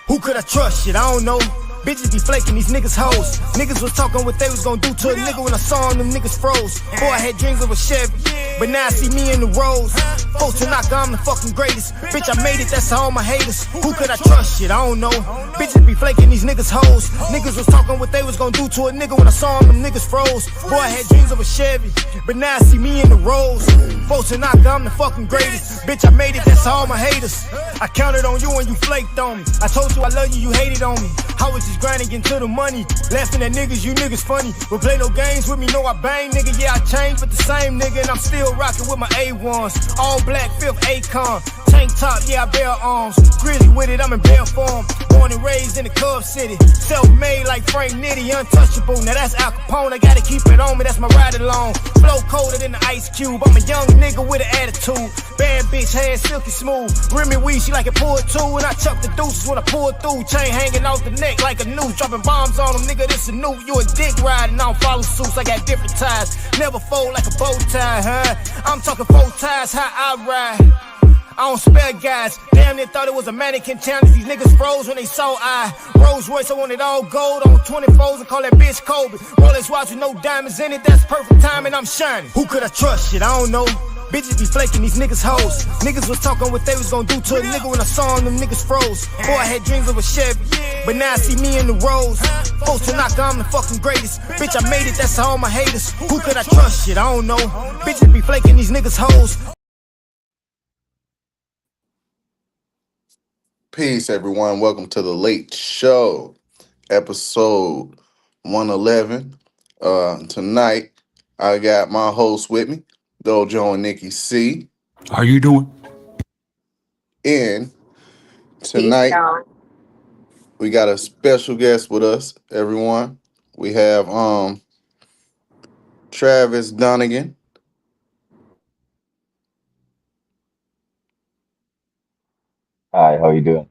Who could I trust? Shit, I don't know. Bitches be flaking, these niggas hoes. Niggas was talking what they was gonna do to a nigga when I saw them niggas froze. Boy, I had dreams of a Chevy, but now I see me in the roads. Folks to knock, I'm the fucking greatest. Bitch, I made it, that's all my haters. Who could I trust? Shit, I don't know. Bitches be flaking, these niggas hoes. Niggas was talking what they was gonna do to a nigga when I saw them niggas froze. Boy, I had dreams of a Chevy, but now I see me in the roads. Folks to knock, I'm the fucking greatest. Bitch, I made it, that's all my haters. I counted on you and you flaked on me. I told you I love you, you hated on me. I was just grinding into the money, laughing at niggas, you niggas funny. But play no games with me, know I bang, nigga. Yeah, I changed, but the same nigga, and I'm still rocking with my A1s. All black, fifth Akon. Tank top, yeah, I bear arms. Grizzly with it, I'm in bare form. Born and raised in the Cub City. Self-made like Frank Nitty, untouchable. Now that's Al Capone, I gotta keep it on me, that's my ride along. Flow colder than the Ice Cube. I'm a young nigga with an attitude. Bad bitch, hair silky smooth. Remy weed, she like it pulled too. And I chuck the deuces when I pull through. Chain hanging off the neck like a noose. Dropping bombs on them, nigga, this a new. You a dick riding, I don't follow suits. I got different ties. Never fold like a bow tie, huh? I'm talking 4 ties, how I ride. I don't spare guys. Damn, they thought it was a mannequin challenge. These niggas froze when they saw I. Rolls Royce, I want it all gold on 24s and call that bitch Kobe. Rolex watch with no diamonds in it, that's perfect time and I'm shining. Who could I trust? Shit, I don't know. Bitches be flaking, these niggas hoes. Niggas was talking what they was gonna do to a nigga when I saw them niggas froze. Boy, I had dreams of a Chevy, but now I see me in the roads. Folks to knock, I'm the fucking greatest. Bitch, I made it, that's all my haters. Who could I trust? Shit, I don't know. Bitches be flaking, these niggas hoes. Peace, everyone. Welcome to the Late Show, episode 111. Tonight, I got my host with me, Dojo and Nikki C. How you doing? And Peace, tonight, y'all. we got a special guest with us, everyone. We have Travis Donegan. Hi, how you doing?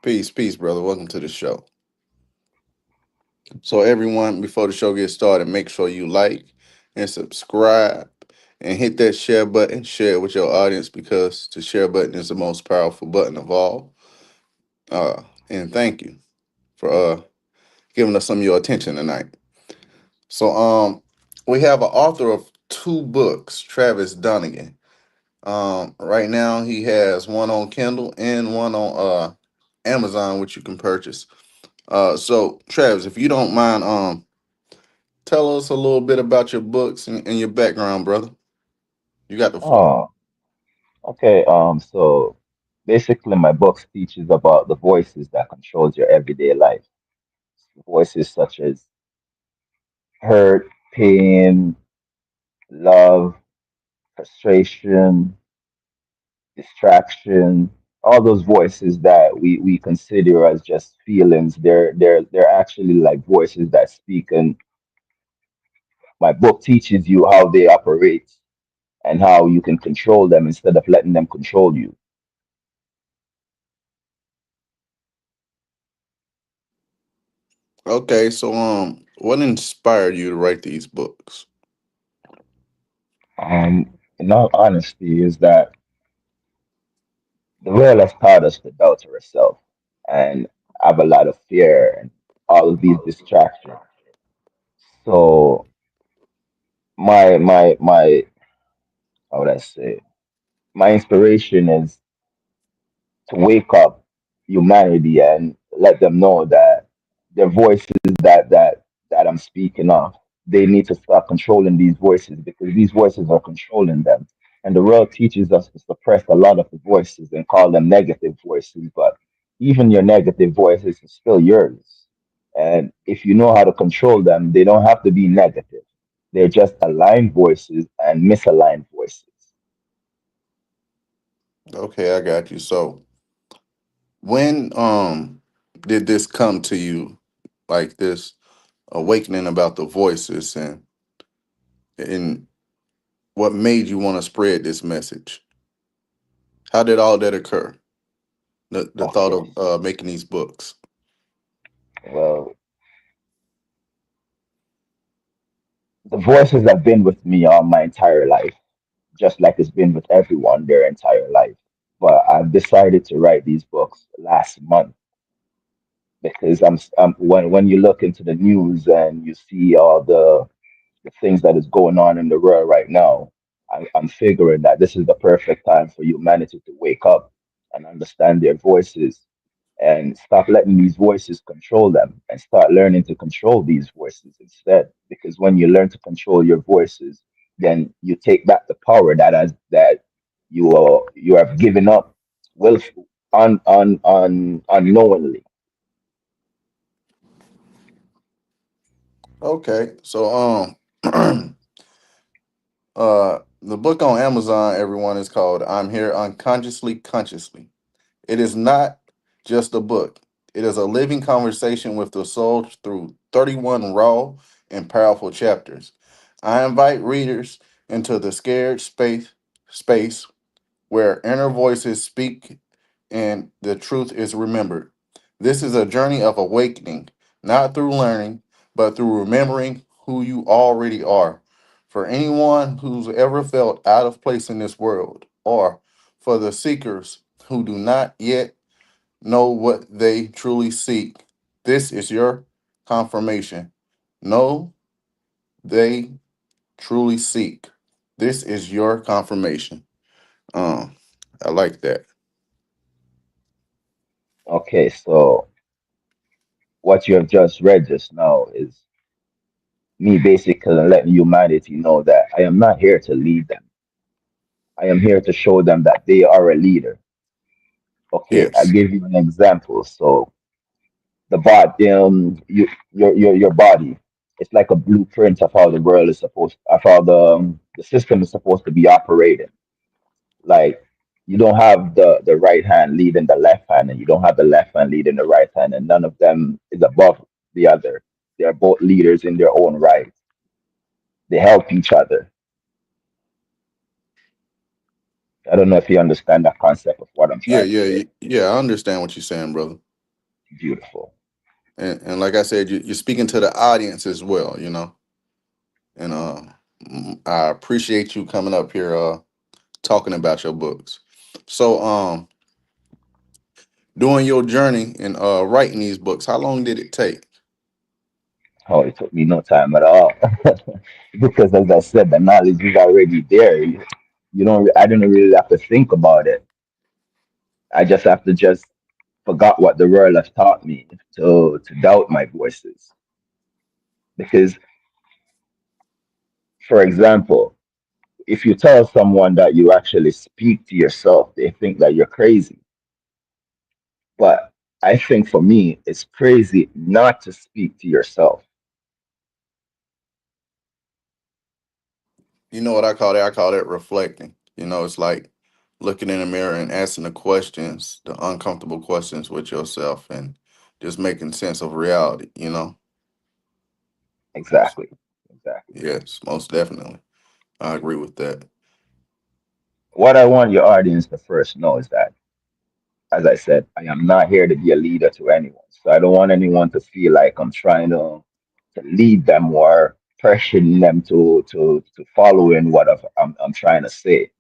Peace, brother. Welcome to the show. So, everyone, before the show gets started, make sure you like and subscribe and hit that share button. Share it with your audience because the share button is the most powerful button of all. And thank you for giving us some of your attention tonight. So, we have an author of 2 books, Travis Donegan. Right now, he has one on Kindle and one on Amazon, which you can purchase. So, Travis, if you don't mind, tell us a little bit about your books and your background, brother. You got the floor. Oh, okay. So basically, my books teaches about the voices that controls your everyday life. Voices such as hurt, pain, love, frustration, distraction. All those voices that we consider as just feelings, they're actually like voices that speak. And my book teaches you how they operate and how you can control them instead of letting them control you. Okay, so what inspired you to write these books? In all honesty, is that the world has taught us to doubt ourselves and have a lot of fear and all of these distractions. So my how would I say, my inspiration is to wake up humanity and let them know that their voices that I'm speaking of, they need to stop controlling these voices because these voices are controlling them. And the world teaches us to suppress a lot of the voices and call them negative voices, but even your negative voices is still yours. And if you know how to control them, they don't have to be negative. They're just aligned voices and misaligned voices. Okay, I got you. So, when did this come to you, like this awakening about the voices, and what made you want to spread this message? How did all that occur? The thought Okay. of making these books. Well, the voices have been with me all my entire life, just like it's been with everyone their entire life. but I've decided to write these books last month because when you look into the news and you see all the things that is going on in the world right now, I'm figuring that this is the perfect time for humanity to wake up and understand their voices and stop letting these voices control them and start learning to control these voices instead. Because when you learn to control your voices, then you take back the power that you have given up will unknowingly. Okay, so the book on Amazon, everyone, is called "I'm Here Unconsciously Consciously." It is not just a book; it is a living conversation with the soul through 31 raw and powerful chapters. I invite readers into the scared space where inner voices speak and the truth is remembered. This is a journey of awakening, not through learning, but through remembering who you already are. For anyone who's ever felt out of place in this world, or for the seekers who do not yet know what they truly seek, this is your confirmation. Know they truly seek. This is your confirmation. Um, I like that. Okay, so what you have just read just now is me basically letting humanity know that I am not here to lead them. I am here to show them that they are a leader. Okay, I'll Yes. give you an example. So the body, your body, it's like a blueprint of how the world is supposed, of how the system is supposed to be operating. Like you don't have the right hand leading the left hand, and you don't have the left hand leading the right hand, and none of them is above the other. They are both leaders in their own right. They help each other. I don't know if you understand that concept of what I'm Yeah, trying to yeah, say. yeah. I understand what you're saying, brother. Beautiful. And like I said, you're speaking to the audience as well, you know. And I appreciate you coming up here, talking about your books. So, during your journey in writing these books, how long did it take? Oh, it took me no time at all. Because as I said, the knowledge is already there. You don't I didn't really have to think about it. I just have to just forgot what the world has taught me to doubt my voices. Because for example, if you tell someone that you actually speak to yourself, they think that you're crazy. But I think for me, it's crazy not to speak to yourself. You know what I call that? I call that reflecting. You know, it's like looking in the mirror and asking the questions, the uncomfortable questions with yourself, and just making sense of reality. You know. Exactly. Exactly. Yes, most definitely. I agree with that. What I want your audience to first know is that, as I said, I am not here to be a leader to anyone. So I don't want anyone to feel like I'm trying to lead them or pressuring them to follow in what I'm trying to say.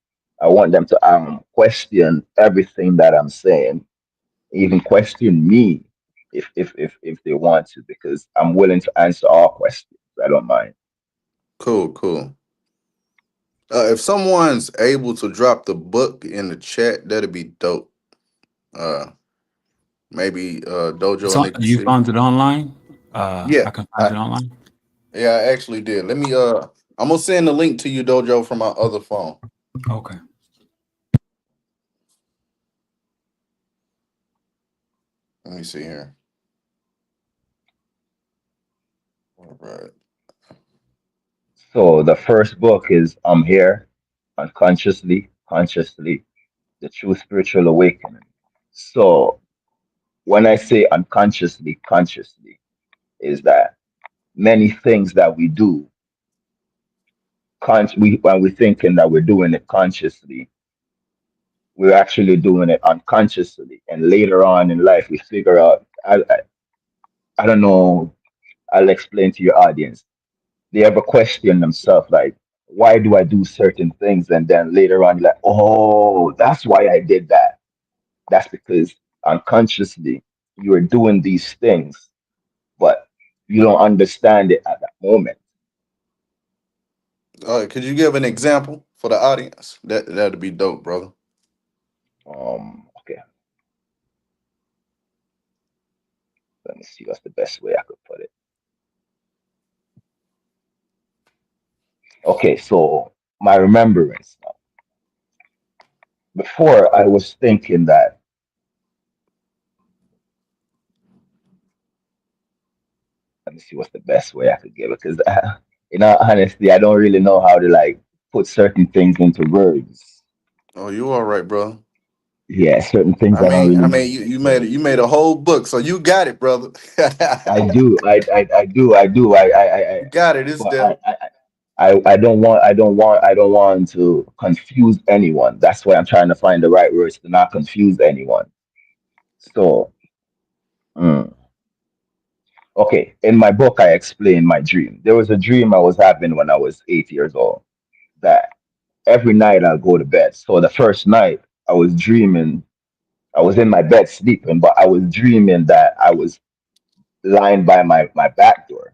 I want them to question everything that I'm saying, even question me if they want to, because I'm willing to answer all questions. I don't mind. Cool, cool. If someone's able to drop the book in the chat, that'd be dope. Uh, maybe It's Dojo and on, they can you see. found it online. Yeah, I can find I it online. yeah, I actually did. Let me I'm gonna send the link to you, Dojo, from my other phone. Okay. Let me see here. All right. So the first book is I'm Here, Unconsciously, Consciously, the True Spiritual Awakening. So when I say unconsciously, consciously, is that many things that we do, when we're thinking that we're doing it consciously, we're actually doing it unconsciously. And later on in life, we figure out, I don't know, I'll explain to your audience. They ever question themselves like, Why do I do certain things? And then later on, you're like, oh, that's why I did that. That's because unconsciously you are doing these things, but you don't understand it at that moment. Could you give an example for the audience? That'd be dope, brother. Okay, let me see what's the best way I could put it. Okay, so my remembrance. Before I was thinking that, let me see what's the best way I could give it, because honestly, I don't really know how to like put certain things into words. Oh, you all right, bro? Yeah, certain things I I don't mean, really I know mean, how to you put made it. into You made a words. whole book, so you got it, brother. I do, I do, I do, You got it. It's but there. I don't want to confuse anyone. That's why I'm trying to find the right words to not confuse anyone. So, mm, okay, in my book, I explain my dream. There was a dream I was having when I was 8 years old that every night I'll go to bed. So the first night I was dreaming, I was in my bed sleeping, but I was dreaming that I was lying by my back door.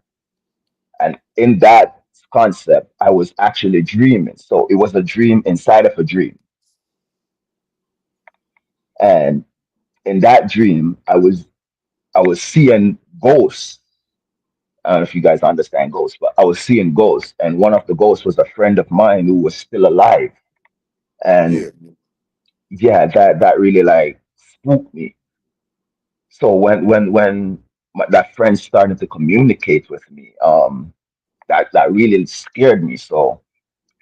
And in that concept, I was actually dreaming. So it was a dream inside of a dream. And in that dream, I was seeing ghosts. I don't know if you guys understand ghosts, but I was seeing ghosts. And one of the ghosts was a friend of mine who was still alive. And Yeah. yeah, that really like spooked me. So that friend started to communicate with me, that really scared me. So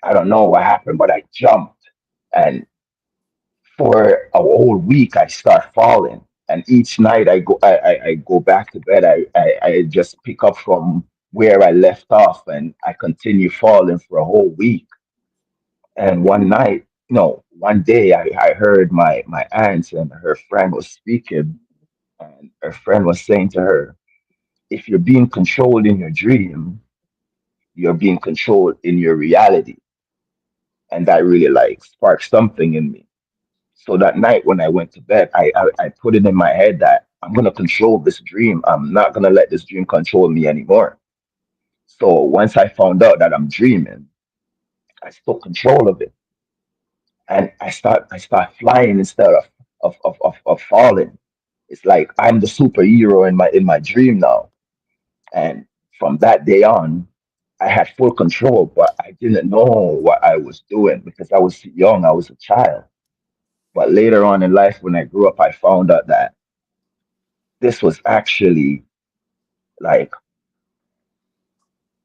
I don't know what happened, but I jumped, and for a whole week I start falling. And each night I go back to bed. I just pick up from where I left off, and I continue falling for a whole week. And one night, no, one day I heard my aunt and her friend was speaking, and her friend was saying to her, if you're being controlled in your dream, you're being controlled in your reality. And that really like sparked something in me. So that night when I went to bed, I put it in my head that I'm gonna control this dream. I'm not gonna let this dream control me anymore. So once I found out that I'm dreaming, I took control of it, and I start flying instead of falling. It's like I'm the superhero in my dream now. And from that day on, I had full control, but I didn't know what I was doing because I was young, I was a child. But later on in life, when I grew up, I found out that this was actually like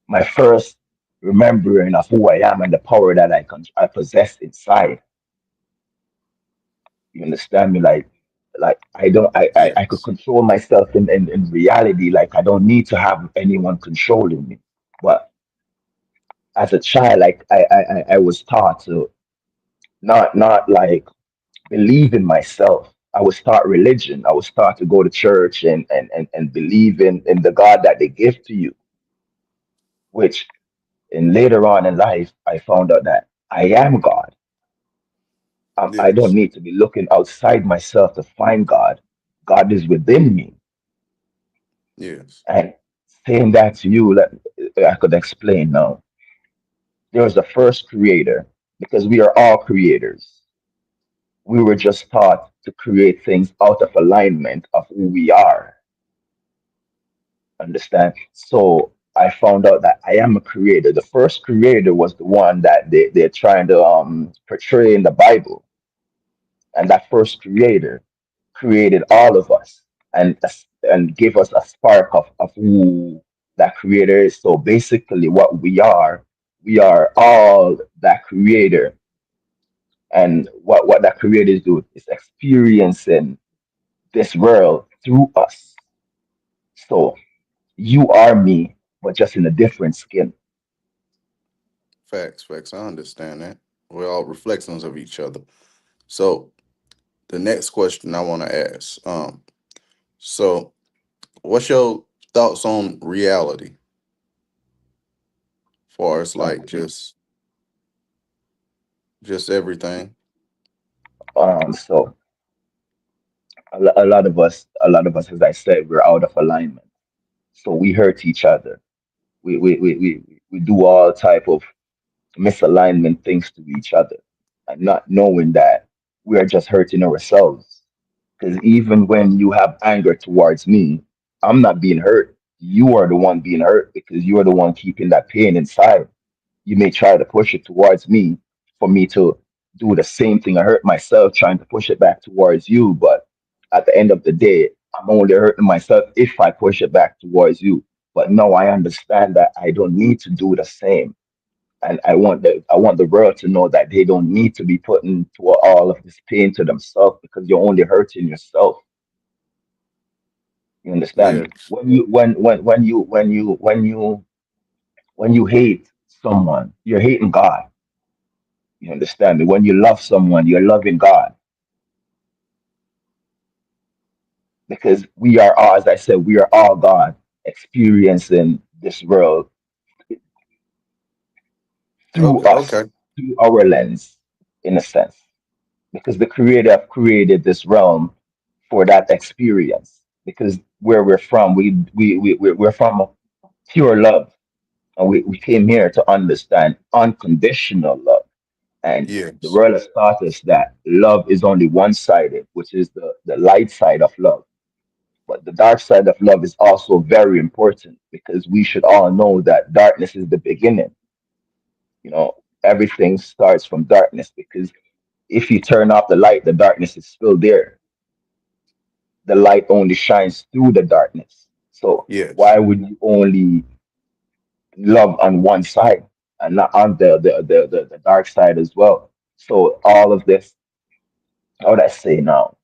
my first remembering of who I am and the power that I possess inside. You understand me? Like I could Yes. control myself in reality. Like I don't need to have anyone controlling me. But as a child, like I was taught to not like believe in myself. I was taught religion. I was taught to go to church and believe in the God that they give to you, which and later on in life I found out that I am God. I don't Yes. need to be looking outside myself to find God. God is within me. Yes. And saying that to you, I could explain now. There was the first creator because we are all creators. We were just taught to create things out of alignment of who we are. Understand? So I found out that I am a creator. The first creator was the one that they're trying to portray in the Bible. And that first creator created all of us and give us a spark of who that creator is. So basically what we are all that creator. And what that creator do is experiencing this world through us. So you are me, but just in a different skin. Facts. Facts. I understand that. We're all reflections of each other. So the next question I want to ask. So what's your thoughts on reality? Far as Um, like just Just everything. So a lot of us, as I said, we're out of alignment. So we hurt each other. We do all type of misalignment things to each other, and not knowing that we are just hurting ourselves. Because even when you have anger towards me, I'm not being hurt. You are the one being hurt because you are the one keeping that pain inside. You may try to push it towards me for me to do the same thing. I hurt myself trying to push it back towards you, but at the end of the day, I'm only hurting myself if I push it back towards you. But no, I understand that I don't need to do the same, and I want the world to know that they don't need to be putting to all of this pain to themselves because you're only hurting yourself. You understand me? Yes. When you hate someone, you're hating God. You understand me? When you love someone, you're loving God, because we are all, as I said, we are all God experiencing this world through Okay. Okay. us, through our lens, in a sense, because the Creator have created this realm for that experience. Because where we're from, we're from a pure love, and we came here to understand unconditional love. And the Yes. world has taught us that love is only one sided, which is the light side of love. But the dark side of love is also very important because we should all know that darkness is the beginning. Everything starts from darkness, because if you turn off the light, the darkness is still there. The light only shines through the darkness. So Yes. why would you only love on one side and not on the dark side as well? So all of this, how would I say now?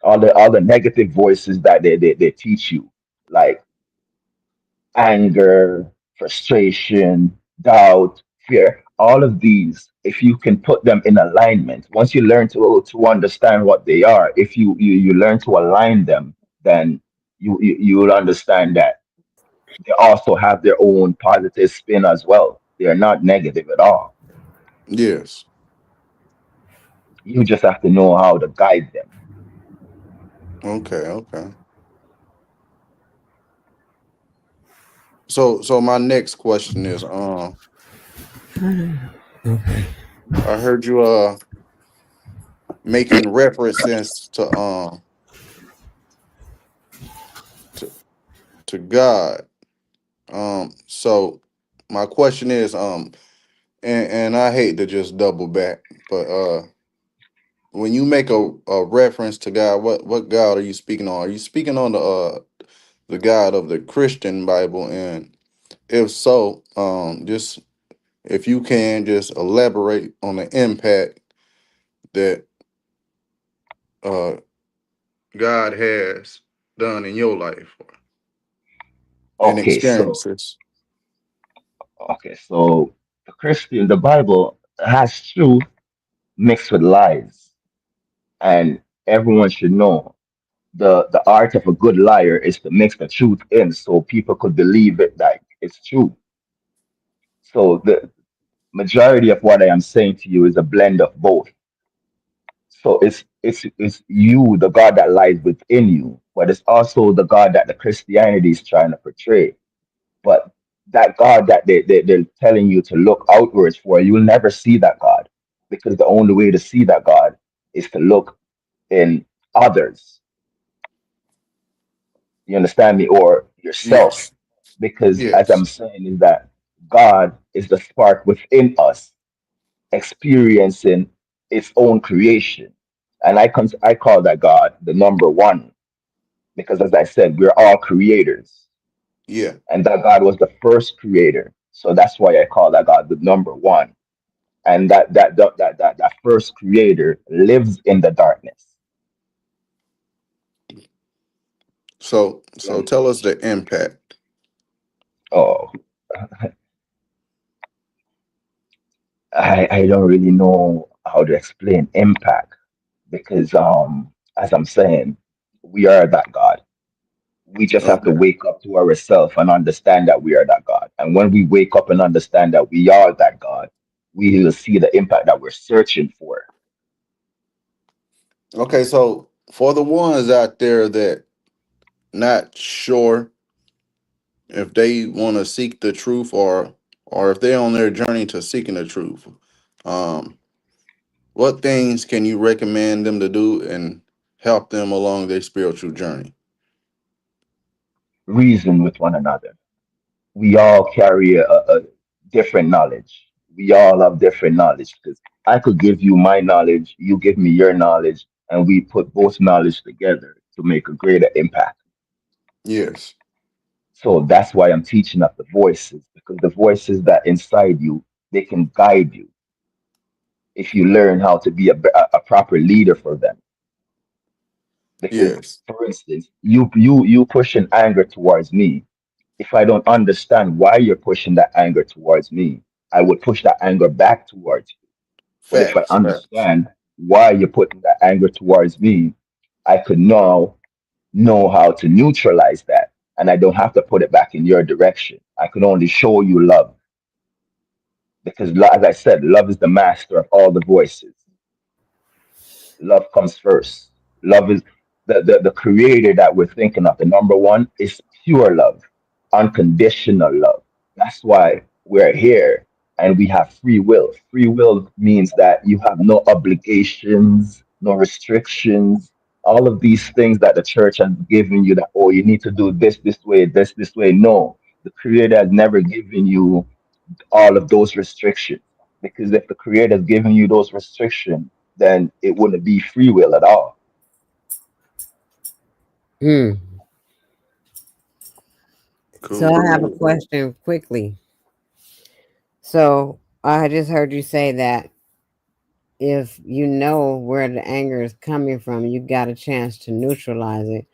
All the negative voices that they teach you, like anger, frustration, doubt, fear, all of these, if you can put them in alignment, once you learn to understand what they are, if you learn to align them, then you will understand that they also have their own positive spin as well. They are not negative at all. Yes. You just have to know how to guide them. Okay. Okay. So my next question is, I heard you making references to to God. So my question is, and I hate to just double back, but when you make a reference to God, what God are you speaking on? Are you speaking on the God of the Christian Bible? And if so, just if you can just elaborate on the impact that uh God has done in your life and Okay, so experiences. okay, so the Bible has truth mixed with lies, and everyone should know the art of a good liar is to mix the truth in so people could believe it that it's true. So the majority of what I am saying to you is a blend of both. So it's you, the God that lies within you, but it's also the God that the Christianity is trying to portray. But that God that they're telling you to look outwards for, you'll never see that God, because the only way to see that God is to look in others. You understand me? Or yourself. Yes. Because as I'm Yes. saying, is that God is the spark within us, experiencing its own creation. And I call that God the number one, because as I said, we're all creators. Yeah. And that God was the first creator. So that's why I call that God the number one. And that first creator lives in the darkness. So tell us the impact. Oh, I don't really know how to explain impact, because as I'm saying, we are that God. We just have to Okay. wake up to ourselves and understand that we are that God. And when we wake up and understand that we are that God, we will see the impact that we're searching for. Okay, so for the ones out there that not sure if they want to seek the truth, or if they're on their journey to seeking the truth, um, what things can you recommend them to do and help them along their spiritual journey? Reason with one another. We all carry a different knowledge. We all have different knowledge because I could give you my knowledge, you give me your knowledge, and we put both knowledge together to make a greater impact. Yes. So that's why I'm teaching up the voices, because the voices that inside you, they can guide you if you learn how to be a proper leader for them. Because, Yes. for instance, you pushing anger towards me. If I don't understand why you're pushing that anger towards me, I would push that anger back towards you. But if I Facts. Facts. understand why you're putting that anger towards me, I could now know how to neutralize that. And I don't have to put it back in your direction. I can only show you love because, as I said, love is the master of all the voices. Love comes first. Love is the creator that we're thinking of. The number one is pure love, unconditional love. That's why we're here and we have free will. Free will means that you have no obligations, no restrictions. All of these things that the church has given you that, oh, you need to do this way, this way. No, the creator has never given you all of those restrictions. Because if the creator has given you those restrictions, then it wouldn't be free will at all. Hmm. So Cool. I have a Cool. question quickly. So I just heard you say that if you know where the anger is coming from, you got a chance to neutralize it.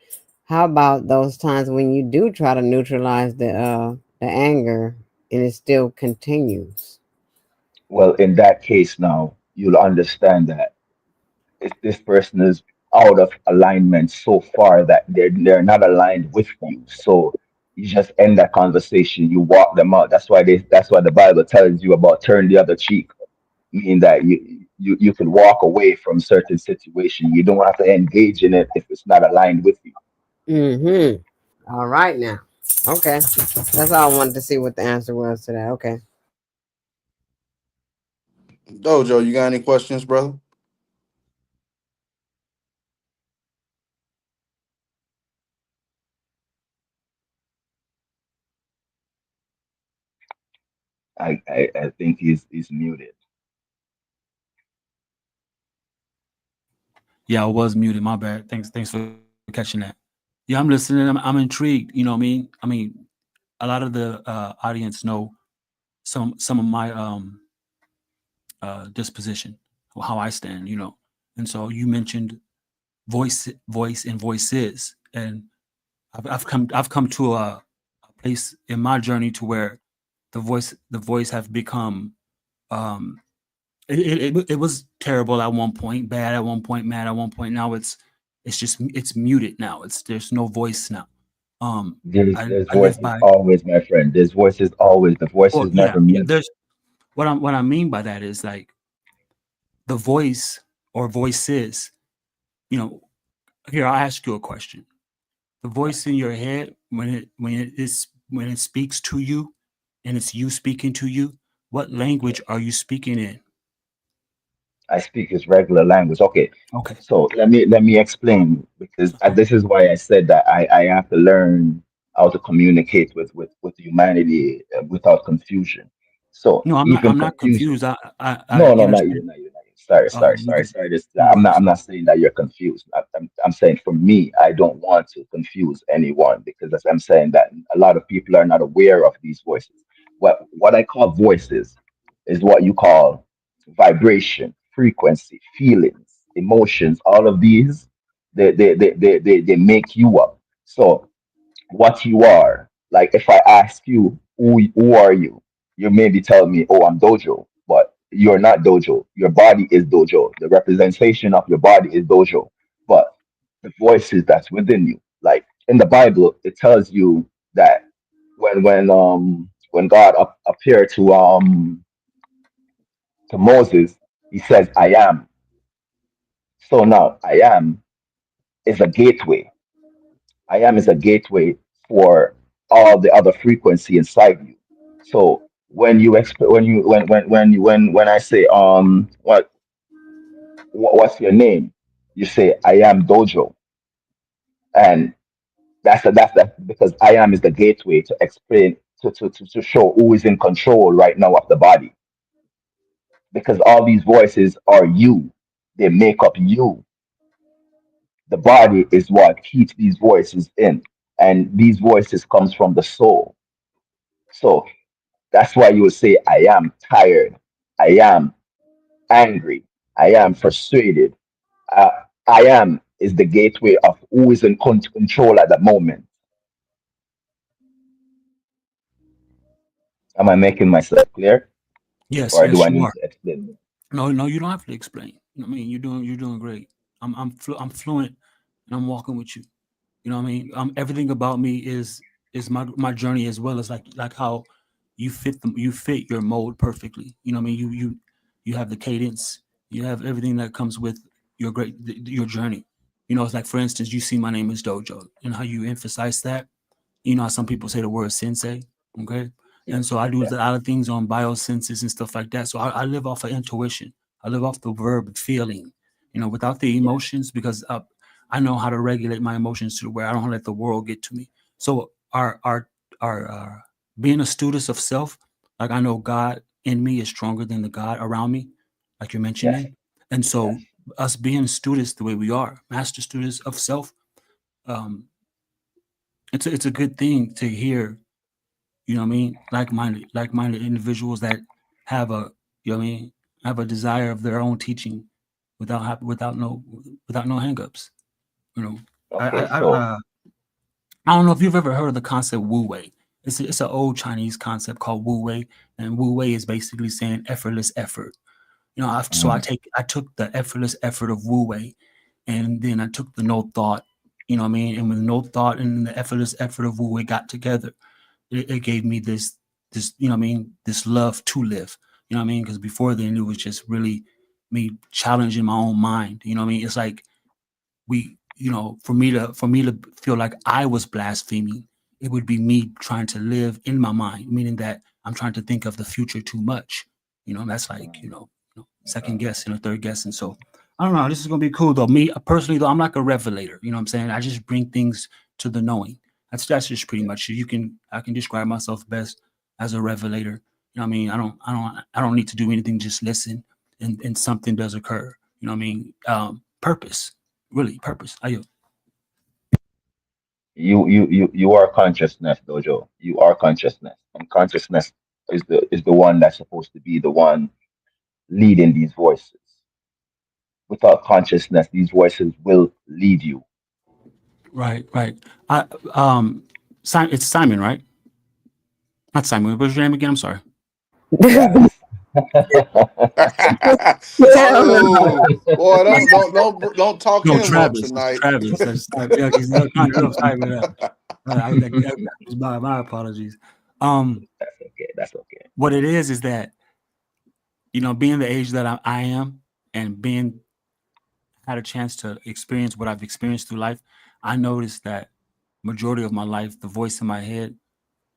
How about those times when you do try to neutralize the anger and it still continues? Well, in that case, now you'll understand that if this person is out of alignment so far that they're not aligned with you. So you just end that conversation. You walk them out. That's why the Bible tells you about turn the other cheek, meaning that you can walk away from certain situation. You don't have to engage in it if it's not aligned with you. Mm-hmm. All right now. Okay. That's all I wanted to see what the answer was to that. Okay. Dojo, you got any questions, brother? I think he's muted. Yeah, I was muted. My bad. Thanks for catching that. Yeah, I'm listening. I'm intrigued. You know what I mean? A lot of the audience know some of my disposition, or how I stand. And so you mentioned voice, and voices, and I've come to a place in my journey to where the voice have become um it was terrible at one point, bad at one point, mad at one point. Now it's muted now. There's no voice now. There's I live voices by, always, my friend. There's voices always. The voice well, is yeah, never yeah. muted. There's what I mean by that is like the voice or voices. You know, here I'll ask you a question. The voice in your head when it speaks to you, and it's you speaking to you. What language are you speaking in? I speak his regular language. Okay, Okay. so let me explain because this is why I said that I have to learn how to communicate with humanity without confusion. So No, I'm not. even I'm not confusion. confused. I No, no, not you, understand. not you, not you. Sorry, sorry, You sorry, good? sorry. This, No I'm worries. not saying that you're confused. I'm saying for me, I don't want to confuse anyone because as I'm saying that a lot of people are not aware of these voices. What I call voices is what you call vibration, frequency, feelings, emotions. All of these, they make you up. So what you are. Like if I ask you who are you, you maybe tell me, oh, I'm Dojo, but you're not Dojo. Your body is Dojo. The representation of your body is Dojo, but the voices that's within you. Like in the Bible, it tells you that when God appeared to To Moses, he says, I am. So now, I am is a gateway. I am is a gateway for all the other frequency inside you. So when you when I say what's your name, you say I am Dojo, and that's because I am is the gateway to explain to show who is in control right now of the body, because all these voices are you, they make up you. The body is what keeps these voices in, and these voices comes from the soul. So that's why you would say I am tired, I am angry, I am frustrated. uh, I am is the gateway of who is in control at the moment. Am I making myself clear, Yes, or do yes, I you need are. to explain? No, no, you don't have to explain. You know what I mean? You're doing great. I'm fluent, and I'm walking with you. You know what I mean? Everything about me is my journey, as well as like how you fit your mold perfectly. You know what I mean? You have the cadence, you have everything that comes with your journey. You know, it's like, for instance, you see my name is Dojo, and how you emphasize that. You know how some people say the word sensei, okay? Yeah, And so I do a yeah, lot of things on biosenses and stuff like that. So I live off of intuition. I live off the verb feeling, you know, without the yeah, emotions, because I know how to regulate my emotions to where I don't let the world get to me. So our being a student of self, like I know God in me is stronger than the God around me, like you're yes, mentioning. And yes, so us being students the way we are, master students of self, um, it's a good thing to hear, you know what I mean, like minded individuals that have a, you know what I mean, have a desire of their own teaching without no hangups. You know, I I okay. I, So uh, I don't know if you've ever heard of the concept Wu Wei. It's an old Chinese concept called Wu Wei, and Wu Wei is basically saying effortless effort. You know, so mhm, I took the effortless effort of Wu Wei, and then I took the no thought. You know what I mean? And when no thought and the effortless effort of Wu Wei got together, it gave me this, you know what I mean, this love to live. You know what I mean? Because before then it was just really me challenging my own mind. You know what I mean? It's like you know, for me to feel like I was blaspheming, it would be me trying to live in my mind, meaning that I'm trying to think of the future too much. You know, that's like, second guessing or third guessing. So I don't know. This is gonna be cool though. Me personally though, I'm like a revelator. You know what I'm saying? I just bring things to the knowing. That's just pretty much it. I can describe myself best as a revelator. You know what I mean? I don't need to do anything, just listen, and something does occur. You know what I mean? Purpose. Really, purpose. I you are consciousness, Dojo. You are consciousness, and consciousness is the one that's supposed to be the one leading these voices. Without consciousness, these voices will lead you. Right, right. I Simon, it's Simon, right? Not Simon. What's your name again? I'm sorry. Yes. Hell no. Oh boy, don't talk No, him up Travis. It's tonight. Travis. Yeah, he's kind of Simon. My apologies. Um, That's okay. That's okay. what it is that, being the age that I am, and being had a chance to experience what I've experienced through life, I noticed that majority of my life, the voice in my head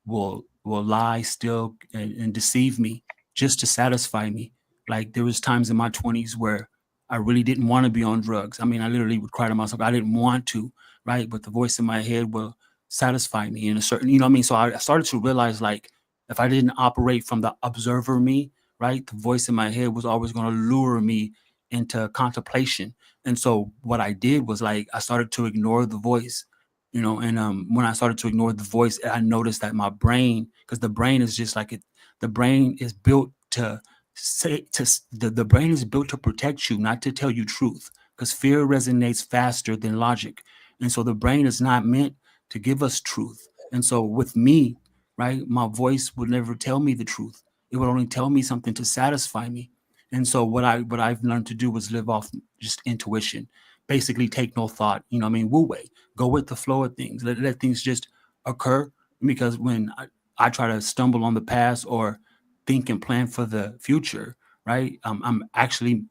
will lie still, and deceive me just to satisfy me. Like there was times in my 20s where I really didn't want to be on drugs. I mean, I literally would cry to myself, I didn't want to, right? But the voice in my head will satisfy me in a certain, you know what I mean? So I started to realize, like, if I didn't operate from the observer me, right, the voice in my head was always going to lure me into contemplation. And so what I did was, like, I started to ignore the voice, and when I started to ignore the voice, I noticed that my brain, because the brain is just like it, the brain is built to the brain is built to protect you, not to tell you truth, because fear resonates faster than logic. And so the brain is not meant to give us truth. And so with me, right, my voice would never tell me the truth. It would only tell me something to satisfy me. And so what I've learned to do was live off just intuition, basically take no thought, I mean, wu wei, go with the flow of things, let things just occur. Because when I try to stumble on the past or think and plan for the future, right? I'm actually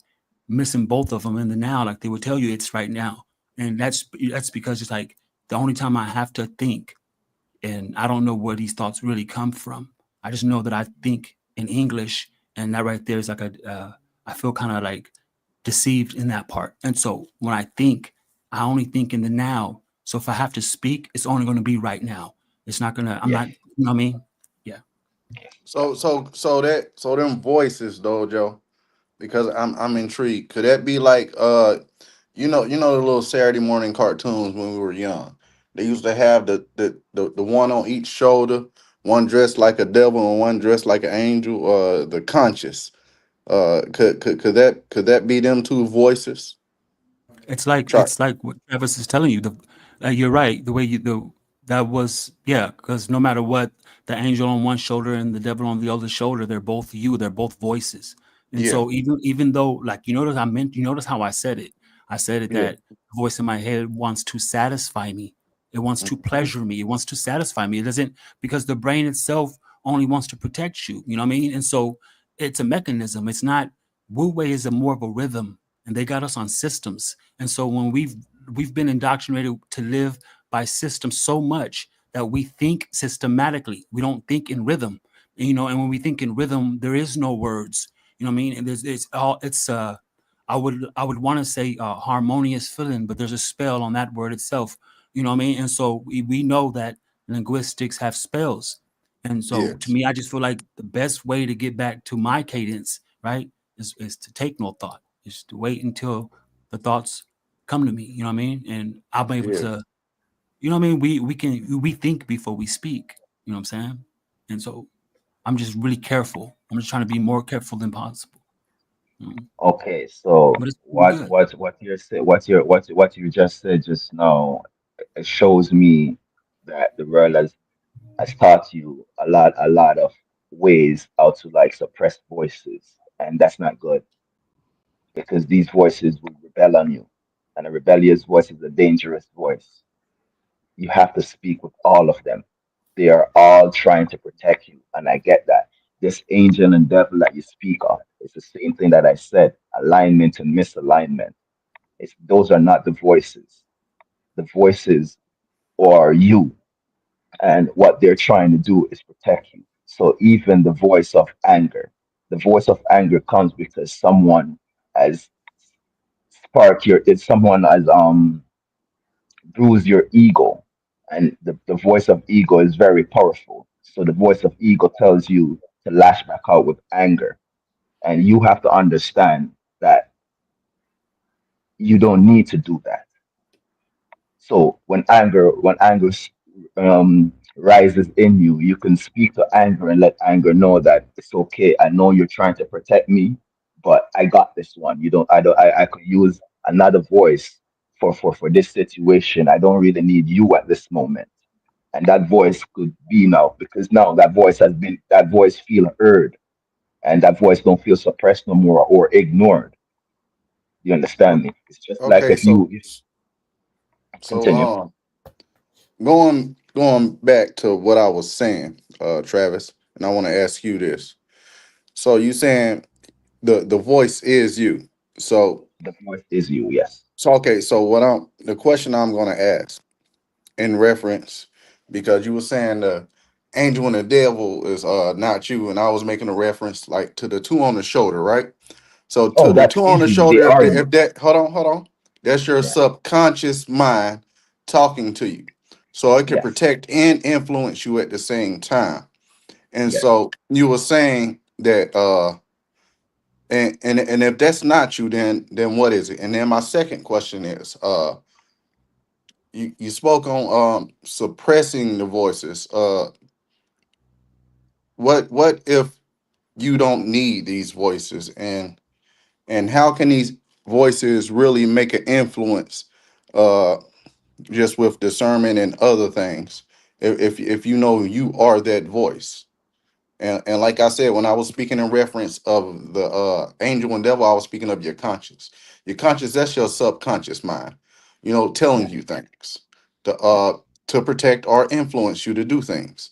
missing both of them in the now. Like they would tell you, it's right now, and that's because it's like the only time I have to think, and I don't know where these thoughts really come from. I just know that I think in English, and that right there is like I feel kind of like deceived in that part. And so when I think, I only think in the now. So if I have to speak, it's only going to be right now. It's not gonna. I'm Yes, not. You know what I mean? Yeah. yes, So them voices though, Joe, because I'm intrigued. Could that be like the little Saturday morning cartoons when we were young? They used to have the one on each shoulder, one dressed like a devil and one dressed like an angel. The conscious. Could that be them two voices? Try. It's like what Travis is telling you. You're right. The way you the that was yeah. Because no matter what, the angel on one shoulder and the devil on the other shoulder, they're both you. They're both voices. And Yeah, so even though like you notice how I said it. I said it yeah, that the voice in my head wants to satisfy me. It wants to mhm, pleasure me. It wants to satisfy me. It doesn't because the brain itself only wants to protect you. You know what I mean? And so it's a mechanism. It's not Wu Wei is a more of a rhythm, and they got us on systems. And so when we've been indoctrinated to live by systems so much that we think systematically. We don't think in rhythm. And when we think in rhythm, there is no words. You know what I mean? And there's it's all it's I would want to say harmonious feeling, but there's a spell on that word itself. You know what I mean? And so we know that linguistics have spells. And so to yes, me, I just feel like the best way to get back to my cadence, right, is to take no thought, is to wait until the thoughts come to me, you know what I mean? And I'll be able yeah. to, you know what I mean? We think before we speak, you know what I'm saying? And so I'm just really careful. I'm just trying to be more careful than possible. You know? okay. So But it's been what good. what what you're say what you just said just now, it shows me that the world has taught you a lot of ways how to like suppress voices, and that's not good because these voices will rebel on you, and a rebellious voice is a dangerous voice. You have to speak with all of them. They are all trying to protect you, and I get that. This angel and devil that you speak of, it's the same thing that I said: alignment and misalignment. It's those are not the voices. The voices are you, and what they're trying to do is protect you. So even the voice of anger comes because someone has someone has bruise your ego. And the voice of ego is very powerful. So the voice of ego tells you to lash back out with anger. And you have to understand that you don't need to do that. So when anger rises in you, you can speak to anger and let anger know that it's okay. I know you're trying to protect me, but I got this one. You don't. I could use another voice for this situation. I don't really need you at this moment. And that voice could be now because now that voice feel heard, and that voice don't feel suppressed no more or ignored. You understand me? It's just like Okay, if so you so continue. going back to what I was saying, Travis, and I want to ask you this. So you saying the voice is you. So The voice is you, yes. okay, so the question I'm gonna ask in reference, because you were saying the angel and the devil is not you, and I was making a reference like to the two on the shoulder, right? So Oh, to the that two on is the you. They shoulder, are if you. that hold on, that's your Yeah. subconscious mind talking to you. So it can Yes. protect and influence you at the same time. And Yes. so you were saying that and if that's not you, then what is it? And then my second question is you spoke on suppressing the voices. What if you don't need these voices, and how can these voices really make an influence uh just with discernment and other things if you know you are that voice? And like I said, when I was speaking in reference of the angel and devil, I was speaking of your conscious. Your conscious, that's your subconscious mind, telling Yes. you things Yes. to protect or influence you to do things.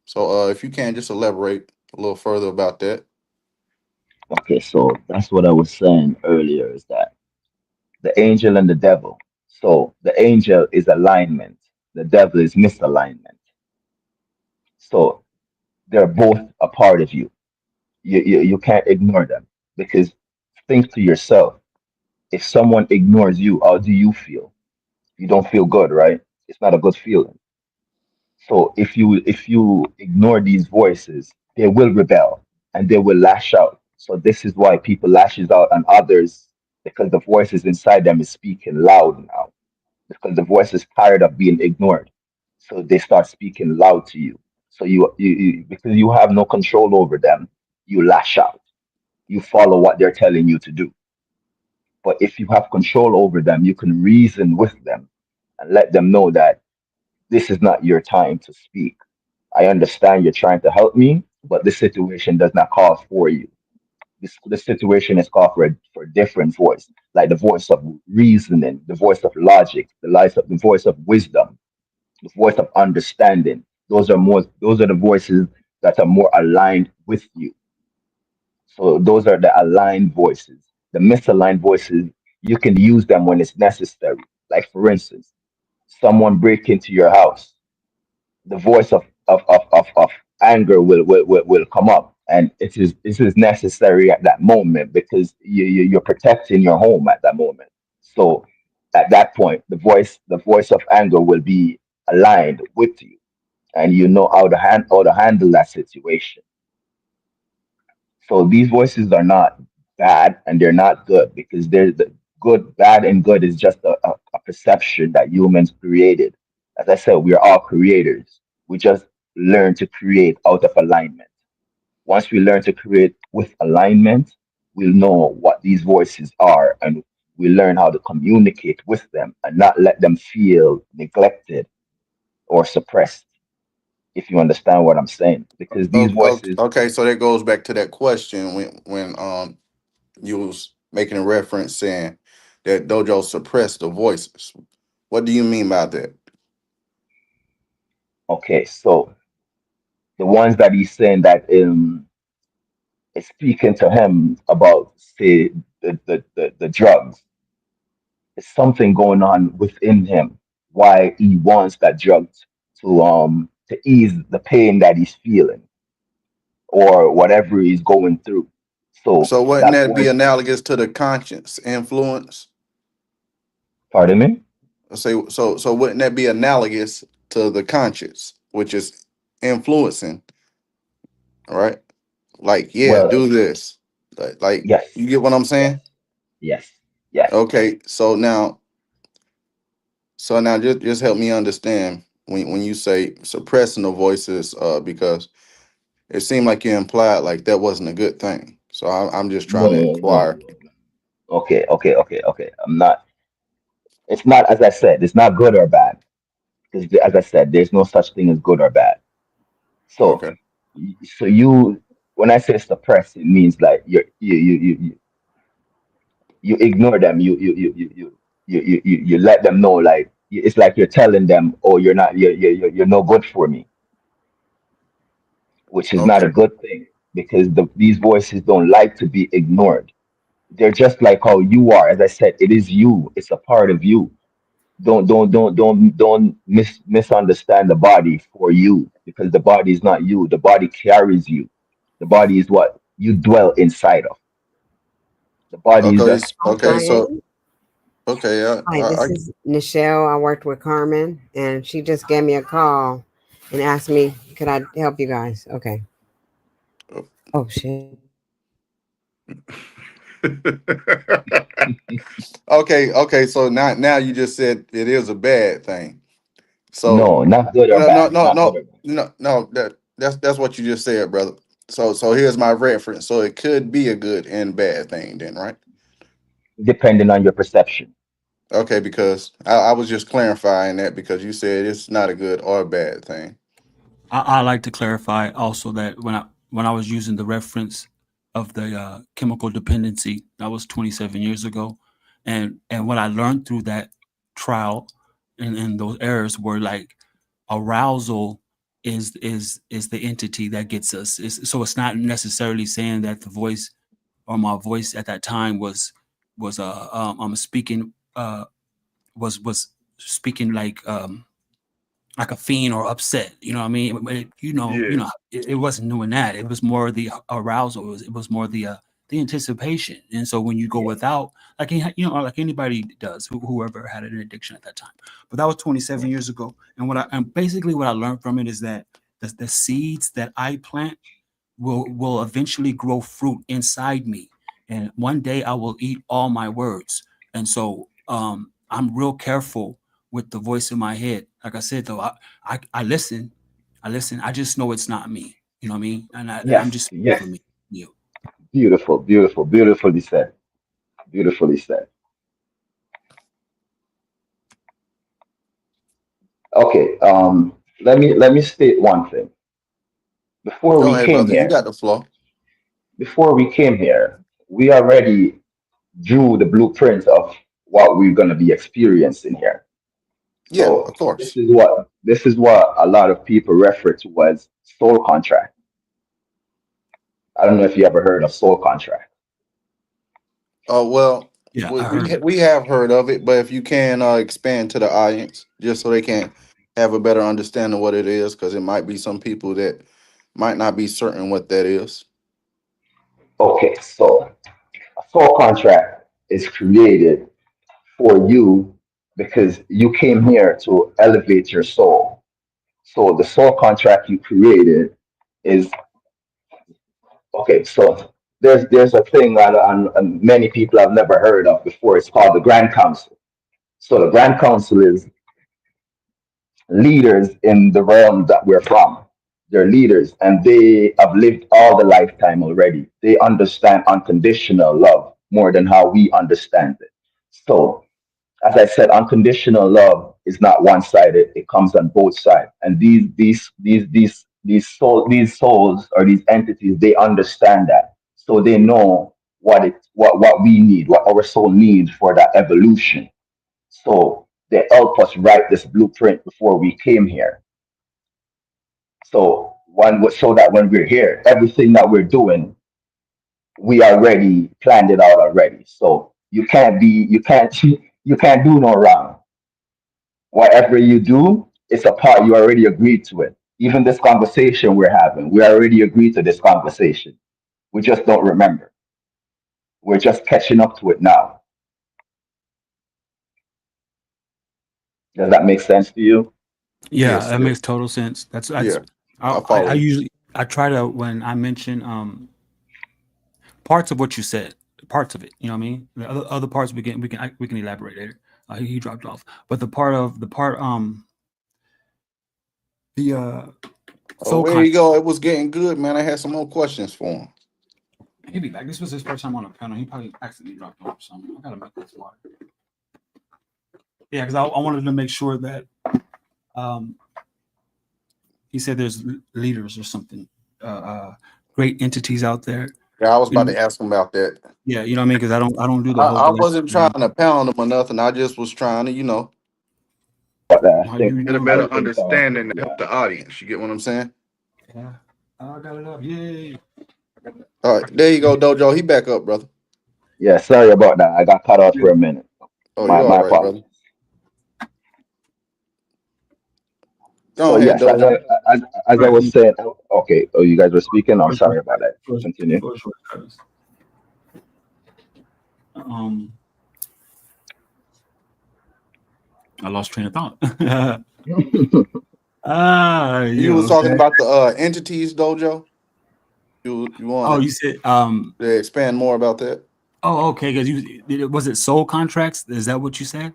So if you can just elaborate a little further about that. Okay, so that's what I was saying earlier is that the angel and the devil. So the angel is alignment, the devil is misalignment. So they're both a part of you. You can't ignore them because think to yourself, if someone ignores you, how do you feel? You don't feel good, right? It's not a good feeling. So if you ignore these voices, they will rebel and they will lash out. So this is why people lashes out on others because the voices inside them is speaking loud now. Because the voice is tired of being ignored. So they start speaking loud to you. So you because you have no control over them, you lash out. You follow what they're telling you to do. But if you have control over them, you can reason with them and let them know that this is not your time to speak. I understand you're trying to help me, but this situation does not call for you. This situation is called for a different voice, like the voice of reasoning, the voice of logic, the voice of wisdom, the voice of understanding. Those are the voices that are more aligned with you. So those are the aligned voices. The misaligned voices, you can use them when it's necessary. Like for instance, someone break into your house, the voice of anger will come up, and it is necessary at that moment because you're protecting your home at that moment. So at that point the voice of anger will be aligned with you, and you know how to handle that situation. So these voices are not bad and they're not good because there's the good, bad, and good is just a perception that humans created. As I said, we are all creators. We just learn to create out of alignment. Once we learn to create with alignment, we'll know what these voices are and we learn how to communicate with them and not let them feel neglected or suppressed, if you understand what I'm saying. Because these voices, Okay, so that goes back to that question when you was making a reference saying that Dojo suppressed the voices. What do you mean by that? okay, so the ones that he's saying that is speaking to him about say the drugs. There's something going on within him why he wants that drug to ease the pain that he's feeling or whatever he's going through. So So wouldn't that that be voice, analogous to the conscience influence? pardon me? So wouldn't that be analogous to the conscience, which is influencing, right? Like, yeah, Well, do this. Like yes, you get what I'm yes, saying? yes, yes. Okay, so now just help me understand when you say suppressing the voices, because it seemed like you implied like that wasn't a good thing. So I'm just No, trying to no, inquire. no. Okay, okay, okay, okay. I'm not. It's not as I said. It's not good or bad because, as I said, there's no such thing as good or bad. So, Okay. so you, when I say suppress, it means like you ignore them. You let them know like it's like you're telling them, oh, you're not, you're no good for me, which is not a Okay. good thing because these voices don't like to be ignored. They're just like how you are. As I said, it is you. It's a part of you. Don't misunderstand the body for you because the body is not you. The body carries you. The body is what you dwell inside of. The body is Okay. just Okay. So Brian. okay. Hi, this is Nichelle. I worked with Carmen, and she just gave me a call and asked me, could I help you guys? Okay. Oh, shit. Okay. Okay. So now you just said it is a bad thing. So no, not good or no, no, bad. no, Not good no, or bad. no. That's what you just said, brother. So here's my reference. So it could be a good and bad thing, then, right? Depending on your perception. Okay, because I was just clarifying that because you said it's not a good or bad thing. I like to clarify also that when I was using the reference of the chemical dependency, that was 27 years ago, and what I learned through that trial and those errors were like arousal is the entity that gets us. So it's not necessarily saying that the voice or my voice at that time was speaking was speaking like a fiend or upset. You know what I mean? Yeah. It wasn't doing that. It was more the arousal. It was more the anticipation. And so when you go Yeah. without, like anybody does, whoever had an addiction at that time. But that was 27 years ago. And basically what I learned from it is that the seeds that I plant will eventually grow fruit inside me, and one day I will eat all my words. And so I'm real careful with the voice in my head. Like I said, though, I listen, I just know it's not me. You know what I mean? And I'm Yes, just speaking yes. for me. You know. Beautiful, beautiful, beautifully said. Beautifully said. Okay, let me state one thing. Before Go we ahead, came brother. You here, got the floor. before we came here, we already drew the blueprint of what we're going to be experiencing here. Yeah, So of course. this is what a lot of people refer to as soul contract. I don't know if you ever heard of soul contract. Oh well, Yeah, we I heard. we have heard of it, but if you can expand to the audience, just so they can have a better understanding of what it is, because it might be some people that might not be certain what that is. Okay, so a soul contract is created for you because you came here to elevate your soul. So the soul contract you created is okay. So there's a thing on many people have never heard of before. It's called the Grand Council. So the Grand Council is leaders in the realm that we're from. They're leaders and they have lived all the lifetime already. They understand unconditional love more than how we understand it. So as I said, unconditional love is not one sided. It comes on both sides. And these souls or these entities, they understand that. So they know what we need, what our soul needs for that evolution. So they help us write this blueprint before we came here. So that when we're here, everything that we're doing, we already planned it out already. So you can't do no wrong. Whatever you do, it's a part you already agreed to it. Even this conversation we're having, we already agreed to this conversation. We just don't remember. We're just catching up to it now. Does that make sense to you? Yeah, Yes, that yes. makes total sense. That's Yeah, I I follow you. usually I try to when I mention parts of what you said, parts of it. You know what I mean? The other parts we can elaborate later. He dropped off, but the Oh, soul where you contract. go? It was getting good, man. I had some more questions for him. He'll be back. This was his first time on the panel. He probably accidentally dropped off or something. I gotta make this water. Yeah, because I wanted to make sure that um, he said there's leaders or something, great entities out there. Yeah, I was You about know, to ask him about that. yeah, you know what I mean? Because I don't do the whole I galactic wasn't trying thing. to pound him or nothing. I just was trying to, But I How think you get a doing? better I think understanding to help yeah. the audience. You get what I'm saying? Yeah, I got it up. Yay! All right, there you go, Dojo. He back up, brother. Yeah, sorry about that. I got cut off Yeah. for a minute. Oh, you My all right, brother? apologies. Go So ahead, yes, Dojo. as I Right. was saying, okay. Oh, you guys were speaking. I'm For sure. sorry about that. Continue. For sure. I lost train of thought. You Yeah. was talking Okay. about the entities, Dojo. You Oh, want you said to expand more about that? Oh, okay. Because was it soul contracts? Is that what you said?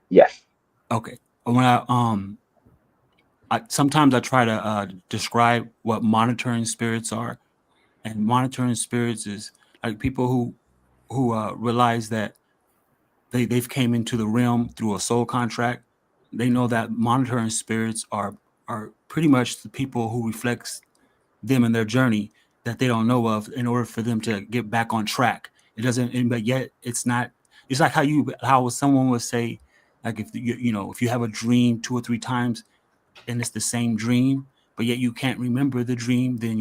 Yes. Okay. When I sometimes I try to describe what monitoring spirits are, and monitoring spirits is like people who realize that they've came into the realm through a soul contract. They know that monitoring spirits are pretty much the people who reflects them in their journey that they don't know of in order for them to get back on track. It doesn't, but yet it's not. It's like how someone would say, like if if you have a dream 2 or 3 times and it's the same dream, but yet you can't remember the dream, then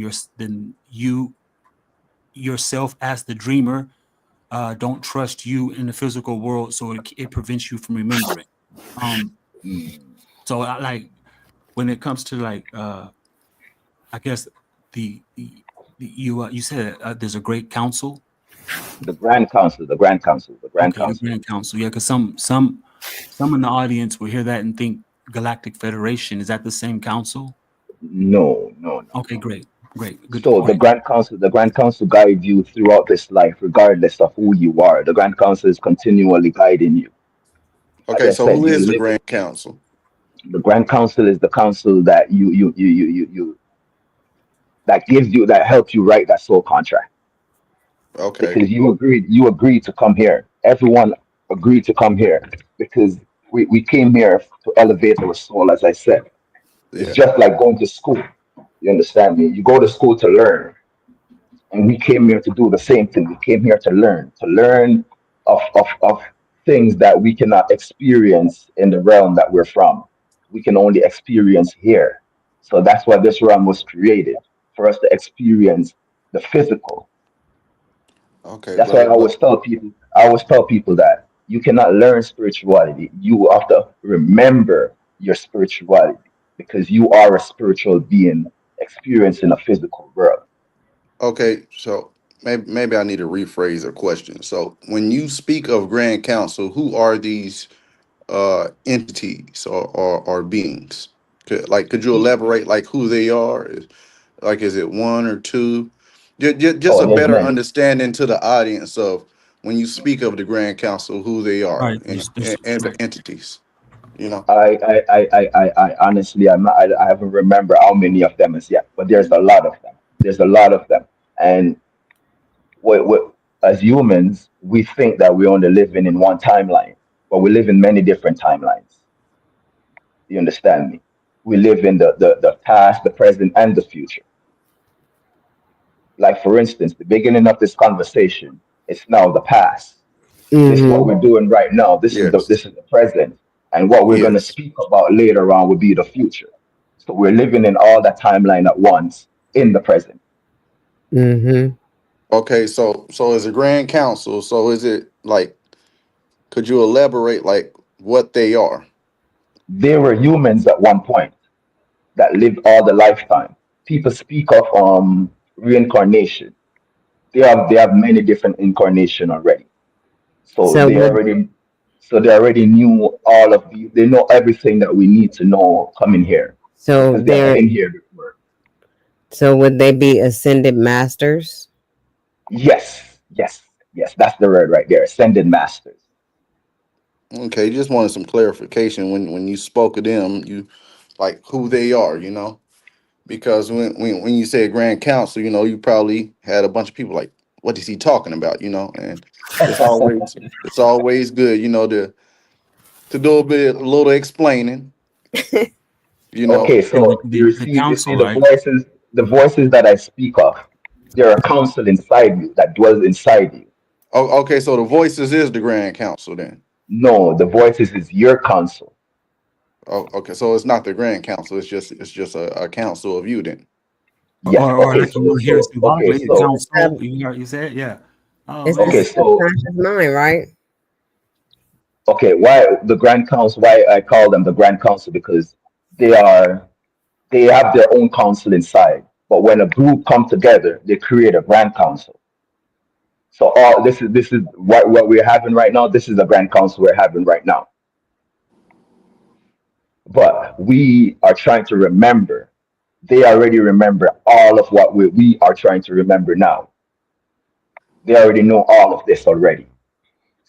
yourself as the dreamer don't trust you in the physical world, so it prevents you from remembering. Um, Mm. so like when it comes to like I guess you said there's a great council. The Grand Council, the Grand Council, the Grand Okay, the Council. Grand Council. Yeah, because some in the audience will hear that and think Galactic Federation. Is that the same council? No, no, no, Okay, no. great, great, good So point. The Grand Council guides you throughout this life, regardless of who you are. The Grand Council is continually guiding you. As Okay, I so said, who you're is the living. Grand Council? The Grand Council is the council that that gives you, that helps you write that soul contract, Okay, because you agreed to come here. Everyone agreed to come here because we came here to elevate our soul, as I said. It's yeah. just like going to school. You understand me? You go to school to learn, and we came here to do the same thing. We came here to learn of things that we cannot experience in the realm that we're from. We can only experience here. So that's why this realm was created, for us to experience the physical. Okay, That's why I always tell people that you cannot learn spirituality. You have to remember your spirituality, because you are a spiritual being experiencing a physical world. okay. So maybe I need to rephrase a question. So when you speak of Grand Council, who are these entities or beings? Could you elaborate like who they are? Like, is it one or two? Just Oh, a there's better many. understanding to the audience of when you speak of the Grand Council, who they are Right. and the entities. You know. I honestly, I haven't remember how many of them as yet, but there's a lot of them. There's a lot of them. And what as humans, we think that we're only living in one timeline, but we live in many different timelines. You understand me? We live in the past, the present, and the future. Like, for instance, the beginning of this conversation, it's now the past. This is what Mm-hmm. we're doing right now. Yes. This is the present, and what we're going to Yes. speak about later on will be the future. So we're living in all that timeline at once in the present. Mm-hmm. Okay. So as a Grand Council, so is it like? Could you elaborate like what they are? There were humans at one point that lived all the lifetime. People speak of reincarnation. They have many different incarnation already. So So they would already so they already knew all of the they know everything that we need to know coming here, so because they have there been here before. so would they be ascended masters? Yes, yes, yes. That's the word right there. Ascended masters. Okay, just wanted some clarification when you spoke of them, you like who they are, because when you say Grand Council, you probably had a bunch of people like, what is he talking about, and it's always it's always good, to do a little explaining, you know. Okay, And so the you see council, right? the voices that I speak of. There are counsel inside you that dwells inside you. Oh, okay, so the voices is the Grand Council then. No, the voices is your counsel. Oh, okay, so it's not the Grand Council, it's just a council of you then. Yes. Or like you want to hear it symbolically, the It's the council. You said, yeah. Oh it's the okay, man, so subconscious mind, right? okay, why the Grand Council? Why I call them the Grand Council? Because they are they have their own council inside. But when a group come together, they create a Grand Council. So all this is what we're having right now. This is the Grand Council we're having right now. But we are trying to remember. They already remember all of what we are trying to remember now. They already know all of this already.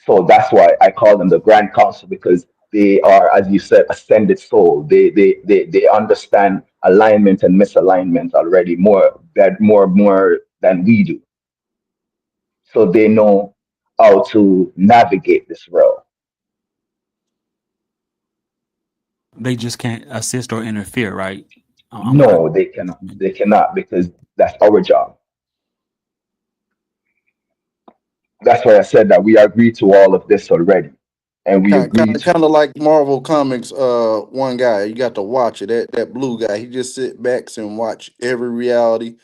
So that's why I call them the Grand Council, because they are, as you said, ascended soul. They understand alignment and misalignment already more than we do. So they know how to navigate this world. they just can't assist or interfere, right? I'm No, they cannot. They cannot, because that's our job. That's why I said that we agreed to all of this already, and we Kind kind agreed of to. kind of like Marvel Comics. One guy you got to watch it. That blue guy. He just sit back and watch every reality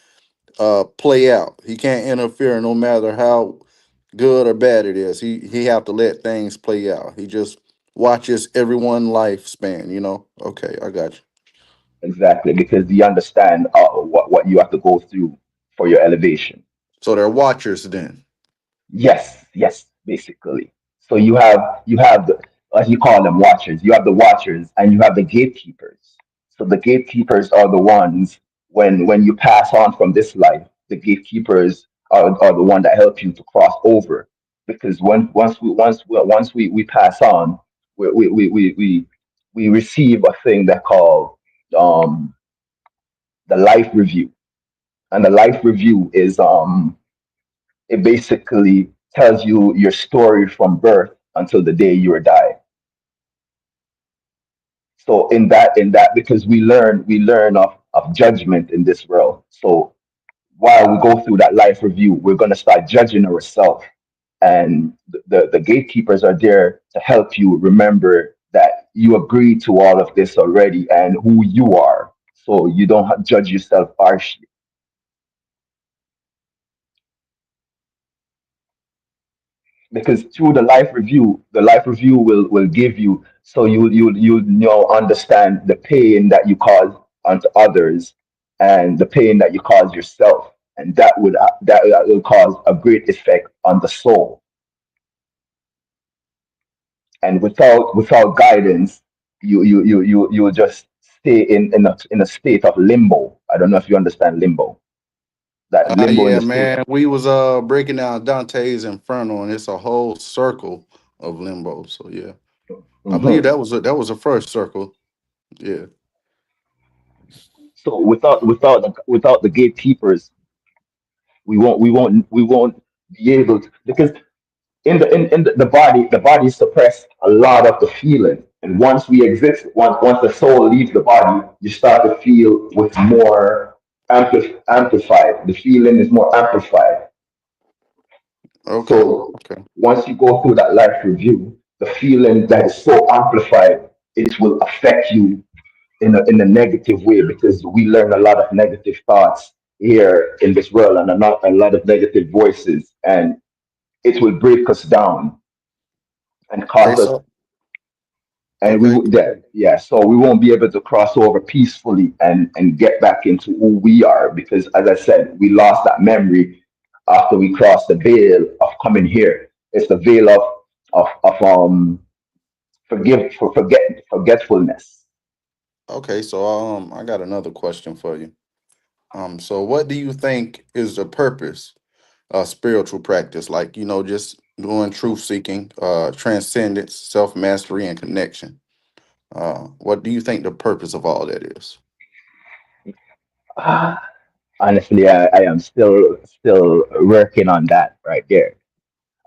play out. He can't interfere no matter how good or bad it is. He have to let things play out. He just watches everyone lifespan, you know. Okay, I got you. Exactly, because you understand what you have to go through for your elevation. So they're watchers then. Yes, yes, basically. So you have the, as you call them, watchers. You have the watchers and you have the gatekeepers. So the gatekeepers are the ones when you pass on from this life, the gatekeepers are the one that help you to cross over. Because once we pass on, we receive a thing that called um the life review. And the life review is it basically tells you your story from birth until the day you die. So in that because we learn of judgment in this world. So while we go through that life review, we're gonna start judging ourselves. And the gatekeepers are there to help you remember that you agreed to all of this already and who you are. So you don't judge yourself harshly. Because through the life review will give you, so you know, understand the pain that you cause unto others and the pain that you cause yourself, and that will cause a great effect on the soul. And without guidance, you will just stay in a state of limbo. I don't know if you understand limbo, that limbo in Yeah, the state. man. We was breaking down Dante's Inferno, and it's a whole circle of limbo. So yeah, I believe Mhm. that was the first circle. Yeah. So without the gatekeepers, we won't be able to, because in the body suppress a lot of the feeling, and once we exist, once the soul leaves the body, you start to feel with more amplified. The feeling is more amplified. Okay. So Okay. once you go through that life review, the feeling that is so amplified, it will affect you in a negative way, because we learn a lot of negative thoughts here in this world, and a lot of negative voices, and it will break us down and Okay. cause us, So and okay. Go ahead. yeah, so we won't be able to cross over peacefully and get back into who we are, because as I said, we lost that memory after we crossed the veil of coming here. It's the veil of forgetfulness. Okay. So I got another question for you. So what do you think is the purpose of spiritual practice? Like, you know, just doing truth seeking, transcendence, self mastery, and connection. What do you think the purpose of all that is? Ah, honestly, I am still working on that right there.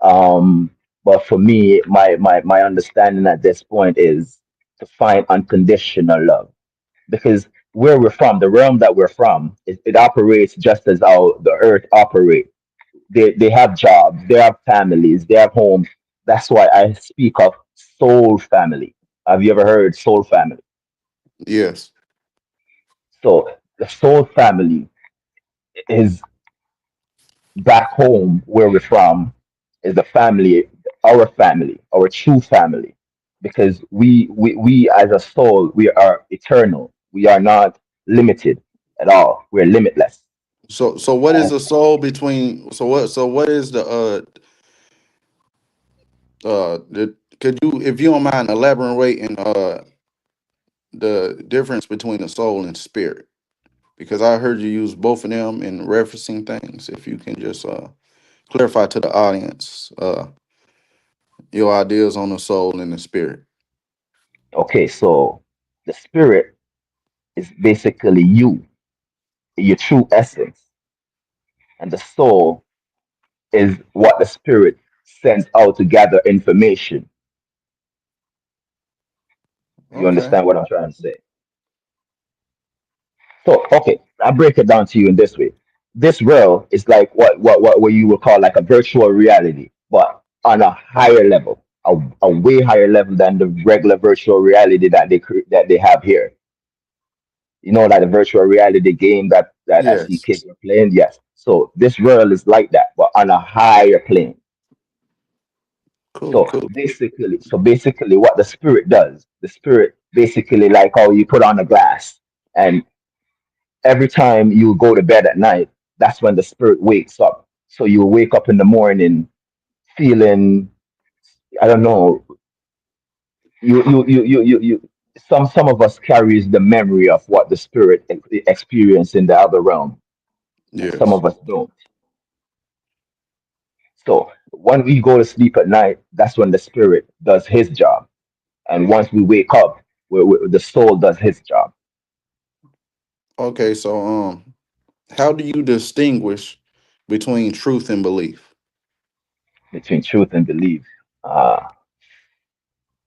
But for me, my understanding at this point is to find unconditional love, because where we're from, the realm that we're from, it operates just as how the earth operates. They have jobs, they have families, they have homes. That's why I speak of soul family. Have you ever heard soul family? Yes. So the soul family is back home where we're from, is the family, our true family, because we as a soul, we are eternal. We are not limited at all. We're limitless. So what is And the soul between? So what is the could you, if you don't mind, elaborating the difference between the soul and spirit? Because I heard you use both of them in referencing things. If you can just clarify to the audience your ideas on the soul and the spirit. okay, so the spirit is basically you, your true essence, and the soul is what the spirit sends out to gather information. You Okay. understand what I'm trying to say? So, okay, I break it down to you in this way. This world is like what you would call like a virtual reality, but on a higher level, a way higher level than the regular virtual reality that they have here. You know, like the virtual reality game that that I see Yes. kids are playing. Yes. So this world is like that, but on a higher plane. Cool, So cool. basically, what the spirit does, the spirit basically like how you put on a glass, and every time you go to bed at night, that's when the spirit wakes up. So you wake up in the morning feeling, I don't know, some of us carries the memory of what the spirit experienced in the other realm, and some Yes. of us don't. So when we go to sleep at night, that's when the spirit does his job, and once we wake up, the soul does his job. Okay, so how do you distinguish between truth and belief? Between truth and belief. Uh,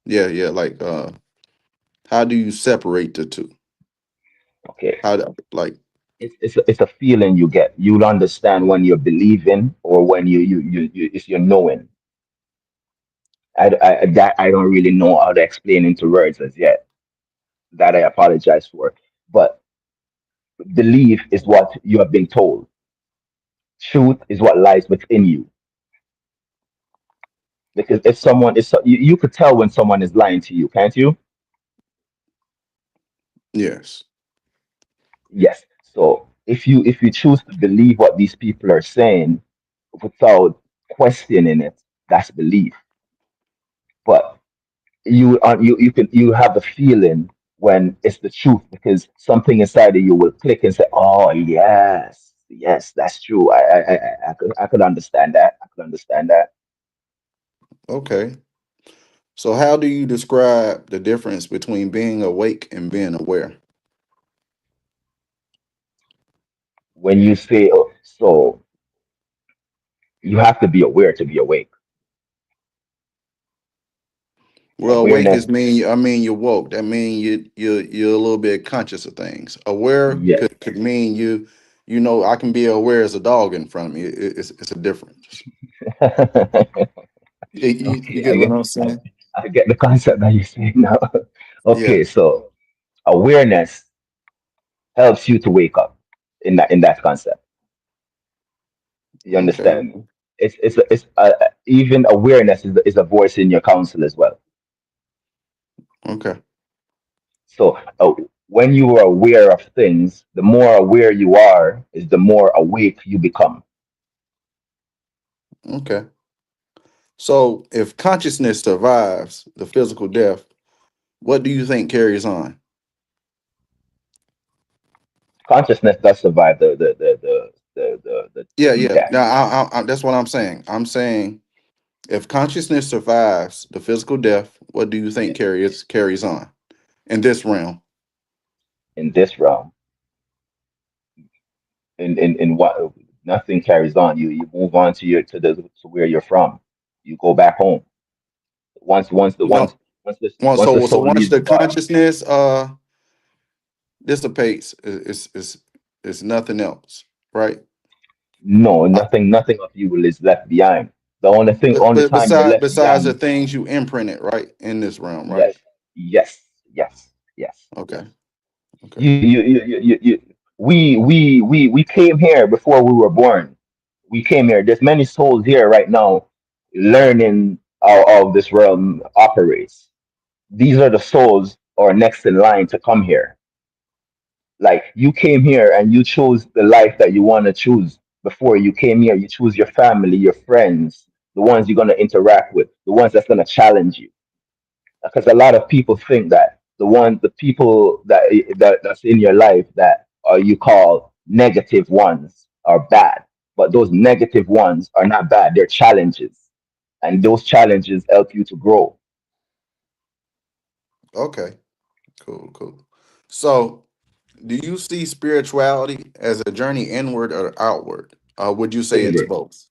Yeah, yeah, like how do you separate the two? okay. Like It's a feeling you get. You'll understand when you're believing or when it's your knowing. That I don't really know how to explain into words as yet. That I apologize for. But belief is what you have been told. Truth is what lies within you. Because if someone is, you could tell when someone is lying to you, can't you? yes. Yes. So if you choose to believe what these people are saying without questioning it, that's belief. But you have the feeling when it's the truth because something inside of you will click and say, "Oh yes, yes, that's true. I could understand that. I could understand that." Okay. So how do you describe the difference between being awake and being aware? When you say, oh, so you have to be aware to be awake. Well, awake Awareness, is mean I mean you're woke. That mean you're a little bit conscious of things. Aware yes. could mean you know I can be aware as a dog in front of me. It's a difference. You Okay, get what I'm saying? I get the concept that you're saying now. Yeah. Okay, so awareness helps you to wake up in that concept. You Okay. understand? It's even awareness is a voice in your counsel as well. Okay. So when you are aware of things, the more aware you are, is the more awake you become. Okay. So if consciousness survives the physical death, what do you think carries on? Consciousness does survive Yeah, the yeah. death. Now, that's what I'm saying. I'm saying if consciousness survives the physical death, what do you think Yes. carries on in this realm? In this realm, in what nothing carries on. You move on to where you're from. You go back home. Once the once No. once the So soul once leaves the the body. consciousness dissipates, is nothing else, right? No, Uh, nothing of you is left behind. The only thing, only but time you're left besides the behind. things you imprinted, right, in this realm, right? Yes, yes, yes, yes, Okay. yes. Okay. We came here before we were born. We came here. There's many souls here right now learning how this realm operates. These are the souls or next in line to come here. Like you came here and you chose the life that you want to choose. Before you came here, you choose your family, your friends, the ones you're gonna interact with, the ones that's gonna challenge you. Because a lot of people think that the people that's in your life that you call negative ones are bad, but those negative ones are not bad. They're challenges, and those challenges help you to grow. Okay. Cool. Cool. So, do you see spirituality as a journey inward or outward? Would you say it's Inward, both?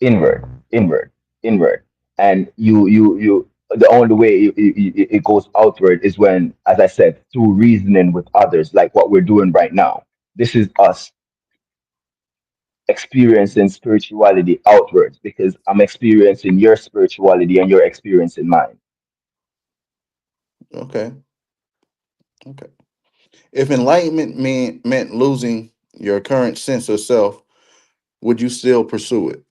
inward, inward, inward, and you. The only way it goes outward is when, as I said, through reasoning with others, like what we're doing right now. This is us experiencing spirituality outwards because I'm experiencing your spirituality and you're experiencing mine. Okay. Okay. If enlightenment meant losing your current sense of self, would you still pursue it?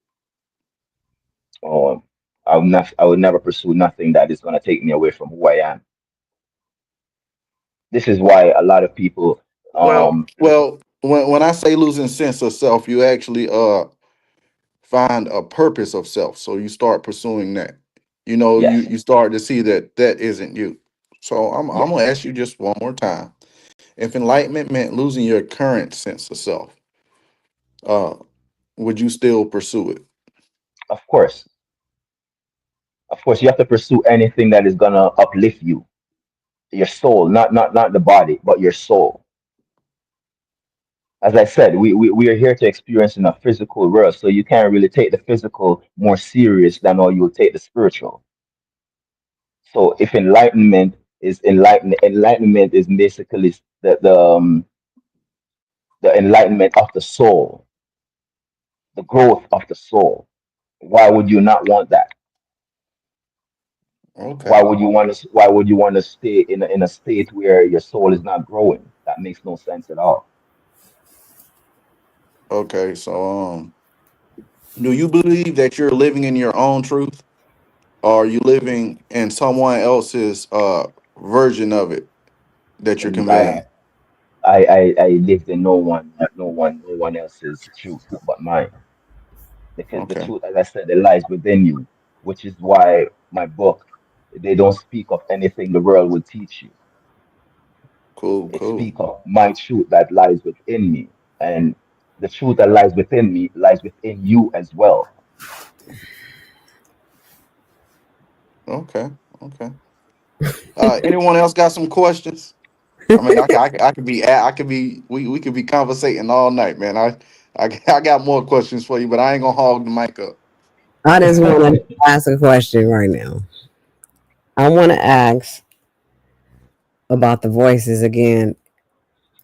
Or I would never pursue nothing that is going to take me away from who I am. This is why a lot of people, Well, um, well, when I say losing sense of self, you actually find a purpose of self. So you start pursuing that. You know, yes, you start to see that that isn't you. So I'm yes, gonna ask you just one more time. If enlightenment meant losing your current sense of self, uh, would you still pursue it? of course, of course, you have to pursue anything that is going to uplift you, your soul, not the body, but your soul. As I said, we are here to experience in a physical world, so you can't really take the physical more serious than how you'll take the spiritual. So if enlightenment is basically the enlightenment of the soul, the growth of the soul. Why would you not want that? Okay, Why would you want to stay in a state where your soul is not growing? That makes no sense at all. okay. So do you believe that you're living in your own truth, or are you living in someone else's version of it that you're And I conveying? I lived in no one else's truth but mine. Because the Okay, truth, as I said, it lies within you, which is why my book, they don't speak of anything the world will teach you. cool, It cool. speaks of my truth that lies within me. And the truth that lies within me lies within you as well. Okay, okay. Anyone else got some questions? I mean, I could be, we could be conversating all night, man. I got more questions for you, but I ain't gonna hog the mic up. I just want to ask a question right now. I want to ask about the voices again.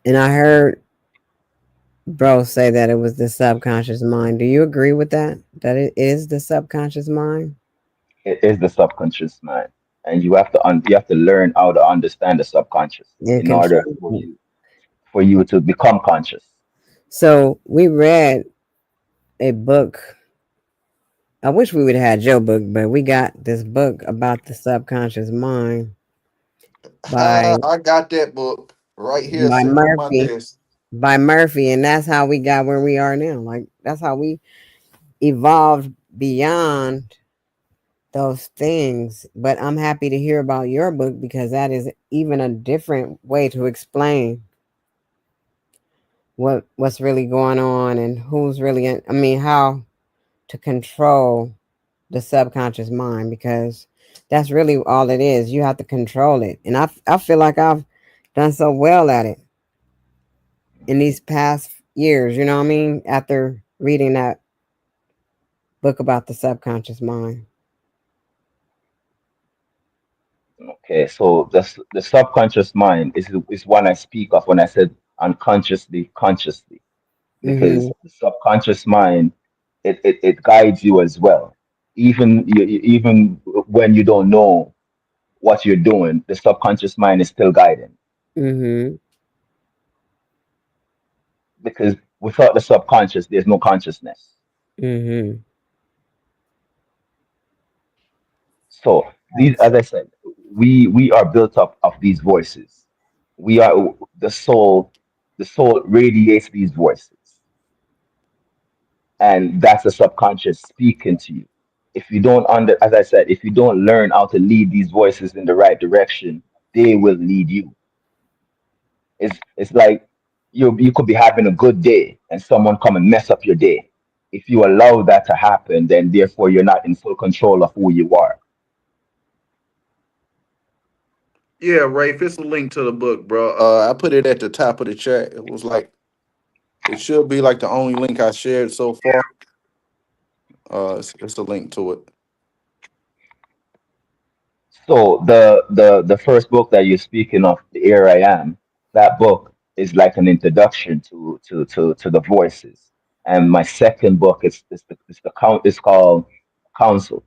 And I heard bro say that it was the subconscious mind. Do you agree with that? That it is the subconscious mind? It is the subconscious mind. And you have to learn how to understand the subconscious And in order control for it. you to become conscious. So we read a book. I wish we would have had your book, but we got this book about the subconscious mind by I got that book right here by sitting on my Murphy. desk. By Murphy, and that's how we got where we are now. Like that's how we evolved beyond those things. But I'm happy to hear about your book because that is even a different way to explain what's really going on and who's really in, I mean how to control the subconscious mind because that's really all it is. You have to control it. And I feel like I've done so well at it in these past years, you know what I mean? After reading that book about the subconscious mind. Okay, so the subconscious mind is one I speak of when I said unconsciously, consciously, because Mm-hmm. the subconscious mind it guides you as well. Even when you don't know what you're doing, the subconscious mind is still guiding Mm-hmm. because without the subconscious, there's no consciousness. Mm-hmm. So these, as I said, we are built up of these voices. We are the soul. The soul radiates these voices, and that's the subconscious speaking to you. If you don't as I said, if you don't learn how to lead these voices in the right direction, they will lead you. It's like you could be having a good day and someone come and mess up your day. If you allow that to happen, then therefore you're not in full control of who you are. Yeah, Rafe, it's a link to the book, bro. I put it at the top of the chat. It was like it should be like the only link I shared so far. It's a link to it. So the first book that you're speaking of, the Here I Am, that book is like an introduction to the voices. And my second book is called Counsel.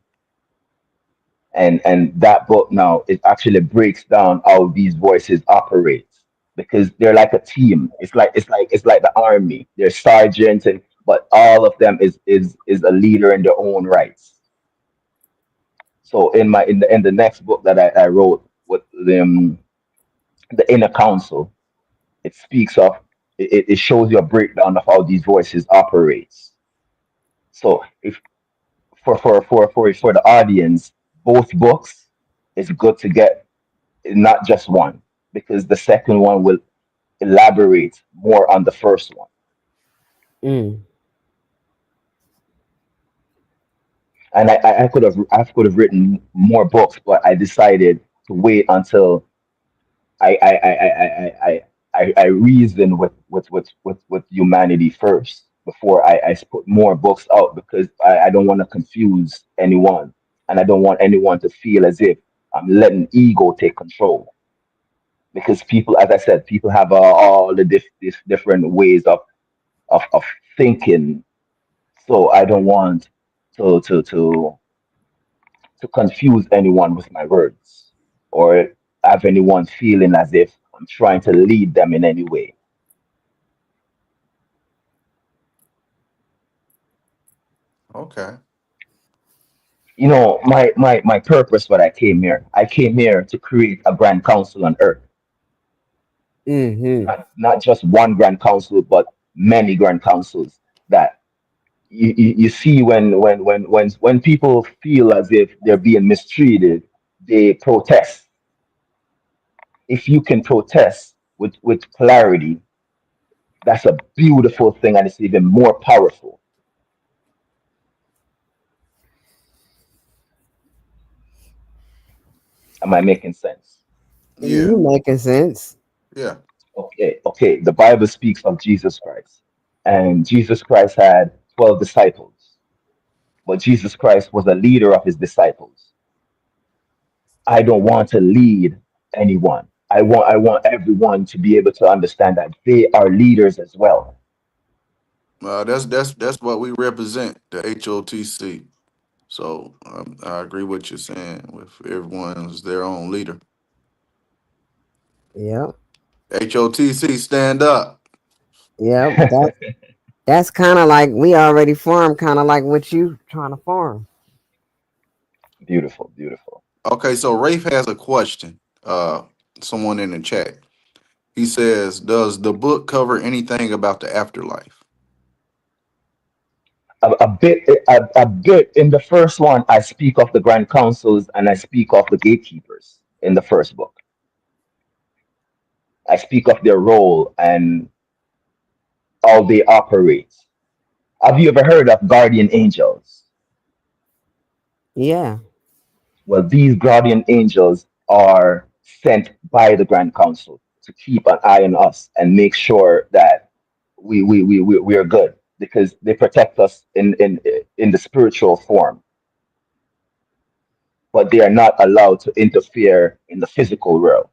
And that book now it actually breaks down how these voices operate. because they're like a team. It's like the army. There's sergeants, and but all of them is a leader in their own rights. So in the next book that I wrote with the inner council, it speaks of it shows you a breakdown of how these voices operates. So if for the audience, both books is good to get, not just one, because the second one will elaborate more on the first one. Mm. And I could have written more books, but I decided to wait until I reason with humanity first before I put more books out, because I don't want to confuse anyone, and I don't want anyone to feel as if I'm letting ego take control, because people, as I said, people have all the these different ways of thinking. So I don't want to to to to confuse anyone with my words, or have anyone feeling as if I'm trying to lead them in any way. Okay. My purpose when I came here to create a grand council on earth. Mm-hmm. Not just one grand council, but many grand councils, that you see when people feel as if they're being mistreated, they protest. If you can protest with clarity, that's a beautiful thing, and it's even more powerful. Am I making sense? Yeah. You making sense? Yeah. Okay. The Bible speaks of Jesus Christ, and Jesus Christ had 12 disciples, but Jesus Christ was a leader of his disciples. I don't want to lead anyone. I want everyone to be able to understand that they are leaders as well. That's what we represent, the HOTC. So I agree what you're saying. With everyone's their own leader. Yep. HOTC, stand up. Yep. That's kind of like we already formed, kind of like what you trying to form. Beautiful, beautiful. Okay, so Rafe has a question. Someone in the chat. He says, "Does the book cover anything about the afterlife?" A bit in the first one. I speak of the grand councils and I speak of the gatekeepers in the first book. I speak of their role and how they operate. Have you ever heard of guardian angels? Yeah. Well, these guardian angels are sent by the Grand Council to keep an eye on us and make sure that we are good, because they protect us in the spiritual form, but they are not allowed to interfere in the physical world.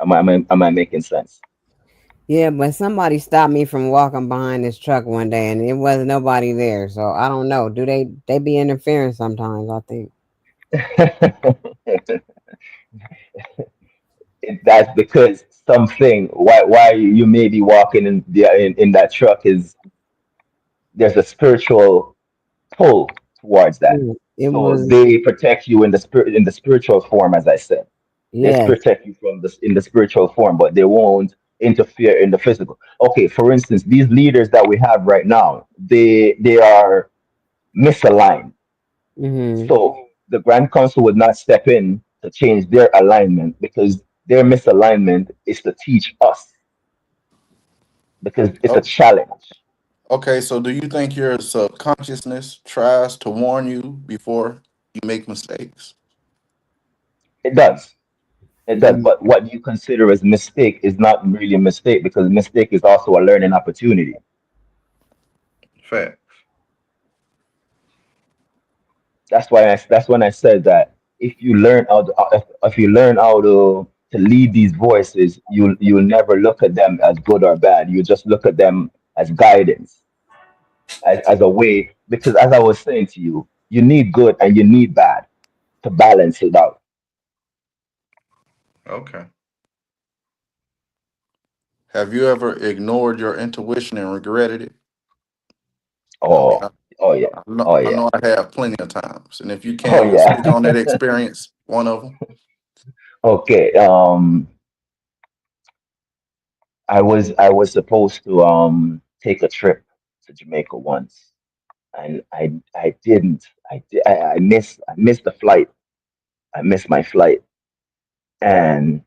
Am I making sense? Yeah, but somebody stopped me from walking behind this truck one day, and it wasn't nobody there. So I don't know. Do they be interfering sometimes? I think. That's because something why you may be walking in that truck is there's a spiritual pull towards that. It So was. they protect you in the spiritual form, as I said. They Yes. protect you from this in the spiritual form, but they won't interfere in the physical. Okay, for instance, these leaders that we have right now, they are misaligned. Mm-hmm. So the Grand Council would not step in to change their alignment, because their misalignment is to teach us, because it's a Oh, challenge. okay. So do you think your subconsciousness tries to warn you before you make mistakes? It does. It does. But what you consider as mistake is not really a mistake, because mistake is also a learning opportunity. Fact. That's when I said that if you learn how to, if you learn how to lead these voices, you'll never look at them as good or bad. You just look at them as guidance, as a way. Because as I was saying to you, you need good and you need bad. to balance it out. Okay. Have you ever ignored your intuition and regretted it? I mean, Oh, oh yeah, oh I yeah, know I have plenty of times, and if you oh can yeah. speak on that experience, one of them. Okay. I was supposed to take a trip to Jamaica once, and I didn't. I missed the flight. I missed my flight, and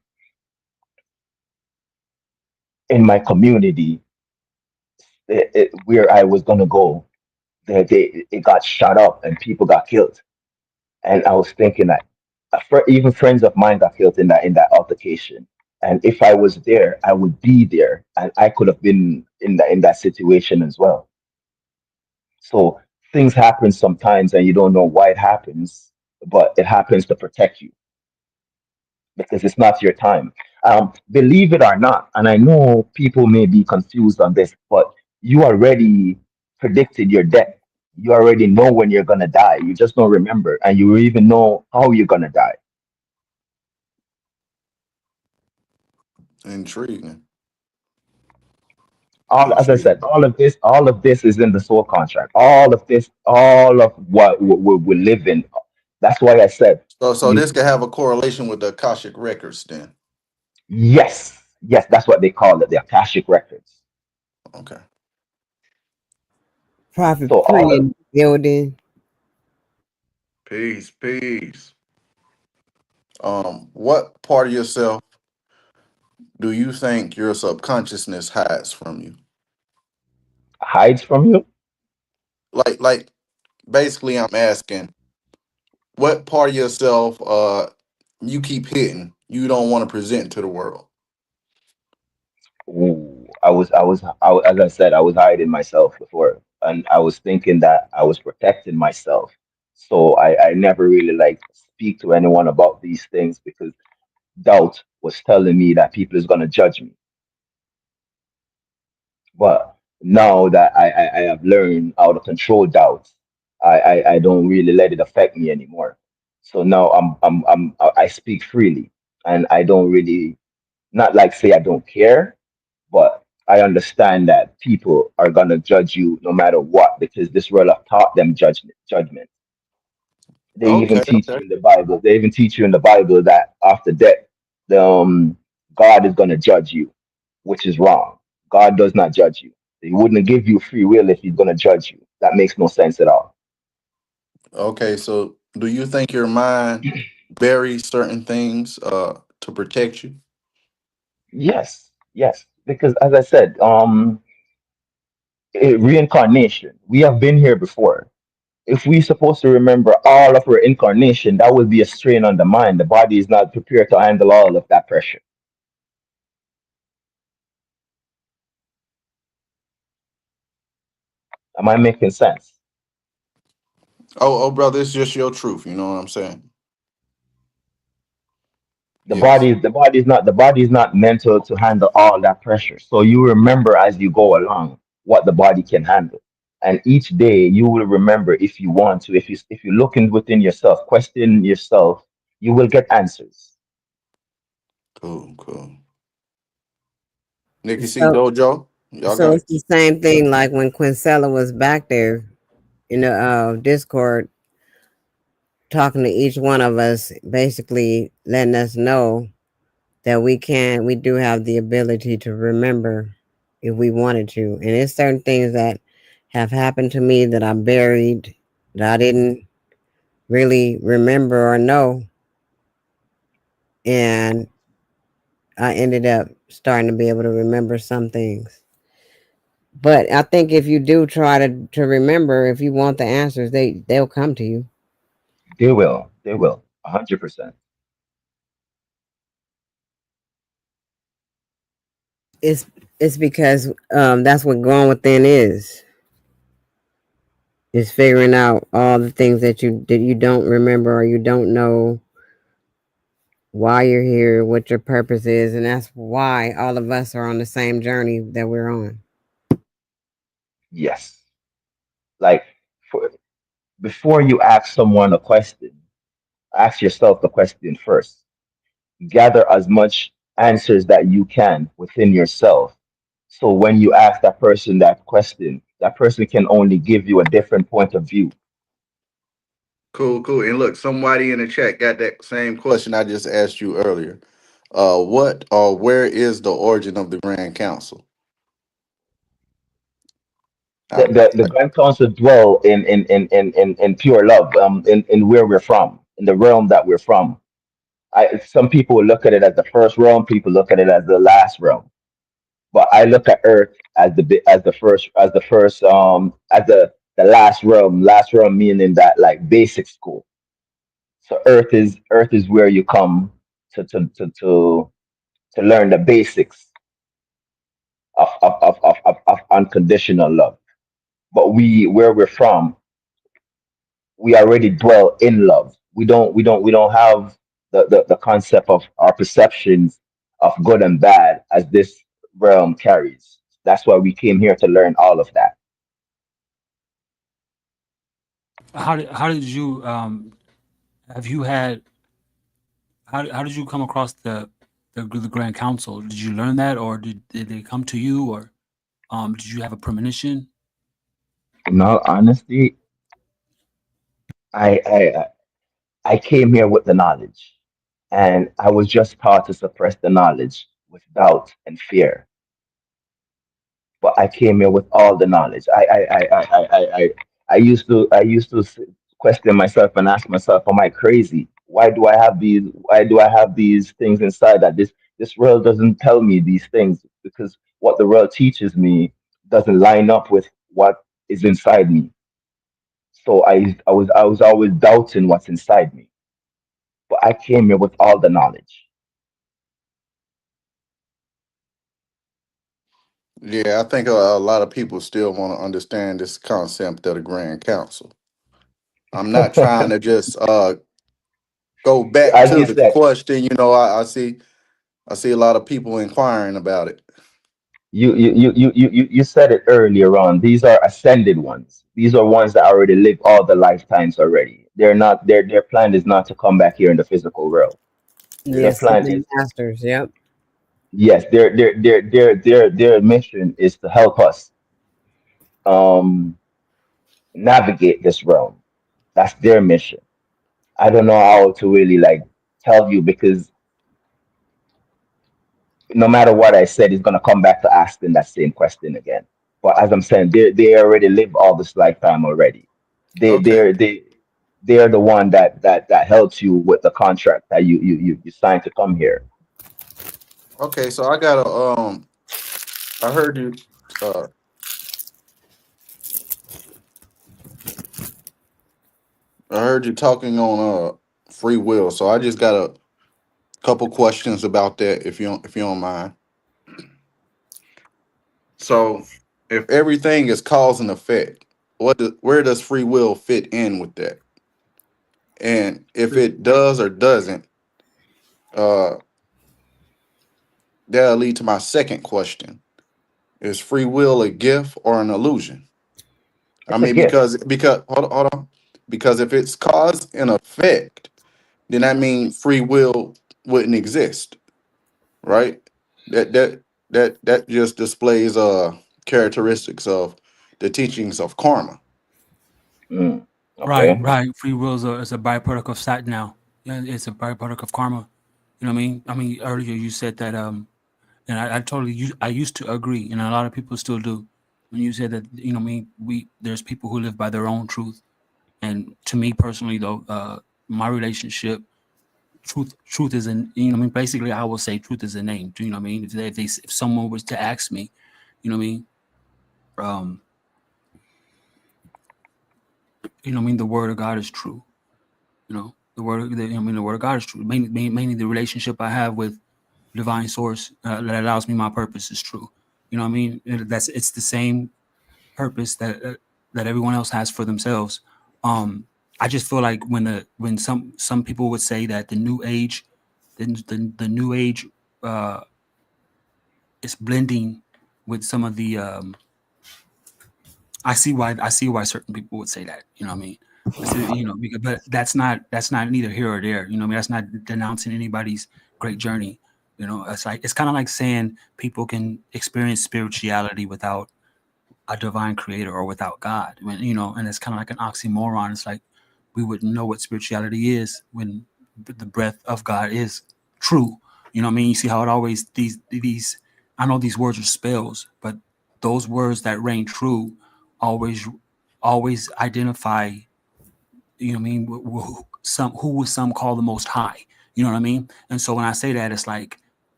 in my community, where I was gonna go, it got shot up and people got killed. And I was thinking that even friends of mine got killed in that altercation. And if I was there, I would be there, and I could have been in that situation as well. So things happen sometimes, and you don't know why it happens, but it happens to protect you because it's not your time. Believe it or not, and I know people may be confused on this, but you already predicted your death. You already know when you're gonna die. You just don't remember, and you even know how you're gonna die. Intriguing. As I said, Intriguing. all of this is in the soul contract. All of this, all of what we live in. That's why I said So you. this could have a correlation with the Akashic records then. Yes, yes, that's what they call it, the Akashic records. Okay. Prophet So all Pre of in the building. Peace, peace. What part of yourself do you think your subconsciousness hides from you? hides from you. Like basically I'm asking what part of yourself you keep hitting you don't want to present to the world. Ooh, as I said, I was hiding myself before, and I was thinking that I was protecting myself. So I never really like speak to anyone about these things because doubt was telling me that people is gonna judge me. But now that I have learned how to control doubt, I don't really let it affect me anymore. So now I speak freely, and I don't really, not like say I don't care, but I understand that people are gonna judge you no matter what because this world have taught them judgment. They even Okay, teach okay. you in the Bible. They even teach you in the Bible that after death, the God is gonna judge you, which is wrong. God does not judge you. He wouldn't give you free will if he's gonna judge you. That makes no sense at all. Okay, so do you think your mind buries certain things to protect you? Yes, yes. Because as I said, reincarnation. We have been here before. If we're supposed to remember all of our incarnation, that would be a strain on the mind. The body is not prepared to handle all of that pressure. Am I making sense? Oh brother, it's just your truth, you know what I'm saying? The Yes. body, the body is not meant to handle all that pressure. So you remember as you go along what the body can handle. And each day you will remember if you want to, if you look in within yourself, question yourself, you will get answers. Cool, cool. Nikki C. So, Dojo, y'all so got it's it. the same thing like when Quincella was back there in the Discord talking to each one of us, basically letting us know that we do have the ability to remember if we wanted to. And it's certain things that have happened to me that I buried, that I didn't really remember or know. And I ended up starting to be able to remember some things. But I think if you do try to remember, if you want the answers, they'll come to you. They will 100%. It's it's because that's what going within is figuring out all the things that you don't remember or you don't know why you're here, what your purpose is, and that's why all of us are on the same journey that we're on. Yes. Like, for, before you ask someone a question, Ask yourself the question first. Gather as much answers that you can within yourself. So when you ask that person that question, that person can only give you a different point of view. Cool, cool. And look, somebody in the chat got that same question I just asked you earlier. What or where is the origin of the Grand Council? The, Um, the, the Grand Council dwell in pure love, in where we're from, in the realm that we're from. Some people will look at it as the first realm, people look at it as the last realm. But I look at Earth as the first, as the last realm meaning that like basic school. So Earth is where you come to to to to, to learn the basics of unconditional love. But where we're from, we already dwell in love. We don't have the concept of our perceptions of good and bad as this realm carries. That's why we came here to learn all of that. How did you have you had how did you come across the Grand Council? Did you learn that, or did they come to you, or did you have a premonition? In all honesty, I I I came here with the knowledge, and I was just taught to suppress the knowledge with doubt and fear. But I came here with all the knowledge. I used to question myself and ask myself, am I crazy? Why do I have these things inside that this world doesn't tell me these things? Because what the world teaches me doesn't line up with what is inside me. So I was always doubting what's inside me. But I came here with all the knowledge. yeah, I think a lot of people still want to understand this concept of the Grand Council. I'm not trying to just go back As to you the said, question. I see a lot of people inquiring about it. you said it earlier on. These are ascended ones. These are ones that already live all the lifetimes already. They're not their plan is not to come back here in the physical world. The Their Yeah. plan is, Ascended Masters. Yep. yes, their mission is to help us um navigate this realm. That's their mission. I don't know how to really like tell you, because no matter what I said, he's gonna come back to asking that same question again. But as I'm saying, they already live all this lifetime already. They Okay. they're they they're the one that helps you with the contract that you signed to come here. Okay. So I got a I heard you. Uh, I heard you talking on free will. So I just got a couple questions about that, if you don't mind. So, if everything is cause and effect, where does free will fit in with that? And if it does or doesn't, uh, that'll lead to my second question: is free will a gift or an illusion? I It's a mean, gift. because hold on, because if it's cause and effect, then that means free will wouldn't exist, right? That just displays characteristics of the teachings of karma. Mm, Right, okay. right. Free will is a byproduct of sat now. Yeah, it's a byproduct of karma. You know what I mean? I mean, earlier you said that, and I totally, I used to agree, and a lot of people still do. When you said that, you know, what I mean, there's people who live by their own truth, and to me personally, though, my relationship, truth is in, you know, what I mean, basically, I will say truth is a name. You know, what I mean, if someone was to ask me, you know, what I mean, um, you know, what I mean, the word of God is true. You know, I mean, the word of God is true. Mainly the relationship I have with divine source that allows me my purpose is true. You know what I mean? It's the same purpose that everyone else has for themselves. I just feel like when some people would say that the new age, the new age uh, is blending with some of the I see why certain people would say that. You know what I mean? So, but that's not neither here or there. I mean, that's not denouncing anybody's great journey. It's kind of like saying people can experience spirituality without a divine creator or without God. And it's kind of like an oxymoron. It's like we wouldn't know what spirituality is when the breath of God is true. You know what I mean? You see how it always these I know these words are spells, but those words that reign true always always identify, what I mean, who would some call the most high. You know what I mean? And so when I say that, it's like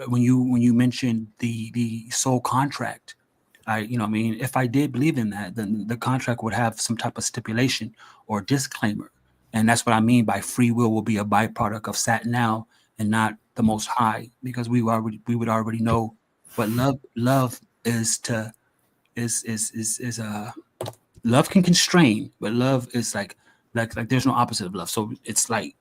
when you mentioned the soul contract, I mean, if I did believe in that, then the contract would have some type of stipulation or disclaimer. And that's what I mean by free will be a byproduct of sat now and not the most high, because we would already know what love is to is love can constrain, but love is like there's no opposite of love. So it's like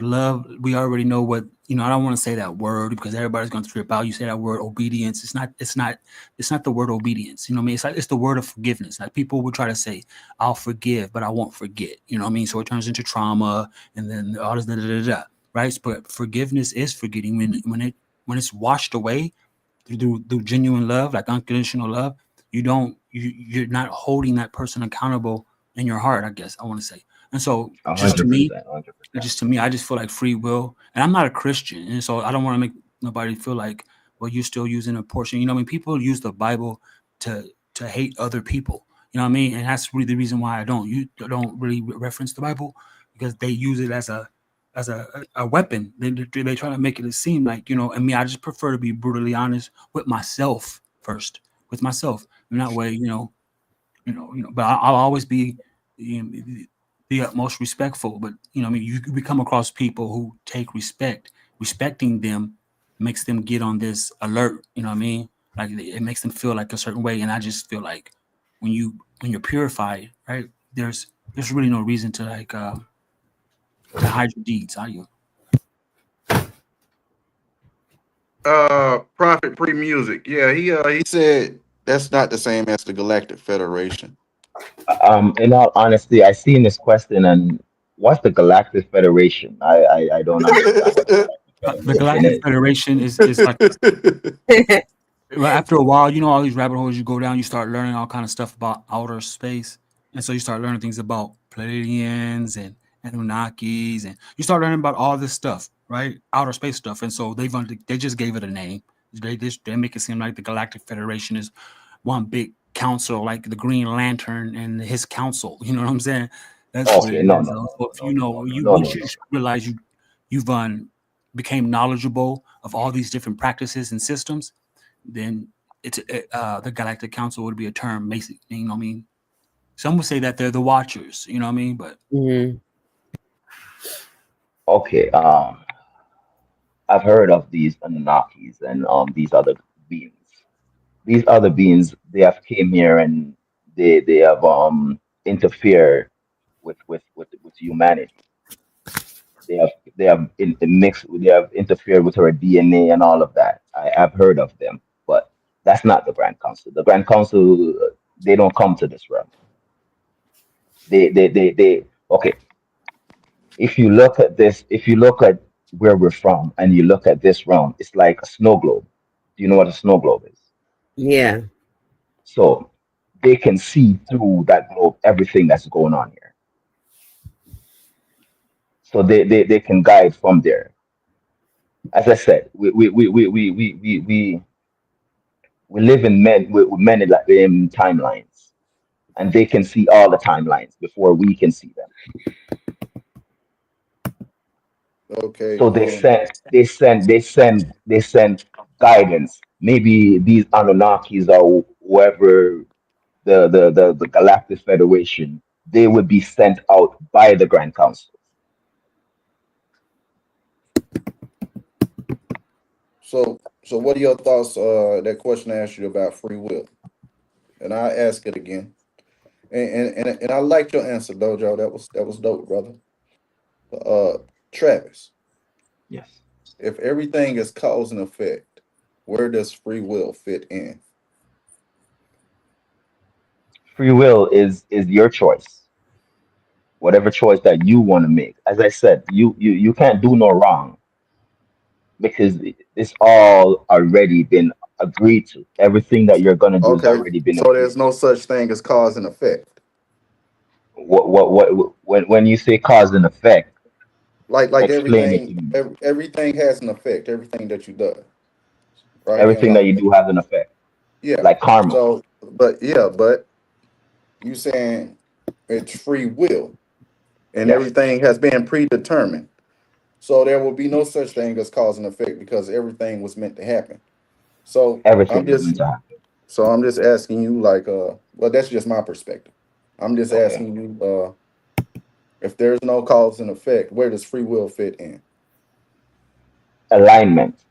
love. We already know what. I don't want to say that word because everybody's going to trip out. You say that word obedience. It's not. It's not. It's not the word obedience. You know what I mean? It's the word of forgiveness. Like people will try to say, "I'll forgive, but I won't forget." You know what I mean? So it turns into trauma, and then all this right? But forgiveness is forgetting when it's washed away through genuine love, like unconditional love. You're not holding that person accountable in your heart. I guess I want to say. And so, A just to hundred me, percent, 100%. just to me, I just feel like free will, and I'm not a Christian, and so I don't want to make nobody feel like, well, you're still using a portion. I mean, people use the Bible to to hate other people. You know what I mean? And that's really the reason why I don't. You don't really reference the Bible because they use it as a weapon. They try to make it seem like And me, I just prefer to be brutally honest with myself first, with myself, and that way, but I'll always be the utmost respectful. But I mean, we come across people who take respecting them makes them get on this alert. You know what I mean? Like it makes them feel like a certain way, and I just feel like when you're purified, right? There's really no reason to to hide your deeds, are you? Prophet Pre Music. Yeah, he said that's not the same as the Galactic Federation. In all honesty, I seen this question and what's the Galactic Federation? I don't understand what the Galactic The Federation Galactic is. Federation is like well, after a while, all these rabbit holes you go down, you start learning all kind of stuff about outer space, and so you start learning things about Pleiadians and Anunnakis, and you start learning about all this stuff, right? Outer space stuff, and so they just gave it a name. They make it seem like the Galactic Federation is one big council, like the Green Lantern and his council. You know what I'm saying? That's what Okay, it no, is. no, So no, no, if no, no, no, you no, no, once no, you no. realize you've became knowledgeable of all these different practices and systems, then the Galactic Council would be a term, basic. You know what I mean? Some would say that they're the Watchers. You know what I mean? But Hmm. Okay, I've heard of these Anunnakis and these other beings. These other beings, they have came here and they have interfered with humanity. They have mixed. They have interfered with our DNA and all of that. I've heard of them, but that's not the Grand Council. The Grand Council, they don't come to this realm. They. Okay, if you look at where we're from and you look at this realm, it's like a snow globe. Do you know what a snow globe is? Yeah. So they can see through that globe everything that's going on here. So they can guide from there. As I said, we live in many timelines, and they can see all the timelines before we can see them. Okay. So they send guidance. Maybe these Anunnakis or whoever the Galactic Federation, they would be sent out by the Grand Council. So what are your thoughts? That question I asked you about free will, and I ask it again. And I liked your answer, Dojo. That was dope, brother. Uh, Travis, Yes. if everything is cause and effect, where does free will fit in? Free will is your choice. whatever choice that you want to make. As I said, you can't do no wrong because it's all already been agreed to. Everything that you're gonna do is Okay, already been so agreed there's no such thing as cause and effect. to. When you say cause and effect, Like explain it to me. everything has an effect. Everything that you do, right? And Everything that like, you do has an effect, yeah. like karma. So, but yeah, but you saying it's free will, and Yes, everything has been predetermined. So there will be no such thing as cause and effect because everything was meant to happen. So I'm everything was just meant to happen. I'm just asking you, like, well, that's just my perspective. I'm just Okay, asking you, if there's no cause and effect, where does free will fit in? alignment.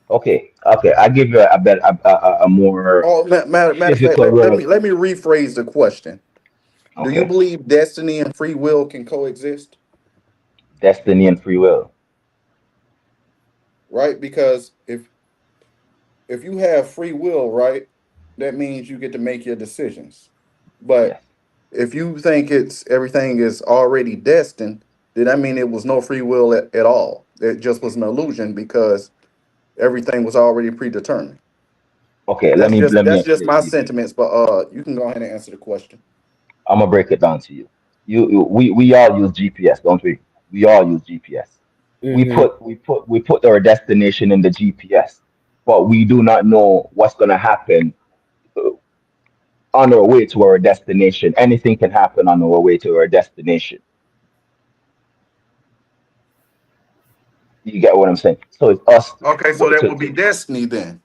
Okay. I give you a more Oh, matter of fact, physical word. let me rephrase the question. Do you Okay, believe destiny and free will can coexist? destiny and free will. Right? Because if you have free will, right, that means you get to make your decisions. But Yes. if you think it's everything is already destined, then that mean it was no free will at all. It just was an illusion because everything was already predetermined. Okay, let me That's just explain my to you. sentiments, but you can go ahead and answer the question. I'm gonna break it down to you. We all use GPS, don't we? We all use GPS. Mm-hmm. We put our destination in the GPS, but we do not know what's gonna happen on our way to our destination. Anything can happen on our way to our destination. You get what I'm saying? So it's us Okay, so that to, would be destiny then.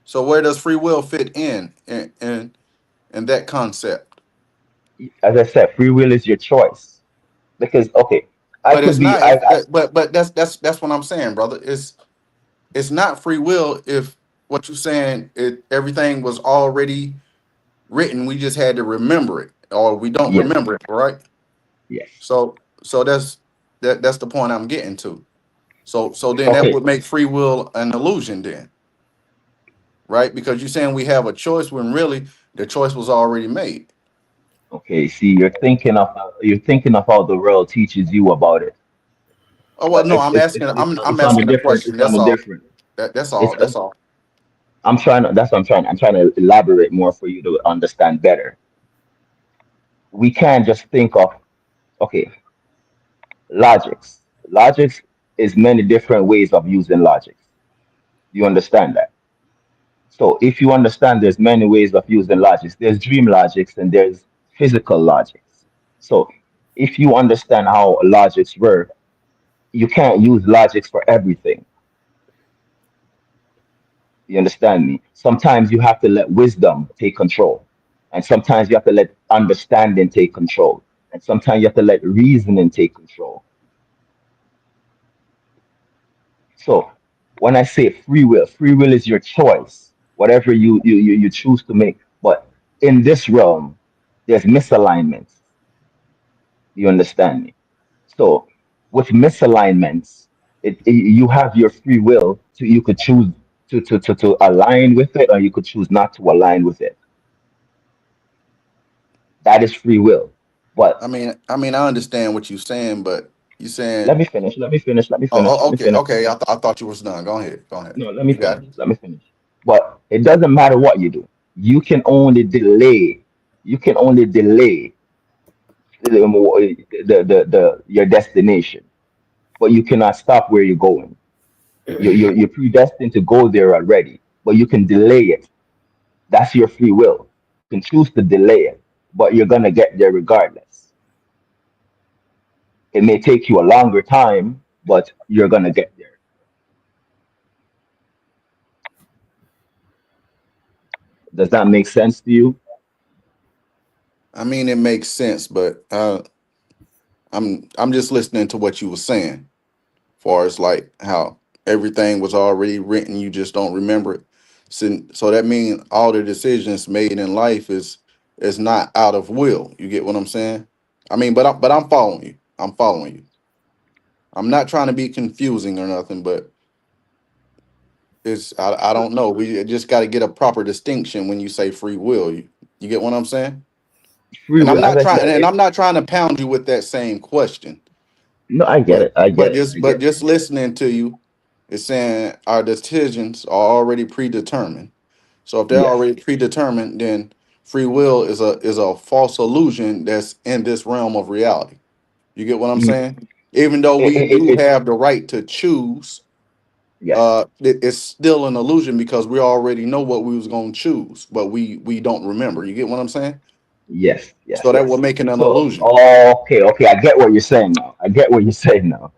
So where does free will fit in that concept? as I said, free will is your choice. Because okay, I But it's could be not if that, but that's what I'm saying, brother. It's not free will if what you're saying everything was already written. We just had to remember it, or we don't yes, remember it, right? yes. So that's the point I'm getting to. So then that Okay, would make free will an illusion then, right? Because you're saying we have a choice when really the choice was already made. okay. See, you're thinking of how the world teaches you about it. Oh well, no, I'm It's on a asking a different. question. It's on That's a all. different. That's It's all. That's all. I'm trying to. That's what I'm trying. I'm trying to elaborate more for you to understand better. We can't just think of okay logics. Logics is many different ways of using logics. You understand that? So if you understand there's many ways of using logics, there's dream logics and there's physical logics. So if you understand how logics work, you can't use logics for everything. You understand me? Sometimes you have to let wisdom take control. And sometimes you have to let understanding take control. And sometimes you have to let reasoning take control. So when I say free will is your choice, whatever you choose to make. But in this realm, there's misalignments. You understand me? So with misalignments, you have your free will to you could choose to align with it or you could choose not to align with it. That is free will. But I understand what you're saying, but you let saying, me finish. Let me finish. Let me oh, finish. Let me okay, finish. okay. I thought you was done. Go ahead. Go ahead. No, let me You got finish. it. Let me finish. But it doesn't matter what you do. You can only delay. You can only delay the your destination, but you cannot stop where you're going. You're predestined to go there already, but you can delay it. That's your free will. You can choose to delay it, but you're gonna get there regardless. It may take you a longer time, but you're gonna get there. Does that make sense to you? It makes sense, but I'm just listening to what you were saying, far as like how everything was already written, you just don't remember it. So that means all the decisions made in life is not out of will. You get what I'm saying? But I'm following you. I'm following you. I'm not trying to be confusing or nothing, but I don't know. We just got to get a proper distinction when you say free will. You get what I'm saying? Free And I'm will, as not I trying said, and I'm not trying to pound you with that same question. no, I get But it. I get but it. just I get but it. just listening to you is saying our decisions are already predetermined. So if they're Yes. already predetermined, then free will is a false illusion that's in this realm of reality. You get what I'm Mm, saying? Even though we do it's have the right to choose, yes. it's still an illusion because we already know what we was gonna choose, but we don't remember. You get what I'm saying? Yes. Yes. So that will Yes. make it an So, illusion. okay. Okay. I get what you're saying now. I get what you're saying now.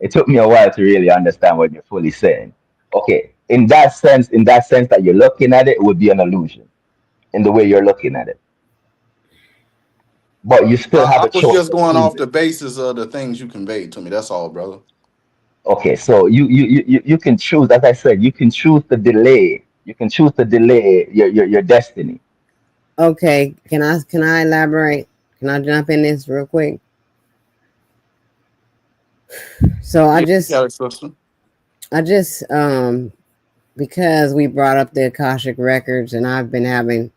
It took me a while to really understand what you're fully saying. Okay. In that sense that you're looking at it, it would be an illusion in the way you're looking at it. But you still have I a was choice just to going choose off it. the basis of the things you conveyed to me. That's all, brother. Okay, so you can choose, as I said, you can choose to delay. You can choose to delay your destiny. Okay, can I elaborate? Can I jump in this real quick? So I Yeah, just yeah, sister. I just because we brought up the Akashic records and I've been having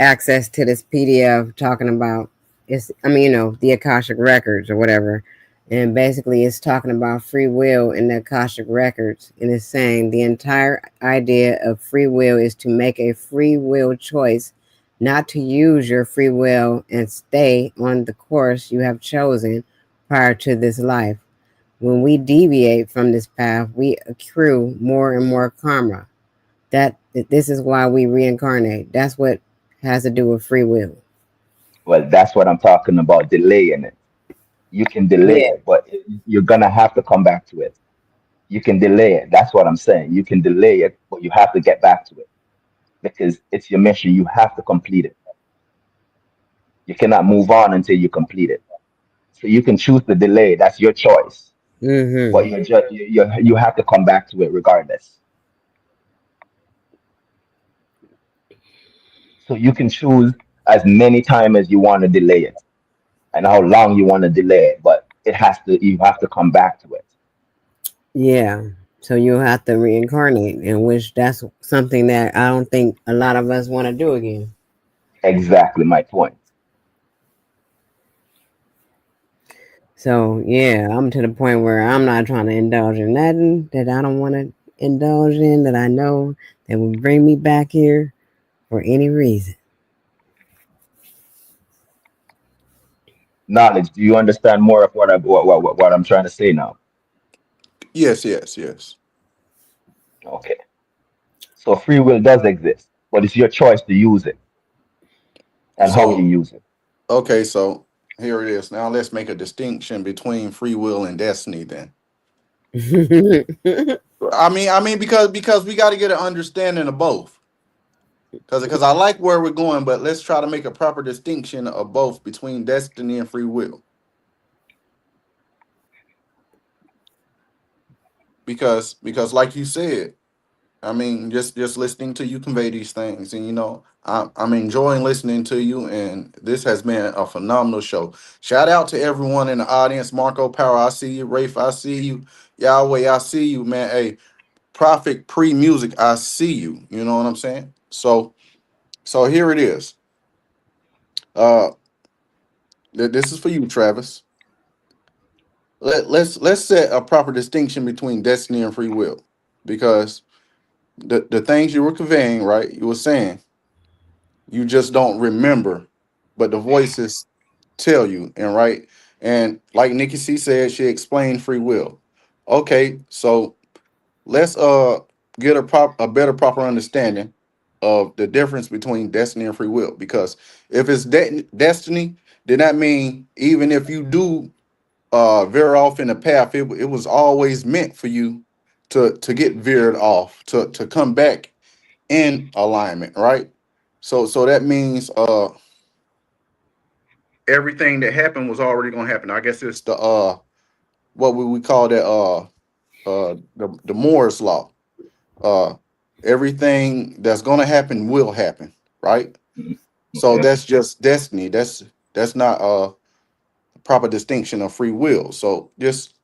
access to this PDF talking about it's I mean, the Akashic records or whatever. And basically it's talking about free will in the Akashic records and it's saying the entire idea of free will is to make a free will choice, not to use your free will and stay on the course you have chosen prior to this life. When we deviate from this path, we accrue more and more karma. This is why we reincarnate. That's what has to do with free will. Well, that's what I'm talking about, delaying it. You can delay Yeah. it, but you're gonna have to come back to it. You can delay it. That's what I'm saying. You can delay it, but you have to get back to it because it's your mission. You have to complete it. You cannot move on until you complete it. So you can choose to delay. That's your choice. But Mm-hmm. you have to come back to it regardless. So you can choose as many time as you want to delay it and how long you want to delay it, but you have to come back to it. Yeah. So you'll have to reincarnate, in which that's something that I don't think a lot of us want to do again. Exactly my point. So yeah, I'm to the point where I'm not trying to indulge in nothing that I don't want to indulge in that I know that will bring me back here for any reason. Knowledge. Do you understand more of what I'm trying to say now? Yes, yes, yes. Okay. So free will does exist, but it's your choice to use it and how you So use it. okay, so here it is. Now let's make a distinction between free will and destiny. Then I mean because we got to get an understanding of both. Because I like where we're going, but let's try to make a proper distinction of both between destiny and free will. Because like you said, I mean, just listening to you convey these things, and I'm enjoying listening to you, and this has been a phenomenal show. Shout out to everyone in the audience, Marco Power, I see you, Rafe, I see you, Yahweh, I see you, man. Hey, Prophet Pre Music, I see you. You know what I'm saying? So here it is. Uh, this is for you, Travis. Let's set a proper distinction between destiny and free will, because the things you were conveying, right? You were saying you just don't remember, but the voices tell you, and right. And like Nikki C said, she explained free will. Okay, so let's get a better proper understanding of the difference between destiny and free will. Because if it's destiny, then that mean even if you do veer off in the path, it was always meant for you to get veered off, to come back in alignment, right? So that means everything that happened was already gonna happen. I guess it's the what would we call that the Moore's law. Uh Everything that's gonna happen will happen, right? Mhm. So Okay. that's just destiny. That's not a proper distinction of free will. So just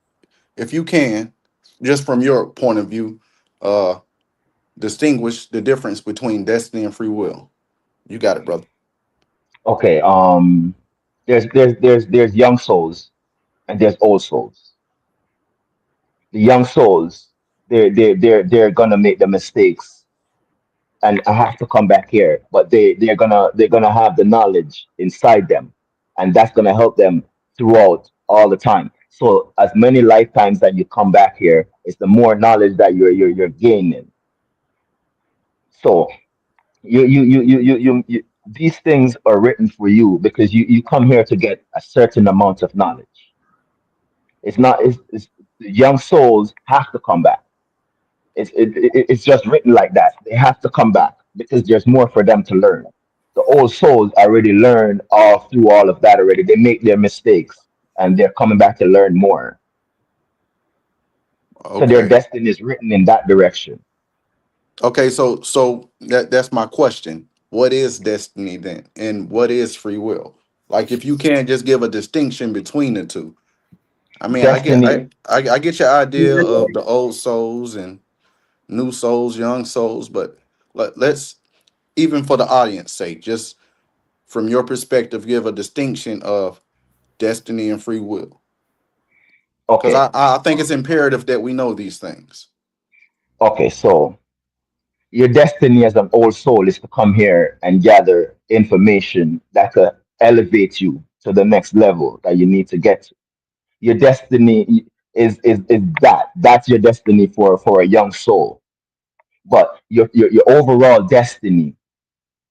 if you can, just from your point of view, uh distinguish the difference between destiny and free will. You got it, brother. Okay. There's young souls and there's old souls. The young souls, they're gonna make the mistakes, and I have to come back here. But they're gonna have the knowledge inside them, and that's gonna help them throughout all the time. So as many lifetimes that you come back here, it's the more knowledge that you're gaining. So these things are written for you because you come here to get a certain amount of knowledge. It's not it's the young souls have to come back. It's just written like that. They have to come back because there's more for them to learn. The old souls already learned all through all of that already. They make their mistakes and they're coming back to learn more. So their Okay. destiny is written in that direction. Okay, so that's my question. What is destiny then? And what is free will? Like if you can't just give a distinction between the two. I mean, Destiny. I get your idea of the old souls and new souls, young souls, but let's even for the audience sake, just from your perspective, give a distinction of destiny and free will. Because Okay. I think it's imperative that we know these things. Okay. So your destiny as an old soul is to come here and gather information that could elevate you to the next level that you need to get to. Your destiny is that's your destiny for a young soul. But your overall destiny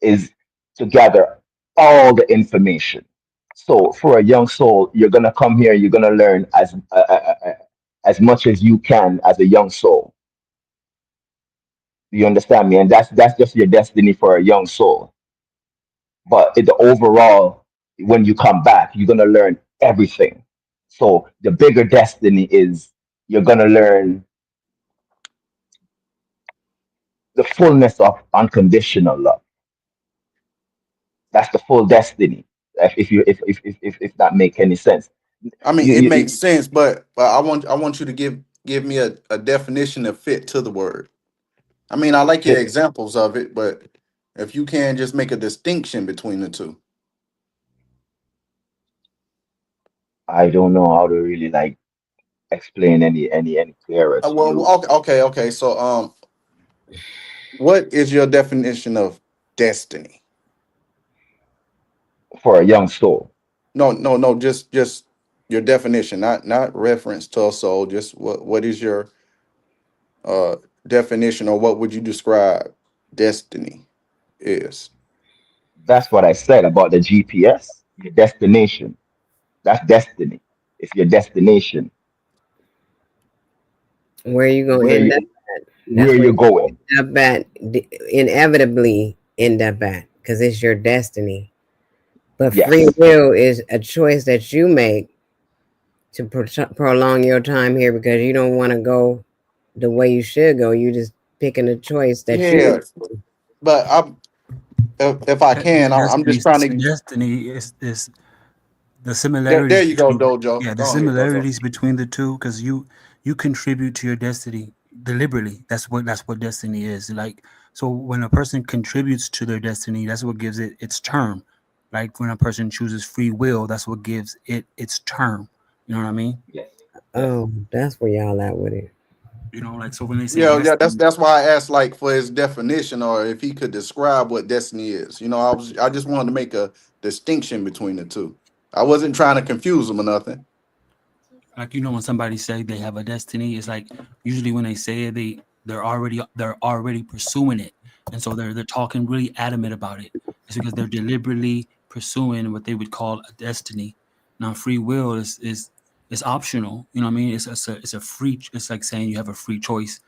is to gather all the information. So for a young soul, you're gonna come here, you're gonna learn as much as you can as a young soul. You understand me? And that's just your destiny for a young soul. But in the overall, when you come back, you're gonna learn everything. So the bigger destiny is you're gonna learn the fullness of unconditional love. That's the full destiny. If that make any sense, I mean, you, it you, makes you sense, but I want you to give me a definition of fit to the word. I mean, I like your fit. examples of it, but if you can just make a distinction between the two. I don't know how to really like explain any clearer to you Okay. So, what is your definition of destiny? for a young soul. No. Just your definition, not reference to a soul. Just what is your uh definition, or what would you describe destiny is? That's what I said about the GPS, your destination. That's destiny. It's your destination, Where you gonna where end up you at? where That's where you're you going. end up at. Inevitably end up at, because it's your destiny. But free Yes, will is a choice that you make to prolong your time here because you don't want to go the way you should go. You just picking a choice that you. Yeah, but if I can, I'm Destiny, just trying to. destiny is the There similarities you go, between, Dojo. yeah, the Go ahead, Dojo. similarities between the two, because you contribute to your destiny deliberately. That's what destiny is. Like, so when a person contributes to their destiny, that's what gives it its term. Like when a person chooses free will, that's what gives it its term. You know what I mean? yes, yes. Oh, that's where y'all at with it. Like, so when they say Yeah. destiny, That's why I asked like for his definition, or if he could describe what destiny is. I just wanted to make a distinction between the two. I wasn't trying to confuse him or nothing. like, when somebody say they have a destiny, it's like usually when they say it, they're already pursuing it, and so they're talking really adamant about it. It's because they're deliberately pursuing what they would call a destiny. Now free will is optional. You know what I mean? It's a free. It's like saying you have a free choice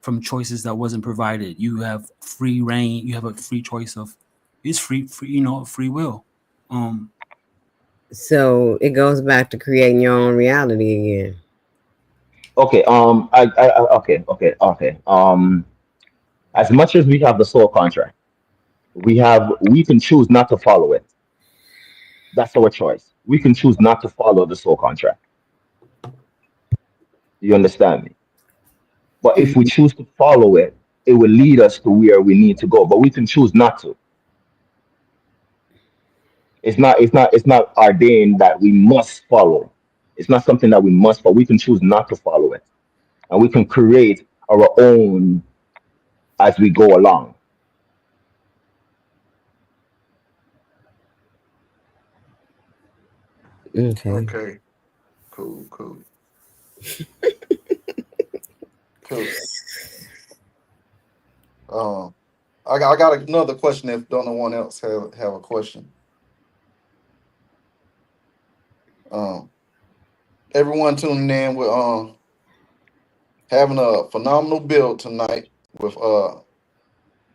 from choices that wasn't provided. You have free reign. You have a free choice of, it's free, free will. um So it goes back to creating your own reality again. Okay. Okay. As much as we have the soul contract, we can choose not to follow it. That's our choice. We can choose not to follow the soul contract. You understand me? But if we choose to follow it, it will lead us to where we need to go. But we can choose not to. It's not ordained that we must follow. It's not something that we must follow. We can choose not to follow it, and we can create our own as we go along. Okay. Okay. Cool. Cool. Cool. Um, I got another question. If don't no one else have a question, um, everyone tuning in with having a phenomenal build tonight with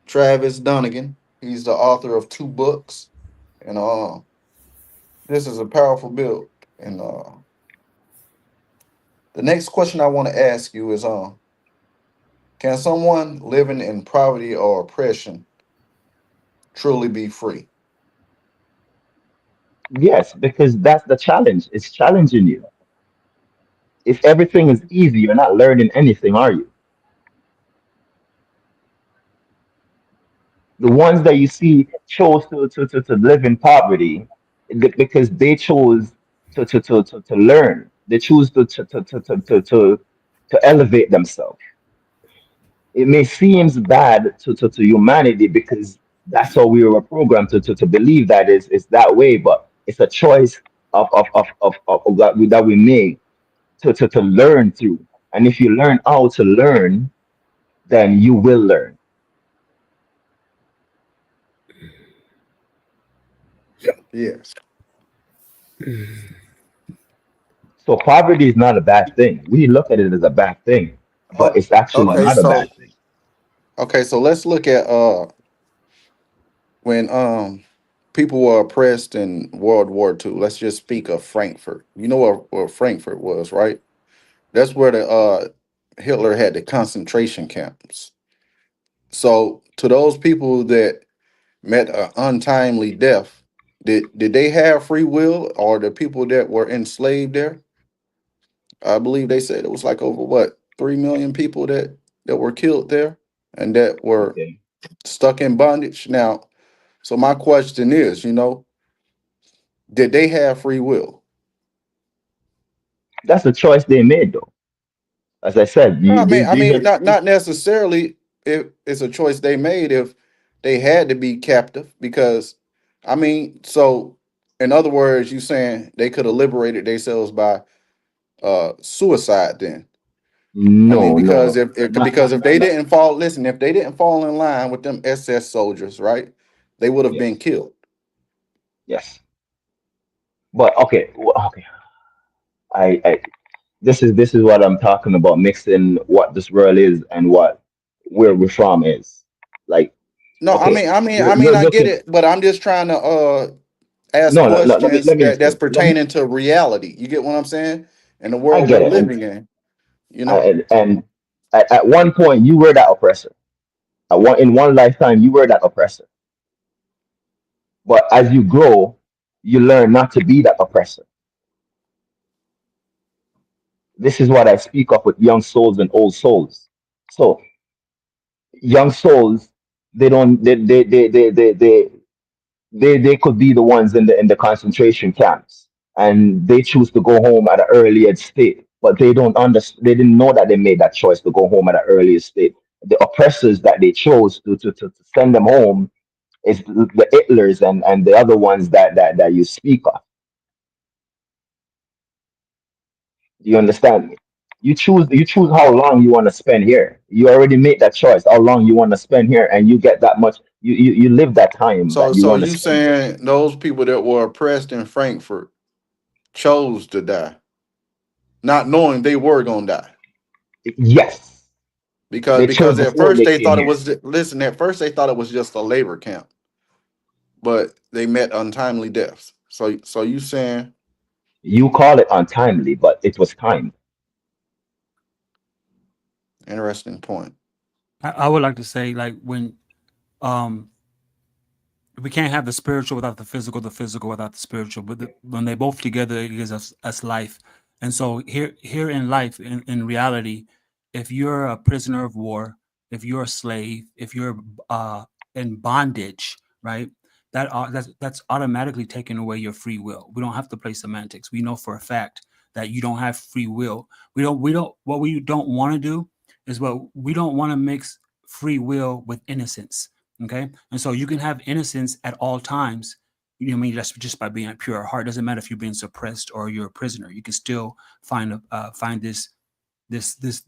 Travis Dunnigan. He's the author of two books, and this is a powerful build. And the next question I want to ask you is, can someone living in poverty or oppression truly be free? Yes, because that's the challenge. It's challenging you. If everything is easy, you're not learning anything, are you? The ones that you see chose to live in poverty because they chose to learn. They choose to elevate themselves. It may seem bad to humanity because that's how we were programmed to believe that is that way, but it's a choice of that we make to learn through. And if you learn how to learn, then you will learn. Yes. So poverty is not a bad thing. We look at it as a bad thing, but Oh, it's actually okay. not a bad So thing. let's look at when people were oppressed in World War II. Let's just speak of Frankfurt. You know where Frankfurt was, right? That's where the Hitler had the concentration camps. So to those people that met an untimely death, did they have free will, or the people that were enslaved there? I believe they said it was like over what 3 million people that were killed there and that were Okay, stuck in bondage. Now, so my question is, did they have free will? that's a choice they made, though. As I said, I these mean, are not necessarily if it's a choice they made if they had to be captive, because I mean, so in other words, you saying they could have liberated themselves by suicide then. I mean, no, no, because no, if they didn't fall, listen, if they didn't fall in line with them SS soldiers, right, they would have been yes, killed. yes. But okay, okay. I this is what I'm talking about, mixing what this world is and what where we're from is. Like, No, okay, I you're get looking. it, but I'm just trying to ask No, no, no. questions Let me that's explain. pertaining to reality. You get what I'm saying? In the I world get we're it, living in, you know. and at one point you were that oppressor. In one lifetime you were that oppressor. But as you grow, you learn not to be that oppressor. This is what I speak of with young souls and old souls. So young souls, they don't they could be the ones in the concentration camps, and they choose to go home at an earlier state, but they don't understand. They didn't know that they made that choice to go home at an earlier state. The oppressors that they chose to send them home is the Hitlers and the other ones that you speak of. Do you understand me? You choose how long you want to spend here. You already made that choice, how long you want to spend here, and you get that much. You live that time So that you so want to you spend there. saying those people that were oppressed in Frankfurt chose to die, not knowing they were gonna die. Yes, Because they chose at before first they they came thought it here. was listen, at first they thought it was just a labor camp, but they met untimely deaths. So you saying You call it untimely, but it was time. interesting point. I would like to say, like, when um we can't have the spiritual without the physical without the spiritual. But when they both together, it gives us life. And so here in life, in reality, if you're a prisoner of war, if you're a slave, if you're in bondage, right? that's automatically taking away your free will. We don't have to play semantics. We know for a fact that you don't have free will. We don't what we don't want to do is what we don't want to mix free will with innocence. Okay. And so you can have innocence at all times. You know what I mean? That's just by being pure at heart. Doesn't matter if you're being suppressed or you're a prisoner. You can still find this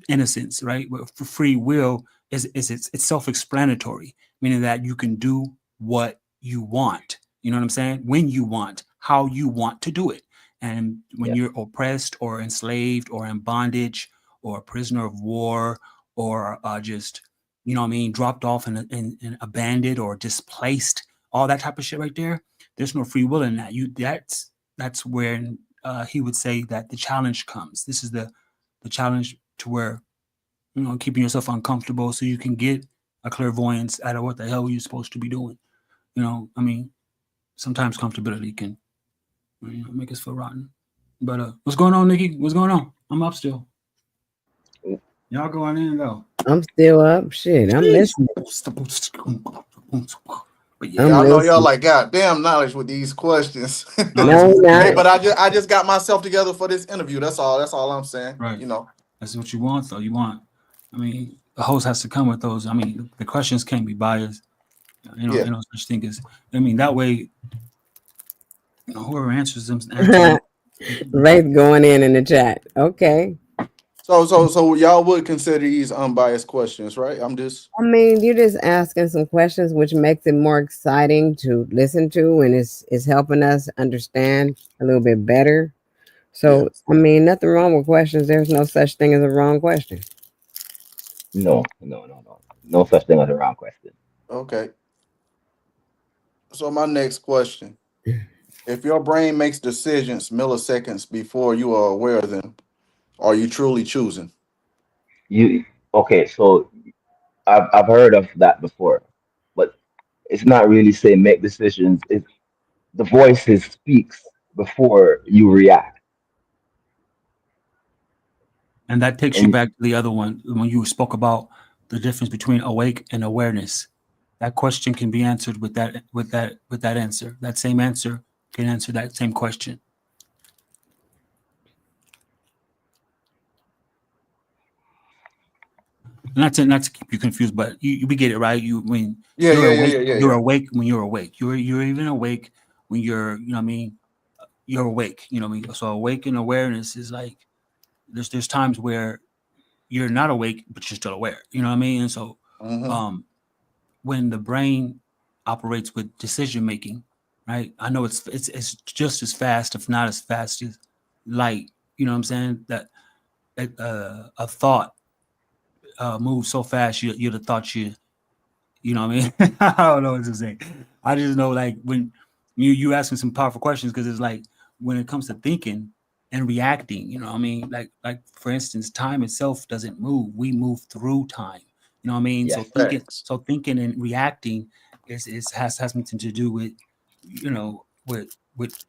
innocence, right? For free will is it's self-explanatory, meaning that you can do what you want. You know what I'm saying? When you want, how you want to do it. And when Yes. you're oppressed or enslaved or in bondage or a prisoner of war or just you know what I mean, dropped off and abandoned or displaced, all that type of shit right there. There's no free will in that. That's where he would say that the challenge comes. This is the challenge to where you know keeping yourself uncomfortable so you can get a clairvoyance out of what the hell you're supposed to be doing. You know, I mean, sometimes comfortability can you know, make us feel rotten. But what's going on, Nikki? What's going on? I'm up still. Y'all go on in though. I'm still up. Shit, I'm listening. But yeah, I'm Yeah, I know y'all listening. like goddamn knowledge with these questions. no, No, Hey, not. but I just got myself together for this interview. That's all. That's all I'm saying. right. You know. That's what you want, though. You want. I mean, the host has to come with those. I mean, the questions can't be biased. Yeah. You know, such thing as. I mean, that way, you know, whoever answers them. Wraith going in the chat. Okay. So y'all would consider these unbiased questions, right? I'm just. I mean, you're just asking some questions, which makes it more exciting to listen to, and it's helping us understand a little bit better. Yeah. So, I mean, nothing wrong with questions. There's no such thing as a wrong question. No, no, no, no. No such thing as a wrong question. Okay. So my next question: if your brain makes decisions milliseconds before you are aware of them, are you truly choosing? You okay? So I've heard of that before, but it's not really saying make decisions. It's the voices speaks before you react. And that takes you And back to the other one when you spoke about the difference between awake and awareness. That question can be answered with that answer. That same answer can answer that same question. Not to keep you confused, but we get it right. You when Yeah, you're yeah, yeah, awake, yeah, yeah, you're yeah. awake when you're awake. You're even awake when you're you know what I mean. You're awake. You know what I mean. So awake and awareness is like there's times where you're not awake but you're still aware. You know what I mean. And so Mm-hmm. um, when the brain operates with decision making, right? I know it's just as fast, if not as fast as light. You know what I'm saying? That a thought moves so fast, you'd have thought you know what I mean? I don't know what to say. I just know like when you asking some powerful questions because it's like when it comes to thinking and reacting, you know what I mean? Like for instance, time itself doesn't move. We move through time. You know what I mean? yes, Facts. So thinking and reacting is has something to do with you know with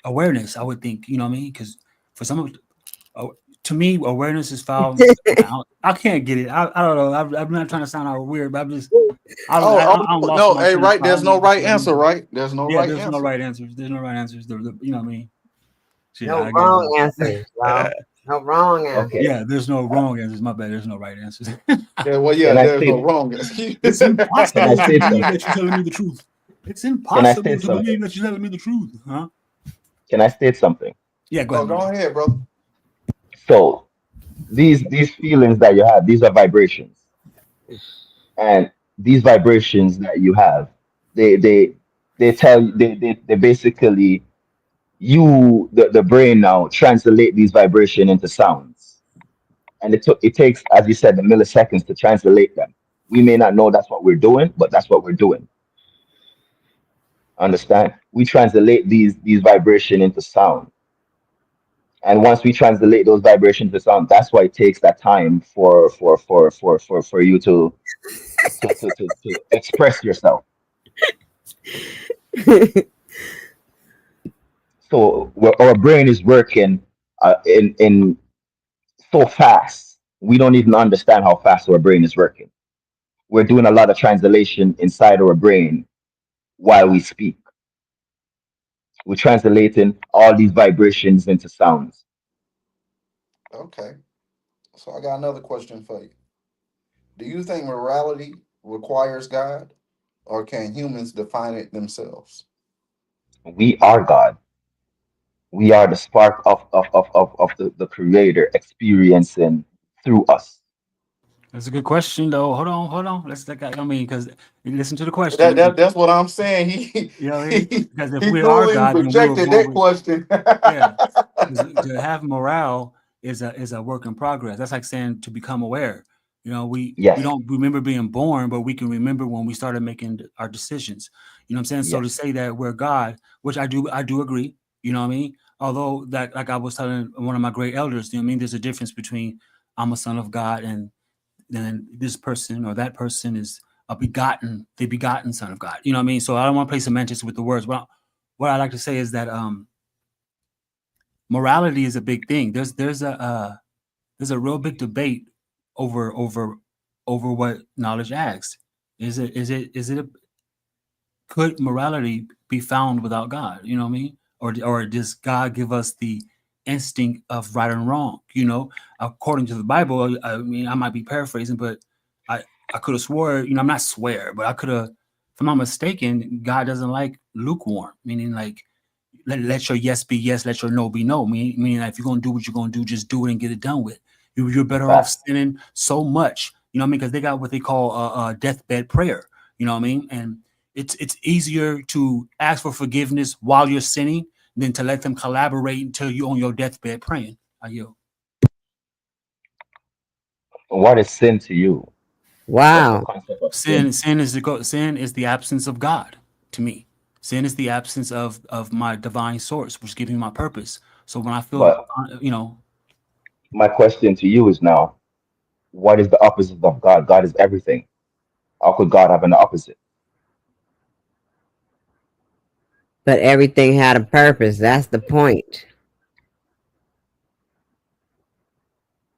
awareness. I would think, you know what I mean? Because for some of uh, to me, awareness is found. I can't get it. I don't know. I'm not trying to sound all weird, but I'm just Oh, I'm no, lost in no. my Hey, train of right. thought. I There's don't know no what the right shit I answer, mean. right? There's no Yeah, right there's no answer. right answers. There's no right answers. You know what I mean? Shit, No I got wrong answers, y'all. No wrong answers. okay. yeah. There's no wrong answers. My bad. There's no right answers. Yeah, well, yeah, Can I there's no say wrong. It's can I impossible to say believe something? that you're telling me the truth. It's Can I say impossible to something? believe that you're telling me the truth, huh? Can I state something? Yeah, go Oh, ahead, go my bad. ahead, brother. So these feelings that you have, these are vibrations, and these vibrations that you have, they they they tell you they basically the brain now translate these vibration into sounds, and it takes, as you said, the milliseconds to translate them. We may not know that's what we're doing, but that's what we're doing. Understand? We translate these vibration into sound, and once we translate those vibrations to sound, that's why it takes that time for you to express yourself. So our brain is working in so fast, we don't even understand how fast our brain is working. We're doing a lot of translation inside our brain while we speak. We're translating all these vibrations into sounds. Okay. So I got another question for you. Do you think morality requires God, or can humans define it themselves? We are God. We are the spark of the creator experiencing through us. That's a good question, though. Hold on. Let's like I mean, because listen to the That, question. that that's what I'm saying. He You know what I mean? he Because if he we are fully God, then we were projected born that with question. yeah. 'Cause to have morale is a work in progress. That's like saying to become aware. You know, we Yes, don't remember being born, but we can remember when we started making our decisions. You know what I'm saying? So to yes, say that we're God, which I do agree. You know what I mean? Although that, like I was telling one of my great elders, you know what I mean? There's a difference between I'm a son of God and then this person or that person is the begotten son of God. You know what I mean? So I don't want to play semantics with the words. What I like to say is that morality is a big thing. There's a real big debate over over over what knowledge asks. Is it a, could morality be found without God? You know what I mean? Or does God give us the instinct of right and wrong? You know, according to the Bible. I mean, I might be paraphrasing, but I I could have swore. You know, I'm not swear, but I could have. If I'm not mistaken, God doesn't like lukewarm, meaning like let your yes be yes, let your no be no. Meaning like if you're gonna do what you're gonna do, just do it and get it done with. You're better off fact. sinning so much, you know what I mean? Because they got what they call deathbed prayer, you know what I mean? And it's easier to ask for forgiveness while you're sinning than to let them collaborate until you're on your deathbed praying. Are you? What is sin to you? What's the Wow. concept of sin? Sin is the absence of God to me. Sin is the absence of my divine source, which gives me my purpose. So when I feel, But you know, my question to you is now, what is the opposite of God? God is everything. How could God have an opposite? But everything had a purpose. That's the point.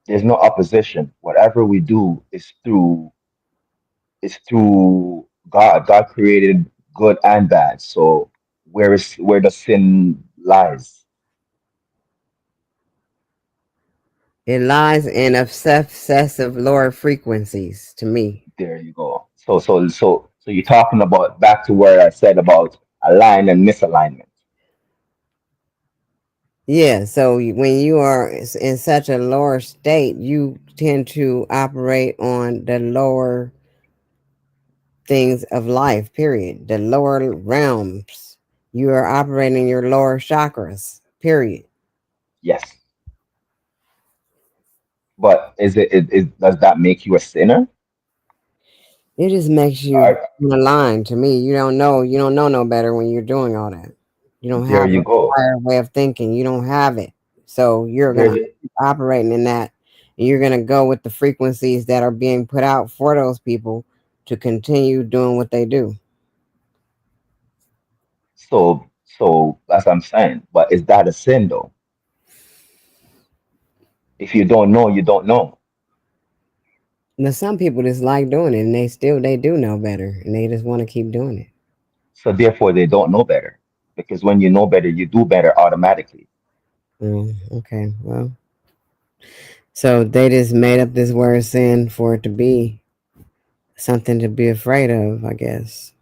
There's no opposition. Whatever we do is through God. God created good and bad. So where the sin lies? It lies in obsessive lower frequencies to me. There you go. So you're talking about back to where I said about align and misalignment. Yeah, so when you are in such a lower state, you tend to operate on the lower things of life, period. The lower realms. You are operating your lower chakras, period. Yes. But does that make you a sinner? It just makes you Or aligned to me. You don't know no better when you're doing all that. You don't there have you a go. higher way of thinking. You don't have it. So you're There's gonna a, keep operating in that. And you're gonna go with the frequencies that are being put out for those people to continue doing what they do. so as I'm saying, but is that a sin though? If you don't know, you don't know. Now some people just like doing it and they do know better and they just want to keep doing it. So therefore they don't know better. Because when you know better, you do better automatically. Okay, well. So they just made up this word sin for it to be something to be afraid of, I guess.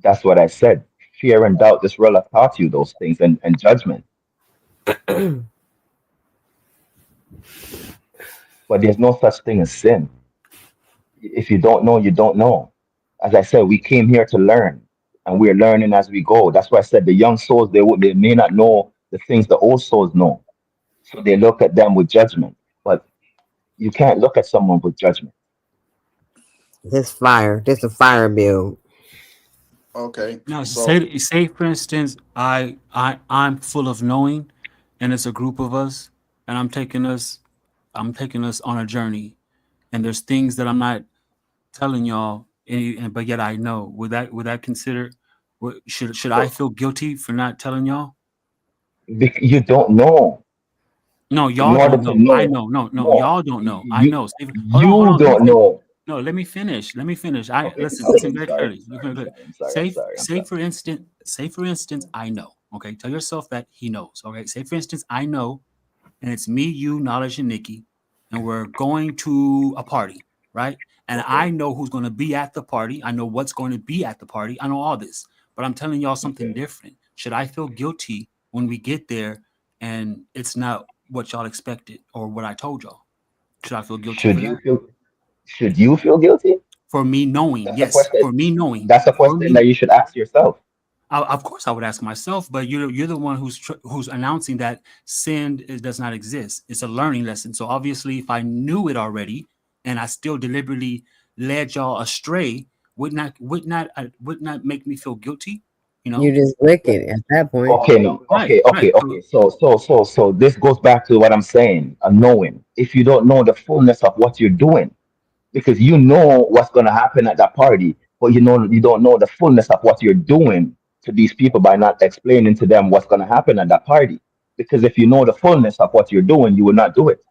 That's what I said. Fear and doubt, this world have taught you those things and judgment. But there's no such thing as sin. If you don't know, you don't know. As I said, we came here to learn, and we're learning as we go. That's why I said the young souls they may not know the things the old souls know, so they look at them with judgment. But you can't look at someone with judgment. This a fire bill. Okay, now so say for instance, I'm full of knowing, and it's a group of us, and I'm taking us on a journey, and there's things that I'm not telling y'all, but yet I know. Would that consider? Should I So feel guilty for not telling y'all? you don't know. No, In y'all order don't to know. I know, know. No, no, y'all don't know. I you know. Hold you on. Let me don't finish. know. No, let me finish. Let me finish. I Okay, listen okay. I'm very sorry. I'm clearly. sorry. I'm sorry. I'm sorry. I'm sorry. I'm Say sorry. for instance, I know. Okay, tell yourself that he knows. Okay, say for instance, I know, and it's me, you, Knowledge, and Nikki, and we're going to a party, right? And I Okay. know who's going to be at the party. I know what's going to be at the party. I know all this, but I'm telling y'all something Okay. different. Should I feel guilty when we get there and it's not what y'all expected or what I told y'all? Should I feel guilty Should for you that? feel should you feel guilty? For me knowing, That's a yes, question. for me knowing, That's a for question me, that you should ask yourself. of course I would ask myself, but you're the one who's announcing that does not exist. It's a learning lesson. So obviously, if I knew it already and I still deliberately led y'all astray, would not make me feel guilty. You You know, just wicked at that point. Okay, no. right, Okay, right. okay, So okay. So this goes back to what I'm saying, a knowing. If you don't know the fullness of what you're doing, because you know what's gonna happen at that party, but you don't know the fullness of what you're doing to these people by not explaining to them what's gonna happen at that party. Because if you know the fullness of what you're doing, you will not do it.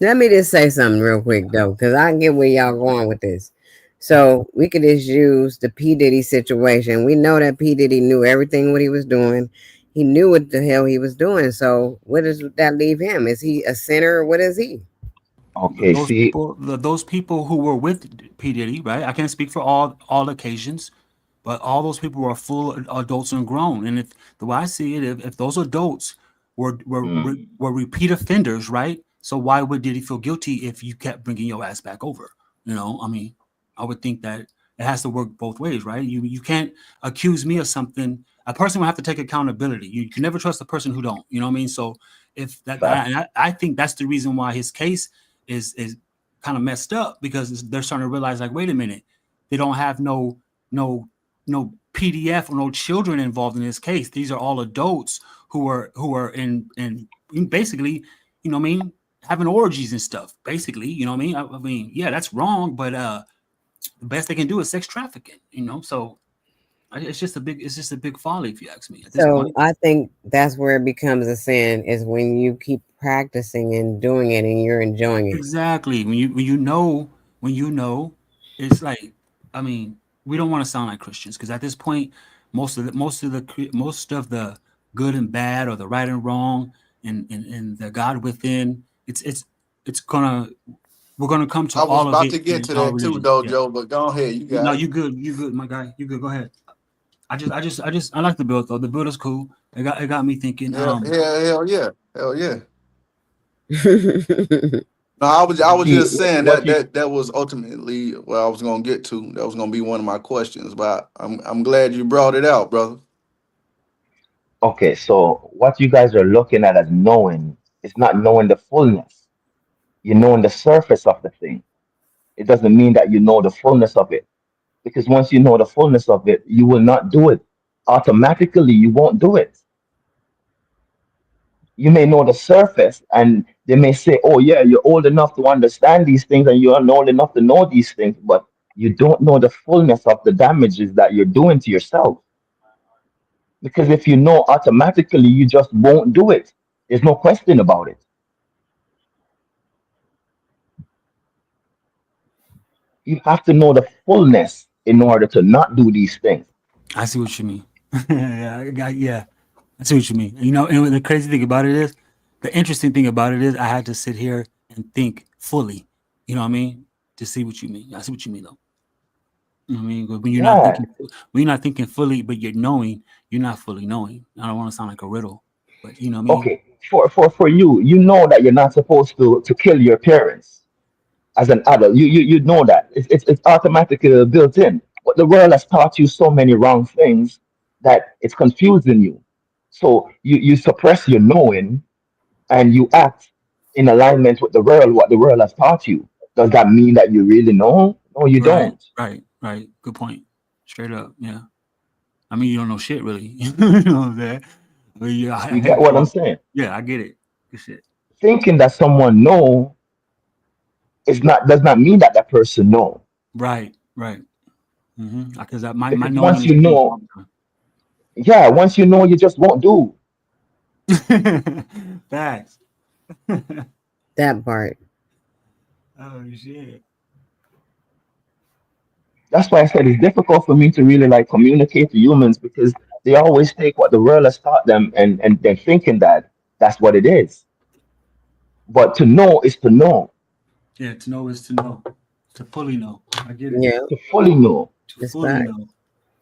Let me just say something real quick though, because I get where y'all going with this. So we could just use the P Diddy situation. We know that P Diddy knew everything what he was doing. He knew what the hell he was doing. So what does that leave him? Is he a sinner or what is he? Okay, see, those people who were with P Diddy, right? I can't speak for all occasions, but all those people were full adults and grown. And if the way I see it, if those adults mm, were repeat offenders, right? So why would Diddy feel guilty if you kept bringing your ass back over? You know, I mean, I would think that it has to work both ways, right? You can't accuse me of something. A person will have to take accountability. You can never trust a person who don't. You know what I mean? So if that, facts. I think that's the reason why his case is kind of messed up because they're starting to realize like, wait a minute, they don't have no no PDF or no children involved in this case. These are all adults who are in basically, you know what I mean, having orgies and stuff. Basically, you know what I mean. I mean, yeah, that's wrong, but the best they can do is sex trafficking. You know, so it's just a big folly if you ask me at this So point. I think that's where it becomes a sin is when you keep practicing and doing it and you're enjoying it. Exactly. When you know, it's like, I mean, we don't want to sound like Christians because at this point, most of the good and bad or the right and wrong and the God within, it's gonna we're gonna come to I was all of about it to get in to all that too, religions. though, Yeah. Joe. But go ahead, you No, got it. you good, my guy. You good. Go ahead. I like the build though. The build is cool. It got me thinking. Hell yeah, hell yeah. No, I was See, just saying what you that was ultimately what I was gonna get to. That was gonna be one of my questions, but I'm glad you brought it out, brother. okay, so what you guys are looking at as knowing is not knowing the fullness. You're knowing the surface of the thing. It doesn't mean that you know the fullness of it. Because once you know the fullness of it, you will not do it. Automatically, you won't do it. You may know the surface, and they may say, oh, yeah, you're old enough to understand these things, and you're old enough to know these things, but you don't know the fullness of the damages that you're doing to yourself. Because if you know automatically, you just won't do it. There's no question about it. You have to know the fullness in order to not do these things. I see what you mean. Yeah, I see what you mean. You know, and the crazy thing about it is, the interesting thing about it is, I had to sit here and think fully. You know what I mean? To see what you mean. I see what you mean, though. You know what I mean? But Yeah. when you're not thinking fully, but you're knowing, you're not fully knowing. I don't want to sound like a riddle, but you know what I mean? Okay. For you, you know that you're not supposed to kill your parents as an adult. You know that it's automatically built in. But the world has taught you so many wrong things that it's confusing you. So you suppress your knowing and you act in alignment with the world, what the world has taught you. Does that mean that you really know? No, you Right, don't. right. Good point. Straight up, yeah. I mean, you don't know shit, really. You know what I'm saying? I mean, yeah, You get what I'm saying? yeah, I get it. Good shit. Thinking that someone know is not does not mean that that person know. Right, right. Because my Because knowing once is you changed know, all the yeah, once you know, you just won't do. time. Facts. That part. Oh shit. That's why I said it's difficult for me to really like communicate to humans because They always take what the world has taught them, and they're thinking that that's what it is. But to know is to know, Yeah, to know is to know. To fully know. I get it. Yeah, to fully know. To it's fully fact. know.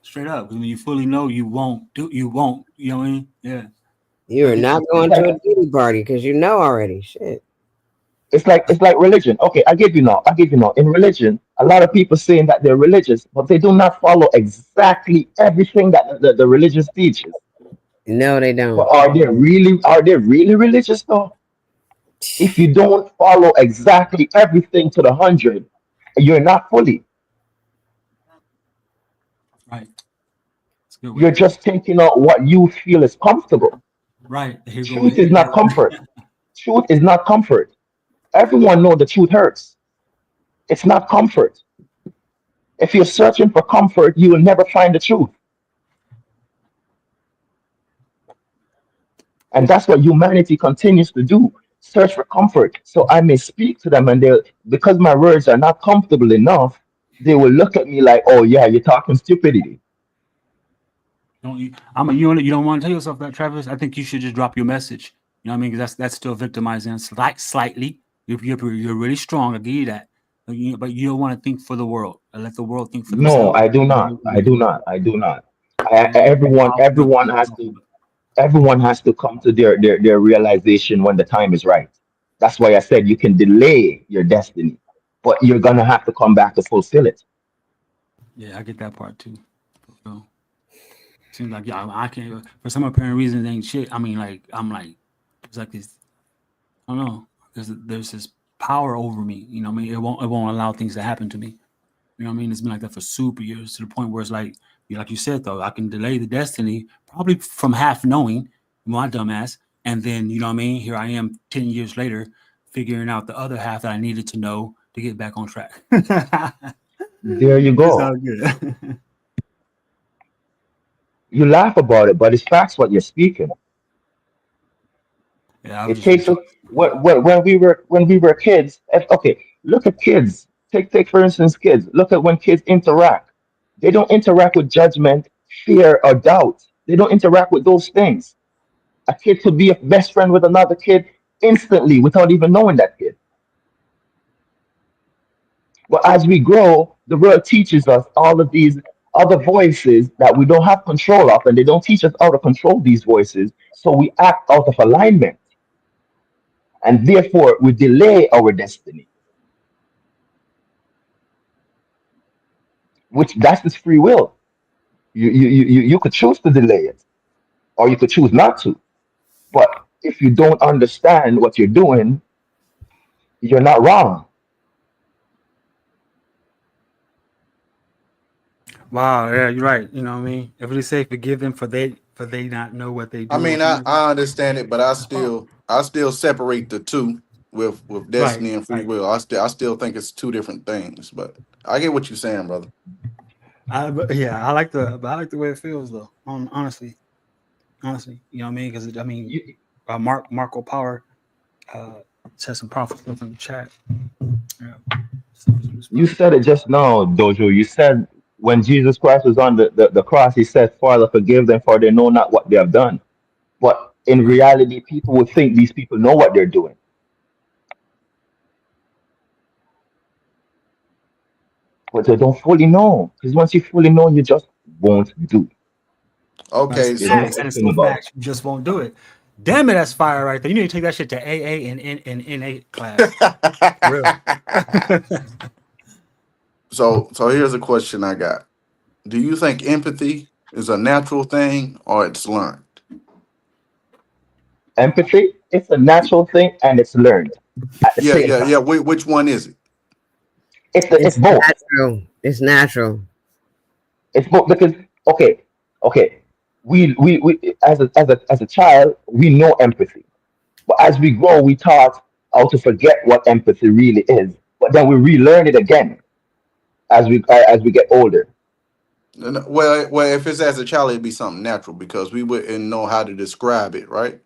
Straight up. 'Cause when you fully know, you won't. You know what I mean? Yeah. I You're get not you. It's going like to a duty party because you know already. Shit. it's like religion. Okay, I give you now. I give you now. In religion, a lot of people saying that they're religious, but they do not follow exactly everything that the religious teaches. No, they But don't. are they really religious though? If you don't follow exactly everything to the hundred, you're not fully. Right. It's a good way to You're put it. just taking out what you feel is comfortable. Right. Here go Truth with is not comfort. Truth is not comfort. Everyone know the truth hurts. It's not comfort. If you're searching for comfort, you will never find the truth. And that's what humanity continues to do. Search for comfort. So I may speak to them, and they'll, because my words are not comfortable enough, they will look at me like, oh yeah, you're talking stupidity. Don't you? You don't want to tell yourself that, Travis. I think you should just drop your message. You know what I mean? 'Cause that's still victimizing slightly. You're really strong. I give you that. But you don't want to think for the world. Let the world think for No, themselves. I do not. I Yeah. do not. I do not. You're Everyone, powerful enough to everyone do has something. to, everyone has to come to their realization when the time is right. That's why I said you can delay your destiny, but you're gonna have to come back to fulfill it. Yeah, I get that part too. So, seems like yeah, I can't for some apparent reason it ain't shit. I mean, like I'm like it's like this. I don't know. There's this power over me. You know what I mean? It won't allow things to happen to me. You know what I mean? It's been like that for super years to the point where it's like, like you said though, I can delay the destiny probably from half knowing my dumbass, and then you know what I mean. Here I am 10 years later, figuring out the other half that I needed to know to get back on track. There you It's all go. good. You laugh about it, but it's facts what you're speaking. Yeah, I was It just takes us rejoicing. when we were kids. Okay, look at kids. Take for instance kids. Look at when kids interact. They don't interact with judgment, fear, or doubt. They don't interact with those things. A kid could be a best friend with another kid instantly without even knowing that kid. But as we grow, the world teaches us all of these other voices that we don't have control of, and they don't teach us how to control these voices. So we act out of alignment, and therefore we delay our destiny, which that's just free will. You could choose to delay it, or you could choose not to. But if you don't understand what you're doing, you're not wrong. Wow, yeah, you're right. You know what I mean? If they say forgive them for they not know what they I do or mean, something I, like that. I understand it, but I That's powerful. still I still separate the two with Right, destiny and free right. will. I still think it's two different things, but I get what you're saying, brother. Yeah, I like the way it feels though. Honestly, you know what I mean? Because I mean, You, Marco Power uh, said some powerful stuff in the chat. Yeah, stuff is you respect. said it just now, Dojo. You said when Jesus Christ was on the cross, he said, Father, forgive them, for they know not what they have done. But in Right. reality, people would think these people know what they're doing, but they don't fully know. Because once you fully know, you just won't do. That's Okay, There's no facts. so That is question so about it. facts. You just won't do it. Damn it, that's fire right there. You need to take that shit to AA and NA class. For real. so here's a question I got. Do you think empathy is a natural thing or it's learned? Empathy, it's a natural thing and it's learned at the Yeah, same yeah, time. yeah. Which one is it? It's It's both. natural. It's natural. It's both because okay, okay. We as a child, we know empathy. But as we grow, we taught how to forget what empathy really is. But then we relearn it again as we get older. Well, if it's as a child, it'd be something natural because we wouldn't know how to describe it, right?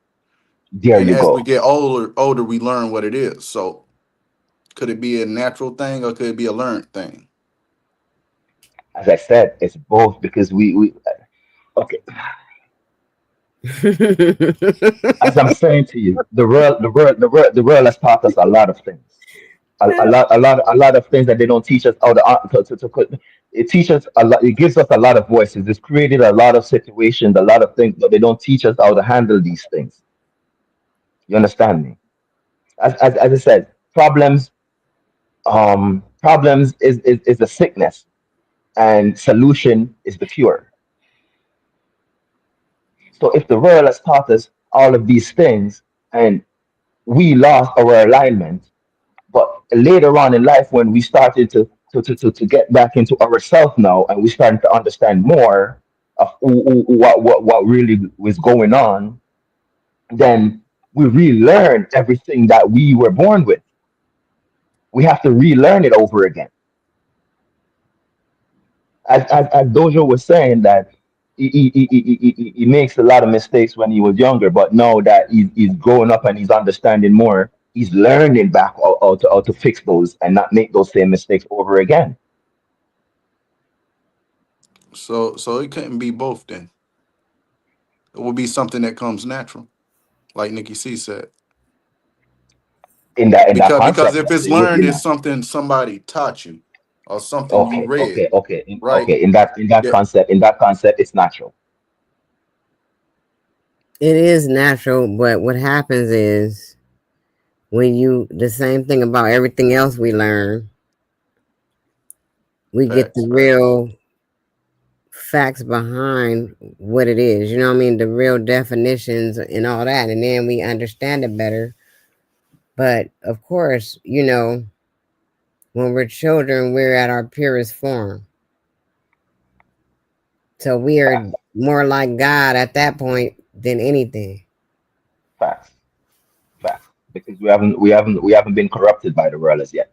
There And you as we go. get older, we learn what it is. So, could it be a natural thing or could it be a learned thing? As I said, it's both because we okay. As I'm saying to you, the world has taught us a lot of things. A lot of things that they don't teach us how it teaches a lot. It gives us a lot of voices. It's created a lot of situations, a lot of things, but they don't teach us how to handle these things. You understand me? As I said, problems is a sickness, and solution is the cure. So if the world has taught us all of these things, and we lost our alignment, but later on in life, when we started to get back into ourselves now, and we started to understand more of what really was going on, then we relearn everything that we were born with. We have to relearn it over again. As Dojo was saying that he makes a lot of mistakes when he was younger, but now that he's growing up and he's understanding more, he's learning back how to fix those and not make those same mistakes over again. So it couldn't be both then. It would be something that comes natural, like Nikki C said. In that Because concept, if yes, it's it would be learned, it's natural. something somebody taught you or something you Okay, read, okay, okay, right? okay. Yeah. In that concept, it's natural. It is natural, but what happens is when you, the same thing about everything else we learn, we get the Facts. real facts behind what it is. You know what I mean? The real definitions and all that. And then we understand it better. But of course, when we're children, we're at our purest form. So we are Facts, more like God at that point than anything. facts, facts. Because we haven't been corrupted by the world as yet.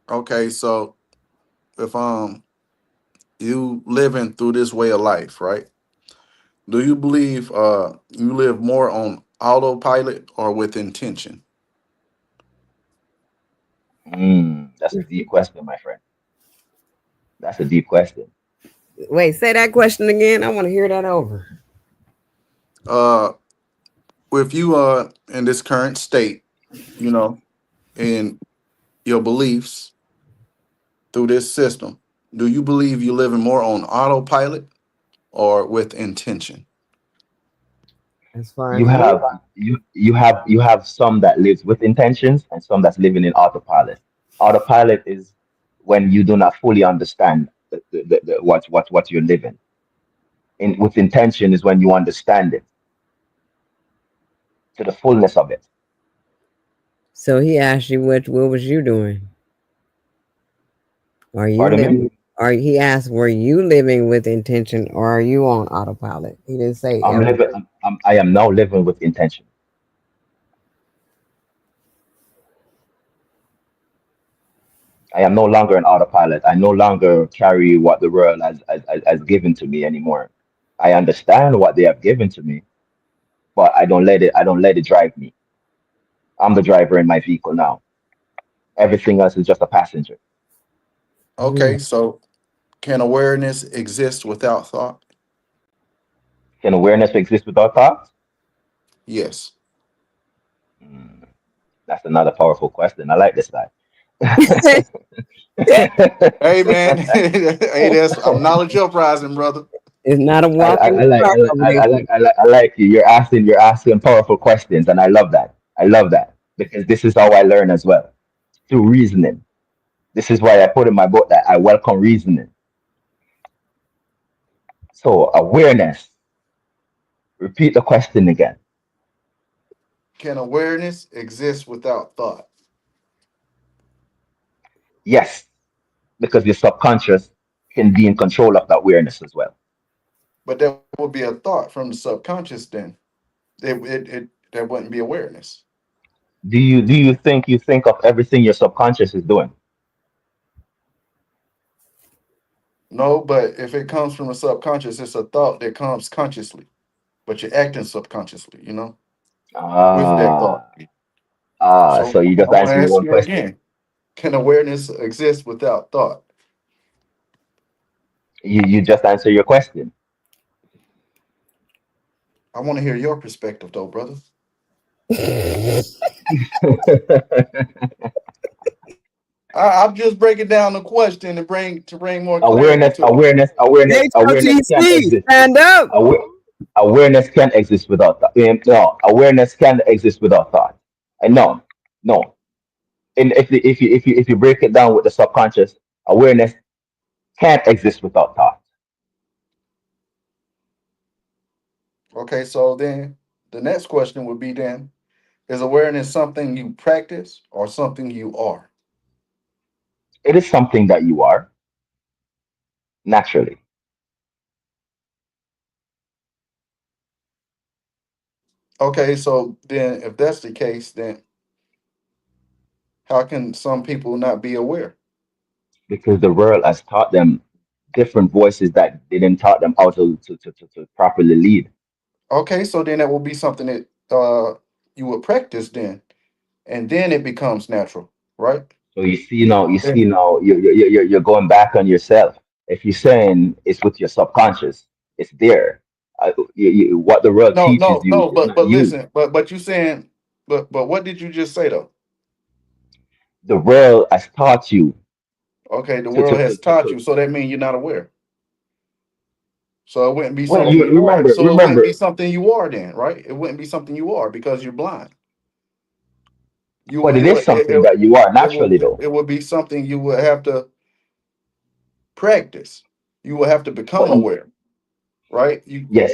Okay, so if you living through this way of life, right? Do you believe you live more on autopilot or with intention? That's a deep question, my friend. That's a deep question. Wait, say that question again. I want to hear that over. Uh with you in this current state, you know, and your beliefs through this system, do you believe you living more on autopilot or with intention? As far You as me, have you have some that lives with intentions and some that's living in autopilot. Autopilot is when you do not fully understand what you're living. In with intention is when you understand it to the fullness of it. so he asked you what was you doing? Are you Pardon me? living? Are he asked were you living with intention or are you on autopilot? He didn't say I'm every. living. I am now living with intention. I am no longer an autopilot. I no longer carry what the world has given to me anymore. I understand what they have given to me, but I don't let it drive me. I'm the driver in my vehicle now. Everything else is just a passenger. Okay, so can awareness exist without thought? Can awareness exist without thoughts? Yes. Hmm, that's another powerful question. I like this guy. Hey man, hey, that's I'm knowledge uprising, brother. It's not a I, walk I, in I the like park I like over I I there. like I like I like you. You're asking powerful questions, and I love that. I love that because this is how I learn as well, through reasoning. This is why I put in my book that I welcome reasoning. So awareness. Repeat the question again. Can awareness exist without thought? Yes, because your subconscious can be in control of that awareness as well. But that would be a thought from the subconscious then. It that wouldn't be awareness. Do you think you think of everything your subconscious is doing? No, but if it comes from the subconscious, it's a thought that comes consciously, but you're acting subconsciously, with that thought. Ah, So so you I just want to answer your ask own you question. again: can awareness exist without thought? You just answer your question. I want to hear your perspective, though, brother. I'm just breaking down the question and bring more clarity awareness, to it. awareness, awareness, awareness can H.O.T.C. exist. Stand up. Awareness can exist without thought. No, awareness can exist without thought. And no, no. And if you break it down with the subconscious, awareness can't exist without thought. Okay, so then the next question would be then, is awareness something you practice or something you are? It is something that you are naturally. Okay, so then if that's the case, then how can some people not be aware? Because the world has taught them different voices that they didn't taught them how to properly lead. Okay, so then that will be something that you would practice then, and then it becomes natural, right? So you see Then now, you're going back on yourself. If you're saying it's with your subconscious, it's there. What the world no, teaches no, you no, is but not but you. listen, but you saying, but what did you just say though? The world has taught you Okay, the to to world to, has to, taught to you, so that means you're not aware. So it wouldn't be well, something you you are. remember So it wouldn't be remember, something you are then, right? It wouldn't be something you are because you're blind. but it You is would something that you are naturally though. it would be something you would have to practice. You will have to become But aware, right? You yes,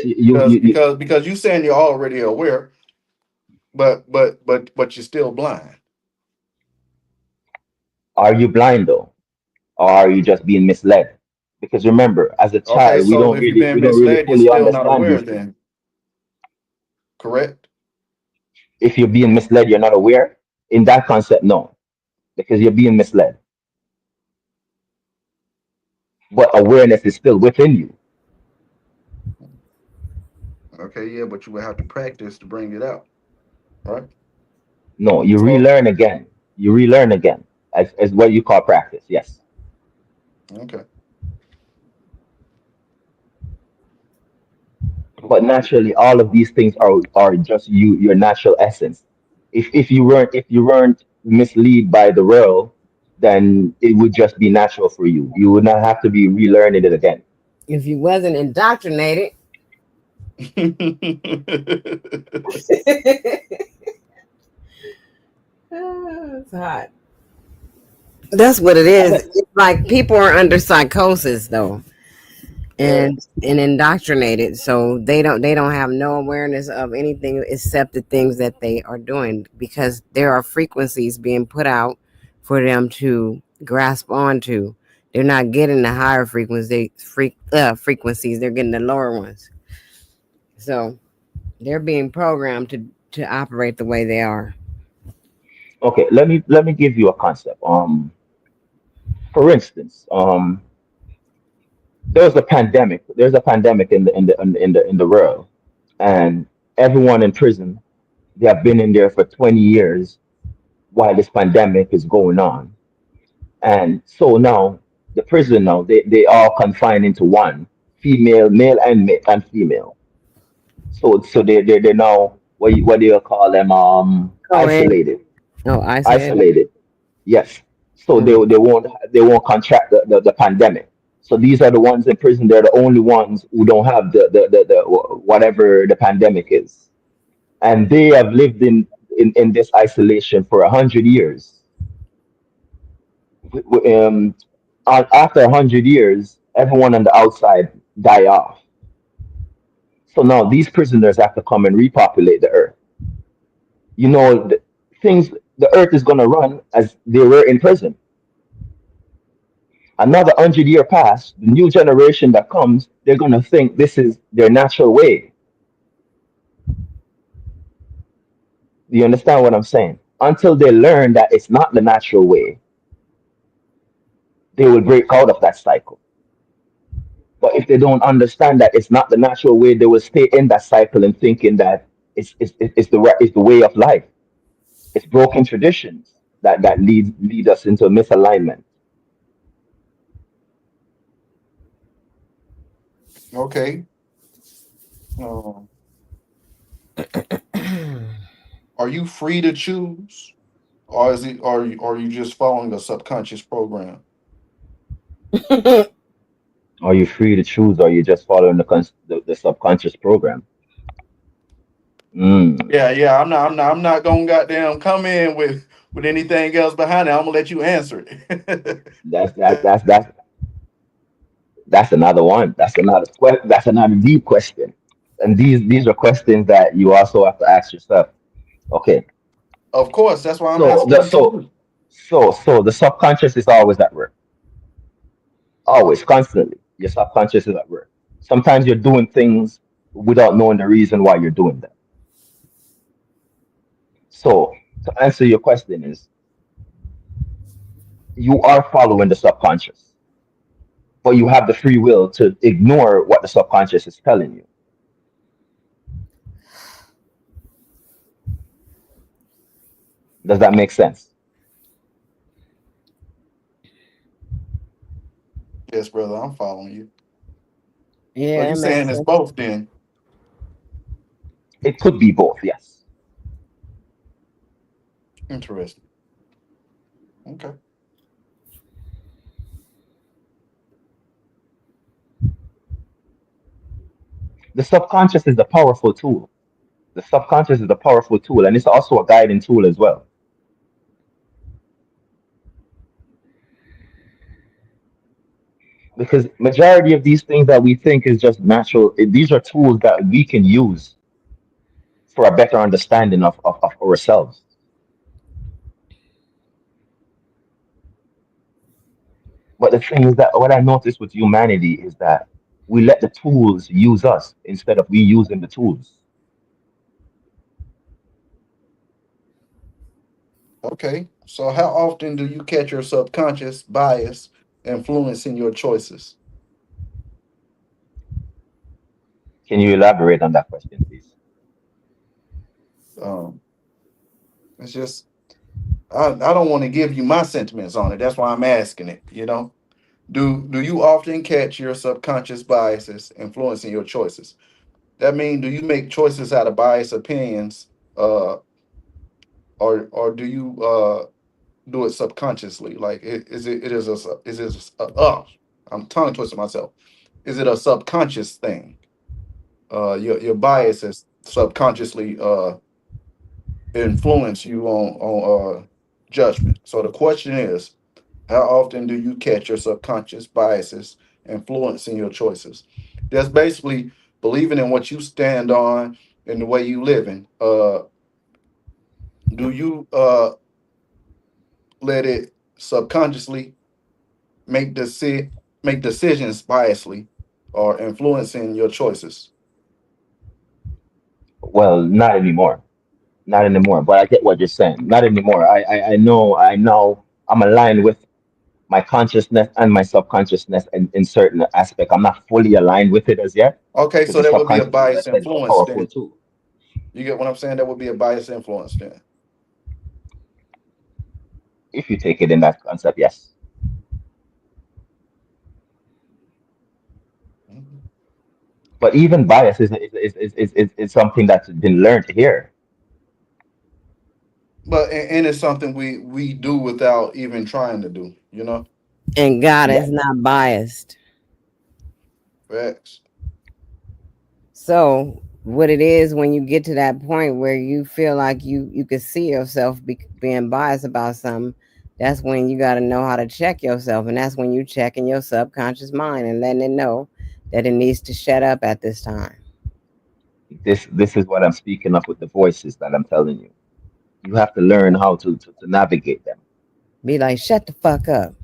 because you saying you're already aware, but you're still blind. are you blind though, or are you just being misled? Because remember, as a Okay, child, we so don't if you're really being we don't really misled, you're fully still not understand aware these things. then, correct? If you're being misled, you're not aware. In that concept, no, because you're being misled. But awareness is still within you. Okay, yeah, but you would have to practice to bring it out, right? No, you So relearn again. You relearn again, as what you call practice. Yes, okay. but naturally, all of these things are just you, your natural essence. If you weren't misled by the world, then it would just be natural for you. You would not have to be relearning it again. If you wasn't indoctrinated, it's hot. That's what it And is. It's like people are under psychosis though, Right. and indoctrinated, so they don't have no awareness of anything except the things that they are doing because there are frequencies being put out for them to grasp onto. They're not getting the higher frequencies. They're getting the lower ones. So they're being programmed to operate the way they are. okay, let me give you a concept. For instance, there's a pandemic in the world, and everyone in prison, they have been in there for 20 years while this pandemic is going on. And so now the prison now, they all confined into one, female, male and female. So they're now what do you call them, Go ahead. isolated. Oh, isolated. Isolated. Yes. So they Mm. they won't they won't contract the pandemic. So these are the ones in prison. They're the only ones who don't have the whatever the pandemic is, and they have lived in this isolation for 100 years. After 100 years, everyone on the outside die off. So now these prisoners have to come and repopulate the earth. The things the earth is going to run as they were in prison. Another 100 year pass, the new generation that comes, they're going to think this is their natural way. Do you understand what I'm saying? Until they learn that it's not the natural way, they will break out of that cycle. But if they don't understand that it's not the natural way, they will stay in that cycle and thinking that it's the way of life. It's broken traditions that lead us into misalignment. Okay. Um, Are you free to choose, or is it are you just following a subconscious program? Are you free to choose, or you just following the subconscious program? Mm, Yeah, yeah. I'm not gonna goddamn come in with anything else behind it. I'm gonna let you answer it. that's that that's another one. That's another deep question. And these are questions that you also have to ask yourself. Okay, Of course, that's why I'm so asking them to you. the subconscious is always at work, always, constantly. Your subconscious is at work. Sometimes you're doing things without knowing the reason why you're doing them. So to answer your question is, you are following the subconscious, but you have the free will to ignore what the subconscious is telling you. Does that make sense? Yes, brother, I'm following you. So Yeah, you that saying makes it's sense. both then? It could be both, yes. Interesting. Okay. The subconscious is a powerful tool. The subconscious is a powerful tool, and it's also a guiding tool as well. Because majority of these things that we think is just natural, these are tools that we can use for a better understanding of ourselves. But the thing is that what I noticed with humanity is that we let the tools use us instead of we using the tools. Okay. So how often do you catch your subconscious bias influencing your choices? Can you elaborate on that question, please? Um, it's just I don't want to give you my sentiments on it. That's why I'm asking it. Do you often catch your subconscious biases influencing your choices? That means, do you make choices out of biased opinions, uh, or do you do it subconsciously? Like, I'm tongue twisting myself. Is it a subconscious thing? Your biases subconsciously influence you on judgment. So the question is, how often do you catch your subconscious biases influencing your choices? That's basically believing in what you stand on and the way you living. Do you let it subconsciously make make decisions biasly or influencing your choices? Well, not anymore. Not anymore. But I get what you're saying. Not anymore. I know I'm aligned with my consciousness and my subconsciousness in certain aspect. I'm not fully aligned with it as yet Okay, because so the that would be a subconscious, as I bias said, is a influence powerful then. tool. You get what I'm saying? That would be a bias influence then. If you take it in that concept, yes. Mhm. But even bias is something that's been learned here. But and it's something we do without even trying to do. And God Yes. is not biased. Facts. So what it is when you get to that point where you feel like you could see yourself being biased about something, that's when you got to know how to check yourself, and that's when you checking your subconscious mind and letting it know that it needs to shut up at this time. This is what I'm speaking of with the voices that I'm telling you. You have to learn how to navigate them. Be like, shut the fuck up.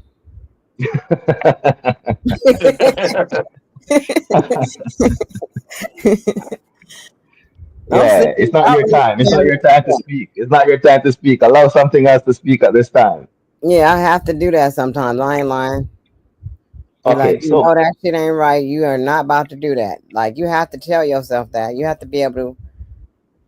I'm Yeah, it's serious. not I your really time. It's not feel your time to that. speak. It's not your time to speak. Allow something else to speak at this time. Yeah, I have to do that sometimes. I ain't lying. Be like, Okay, you know so that shit ain't right. You are not about to do that. Like, you have to tell yourself that. You have to be able to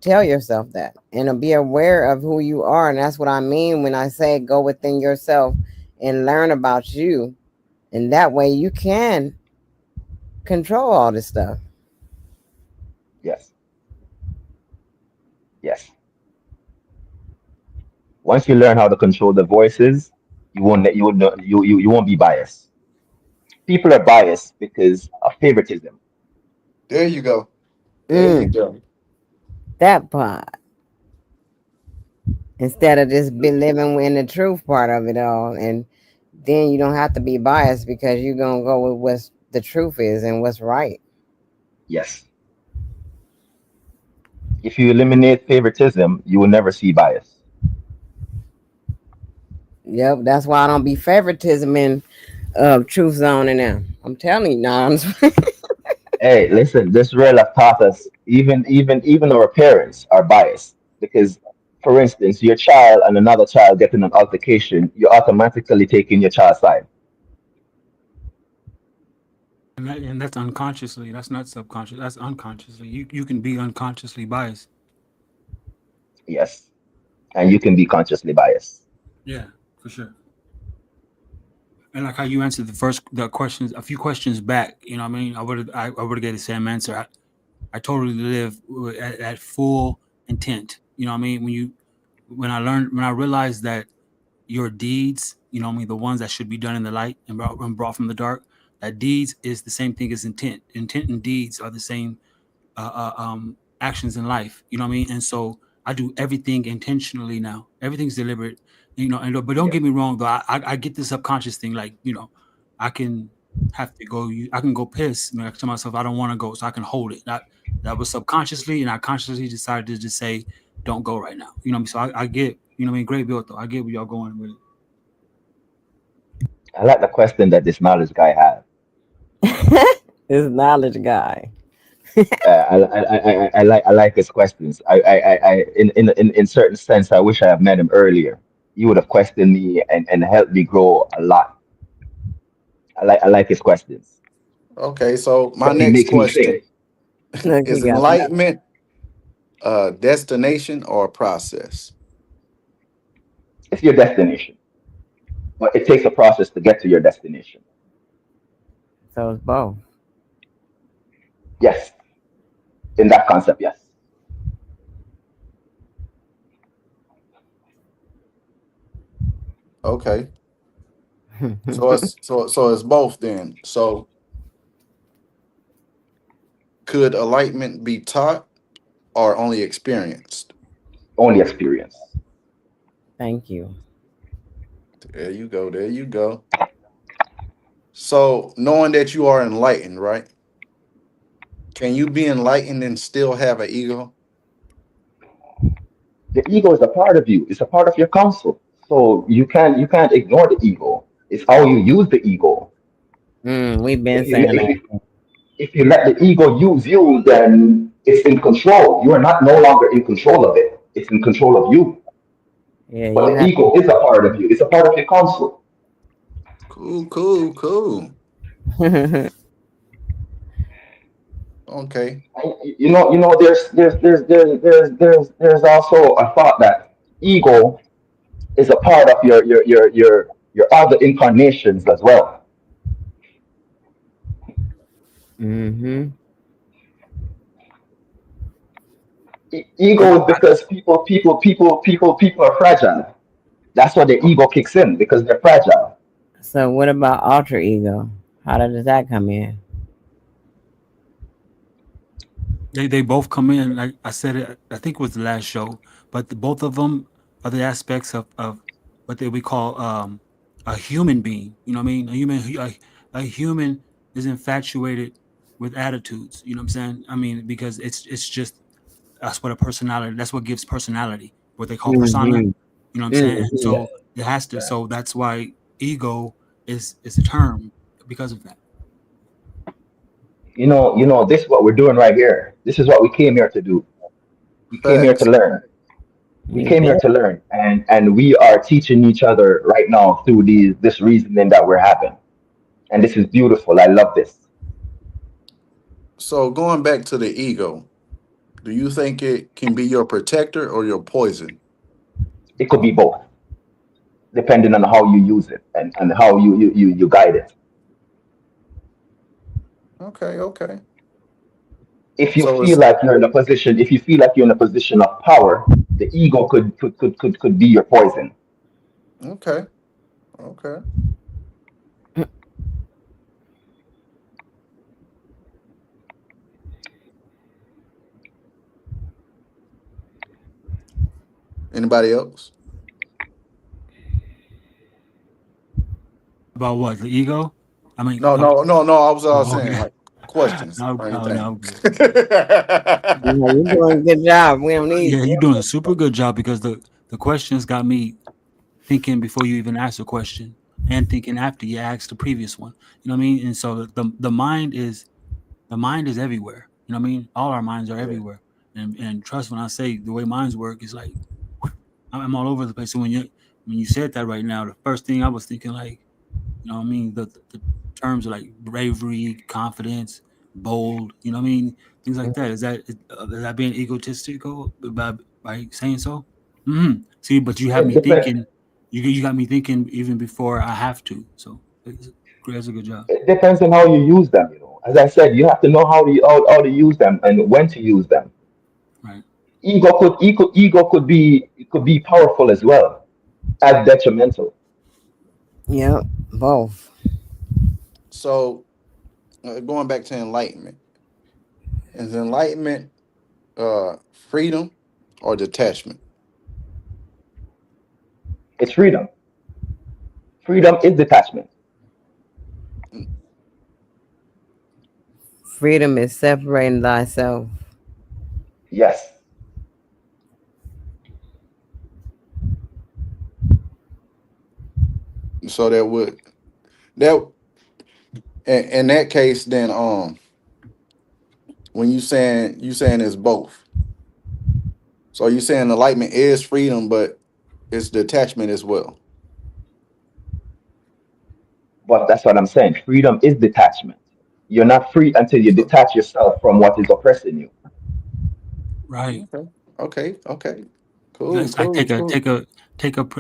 tell yourself that and to be aware of who you are. And that's what I mean when I say go within yourself and learn about you. And that way you can control all this stuff. yes, Yes. Once you learn how to control the voices, you won't be biased. People are biased because of favoritism. There you go. There you Mm, go. that part. Instead of just be living in the truth part of it all, and then you don't have to be biased because you're gonna go with what the truth is and what's right. Yes. If you eliminate favoritism, you will never see bias. Yep, that's why I don't be favoritism in truth zone and now. I'm telling you, now. Hey, listen, this real have taught us even our parents are biased because, for instance, your child and another child get in an altercation, you're automatically taking your child's side. And that's unconsciously. That's not subconscious. That's unconsciously. You can be unconsciously biased. Yes, and you can be consciously biased. Yeah, for sure. And like how you answered the questions a few questions back, you know what I mean? I would have gave the same answer. I totally live at full intent. You know what I mean? When I realized that your deeds, you know what I mean, the ones that should be done in the light and brought from the dark, that deeds is the same thing as intent. Intent and deeds are the same actions in life. You know what I mean? And so I do everything intentionally now. Everything's deliberate. You know, and but don't Yeah, get me wrong though. I get the subconscious thing. Like I can have to go. I can go piss. You know, I can tell myself I don't want to go, so I can hold it. That was subconsciously, and I consciously decided to just say, "Don't go right now." You know what I mean? So I get. You know what I mean? Great build though. I get where y'all going with it. I like the question that this knowledge guy had. This knowledge guy. I like his questions. In certain sense, I wish I had met him earlier. He would have questioned me and helped me grow a lot. I like his questions Okay, so my because he next makes me question think. Look, he is got enlightenment a destination or a process? It's your destination, but it takes a process to get to your destination. so it's both. Yes, in that concept, yes. Okay. So it's both then. So could enlightenment be taught or only experienced? Only experience. Thank you. There you go. There you go. So knowing that you are enlightened, right? Can you be enlightened and still have an ego? The ego is a part of you. It's a part of your counsel. So you can't ignore the ego. It's how you use the ego. We've been If you saying if that. you if you let the ego use you, then it's in control. You are not no longer in control of it. It's in control of you. Yeah, But you the have ego is a part of you. It's a part of your counsel. Cool, cool, cool. to. Okay. There's also a thought that ego is a part of your other incarnations as well. hmm Ego I, is because people are fragile. That's why the ego kicks in because they're fragile. So what about alter ego? How does that come in? they both come in. Like I said, it. I think it was the last show, but both of them are the aspects of what they we call a human being. You know what I mean? A human is infatuated with attitudes. You know what I'm saying? I mean, because it's just that's what a personality. That's what gives personality. What they call persona. hmm You know what I'm saying? And hmm Yeah, so it has to. So that's why ego is a term because of that. this is what we're doing right here. This is what we came here to do. We came here to Facts. learn. We You came did. here to learn, and we are teaching each other right now through this reasoning that we're having, and this is beautiful. I love this. So going back to the ego, do you think it can be your protector or your poison? It could be both, depending on how you use it and how you guide it. Okay, okay. If you So feel it's like you're in a position, if you feel like you're in a position of power, the ego could be your poison. okay. Okay. Anybody else? About what? The ego? I mean, No, no, no, no. I was all oh, saying okay. like questions No, or no, anything. no, good. No, you're doing a good job. We don't need. Yeah, you're doing a super good job because the questions got me thinking before you even asked a question and thinking after you asked the previous one. You know what I mean? And so the mind is everywhere. You know what I mean? All our minds are Yeah. everywhere. And trust when I say the way minds work is like I'm all over the place. So when you said that right now, the first thing I was thinking like, you know what I mean? The terms are like bravery, confidence, bold, you know what I mean? Things like that. Is that being egotistical by saying so? See, but you have It me depends. thinking, you got me thinking even before I have to. So that's a good job. It depends on how you use them. As I said, you have to know how to use them and when to use them. Right. Ego could be powerful as well as detrimental. Yep, both. So going back to enlightenment, is enlightenment freedom or detachment? It's freedom. Freedom is detachment. Mm, Freedom is separating thyself. Yes, so that in that case, then when you saying it's both. So you saying enlightenment is freedom, but it's detachment as well. but that's what I'm saying. Freedom is detachment. You're not free until you So detach yourself from what is oppressing you. Right. okay, okay, okay, Yeah, cool, it's like cool, cool.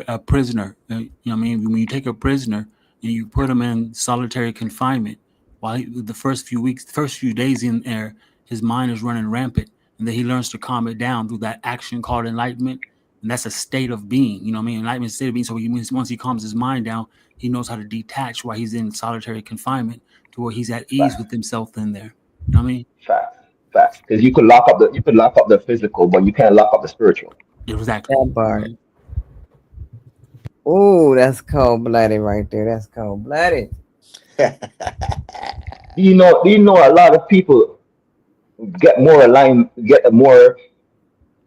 a prisoner. You know what I mean? When you take a prisoner and you put him in solitary confinement, the first few weeks, the first few days in there, his mind is running rampant, and then he learns to calm it down through that action called enlightenment, and that's a state of being. You know what I mean? Enlightenment is a state of being. So once he calms his mind down, he knows how to detach while he's in solitary confinement to where he's at ease with Facts, himself in there. You know what I mean? facts, facts. Because you could lock up the physical, but you can't lock up the spiritual. Exactly. That part. Ooh, that's cold blooded right there. That's cold blooded. Do you know a lot of people get more aligned, get more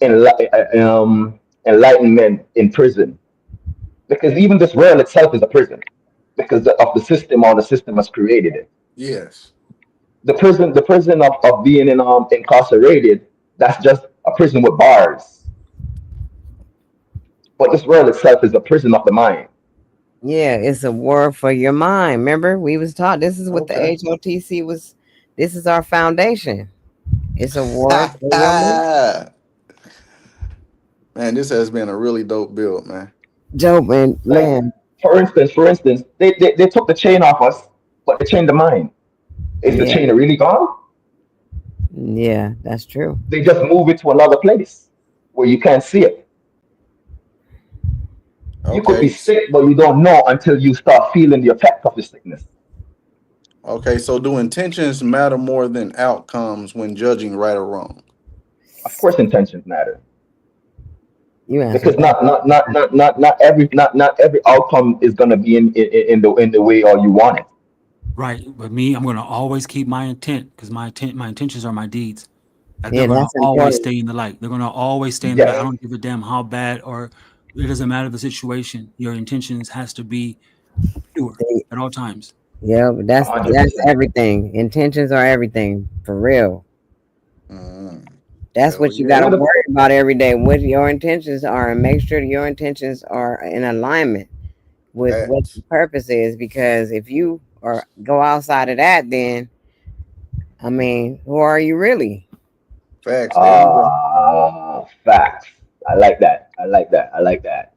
enlightenment in prison because even this world itself is a prison because of the system or the system has created it. Yes. The prison of being incarcerated, that's just a prison with bars. But this world itself is a prison of the mind. Yeah, it's a war for your mind. Remember, we was taught this is what the Okay. H.O.T.C was. This is our foundation. It's a war for your mind. Man, this has been a really dope build, man. Dope and Like man. for instance, they took the chain off us, but they chained the mind. Is the Yeah, chain really gone? yeah, that's true. They just move it to another place where you can't see it. You could be Okay. sick, but you don't know until you start feeling the effect of the sickness. Okay, so do intentions matter more than outcomes when judging right or wrong? Of course, intentions matter You answered because that. not every outcome is gonna be in the way or you want it. Right. But me, I'm gonna always keep my intent because my intentions are my deeds. They're Yeah, gonna that's always important. stay in the light. They're gonna always stay in the light. I Yes, don't give a damn how bad or it doesn't matter the situation. Your intentions has to be pure at all times. Yeah, but a hundred that's percent. everything. Intentions are everything for real. That's Hell what you It got yeah. to would have worry about every day. What your intentions are, and make sure that your intentions are in alignment with what the Facts. purpose is. Because if you or go outside of that, then I mean, who are you really? Facts. There you go. facts. I like that. I like that. I like that.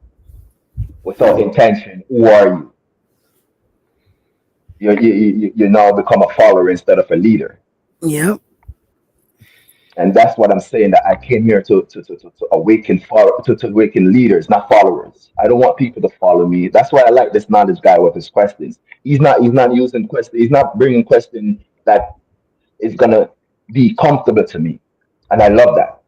Without intention, who are you? You now become a follower instead of a leader. Yep. And that's what I'm saying. That I came here to awaken to awaken leaders, not followers. I don't want people to follow me. That's why I like this knowledge guy with his questions. He's not using question. He's not bringing question that is gonna be comfortable to me, and I love that.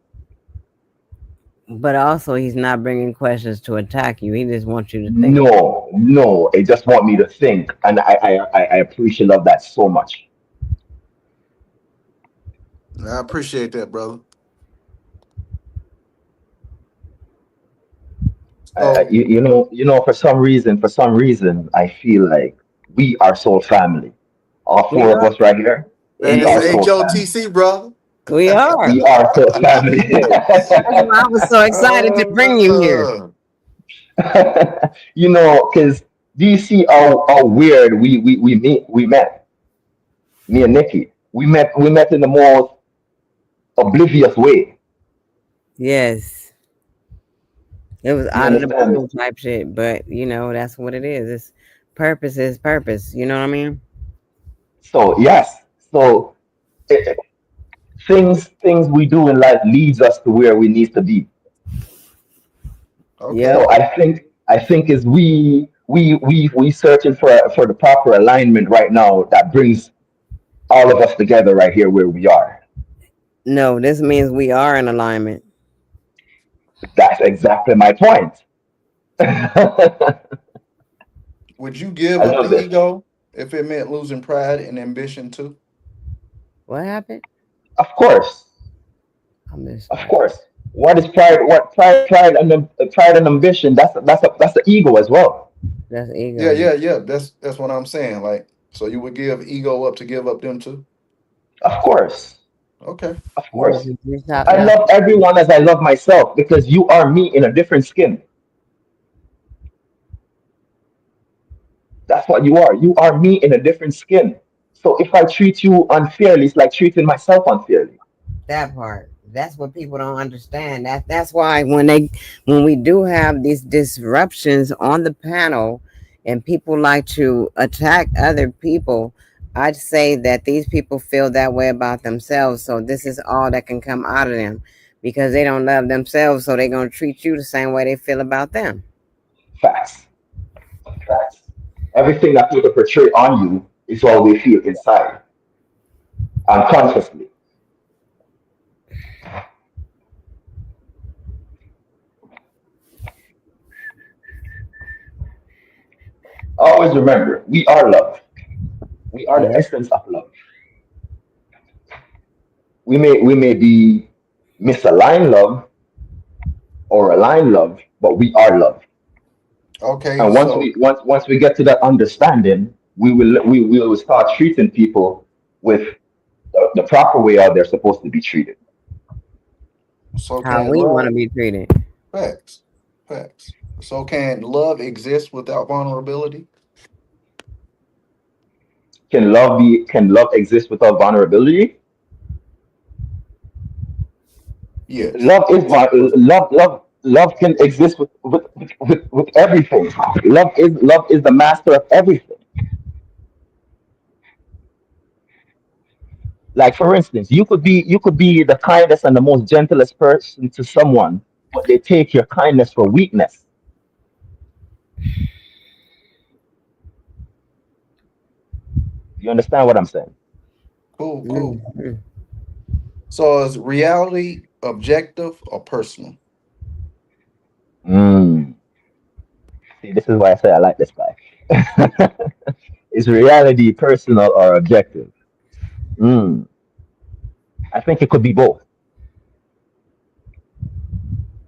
But also, he's not bringing questions to attack you. He just wants you to think. No, no, they just want me to think, and I appreciate love that so much. I appreciate that, brother. So, For some reason, I feel like we are soul family. All We four of are. us right here, man, we this are is Yes, soul family. H.O.T.C., brother. we are. We are soul family. That's why I was so excited to bring you here. uh, Because do you see how weird we met, me and Nikki? We met in the most oblivious way. Yes. It was You out of the understand? blue type shit, but that's what it is. It's purpose is purpose. You know what I mean? So yes, so eh, things we do in life leads us to where we need to be. okay. Yep. So I think is we searching for the proper alignment right now that brings all of us together right here where we are. No, this means we are in alignment. That's exactly my point. I Would you give up the love this. ego if it meant losing pride and ambition too? What happened? Of course, I missed of that. course. What is pride? What pride and ambition? That's the ego as well. That's Yeah, ego. yeah, yeah. That's what I'm saying. Like, so you would give ego up to give up them too? Of course, Okay. of Yeah, course. 'cause I y'all love everyone as I love myself because you are me in a different skin. That's what you are. You are me in a different skin. So if I treat you unfairly, it's like treating myself unfairly. that part. That's what people don't understand. That's why when we do have these disruptions on the panel and people like to attack other people, I'd say that these people feel that way about themselves. So this is all that can come out of them because they don't love themselves. So they're gonna treat you the same way they feel about them. Facts. Facts. Everything that people portray on you is what we feel inside, unconsciously. Always remember, we are love. We are the Yep. essence of love. We may be misaligned love or aligned love, but we are love. Okay. And So, once we get to that understanding, we will start treating people with the proper way how they're supposed to be treated. so How can we want love to be treated. facts, facts. So can love exist without vulnerability? Can love exist without vulnerability? Yes. Love is That's the question. love can exist with everything. Love is the master of everything. Like for instance, you could be the kindest and the most gentlest person to someone, but they take your kindness for weakness. You understand what I'm saying? Cool, cool. Mhm. So is reality objective or personal? Mm. See, this is why I say I like this guy. Is reality personal or objective? Mm. I think it could be both.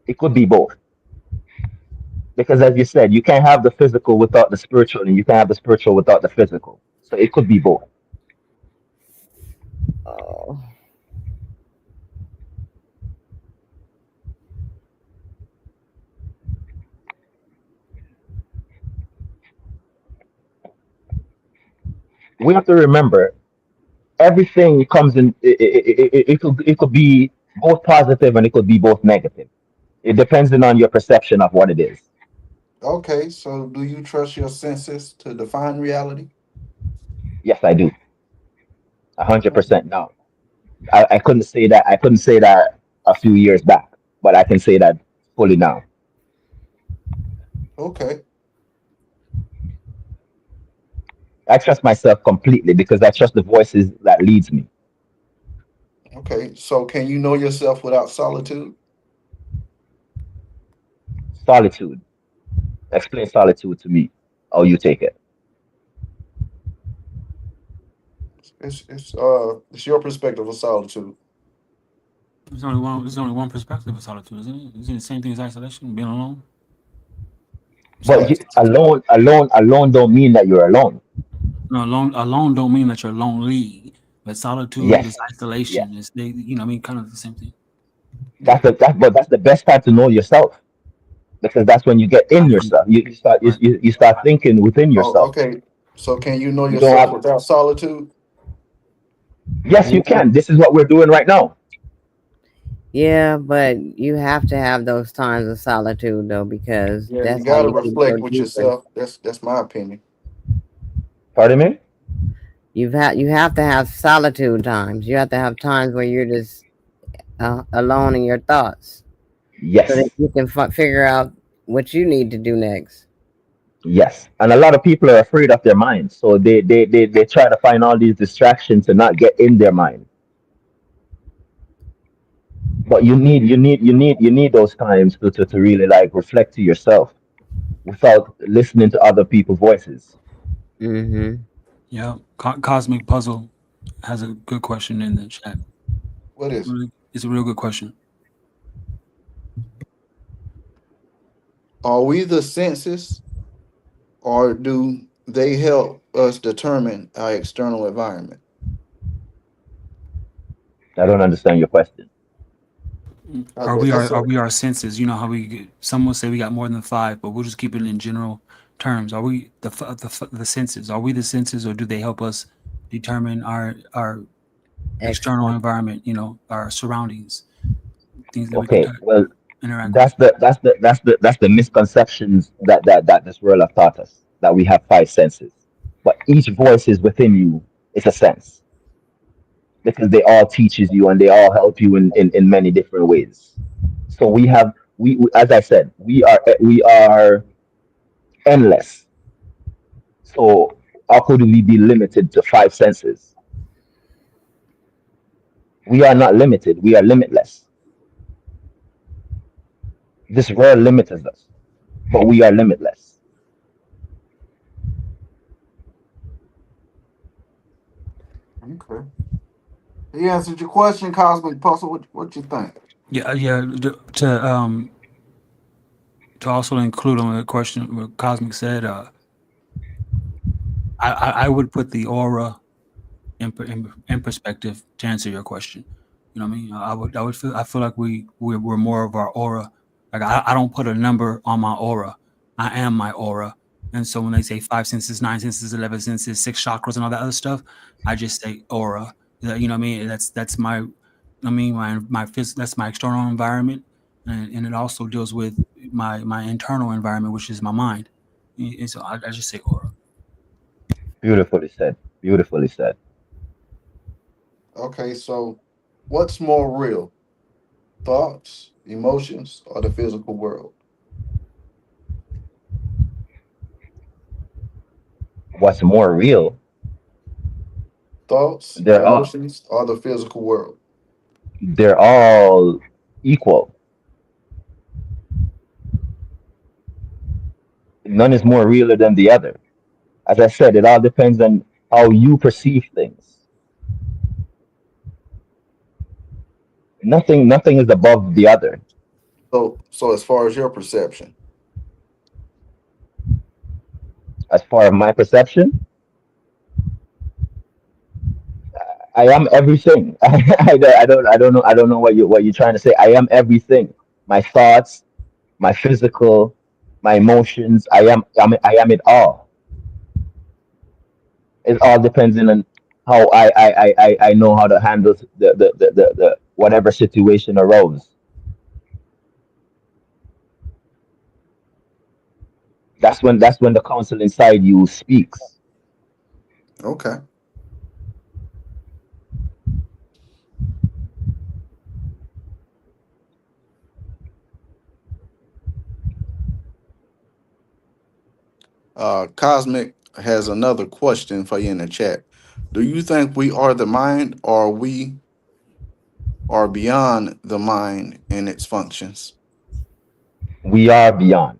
It could be both. Because as you said, you can't have the physical without the spiritual, and you can't have the spiritual without the physical. So it could be both. Oh, We have to remember everything comes in. It could be both positive and it could be both negative. It depends on your perception of what it is. Okay, so do you trust your senses to define reality? Yes, I do. 100% no. I couldn't say that. I couldn't say that a few years back, but I can say that fully now. Okay. I trust myself completely because I trust the voices that leads me. Okay. So can you know yourself without solitude? Solitude. Explain solitude to me. How you take it. It's your perspective of solitude. There's only one. There's only one perspective of solitude, isn't it? Isn't it the same thing as isolation, being alone? But Right. So, alone don't mean that you're alone. no, alone don't mean that you're lonely, but solitude is Yes, isolation. yes. It's they, you know, what I mean, kind of the same thing. Yeah. But that's the best time to know yourself because that's when you get in Absolutely. yourself. You start Right. you start thinking within Oh, yourself. okay. So can you know You don't yourself have. without solitude? Yes, you can. This is what we're doing right now. Yeah, but you have to have those times of solitude though, because Yeah, you that's how gotta you can go reflect with deeper. yourself. That's my opinion. Pardon me. You have to have solitude times. You have to have times where you're just alone in your thoughts, so that Yes, you can figure out what you need to do next. yes. And a lot of people are afraid of their minds, so they try to find all these distractions to not get in their mind. But you need those times to really like reflect to yourself without listening to other people's voices. Mm-hmm. Yeah. Cosmic Puzzle has a good question in the chat. What is it? It's a real good question. Are we the senses, or do they help us determine our external environment? I don't understand your question. That's Are a we our senses? You know how we get, some will say we got more than five, but we'll just keep it in general terms. Are we the senses? Are we the senses, or do they help us determine our external External. environment? You know, our surroundings, things that we Okay, well, interact with. that's the misconceptions that this world have taught us that we have five senses, but each voice is within you is a sense because they all teaches you and they all help you in many different ways. So as I said, we are endless. So how could we be limited to five senses? We are not limited. We are limitless. This world limits us, but we are limitless. okay. He answered your question, Cosmic Puzzle. What you think? Yeah, yeah. To also include on the question what Cosmic said, I would put the aura in perspective to answer your question. You know what I mean? I feel like we're more of our aura. Like I don't put a number on my aura. I am my aura. And so when they say five senses, nine senses, 11 senses, six chakras, and all that other stuff, I just say aura. You know what I mean? That's my, I mean that's my external environment, and it also deals with my internal environment, which is my mind. And so I just say aura. Beautifully said. Beautifully said. Okay, so what's more real? Thoughts, emotions, or the physical world? What's more real? Thoughts, They're all emotions, or the physical world? they're all equal. None is more realer than the other. As I said, it all depends on how you perceive things. Nothing is above the other. So as far as your perception, As far as my perception, I am everything. I don't know what you're trying to say. I am everything. My thoughts, my physical, my emotions. I am it all. It all depends on how I know how to handle the whatever situation arose. That's when the counsel inside you speaks. okay. Cosmic has another question for you in the chat. Do you think we are the mind, or we are beyond the mind and its functions? We are beyond.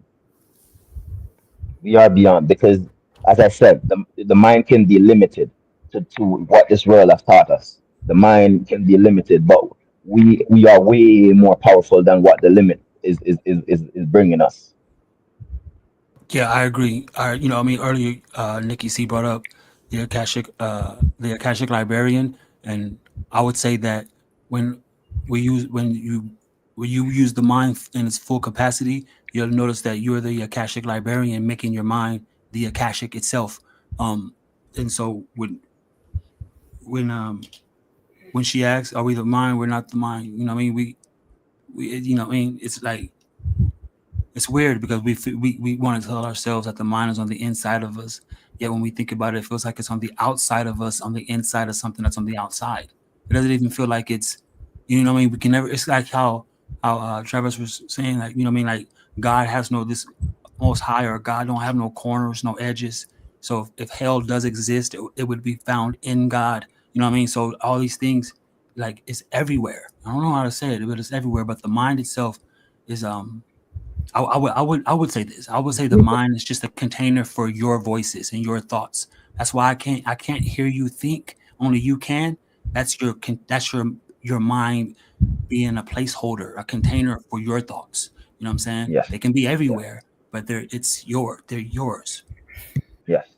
We are beyond because, as I said, the mind can be limited to what this world has taught us. The mind can be limited, but we are way more powerful than what the limit is bringing us. Yeah, I agree. I mean, earlier, Nikki C brought up the Akashic librarian, and I would say that when we use when you use the mind in its full capacity, you'll notice that you're the Akashic librarian, making your mind the Akashic itself. Um, and so when um when she asks, "Are we the mind? We're not the mind." You know, what I mean, we you know, what I mean, it's like it's weird because we want to tell ourselves that the mind is on the inside of us. Yet when we think about it, it feels like it's on the outside of us, on the inside of something that's on the outside. It doesn't even feel like it's, you know what I mean? We can never. It's like how Travis was saying, like, you know what I mean? Like, God has no this most high, or God don't have no corners, no edges. So if hell does exist, it would be found in God. You know what I mean? So all these things, like, it's everywhere. I don't know how to say it, but it's everywhere. But the mind itself is I would say this. I would say the mind is just a container for your voices and your thoughts. That's why I can't hear you think. Only you can. That's your mind being a placeholder, a container for your thoughts. You know what I'm saying? Yes, They can be yes, everywhere, but they're yours. yes.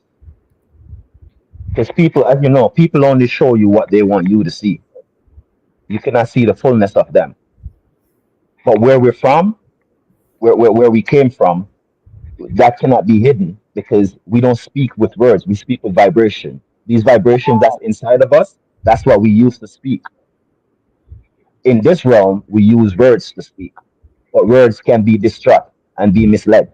Because people, as you know, people only show you what they want you to see. You cannot see the fullness of them. But where we're from, where we came from, that cannot be hidden because we don't speak with words. We speak with vibration. These vibrations that's inside of us, that's what we use to speak. In this realm, we use words to speak, but words can be distraught and be misled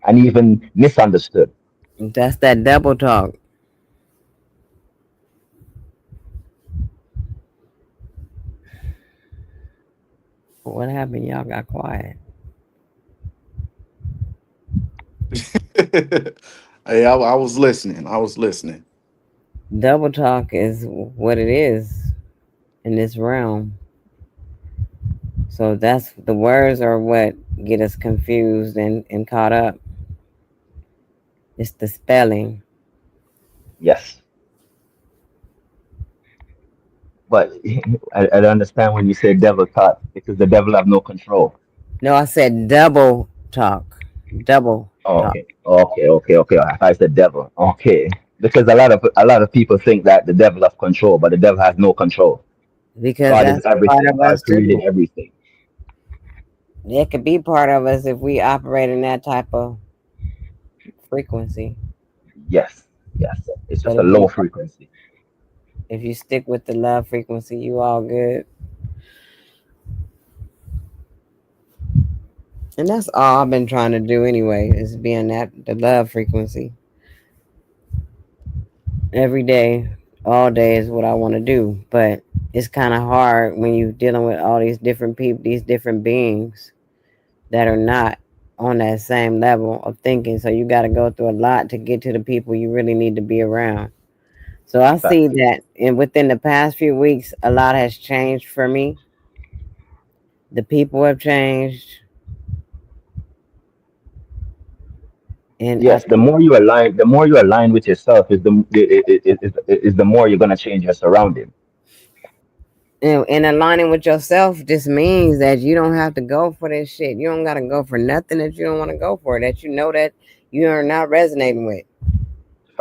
and even misunderstood. That's that double talk. What happened? Y'all got quiet. Hey, I was listening. I was listening. Double talk is what it is in this realm. So that's the words are what get us confused and caught up. It's the spelling. Yes, but I don't understand when you say devil thought because the devil have no control. No, I said double talk. Double Oh, talk. okay. I said devil. Okay, because a lot of people think that the devil have control, but the devil has no control. Because God is that's a part everything. of God us created too. everything. It could be part of us if we operate in that type of frequency. Yes, yes. It's But just a low frequency. if you stick with the love frequency, you all good. And that's all I've been trying to do anyway, is be in that the love frequency. Every day, all day is what I want to do. But it's kind of hard when you're dealing with all these different people, these different beings that are not on that same level of thinking. So you got to go through a lot to get to the people you really need to be around. So I see Facts. that, and within the past few weeks, a lot has changed for me. The people have changed, and I Yes, the more you align with yourself is the more you're gonna change your surrounding. and aligning with yourself just means that you don't have to go for this shit. You don't got to go for nothing that you don't want to go for. That you know that you are not resonating with,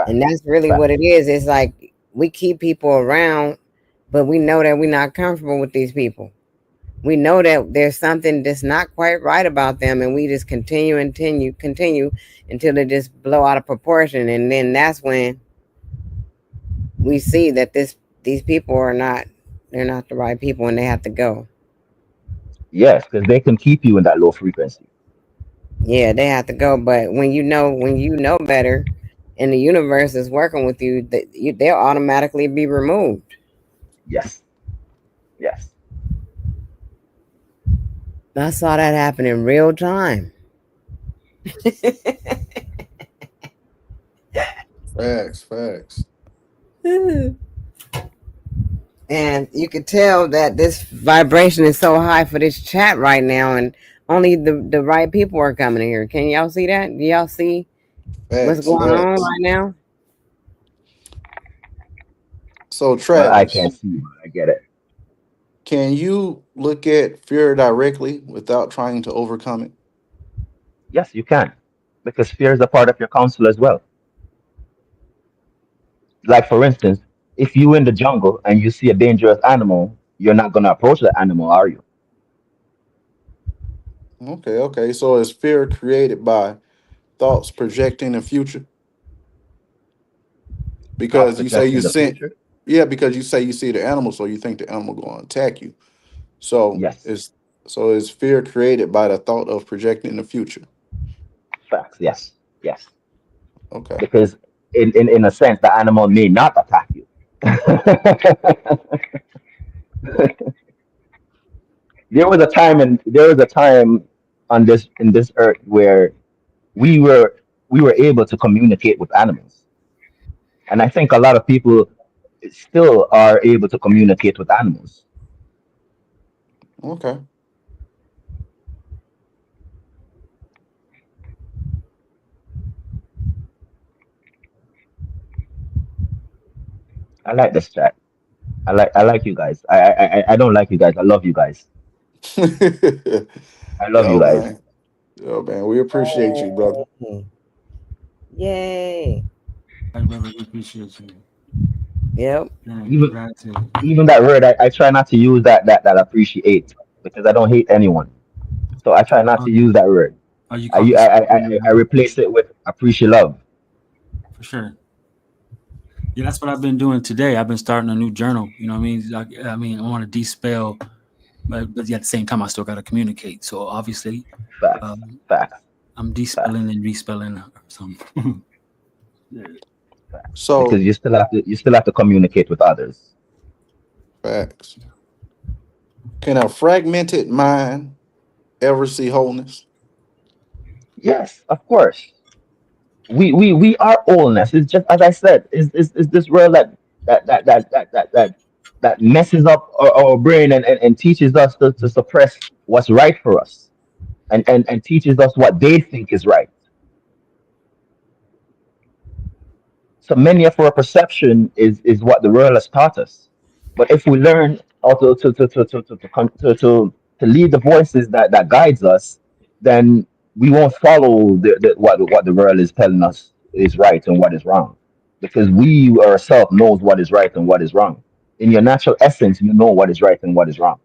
and Facts. that's really what it Facts. is. It's like we keep people around, but we know that we're not comfortable with these people. We know that there's something that's not quite right about them, and we just continue until they just blow out of proportion, and then that's when we see that these people are not, they're not the right people, and they have to go. Yes, because they can keep you in that low frequency. Yeah, they have to go. But when you know better, and the universe is working with you, they'll automatically be removed. Yes. Yes. I saw that happen in real time. Facts, facts. And you could tell that this vibration is so high for this chat right now, and only the right people are coming in here. Can y'all see that? Do y'all see what's Facts, going on facts. right now? So Well, I can't Travis, see, but I get it. can you look at fear directly without trying to overcome it? Yes, you can, because fear is a part of your counsel as well. Like for instance, if you in the jungle and you see a dangerous animal, you're not gonna approach the animal, are you? Okay, okay. So is fear created by thoughts projecting the future? Thoughts Because you say you projecting the sent, future. yeah, because you say you see the animal, so you think the animal going to attack you. So Yes, is fear created by the thought of projecting the future? facts. Yes, yes. Okay. Because in a sense, the animal may not attack you. There was a time on this in this earth where we were we were able to communicate with animals, and I think a lot of people still are able to communicate with animals. Okay. I like this chat. I like you guys. I don't like you guys. I love you guys. I love you Yo, guys. man. Yo, man. We appreciate you, brother. Yay! Yay. Hey, brother, we appreciate you. Yep. Dang, Even gratitude. even that word, I try not to use that appreciate, because I don't hate anyone. So I try not to use that word. Oh, you I caught the I spirit, replace it with appreciate love. for sure. Yeah, that's what I've been doing today. I've been starting a new journal. You know what I mean? Like, I mean, I want to dispel, but at the same time, I still got to communicate. So obviously, Facts, um, facts, I'm facts, despelling and respelling some. Yeah. facts. Because So, you still have to communicate with others. facts. Can a fragmented mind ever see wholeness? Yes, of course. We are allness. It's just as I said. Is this world that messes up our brain and teaches us to suppress what's right for us, and teaches us what they think is right. So many of our perception is what the world has taught us. But if we learn how to lead the voices that guides us, then we won't follow what the world is telling us is right and what is wrong, because we ourselves knows what is right and what is wrong. In your natural essence, you know what is right and what is wrong.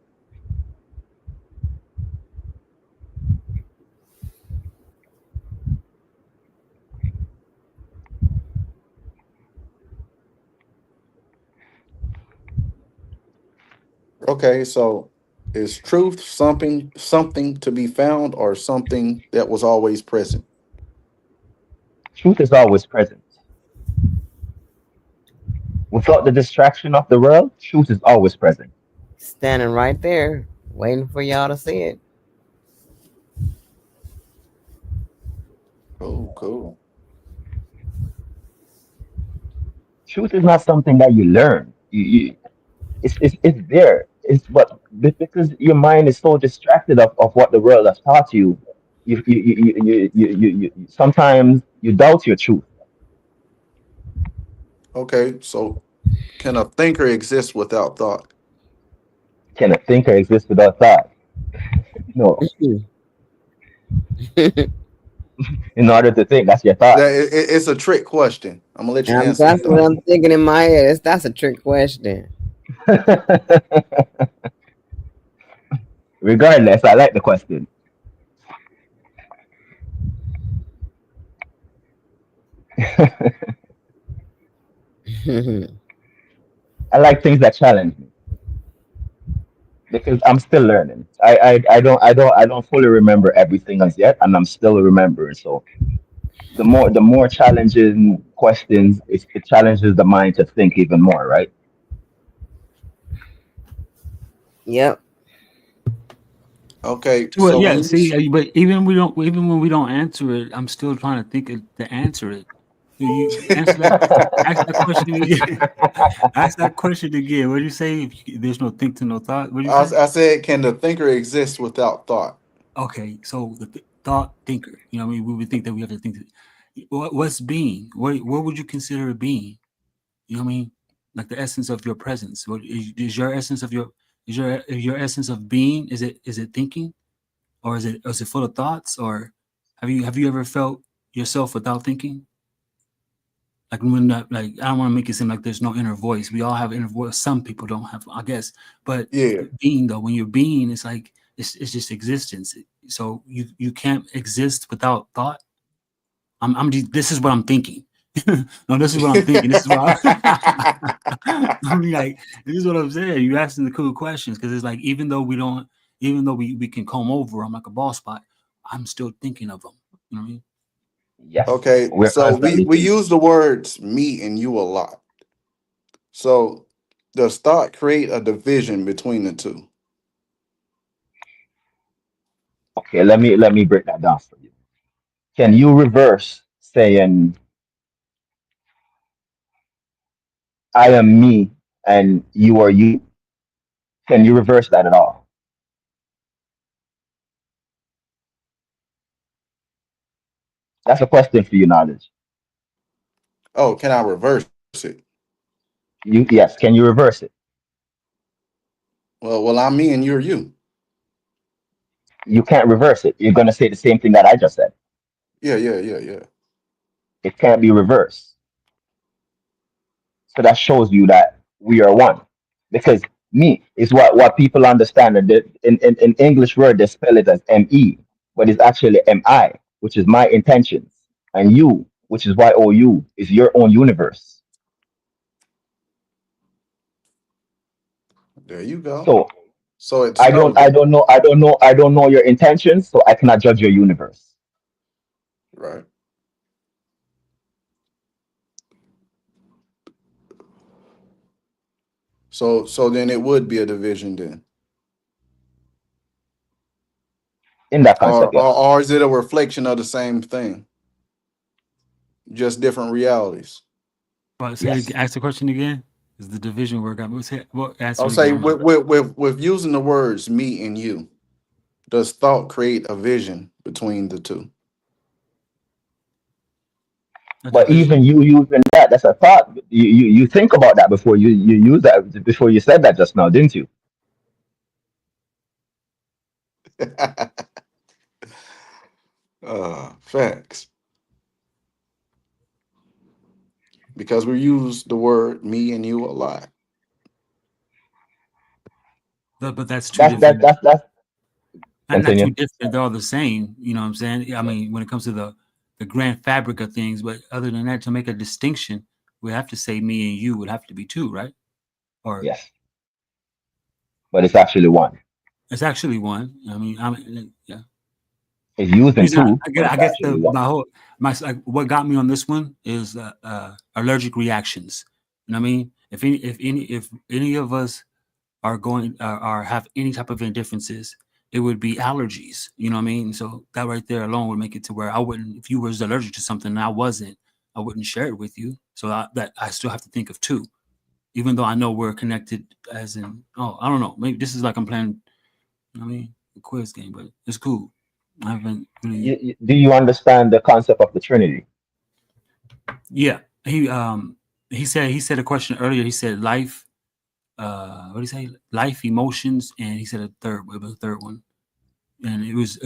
Okay, so is truth something to be found or something that was always present? Truth is always present. Without the distraction of the world, truth is always present. Standing right there, waiting for y'all to see it. Cool, cool. Truth is not something that you learn. It's there. It's but because your mind is so distracted of what the world has taught you, sometimes you doubt your truth. Okay, so can a thinker exist without thought? Can a thinker exist without thought? No. In order to think, that's your thought. It's a trick question. I'm gonna let you answer That's it what though. I'm thinking in my head. That's a trick question. Regardless, I like the question. I like things that challenge me because I'm still learning. I don't fully remember everything as yet, and I'm still remembering. So the more challenging questions, it challenges the mind to think even more, right? Yep. Okay, Well, so when yeah. you See, but even when we don't answer it, I'm still trying to think of, to answer it. You answer that. Ask that question again. Ask that question again. What did you say? If there's no think to no thought. What did you say? I said, can the thinker exist without thought? Okay, so the thought thinker. You know, what I mean, we would think that we have to think. What's being? What would you consider a being? You know what I mean? Like the essence of your presence. What is your essence of your essence of being? Is it thinking, or is it full of thoughts? Or have you ever felt yourself without thinking? Like when that, like I don't want to make it seem like there's no inner voice. We all have inner voice. Some people don't have, I guess. But Yeah. being though, when you're being, it's like it's just existence. So you can't exist without thought. This is what I'm thinking. No, this is what I'm thinking. This is what I mean, like, this is what I'm saying. You asking the cool questions because it's like even though we can comb over them like a ball spot, I'm still thinking of them. You know what I mean? Yes, Okay, we're so constantly we thinking. use the words me and you a lot. So does thought create a division between the two? Okay, let me break that down for you. Can you reverse saying I am me and you are you? Can you reverse that at all? That's a question for you, knowledge. Oh, can I reverse it? You yes, can you reverse it? Well, I'm me and you're you. You can't reverse it. You're gonna say the same thing that I just said. Yeah, yeah, yeah, yeah. It can't be reversed. So that shows you that we are one. Because me is what people understand. And in English word, they spell it as ME, but it's actually MI, which is my intentions. And you, which is YOU, is your own universe. There you go. So So it's I don't I chosen, don't know I don't know I don't know your intentions, so I cannot judge your universe. right? So then it would be a division then. In that Or concept, or, yes. or is it a reflection of the same thing? Just different realities. But say, Yes. ask the question again. Is the division where God? What answer I'll say again? with using the words me and you, does thought create a vision between the two? A But division. even you using that's a thought. You think about that before you use that before you said that just now, didn't you? Facts. Because we use the word me and you a lot. But that's two That's that different. that's Not too continue. different. They're all the same. You know what I'm saying? I mean, when it comes to the grand fabric of things, but other than that, to make a distinction, we have to say me and you would have to be two, right? Or Yes. But it's actually one. it's actually one. Yeah. It's using Reason two, but I it's guess actually one. my whole like what got me on this one is allergic reactions. You know what I mean? If any of us are going are have any type of indifferences, it would be allergies. You know what I mean? So that right there alone would make it to where I wouldn't, if you was allergic to something and I wasn't, I wouldn't share it with you. So that I still have to think of two, even though I know we're connected. As in, oh, I don't know, maybe this is like I'm playing. You know what I mean, a quiz game, but it's cool. I haven't really. Do you understand the concept of the Trinity? Yeah, he said a question earlier. He said life. What did he say? Life, emotions, and he said a third. What was the third one? And it was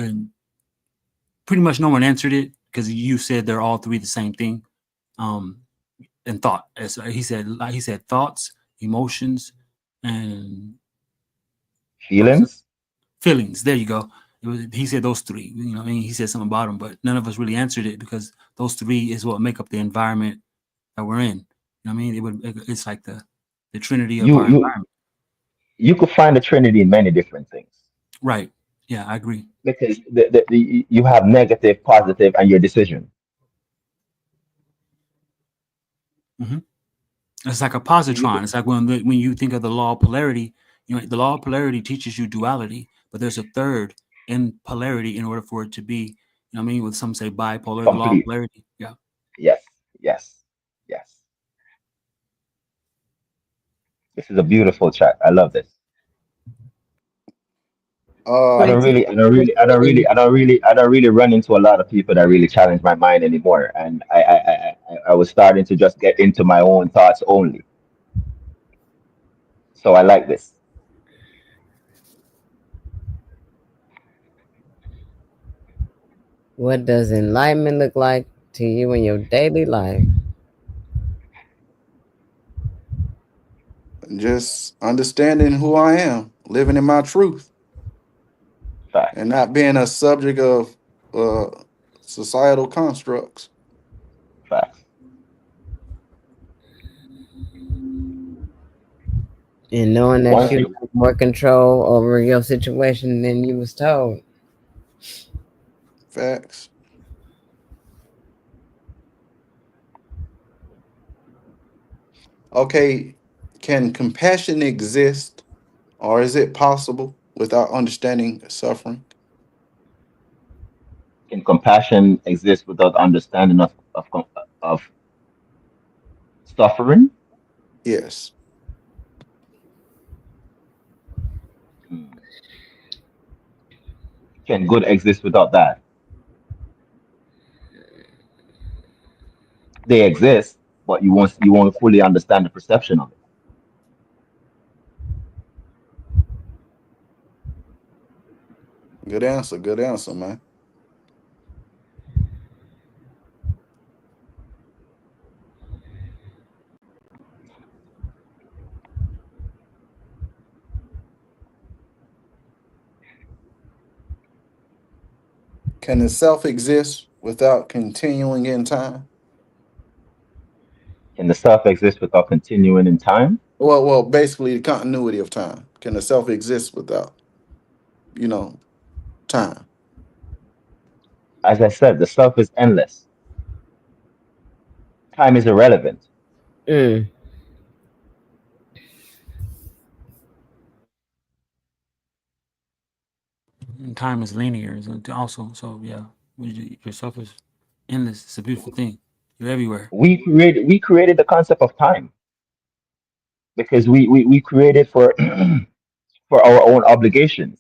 pretty much no one answered it because you said they're all three the same thing. Um, and thought, as he said thoughts, emotions, and what was it? Feelings? Feelings. There you go. He said those three. You know, what I mean, he said something about them, but none of us really answered it because those three is what make up the environment that we're in. You know what I mean? It's like the trinity of You our you environment. you could find the Trinity in many different things. Right. Yeah, I agree. Because you have negative, positive, and your decision. Hmm. It's like a You positron. could, It's like when you think of the law of polarity, the law of polarity teaches you duality, but there's a third in polarity in order for it to be, what I mean, with some say bipolar, the law of complete. polarity. Yeah. Yes. Yes, yes. This is a beautiful chat. I love this. I Uh, don't really, I don't really run into a lot of people that really challenge my mind anymore. And I was starting to just get into my own thoughts only. So I like this. What does enlightenment look like to you in your daily life? just understanding who I am, living in my truth, and Facts, not being a subject of uh, societal constructs. facts. And knowing that Once you you have more control over your situation than you was told. Facts. Okay, can compassion exist, or is it possible without understanding suffering? can compassion exist without understanding of suffering? Yes. Hmm. Can good exist without that? They exist, but you won't fully understand the perception of it. Good answer. Good answer, man. Can the self exist without continuing in time? Can the self exist without continuing in time? Basically, the continuity of time. Can the self exist without, you know, time? As I said, the self is endless. Time is irrelevant. Mm. And time is linear, also. So yeah, yourself is endless. It's a beautiful thing. You're everywhere. We created the concept of time because we created for for our own obligations.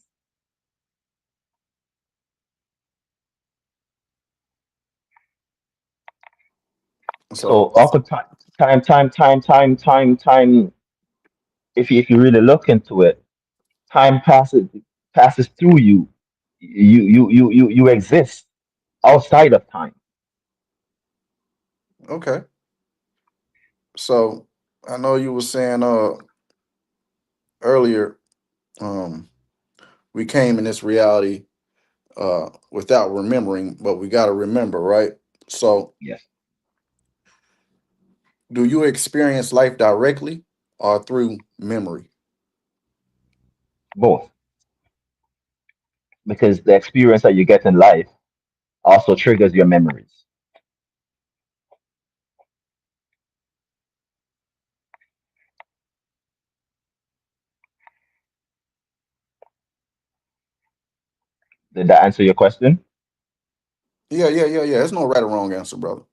So So, often time. If you really look into it, time passes through you. You exist outside of time. okay. So, I know you were saying earlier, um, we came in this reality without remembering, but we got to remember, right? So, Yes, do you experience life directly or through memory? both, because the experience that you get in life also triggers your memories. Did that answer your question? Yeah. There's no right or wrong answer, brother.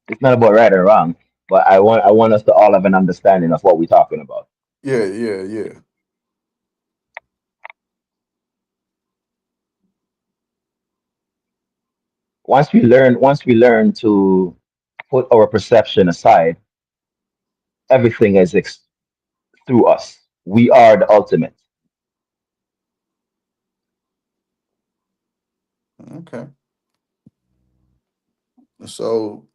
It's not about right or wrong, but I want us to all have an understanding of what we're talking about. Yeah. Once we learn to put our perception aside, everything is through us. We are the ultimate. Okay. So,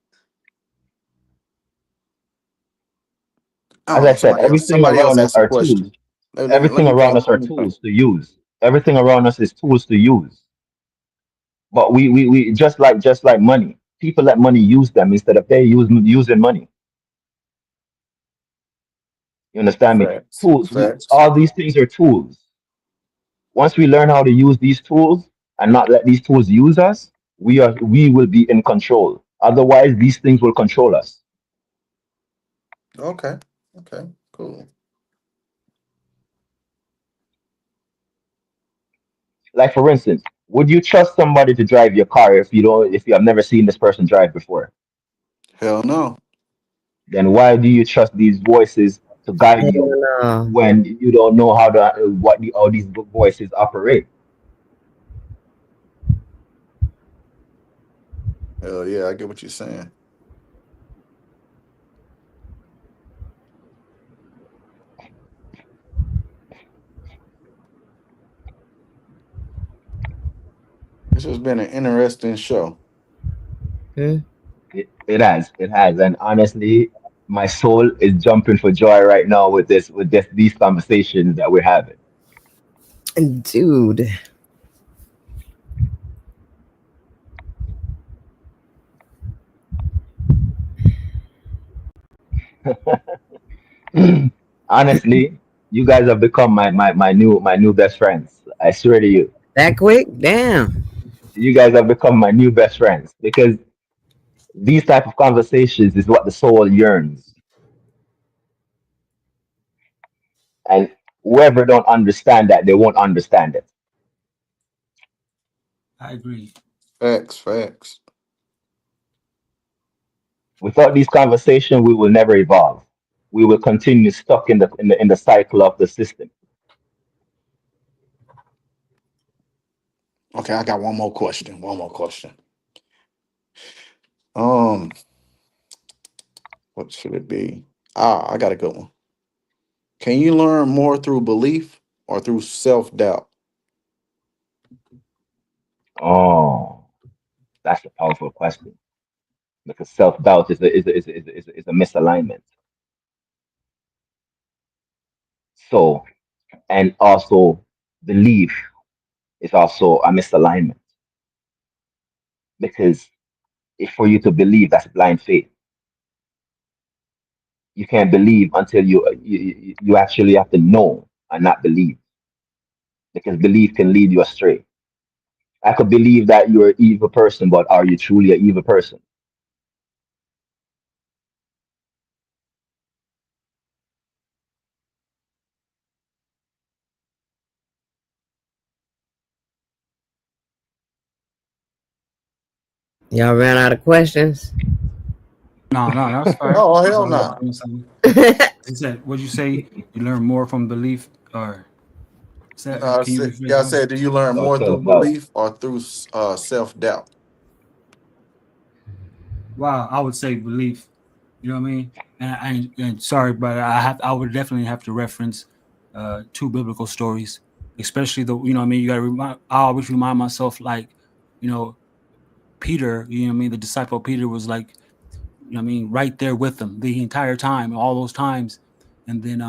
I don't As I know. said, everything Somebody else around us asked a are tools. question. Let Everything me around think. us are tools to use. Everything around us is tools to use. But we just like money. People let money use them instead of they using money. You understand me? Facts. Tools. Facts. All these things are tools. Once we learn how to use these tools and not let these tools use us, we will be in control. Otherwise, these things will control us. Okay. Okay. Cool. Like for instance, Would you trust somebody to drive your car if you have never seen this person drive before? Hell no. Then why do you trust these voices to guide you Hell no. when you don't know how these voices operate? Hell yeah, I get what you're saying. This has been an interesting show. Hmm? It has, and honestly, my soul is jumping for joy right now with these conversations that we're having. Dude. Honestly, you guys have become my new best friends. I swear to you, That quick? Damn. you guys have become my new best friends because these type of conversations is what the soul yearns, and whoever don't understand that, they won't understand it. I agree. Facts, facts. Without these conversations, we will never evolve. We will continue stuck in the cycle of the system. Okay, I got one more question. One more question. Um, what should it be? I got a good one. Can you learn more through belief or through self doubt? Oh, that's a powerful question because self doubt is a misalignment. So, and also belief is also a misalignment because if for you to believe, that's blind faith. You can't believe until you actually have to know and not believe because belief can lead you astray. I could believe that you're an evil person, but are you truly an evil person? Y'all ran out of questions. No, no, that's fair. Oh That's hell all. no. He said, "What'd you say? You learn more from belief, or No, I can you said, rephrase yeah, I that?" said, do you learn About more through self doubt. belief or through self doubt? Wow, I would say belief. You know what I mean? And sorry, but I would definitely have to reference two biblical stories, especially the you know what I mean. You got to remind. I always remind myself like, you know, Peter. You know what I mean? The disciple Peter was like, you know what I mean, right there with them the entire time, all those times, and then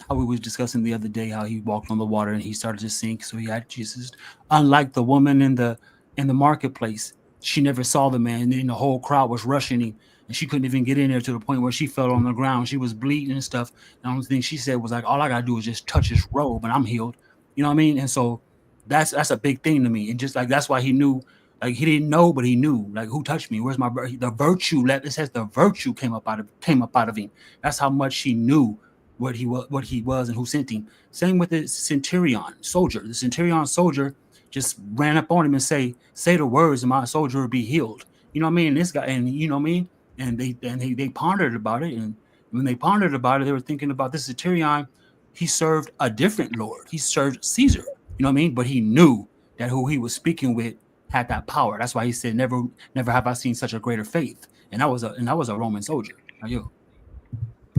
how we was discussing the other day how he walked on the water and he started to sink, so he had Jesus. Unlike the woman in the marketplace, she never saw the man, and the whole crowd was rushing him, and she couldn't even get in there to the point where she fell on the ground. She was bleeding and stuff. The only thing she said was like, "All I gotta do is just touch his robe, and I'm healed." You know what I mean? And so that's a big thing to me. And just like that's why he knew. Like he didn't know, but he knew. Like who touched me? Where's my the virtue? It says the virtue came up out of him. That's how much he knew what he was and who sent him. Same with the centurion soldier. The centurion soldier just ran up on him and say the words and my soldier will be healed. You know what I mean? This guy and you know what I mean? And they pondered about it, and when they pondered about it, they were thinking about this centurion. He served a different Lord. He served Caesar. You know what I mean? But he knew that who he was speaking with had that power. That's why he said, never have I seen such a greater faith. And that was a Roman soldier. Are you?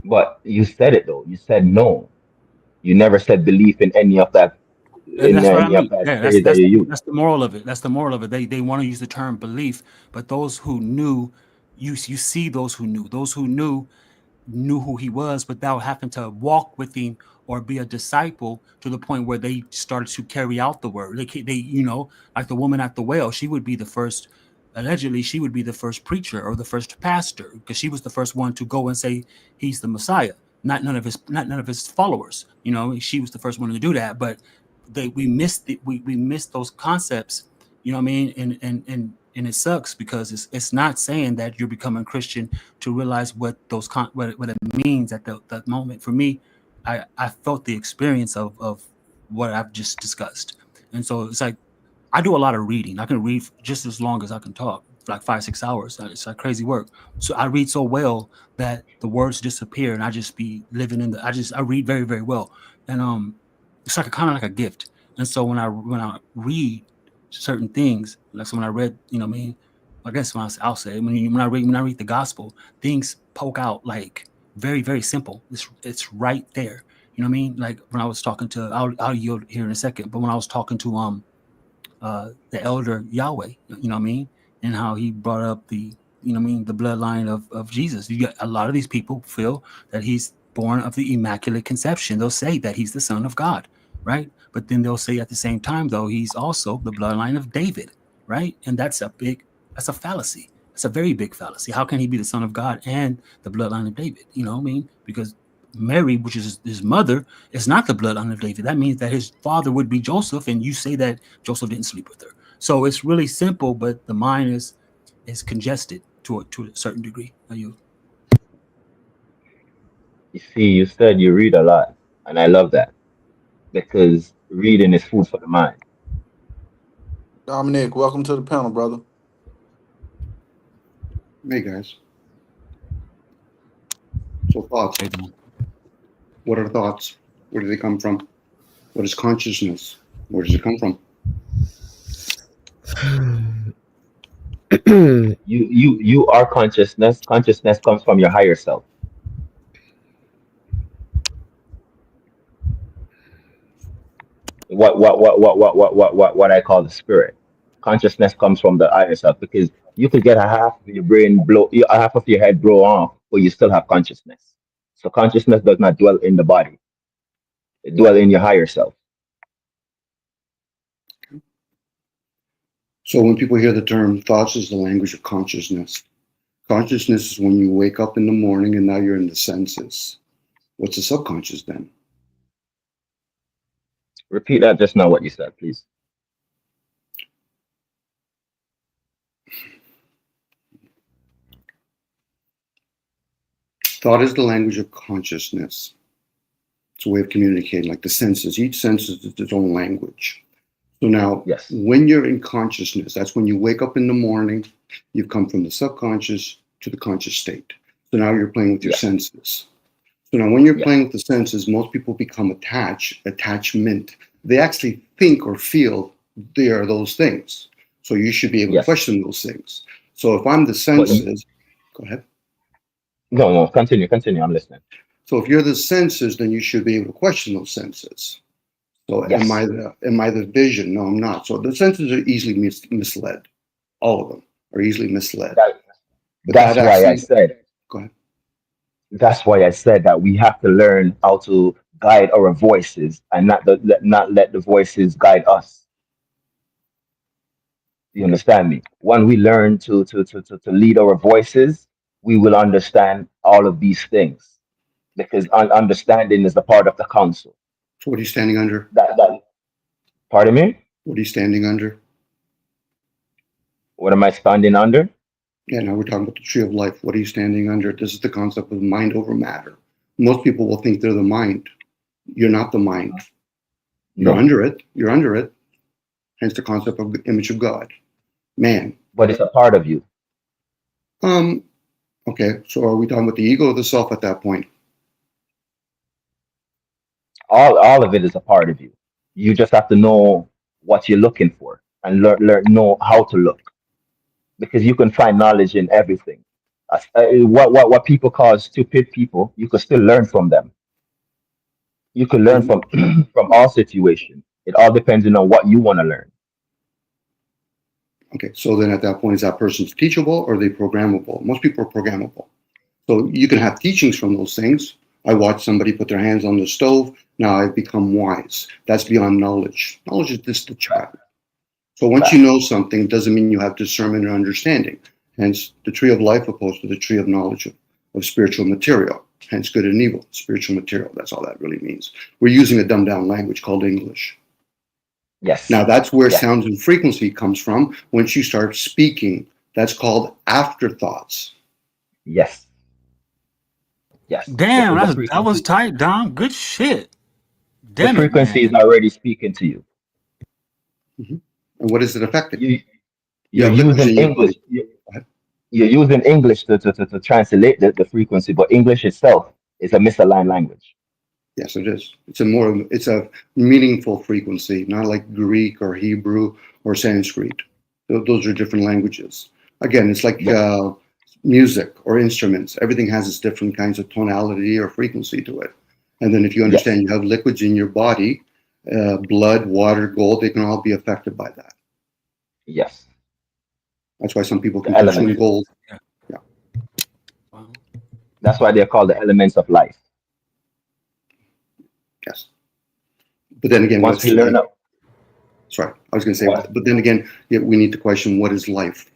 But you said it though. You said no. You never said belief in any of that And in that's what I any of mean. that Yeah, phrase that you use. that's the moral of it. That's the moral of it. They want to use the term belief, but those who knew, you see those who knew who he was without having to walk with him or be a disciple to the point where they started to carry out the word. They you know, like the woman at the well, she would be the first. Allegedly, she would be the first preacher or the first pastor because she was the first one to go and say he's the Messiah. Not none of his followers. You know, she was the first one to do that. But we missed we missed those concepts. You know what I mean? And it sucks because it's not saying that you're becoming Christian to realize what what it means at that moment. For me, I felt the experience of what I've just discussed, and so it's like I do a lot of reading. I can read just as long as I can talk, like 5, 6 hours. It's like crazy work. So I read so well that the words disappear, and I just be living in the. I read very very well, and it's like kind of like a gift. And so when I read certain things, like so when I read, what I mean, I guess I'll say when I read the gospel, things poke out like very very simple. It's right there. You know what I mean? Like when I was talking to, I'll yield here in a second, but when I was talking to the elder Yahweh, you know what I mean, and how he brought up the, the bloodline of Jesus. You got a lot of these people feel that he's born of the Immaculate Conception. They'll say that he's the Son of God, right? But then they'll say at the same time, though, he's also the bloodline of David, right? And that's a fallacy. It's a very big fallacy. How can he be the Son of God and the bloodline of David? You know what I mean? Because Mary, which is his mother, is not the bloodline of David. That means that his father would be Joseph, and you say that Joseph didn't sleep with her. So it's really simple, but the mind is congested to a certain degree. You You see, you said you read a lot, and I love that because reading is food for the mind. Dominic, welcome to the panel, brother. Hey guys. So thoughts. What are thoughts? Where do they come from? What is consciousness? Where does it come from? You are consciousness. Consciousness comes from your higher self. What I call the spirit. Consciousness comes from the higher self because you could get a half of your brain a half of your head blow off, but you still have consciousness. So consciousness does not dwell in the body; it dwells in your higher self. So when people hear the term thoughts is the language of consciousness. Consciousness is when you wake up in the morning and now you're in the senses. What's the subconscious then? Repeat that just now what you said, please. Thought is the language of consciousness. It's a way of communicating, like the senses. Each sense is its own language. So now, Yes. when you're in consciousness, that's when you wake up in the morning, you've come from the subconscious to the conscious state. So now you're playing with your senses. So now when you're playing with the senses, most people become attachment. They actually think or feel they are those things. So you should be able to question those things. So if I'm the senses, go ahead. No, continue, I'm listening. So if you're the senses, then you should be able to question those senses. So am I the vision? No, I'm not. So the senses are easily misled. All of them are easily misled. That's why I said. Go ahead. That's why I said that we have to learn how to guide our voices and not let the voices guide us. You understand me? When we learn to lead our voices, we will understand all of these things because understanding is a part of the counsel. So what are you standing under? Pardon me? What are you standing under? What am I standing under? Yeah, now we're talking about the tree of life. What are you standing under? This is the concept of mind over matter. Most people will think they're the mind. You're not the mind. You're under it. You're under it. Hence the concept of the image of God. Man. But it's a part of you. Okay, so are we talking about the ego or the self at that point? All of it is a part of you. You just have to know what you're looking for and know how to look. Because you can find knowledge in everything. What people call stupid people, you can still learn from them. You can learn from from all situations. It all depends on what you want to learn. Okay, so then at that point, is that person's teachable or are they programmable? Most people are programmable. So you can have teachings from those things. I watched somebody put their hands on the stove. Now I've become wise. That's beyond knowledge. Knowledge is just the child. So once you know something, it doesn't mean you have discernment or understanding. Hence, the tree of life opposed to the tree of knowledge of spiritual material. Hence, good and evil, spiritual material. That's all that really means. We're using a dumbed down language called English. Yes. Now, that's where sounds and frequency comes from. Once you start speaking, that's called afterthoughts. Yes. Yes. Damn, that was tight, Dom. Good shit. Damn, the frequency is already speaking to you. Mm-hmm. And what is it affecting? You You you're have liquids using in your English. body. Go ahead. You're using English to translate the frequency, but English itself is a misaligned language. Yes, it is. It's a meaningful frequency, not like Greek or Hebrew or Sanskrit. Those are different languages. Again, it's like Yes, music or instruments. Everything has its different kinds of tonality or frequency to it. And then if you yes, understand you have liquids in your body, blood, water, gold, they can all be affected by that. yes. That's why some people The can consume elements. gold. Yeah. Yeah, Wow. That's why they're called the elements of life. yes. But then again, Once we what's learn life? up, Sorry, I was going to say, what but then again, yeah, we need to question what is life?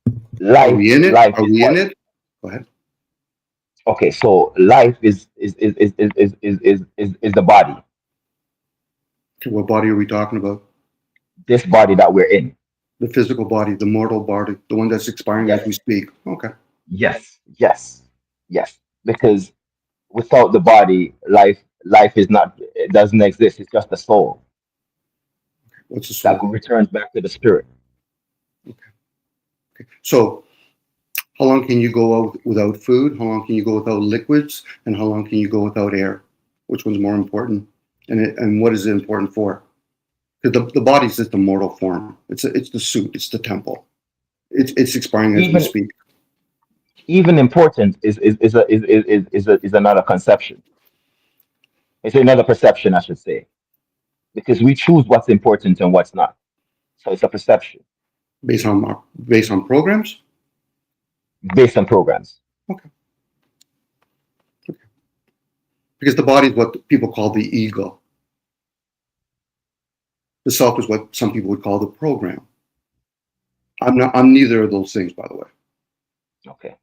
Are life we in it? life Are is we in what? it? Go ahead. Okay, so life is the body, Okay, what body are we talking about? this body that we're in. The physical body, the mortal body, the one that's expiring as we Yes, speak. Okay. yes, yes, yes. Because without the body, life is not, it doesn't exist. It's just a soul What's the that soul? returns back to the spirit. So, how long can you go out without food? How long can you go without liquids? And how long can you go without air? Which one's more important? And what is it important for? Because the body's just a mortal form. It's the suit. It's the temple. It's expiring as we Even speak. even important is another conception. It's another perception, I should say, because we choose what's important and what's not. So it's a perception Based on programs. based on programs. Okay. Because the body is what people call the ego. The self is what some people would call the program. I'm not. I'm neither of those things, by the way. Okay,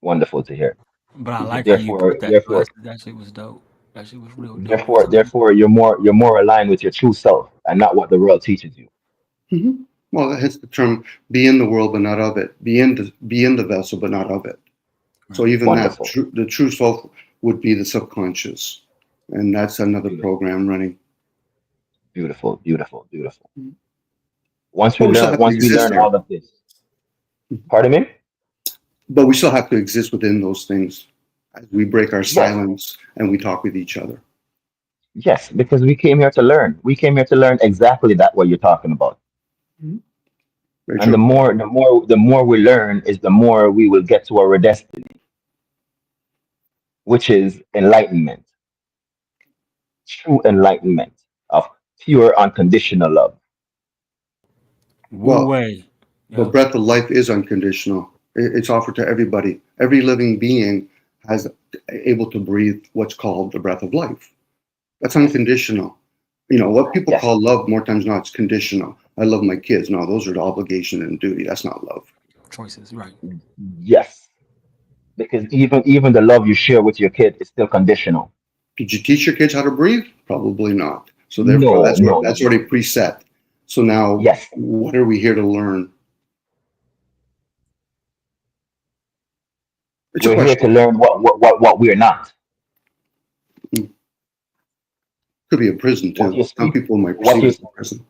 wonderful to hear. But I like how you Therefore, put that, bro. therefore, That shit was dope. That shit was real dope. therefore, therefore, you're more aligned with your true self and not what the world teaches you. Mm-hmm. Well, hence the term "be in the world but not of it." Be in the vessel but not of it. So Right. even that, Wonderful, the true self would be the subconscious, and that's another beautiful, program running. beautiful, beautiful, beautiful. Mhm. Once we But we still learn, have to once we exist learn there. all of this, pardon me. But we still have to exist within those things as we break our Yes, silence and we talk with each other. yes, because we came here to learn. We came here to learn exactly that what you're talking about. Mhm. Very And the true. more, the more we learn, is the more we will get to our destiny, which is enlightenment, true enlightenment of pure unconditional love. Wu Well, Wei. the Yep. breath of life is unconditional. It's offered to everybody. Every living being has able to breathe what's called the breath of life. That's Yes, unconditional. What people yes, call love more times not, it's conditional. I love my kids. No, those are the obligation and duty. That's not love. Choices. Right. yes. Because even the love you share with your kid is still conditional. Did you teach your kids how to breathe? Probably not. So therefore, No, that's no, no, that's no. already preset. So now, Yes, what are we here to learn? It's a we're here to question. learn what we're not. Mm. Could be a prison What too. you Some speak, people might what perceive you it as a prison.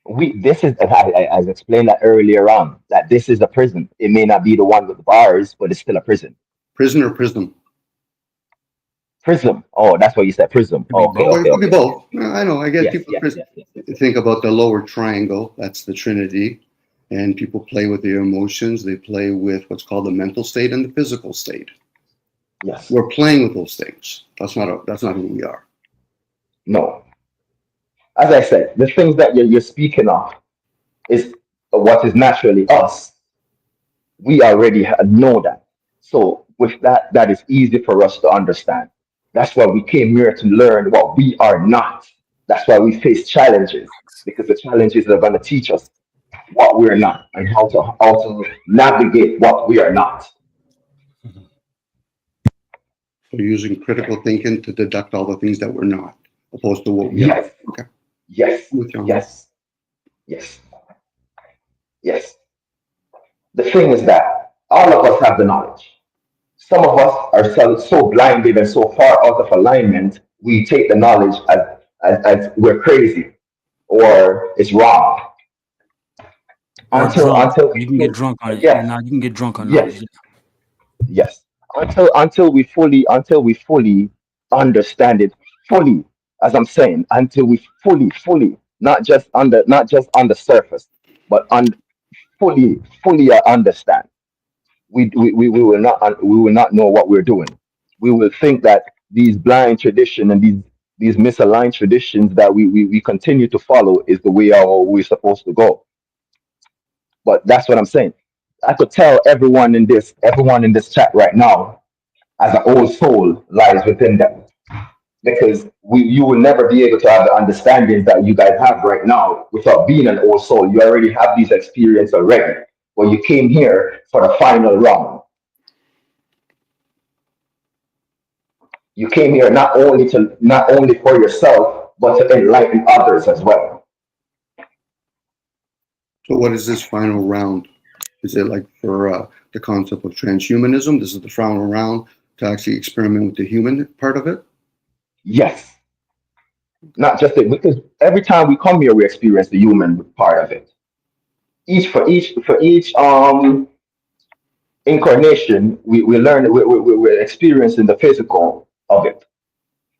we this is as explained that earlier on, that this is a prison. It may not be the one with the bars, but it's still a prison. Prison or prism. Prism. Oh, that's what you said. Prism. Could be Okay, Well, both. it okay, could be okay, okay. both. I know. I get Yes, people yes, yes, yes, yes, yes. think about the lower triangle. That's the Trinity, and people play with their emotions. They play with what's called the mental state and the physical state. Yes. We're playing with those things. That's not who we are. No. As I said, the things that you're speaking of is what is naturally us. We already know that. So with that, that is easy for us to understand. That's why we came here to learn what we are not. That's why we face challenges, because the challenges are going to teach us what we're not and how to navigate what we are not. Mhm. We're using critical thinking to deduct all the things that we're not, opposed to what we are. Yes, Okay, yes, I'm with you on that. yes, yes, yes. The thing is that all of us have the knowledge. Some of us are so blinded and so far out of alignment, we take the knowledge as as we're crazy or it's wrong Or until drunk. until we You can get fully, drunk on it. yes, You can get drunk on yes, knowledge. yes, until we fully understand it fully, as I'm saying, until we fully not just on the surface, but fully understand. We will not know what we're doing. We will think that these blind tradition and these misaligned traditions that we continue to follow is the way how we're supposed to go. But that's what I'm saying. I could tell everyone in this chat right now as an old soul lies within them. Because you will never be able to have the understandings that you guys have right now without being an old soul. You already have these experiences already. Well, you came here for the final round. You came here not only for yourself, but to enlighten others as well. So what is this final round? Is it like for the concept of transhumanism? This is the final round to actually experiment with the human part of it? Yes, not just it, because every time we come here, we experience the human part of it. For each incarnation, we learn we're experiencing the physical of it,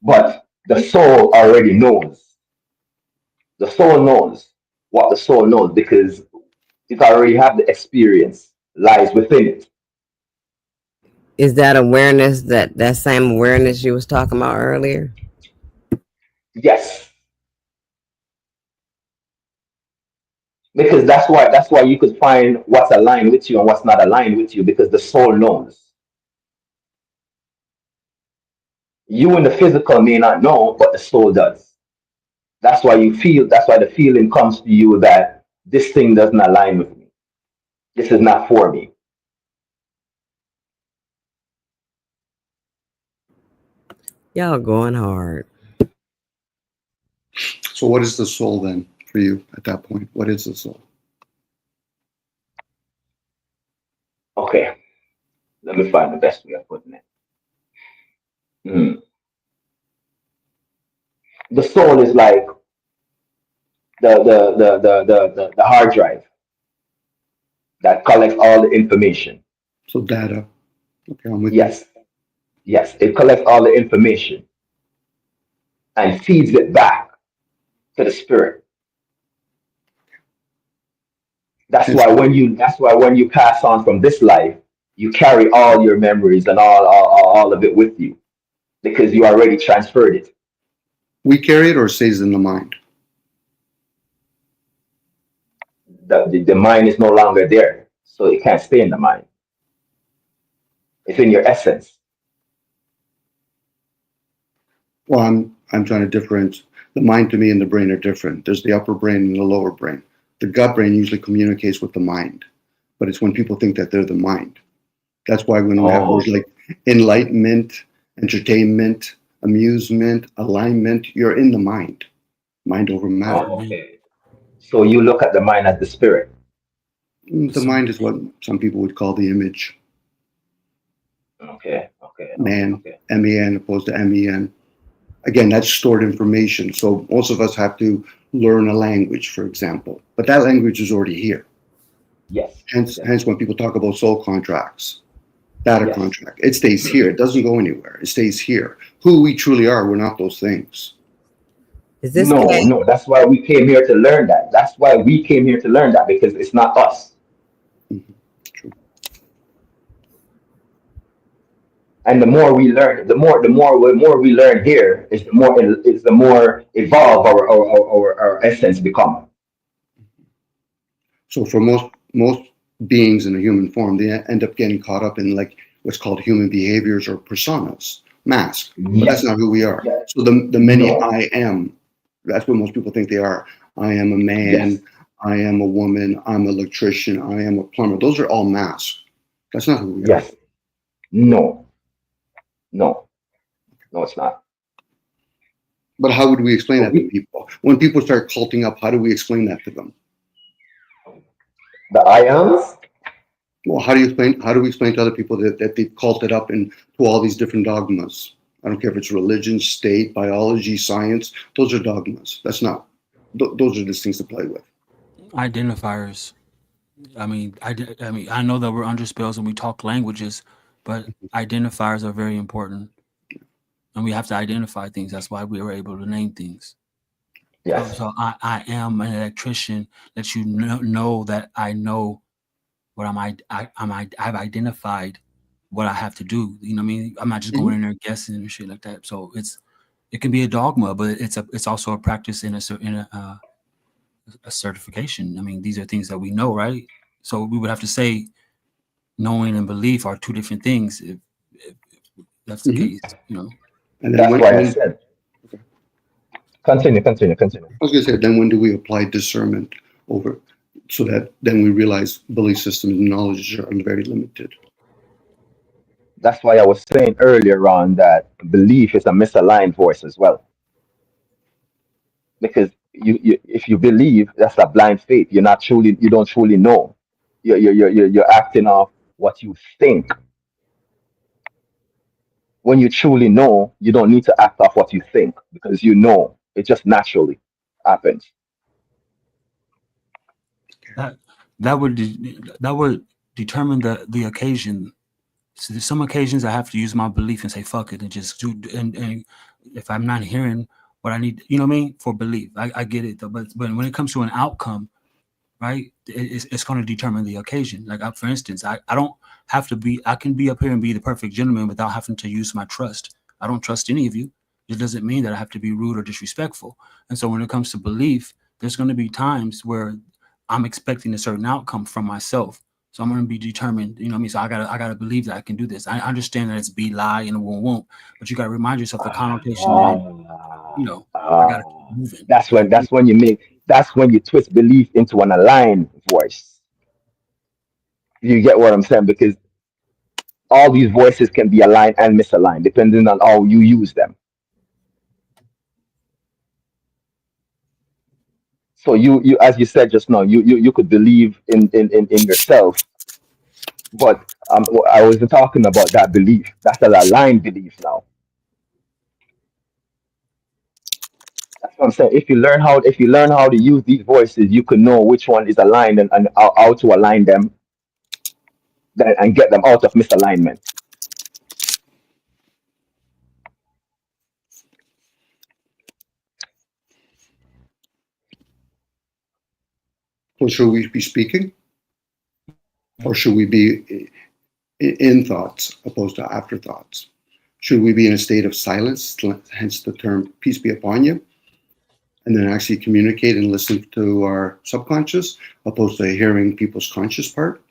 but the soul already knows. The soul knows what the soul knows because it already have the experience lies within it. Is that awareness, that same awareness you was talking about earlier? Yes, because that's why you could find what's aligned with you and what's not aligned with you because the soul knows. You in the physical may not know, but the soul does. That's why the feeling comes to you that this thing doesn't align with me. This is not for me. Y'all going hard. So what is the soul then for you at that point? What is the soul? Okay, let me find the best way of putting it. Mm. The soul is like the hard drive that collects all the information. So data. Okay, I'm with you. Yes, yes, it collects all the information and feeds it back to the spirit. And That's why when you pass on from this life, you carry all your memories and all of it with you because you already transferred it. we carry it or it stays in the mind? The mind is no longer there, so it can't stay in the mind. It's in your essence. Well, I'm trying to differentiate. The mind to me and the brain are different. There's the upper brain and the lower brain. The gut brain usually communicates with the mind, but it's when people think that they're the mind. That's why when we have Oh, words like enlightenment, entertainment, amusement, alignment, you're in the mind. Mind over matter. oh, okay. So you look at the mind as the spirit. The So mind is what some people would call the image. Okay, okay, okay, Man, okay. MEN opposed to MEN. Again, that's stored information. So most of us have to learn a language, for example, but that language is already here. Yes, yes, Hence, when people talk about soul contracts, data yes. contract, it stays here. It doesn't go anywhere. It stays here. Who we truly are, we're not those things. Is this No, K? no. That's why we came here to learn that. That's why we came here to learn that because it's not us. Mhm. True. And the more we learn, the more we learn here is the more evolved our essence become. So for most beings in a human form, they end up getting caught up in like what's called human behaviors or personas, mask. But that's Yes, not who we are. yes. So the many No, I am, that's what most people think they are. I am a yes, man, I am a woman, I'm an electrician, I am a plumber. Those are all masks. That's not who we are. yes. No, no, no. It's not. But how would we explain So that to people? When people start culting up, how do we explain that to them? the ions. Well, how do we explain to other people that they've culted up into all these different dogmas? I don't care if it's religion, state, biology, science. Those are dogmas. That's not. Those are just things to play with. Identifiers. I mean, I know that we're under spells and we talk languages, but identifiers are very important, and we have to identify things. That's why we were able to name things. Yes. So I am an electrician. That you know that I know what I've identified what I have to do. You know what I mean? I'm not just going in there guessing and shit like that. So it can be a dogma, but it's also a practice in a certification. I mean, these are things that we know, right? So we would have to say knowing and belief are two different things if that's the case, you know. And then That's why I said. Continue. I was going to say, then when do we apply discernment over, so that then we realize belief systems and knowledge are very limited? That's why I was saying earlier on that belief is a misaligned voice as well. Because you if you believe, that's a blind faith. You don't truly know. You're acting off what you think. When you truly know, you don't need to act off what you think because you know it just naturally happens. That would determine the occasion. So there's some occasions I have to use my belief and say fuck it and just do. And if I'm not hearing what I need, you know what I mean, for belief, I get it though. But when it comes to an outcome, right, it's going to determine the occasion. Like for instance, I don't have to be. I can be up here and be the perfect gentleman without having to use my trust. I don't trust any of you. It doesn't mean that I have to be rude or disrespectful. And so when it comes to belief, there's going to be times where I'm expecting a certain outcome from myself. So I'm going to be determined, you know what I mean? So I gotta believe that I can do this. I understand that it's be, lie, and won't, but you gotta remind yourself the connotation that, you know, I gotta keep moving. That's when you twist belief into an aligned voice. You get what I'm saying? Because all these voices can be aligned and misaligned depending on how you use them. So you as you said just now, you could believe in yourself, but I wasn't talking about that belief. That's an aligned belief now. That's what I'm saying. If you learn how to use these voices, you can know which one is aligned and how to align them and get them out of misalignment. So should we be speaking? Or should we be in thoughts opposed to afterthoughts? Should we be in a state of silence, hence the term peace be upon you, and then actually communicate and listen to our subconscious opposed to hearing people's conscious part?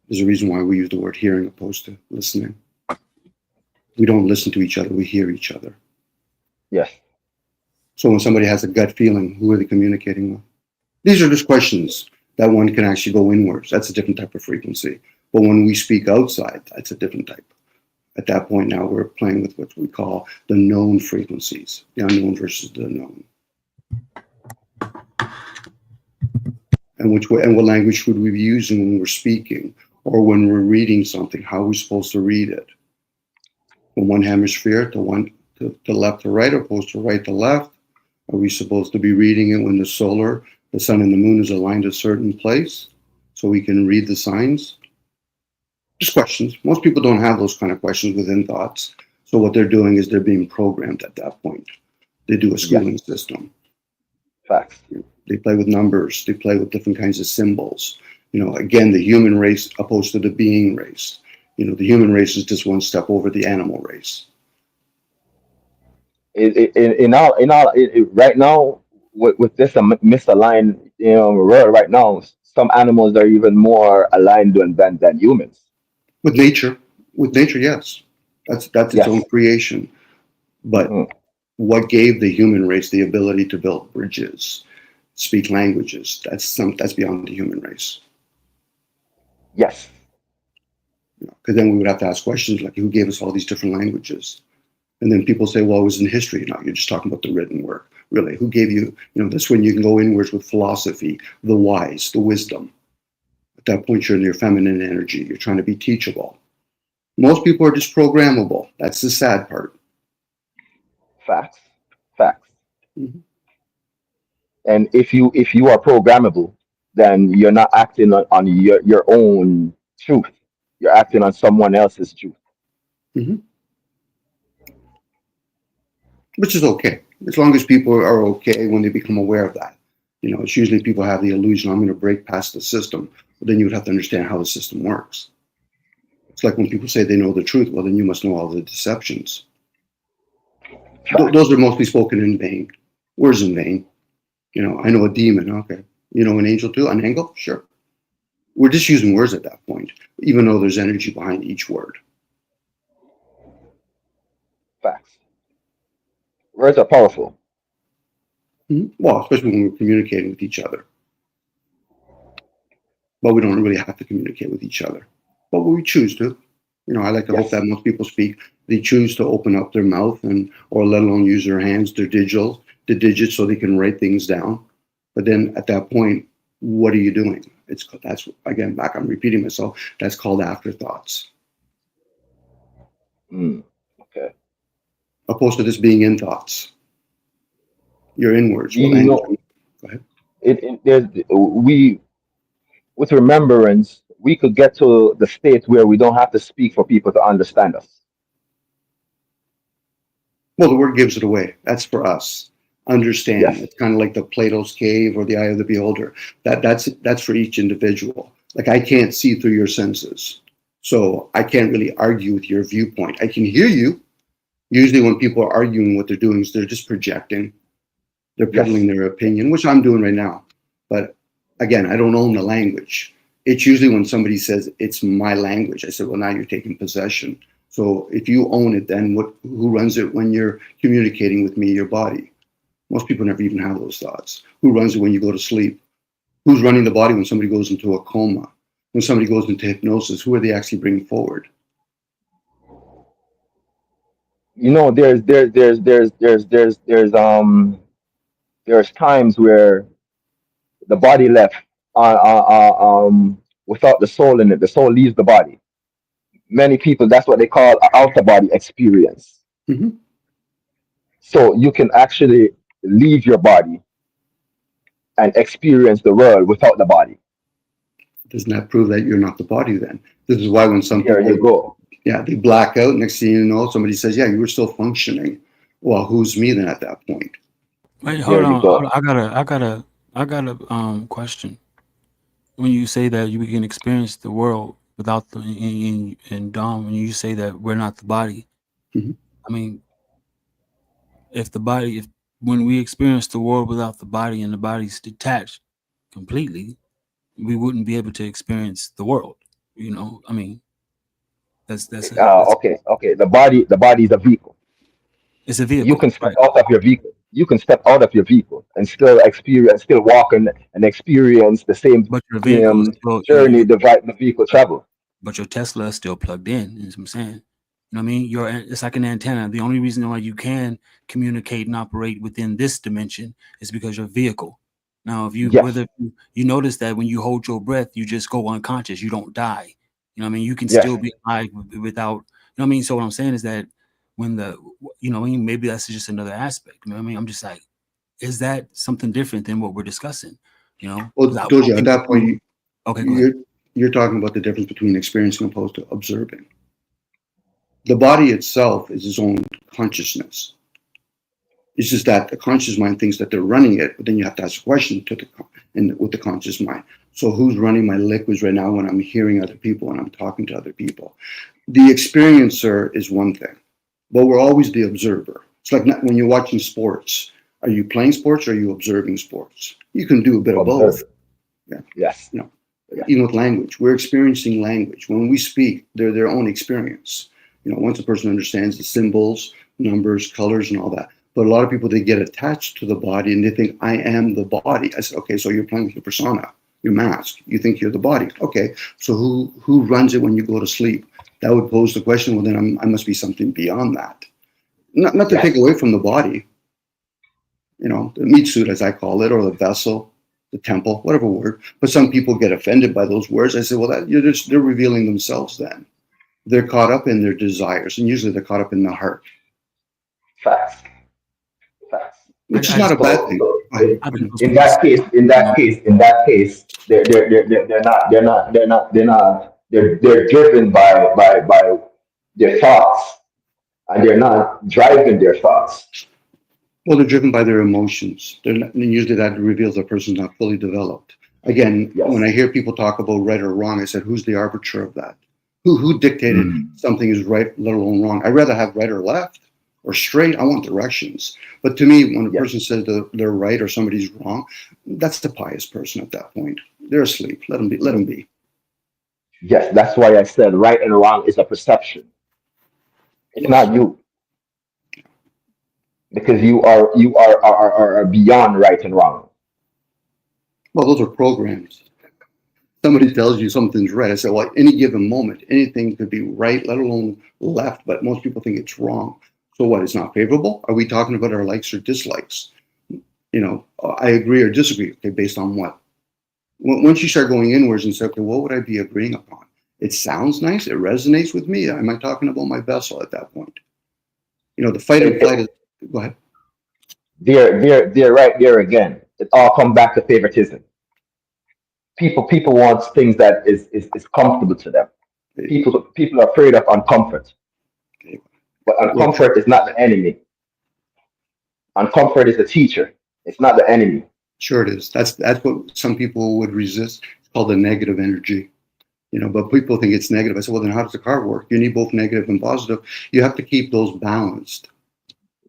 There's a reason why we use the word hearing opposed to listening. We don't listen to each other, we hear each other. Yes. So when somebody has a gut feeling, who are they communicating with? These are just questions that one can actually go inwards. That's a different type of frequency. But when we speak outside, that's a different type. At that point now, we're playing with what we call the known frequencies, the unknown versus the known. And what language should we be using when we're speaking or when we're reading something? How are we supposed to read it? From one hemisphere to left to right, opposed to right to left? Are we supposed to be reading it when the sun and the moon is aligned a certain place so we can read the signs? Just questions. Most people don't have those kind of questions within thoughts. So what they're doing is they're being programmed at that point. They do a schooling system. Facts. They play with numbers. They play with different kinds of symbols. You know, again, the human race opposed to the being race. You know, the human race is just one step over the animal race. Right now, with this misaligned, world right now, some animals are even more aligned than humans. With nature, yes, that's its own creation. But what gave the human race the ability to build bridges, speak languages? That's beyond the human race. Yes. Because then we would have to ask questions like, who gave us all these different languages? And then people say, well, it was in history. No, you're just talking about the written work. Really, who gave you, that's when you can go inwards with philosophy, the wise, the wisdom. At that point, you're in your feminine energy. You're trying to be teachable. Most people are just programmable. That's the sad part. Facts. Facts. Mhm. And if you are programmable, then you're not acting on your own truth. You're acting on someone else's truth. Mhm. Which is okay, as long as people are okay when they become aware of that. It's usually people have the illusion, I'm going to break past the system, but then you would have to understand how the system works. It's like when people say they know the truth, well, then you must know all the deceptions. Facts. Those are mostly spoken in vain, words in vain. I know a demon, okay. You know an angel too, an angel, sure. We're just using words at that point, even though there's energy behind each word. Facts. Words are powerful. Well, especially when we're communicating with each other. But we don't really have to communicate with each other. But we choose to. I like to hope Yes. that most people speak. They choose to open up their mouth or let alone use their hands, the digits, so they can write things down. But then at that point, what are you doing? That's again back. I'm repeating myself. That's called afterthoughts, Mm. Okay. opposed to this being in thoughts. Your inwards will You enter. know, Go ahead. there's we with remembrance, we could get to the state where we don't have to speak for people to understand us. Well, the word gives it away. That's for us. Understand. Yes. It's kind of like the Plato's cave or the eye of the beholder. That's for each individual. Like I can't see through your senses, so I can't really argue with your viewpoint. I can hear you. Usually, when people are arguing, what they're doing is they're just projecting. They're peddling Yes. their opinion, which I'm doing right now. But again, I don't own the language. It's usually when somebody says it's my language. I said, well, now you're taking possession. So if you own it, then who runs it when you're communicating with me, your body? Most people never even have those thoughts. Who runs it when you go to sleep? Who's running the body when somebody goes into a coma? When somebody goes into hypnosis, who are they actually bringing forward? There's times where the body left without the soul in it. The soul leaves the body. Many people, that's what they call an outer body experience. Mm-hmm. So you can actually leave your body and experience the world without the body. Doesn't that prove that you're not the body then? This is why when some There people, you go. yeah, they black out. Next thing you know, somebody says, yeah, you were still functioning. Well, who's me then at that point? Wait, There hold you on, hold go. on. I got a question. When you say that you can experience the world without the and Dom, when you say that we're not the body, Mhm. I mean, if when we experience the world without the body and the body's detached completely, we wouldn't be able to experience the world. I mean, that's Okay. The body is a vehicle. it's a You vehicle, can step right? out of your vehicle. You can step out of your vehicle and still experience, still walk and experience the same But your vehicle is still journey the vehicle travel. but your Tesla is still plugged in. Is what I'm saying. You know what I mean? It's like an antenna. The only reason why you can communicate and operate within this dimension is because your vehicle. Now, if you Yes. whether you notice that when you hold your breath, you just go unconscious. You don't die. You know what I mean? You can Yes. still be alive without. You know what I mean? So what I'm saying is that when I mean, maybe that's just another aspect. You know what I mean? I'm just like, is that something different than what we're discussing? Well, Because I Doji, at think that point, okay, go ahead. you're talking about the difference between experiencing opposed to observing. The body itself is its own consciousness. It's just that the conscious mind thinks that they're running it, but then you have to ask a question with the conscious mind. So who's running my liquids right now when I'm hearing other people and I'm talking to other people? The experiencer is one thing, but we're always the observer. It's like when you're watching sports. Are you playing sports or are you observing sports? You can do a bit of both. Observe. Yeah. Yes. You know, Yes. even with language, we're experiencing language. When we speak, they're their own experience. Once a person understands the symbols, numbers, colors, and all that. But a lot of people, they get attached to the body and they think, I am the body. I said, okay, so you're playing with your persona, your mask. You think you're the body. Okay, so who runs it when you go to sleep? That would pose the question, well, then I must be something beyond that. Not to take Yes. away from the body, the meat suit, as I call it, or the vessel, the temple, whatever word. But some people get offended by those words. I say, well, they're revealing themselves then. They're caught up in their desires, and usually they're caught up in the heart, Facts. Facts. which is I not just a bad thing. So, I think those in people. that case, they're driven by their thoughts, and they're not driving their thoughts. Well, they're driven by their emotions. They're not, and usually that reveals a person's not fully developed. Again, when Yes. I hear people talk about right or wrong, I said, who's the arbiter of that? Who dictated something is right, let alone wrong? I'd rather have right or left or straight. I want directions. But to me, when a Yes. person says they're right or somebody's wrong, that's the pious person at that point. They're asleep. Let them be. Let them be. Yes, that's why I said right and wrong is a perception. It's Yes. not you, because you are beyond right and wrong. Well, those are programs. Somebody tells you something's right. I said, well, at any given moment, anything could be right, let alone left, but most people think it's wrong. So what, it's not favorable? Are we talking about our likes or dislikes? I agree or disagree. Okay, based on what? Once you start going inwards and say, okay, what would I be agreeing upon? It sounds nice. It resonates with me. Am I talking about my vessel at that point? The fight and flight is, go ahead. They're right there again. It all comes back to favoritism. People want things that is comfortable to them. People are afraid of uncomfort, Okay. but Well, uncomfort is not the enemy. Uncomfort is the teacher. It's not the enemy. sure it is. That's what some people would resist. It's called the negative energy. But people think it's negative. I said, well, then how does the car work? You need both negative and positive. You have to keep those balanced,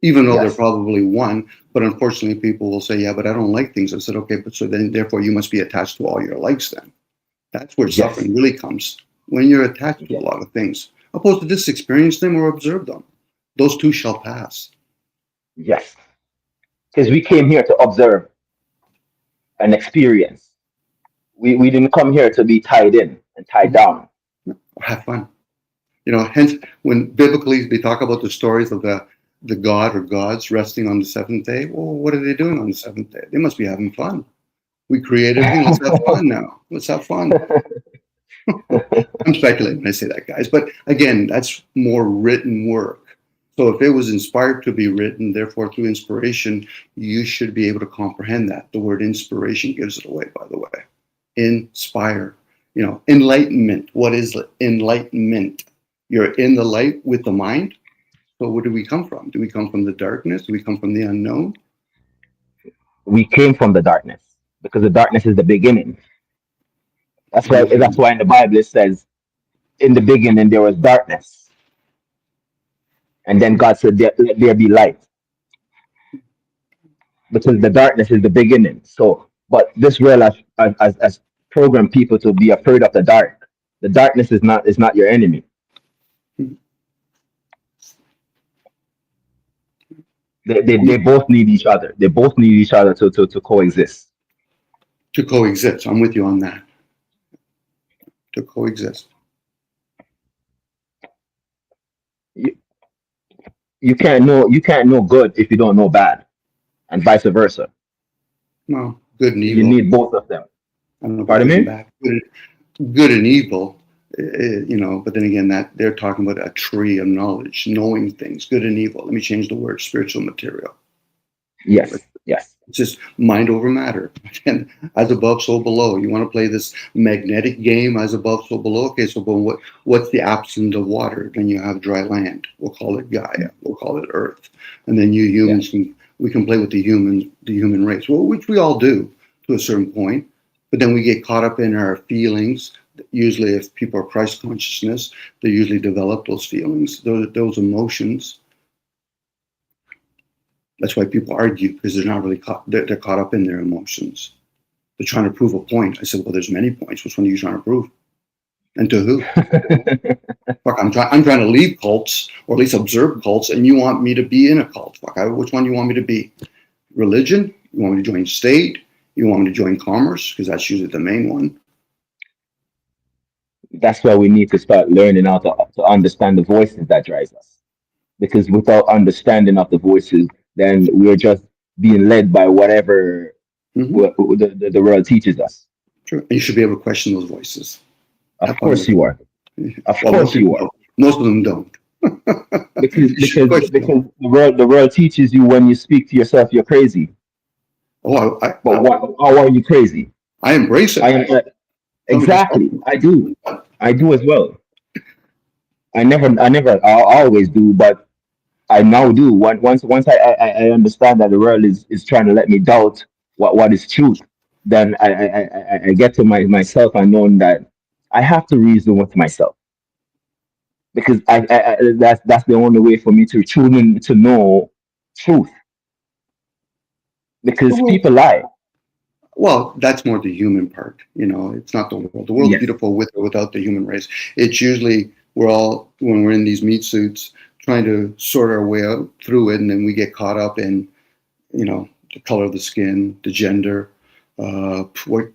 even though they're Yes. probably one. But unfortunately, people will say, yeah, but I don't like things. I said, okay, but so then therefore you must be attached to all your likes then. That's where Yes. suffering really comes, when you're attached to a Yes. lot of things, opposed to just experience them or observe them. Those two shall pass. Yes. Because we came here to observe and experience. We didn't come here to be tied in and tied down. Have fun. Hence, when biblically they talk about the stories of the god or gods resting on the seventh day, well, what are they doing on the seventh day? They must be having fun. We created everything. Let's have fun now. Let's have fun. I'm speculating when I say that, guys. But again, that's more written work. So if it was inspired to be written, therefore through inspiration, you should be able to comprehend that. The word inspiration gives it away, by the way. Inspire. Enlightenment. What is enlightenment? You're in the light with the mind. So where do we come from? Do we come from the darkness? Do we come from the unknown? We came from the darkness because the darkness is the beginning. That's why in the Bible it says, in the beginning there was darkness. And then God said, let there be light. Because the darkness is the beginning. So, but this world has programmed people to be afraid of the dark. The darkness is not your enemy. They both need each other. They both need each other to coexist. To coexist. I'm with you on that. To coexist. You can't know good if you don't know bad, and vice versa. Well, good and You evil. need both of them. I don't know about Pardon good and me? bad. Good and evil, but then again, that they're talking about a tree of knowledge, knowing things, good and evil. Let me change the word, spiritual material. Yes. Yes. It's just mind over matter. And as above, so below. You want to play this magnetic game, as above, so below. Okay, so but what's the absence of water? Then you have dry land. We'll call it Gaia. We'll call it Earth. And then you humans we can play with the human race. Well, which we all do to a certain point. But then we get caught up in our feelings. Usually, if people are Christ consciousness, they usually develop those feelings, those emotions. That's why people argue, because they're not really caught. They're caught up in their emotions. They're trying to prove a point. I said, well, there's many points. Which one are you trying to prove? And to who? Fuck, I'm trying to leave cults, or at least observe cults, and you want me to be in a cult. Fuck, which one do you want me to be? Religion? You want me to join state? You want me to join commerce? Because that's usually the main one. That's why we need to start learning how to understand the voices that drive us. Because without understanding of the voices, then we're just being led by whatever the world teaches us. True. And you should be able to question those voices. Of course you are. Of Well, course you are. Most of them don't. because You should because question them. because the world teaches you when you speak to yourself you're crazy. Oh, But how are you crazy? I embrace I it. am Some people say, exactly. I do as well. I always do, but I now do. Once I understand that the world is trying to let me doubt what is truth, then I get to myself and knowing that I have to reason with myself because that's the only way for me to tune in to know truth because well, people lie. well, that's more the human part. It's not the world. The world's Yes, beautiful with or without the human race. It's usually we're all, when we're in these meat suits, trying to sort our way out through it, and then we get caught up in, the color of the skin, the gender, what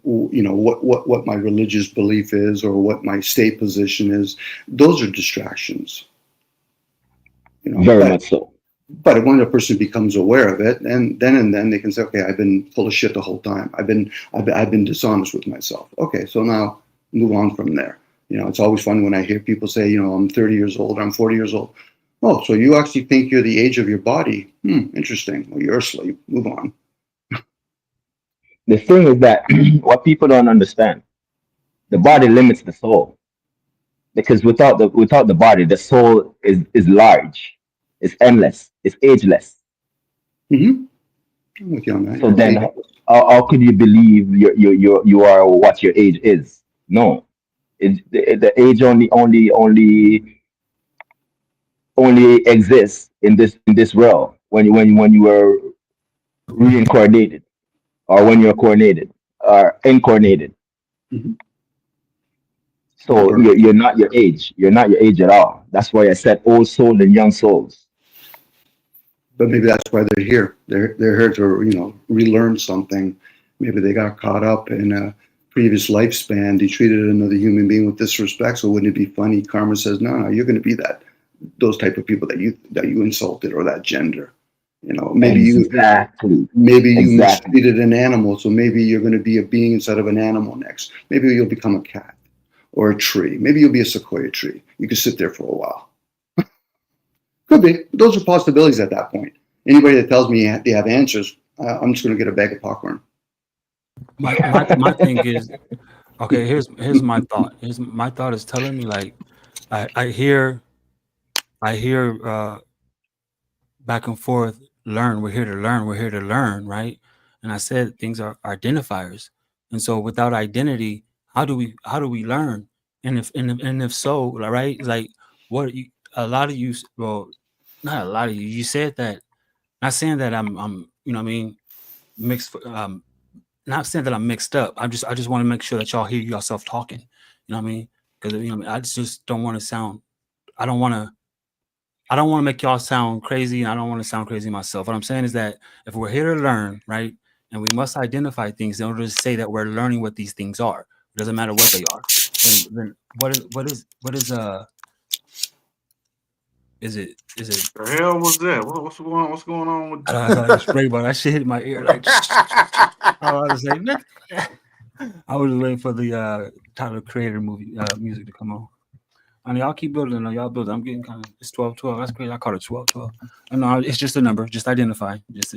my religious belief is, or what my state position is. Those are distractions. very But much so. when a person becomes aware of it, and then they can say, okay, I've been full of shit the whole time. I've been dishonest with myself. Okay, so now move on from there. It's always fun when I hear people say, I'm 30 years old, I'm 40 years old. Oh, so you actually think you're the age of your body? Interesting. Well, you're asleep. Move on. The thing is that what people don't understand, the body limits the soul because without the body, the soul is large, it's endless, it's ageless. Mm-hmm. I'm with you on that. So It's then, age. how could you believe you are what your age is? No, the age only exists in this realm when you were reincarnated or when you're coordinated or incarnated. Mm-hmm. Or So birth. you're not your age. You're not your age at all. That's why I said old soul and young souls. But maybe that's why they're here. They're here to relearn something. Maybe they got caught up in a previous lifespan. They treated another human being with disrespect. So wouldn't it be funny? Karma says, no, no, you're going to be those type of people that you insulted, or that gender. Exactly. Maybe you Exactly. mistreated an animal. So maybe you're going to be a being instead of an animal next. Maybe you'll become a cat or a tree. Maybe you'll be a sequoia tree. You can sit there for a while. Could be. Those are possibilities at that point. Anybody that tells me they have answers, I'm just going to get a bag of popcorn. My thing is, okay, here's my thought. Here's my thought is telling me like I hear back and forth, learn, we're here to learn, we're here to learn, right? And I said things are identifiers. And so without identity, how do we learn? And if so, right? Like what you, a lot of you, well, not a lot of you said that, not saying that I'm what I mean, mixed, not saying that I'm mixed up. I just want to make sure that y'all hear yourself talking. You know what I mean? Because I just don't want to sound. I don't want to. I don't want to make y'all sound crazy, and I don't want to sound crazy myself. What I'm saying is that if we're here to learn, right, and we must identify things in order to say that we're learning what these things are. It doesn't matter what they are. Then what is The hell was that? What's going on? What's going on with? I saw like a spray bottle. That shit hit my ear like. I was like, I was waiting for the Tyler Creator movie music to come on. I mean, y'all keep building. Y'all building. I'm getting kind of. It's 12:12. That's crazy. I call it 12:12. I know it's just a number. Just identify. Just.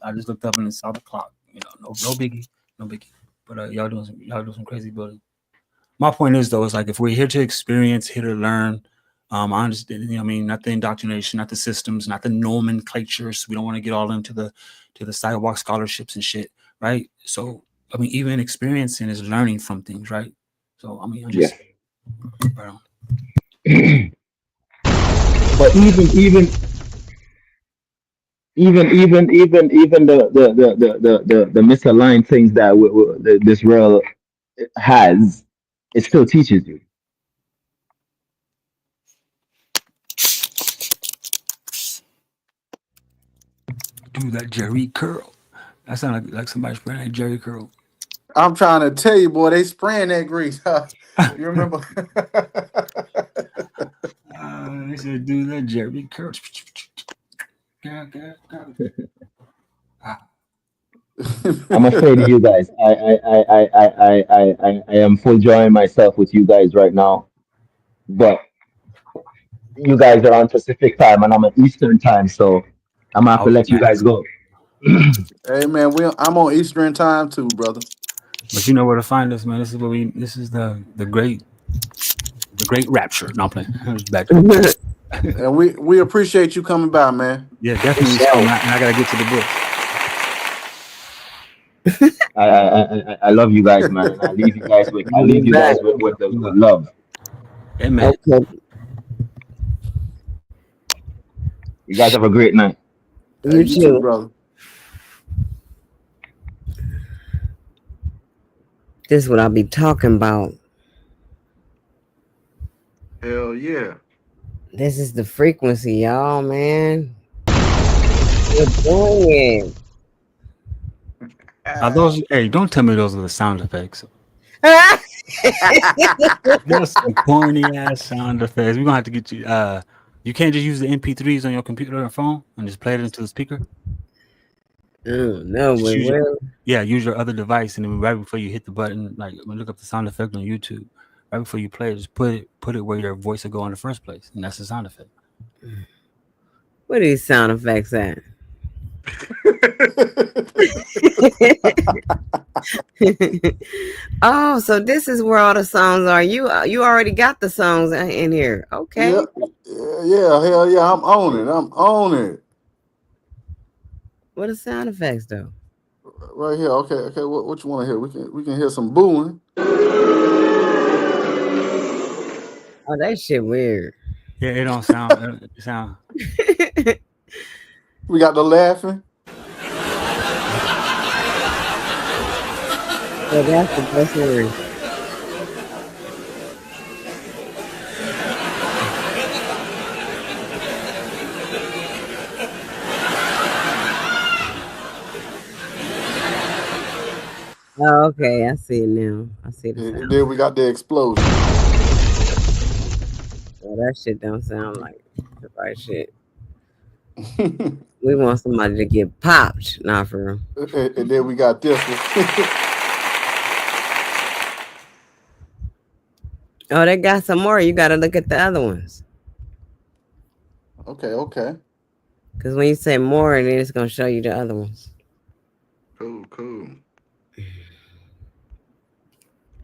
I just looked up and saw the clock. No biggie. No biggie. But y'all doing some crazy building. My point is though, is like if we're here to experience, here to learn. I understand. I mean, not the indoctrination, not the systems, not the nomenclatures. We don't want to get all into the sidewalk scholarships and shit, right? So I mean, even experiencing is learning from things, right? So I mean, I'm Yeah. just right on. But even the misaligned things that this world has, it still teaches you. Do that Jerry curl. That sounded like somebody spraying that Jerry curl. I'm trying to tell you, boy, they spraying that grease. You remember? They said do that Jerry curl. God. I'm afraid of you guys. I am full enjoying myself with you guys right now. But you guys are on Pacific time and I'm on Eastern time, so I'm gonna have to Okay, let you guys go. Hey man, I'm on Eastern time too, brother. but you know where to find us, man. This is what we. This is the great rapture. No, I'm playing. Back to For And we appreciate you coming by, man. yeah, definitely sure. some. I gotta get to the books. I love you guys, man, and I You'll leave be you back. guys with love. Amen. Okay. You guys have a great night. Hey, You you too, too. brother. This is what I'll be talking about. Hell yeah. This is the frequency, y'all, man. We're doing Are those? Hey, don't tell me those are the sound effects. it. There's some corny ass sound effects. We're gonna have to get you. You can't just use the MP3s on your computer or phone and just play it into the speaker. No, Just but use your, well, use your other device, and then right before you hit the button, like look up the sound effect on YouTube. Right before you play it, just put it where your voice will go in the first place, and that's the sound effect. where these sound effects at? Oh, so this is where all the songs are. You already got the songs in here. Okay. Yeah, yeah, hell yeah. I'm on it. I'm on it. What are sound effects though? Right here. Okay, okay. What you want to hear? We can hear some booing. Oh, that shit weird. Yeah, it don't sound. It sound. We got the laughing. Well, that's the best word. Oh, okay. I see it now. I see the And sound. then we got the explosion. Well, that shit don't sound like the right shit. and We want somebody to get popped. Not for real. then we got this one. Oh, they got some more. You got to look at the other ones. Okay, okay. Because when you say more, then it's going to show you the other ones. Cool, cool.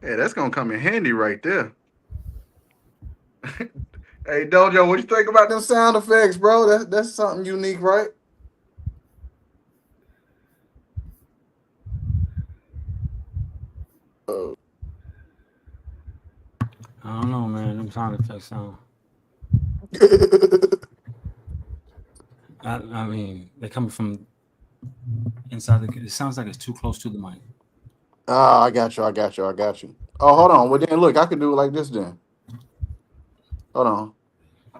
Hey, that's gonna come in handy right there. Hey, Dojo, what you think about them sound effects, bro? That's something unique, right? Oh. I don't know, man. Them sound effects sound. I mean, they coming from inside the. It sounds like it's too close to the mic. Ah, I got you. I got you. I got you. Oh, hold on. Well, then look, I can do it like this. Then hold on.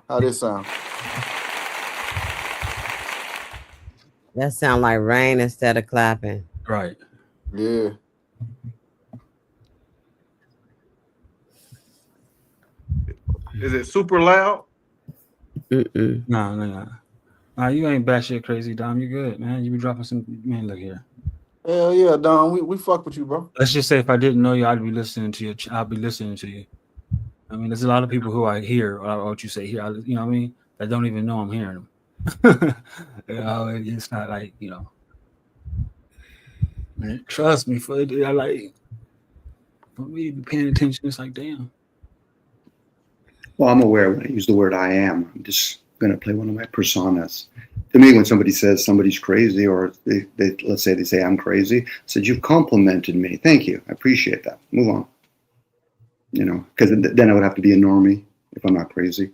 How this sound? That sound like rain instead of clapping. Right. Yeah. Is it super loud? Mm-mm. No, you ain't batshit crazy, Dom. You good, man. You be dropping some. Man, look here. Hell yeah, Don. We fuck with you, bro. Let's just say if I didn't know you, I'd be listening to you. I'd be listening to you. I mean, there's a lot of people who I hear, or what you say here, you know what I mean, that don't even know I'm hearing them. It's not like, man, trust me, for me to be paying attention, it's like, damn. Well, I'm aware when I use the word I am, I'm just going to play one of my personas. To me, when somebody says somebody's crazy, or let's say they say I'm crazy, I said, you've complimented me. Thank you. I appreciate that. Move on. Because then I would have to be a normie if I'm not crazy.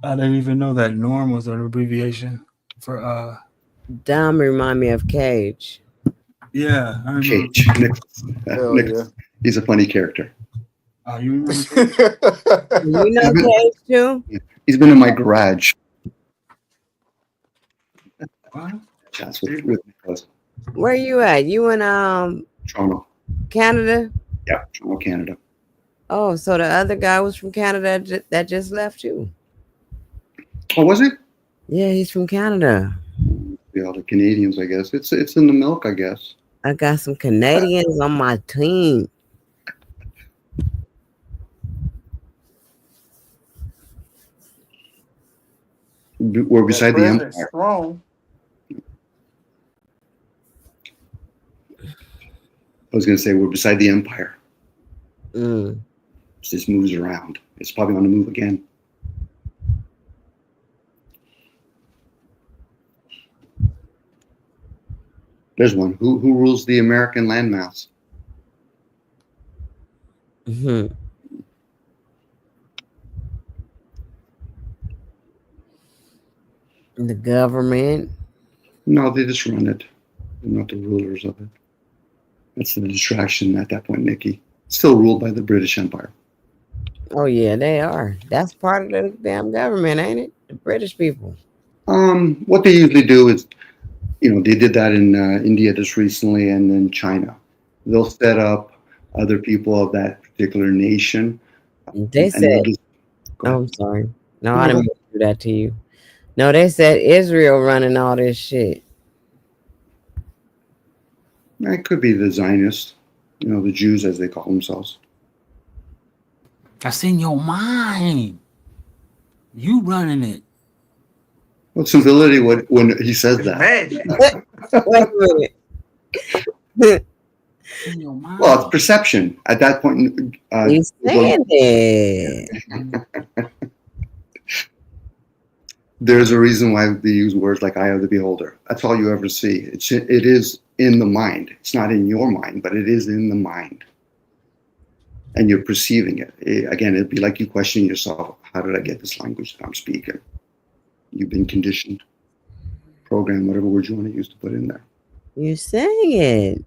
I didn't even know that norm was an abbreviation for Dom remind me of Cage. yeah, I remember. Cage. Hell Nicholas. He's a funny character. You remember? You know Cage too? He's been in my garage. What? Chats with Nicholas. Where you at? You in Toronto. Canada? Yeah, Toronto, Canada. Oh, so the other guy was from Canada that just left you. Oh, was it? Yeah, he's from Canada. Yeah, the Canadians, I guess. It's in the milk, I guess. I got some Canadians on my team. We're beside the President empire. strong. I was going to say we're beside the empire. Mm. It just moves around. It's probably on the move again. There's one. Who rules the American landmass? Hmm. The government. No, they just run it. They're not the rulers of it. That's the distraction at that point, Nikki. It's still ruled by the British Empire. Oh yeah, they are. That's part of the damn government, ain't it? The British people. What they usually do is, they did that in India just recently, and then China. They'll set up other people of that particular nation, They and they'll said, just. Go "Oh, ahead. I'm sorry. No, I No, didn't mean to do that to you. No, they said Israel running all this shit. it could be the Zionists, the Jews as they call themselves. That's in your mind. You running it. What's some validity when he says It's that? magic. Wait a minute. It's in your mind. Well, it's perception. At that point, He's saying it. there's a reason why they use words like "eye of the beholder." That's all you ever see. It is in the mind. It's not in your mind, but it is in the mind, and you're perceiving it. Again, it'd be like you questioning yourself: how did I get this language that I'm speaking? You've been conditioned, programmed, whatever word you want to use to put in there. You're saying it.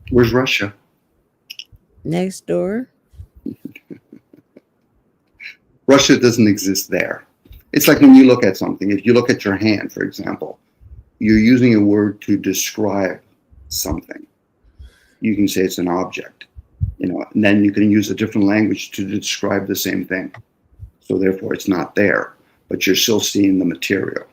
Where's Russia? Next door. Russia doesn't exist there. It's like when you look at something. If you look at your hand, for example, you're using a word to describe something. You can say it's an object, and then you can use a different language to describe the same thing. So therefore, it's not there, but you're still seeing the material.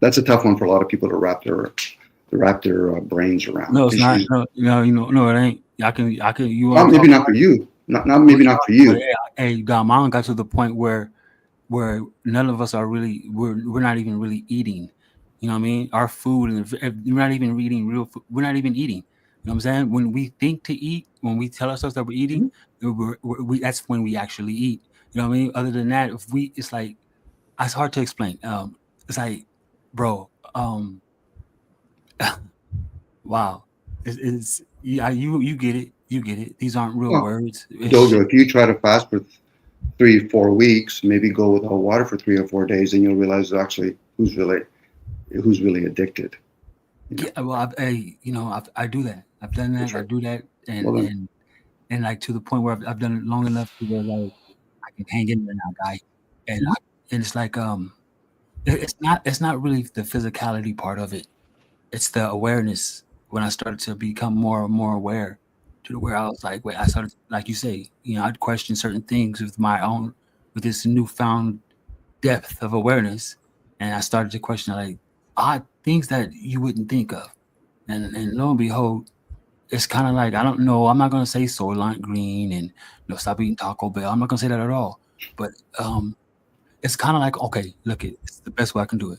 That's a tough one for a lot of people to wrap their brains around. No, it's not. No, it ain't. I can. You Well, maybe not for you. Not maybe not for you. Hey, God, mine got to the point where none of us are really. We're not even really eating. You know what I mean? Our food, and we're not even eating real food. We're not even eating. You know what I'm saying? When we think to eat, when we tell ourselves that we're eating, that's when we actually eat. You know what I mean? Other than that, it's like it's hard to explain. It's like, bro, wow, it's yeah, you get it, you get it. These aren't real Well, words. Dojo, if you try to fast for 3-4 weeks, maybe go without water for 3 or 4 days, and you'll realize actually who's really addicted. Yeah, well, I do that. I've done that. That's right. I do that, Well, then. and like to the point where I've done it long enough to where like I can hang in there now, guy. And and it's like it's not really the physicality part of it. It's the awareness. When I started to become more and more aware, to where I was like, wait, I started, like you say, I'd question certain things with this newfound depth of awareness, and I started to question like odd things that you wouldn't think of, and lo and behold, it's kind of like I don't know. I'm not gonna say Soylent Green and stop eating Taco Bell. I'm not gonna say that at all. But it's kind of like okay, look, it's the best way I can do it.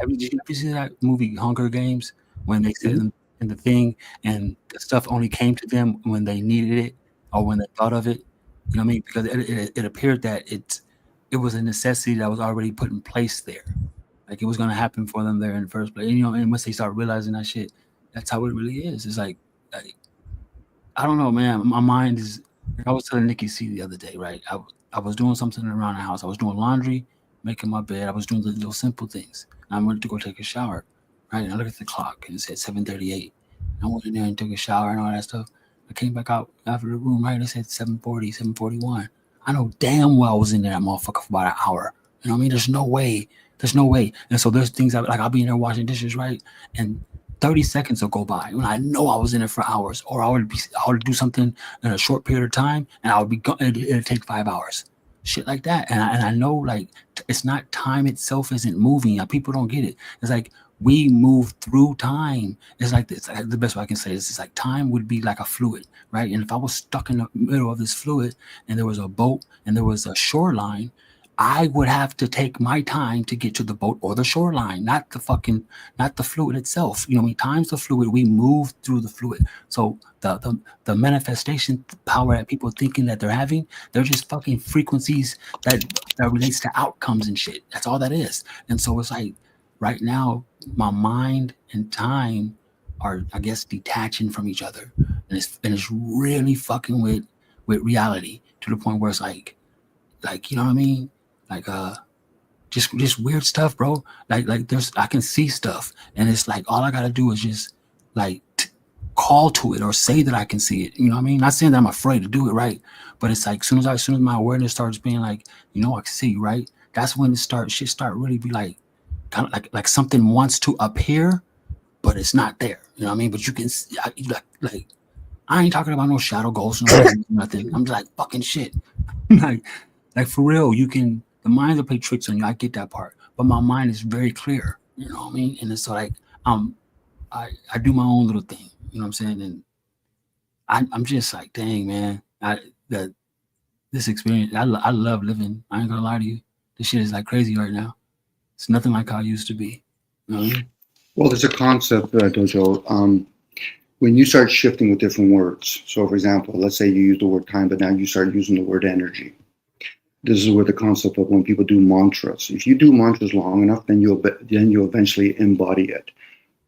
Did you ever see that movie Hunger Games when they sit in the thing and the stuff only came to them when they needed it or when they thought of it? You know what I mean? Because it appeared that it was a necessity that was already put in place there. Like it was going to happen for them there in the first place. And once they start realizing that shit, that's how it really is. It's like I don't know, man. My mind is. I was telling Nikki C the other day, right? I was doing something around the house. I was doing laundry, making my bed. I was doing the little simple things. And I went to go take a shower, right? And I looked at the clock and it said 7:38. I went in there and took a shower and all that stuff. I came back out after the room, right? And it said 7:40, 7:41. I know damn well I was in there, that motherfucker, for about an hour. You know what I mean? There's no way. There's no way. And so there's things I'll be in there washing dishes, right? And 30 seconds will go by when I know I was in it for hours, or I would do something in a short period of time, and I would be it'd take 5 hours, shit like that. And I know like it's not time itself isn't moving. People don't get it. It's like we move through time. It's like this. The best way I can say this is like time would be like a fluid, right? And if I was stuck in the middle of this fluid and there was a boat and there was a shoreline, I would have to take my time to get to the boat or the shoreline, not the fluid itself. You know, I mean, time's the fluid. We move through the fluid. So the manifestation power that people thinking that they're having, they're just fucking frequencies that relates to outcomes and shit. That's all that is. And so it's like right now, my mind and time are, I guess, detaching from each other, and it's really fucking with reality to the point where it's like you know what I mean, like just weird stuff, bro. Like there's I can see stuff, and it's like all I gotta do is just like call to it or say that I can see it. You know what I mean? Not saying that I'm afraid to do it, right? But it's like as soon as my awareness starts being like, you know, I can see, right? That's when shit start really be like kind of like something wants to appear, but it's not there. You know what I mean? But you can see, like I ain't talking about no shadow ghosts, no nothing. I'm just like fucking shit. like for real, the mind will play tricks on you. I get that part, but my mind is very clear. You know what I mean? And it's like I do my own little thing. You know what I'm saying? And I'm just like, dang man, this experience, I love living. I ain't gonna lie to you. This shit is like crazy right now. It's nothing like how it used to be. You know what I mean? Well, there's a concept, Dojo. When you start shifting with different words, so for example, let's say you use the word time, but now you start using the word energy. This is where the concept of when people do mantras. If you do mantras long enough, then you eventually embody it.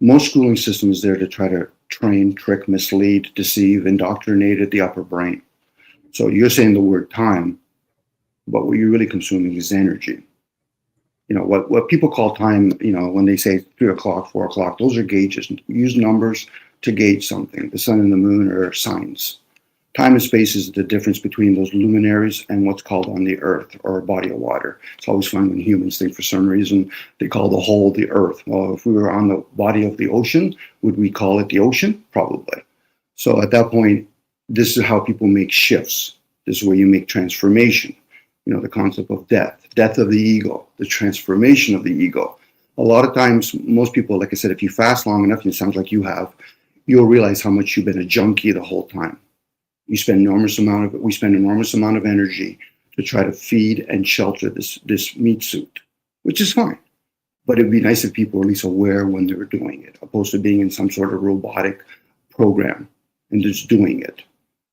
Most schooling system is there to try to train, trick, mislead, deceive, indoctrinate the upper brain. So you're saying the word time, but what you're really consuming is energy. You know, what people call time, you know, when they say 3 o'clock, 4 o'clock, those are gauges. We use numbers to gauge something. The sun and the moon are signs. Time and space is the difference between those luminaries and what's called on the earth or a body of water. It's always fun when humans think for some reason they call the whole the earth. Well, if we were on the body of the ocean, would we call it the ocean? Probably. So at that point, this is how people make shifts. This is where you make transformation. You know, the concept of death of the ego, the transformation of the ego. A lot of times, most people, like I said, if you fast long enough, and it sounds like you have, you'll realize how much you've been a junkie the whole time. We spend enormous amount of energy to try to feed and shelter this meat suit, which is fine. But it'd be nice if people were at least aware when they were doing it, opposed to being in some sort of robotic program and just doing it.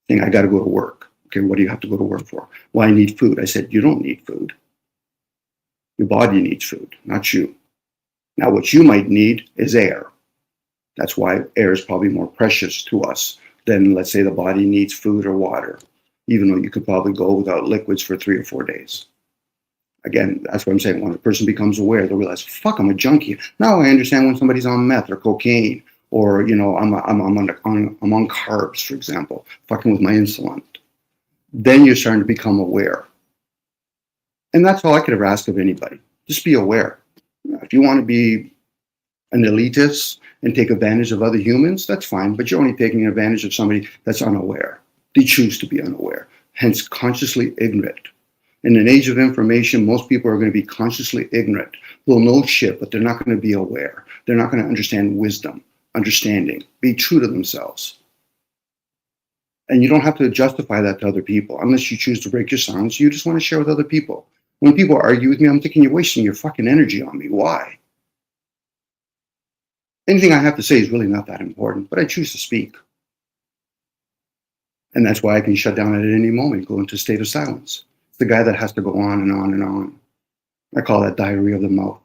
Saying, I got to go to work. Okay, what do you have to go to work for? Well, I need food. I said, you don't need food. Your body needs food, not you. Now, what you might need is air. That's why air is probably more precious to us than, let's say, the body needs food or water, even though you could probably go without liquids for 3 or 4 days. Again, that's what I'm saying. When a person becomes aware, they'll realize, fuck, I'm a junkie. Now I understand when somebody's on meth or cocaine, or, you know, I'm on carbs, for example, fucking with my insulin. Then you're starting to become aware. And that's all I could ever ask of anybody. Just be aware. If you want to be an elitist and take advantage of other humans, that's fine, but you're only taking advantage of somebody that's unaware. They choose to be unaware, hence consciously ignorant. In an age of information, most people are going to be consciously ignorant. They'll know shit, but they're not going to be aware. They're not going to understand wisdom, understanding, be true to themselves. And you don't have to justify that to other people unless you choose to break your silence. You just want to share with other people. When people argue with me, I'm thinking you're wasting your fucking energy on me. Why? Anything I have to say is really not that important, but I choose to speak. And that's why I can shut down at any moment, go into a state of silence. It's the guy that has to go on and on and on. I call that diarrhea of the mouth.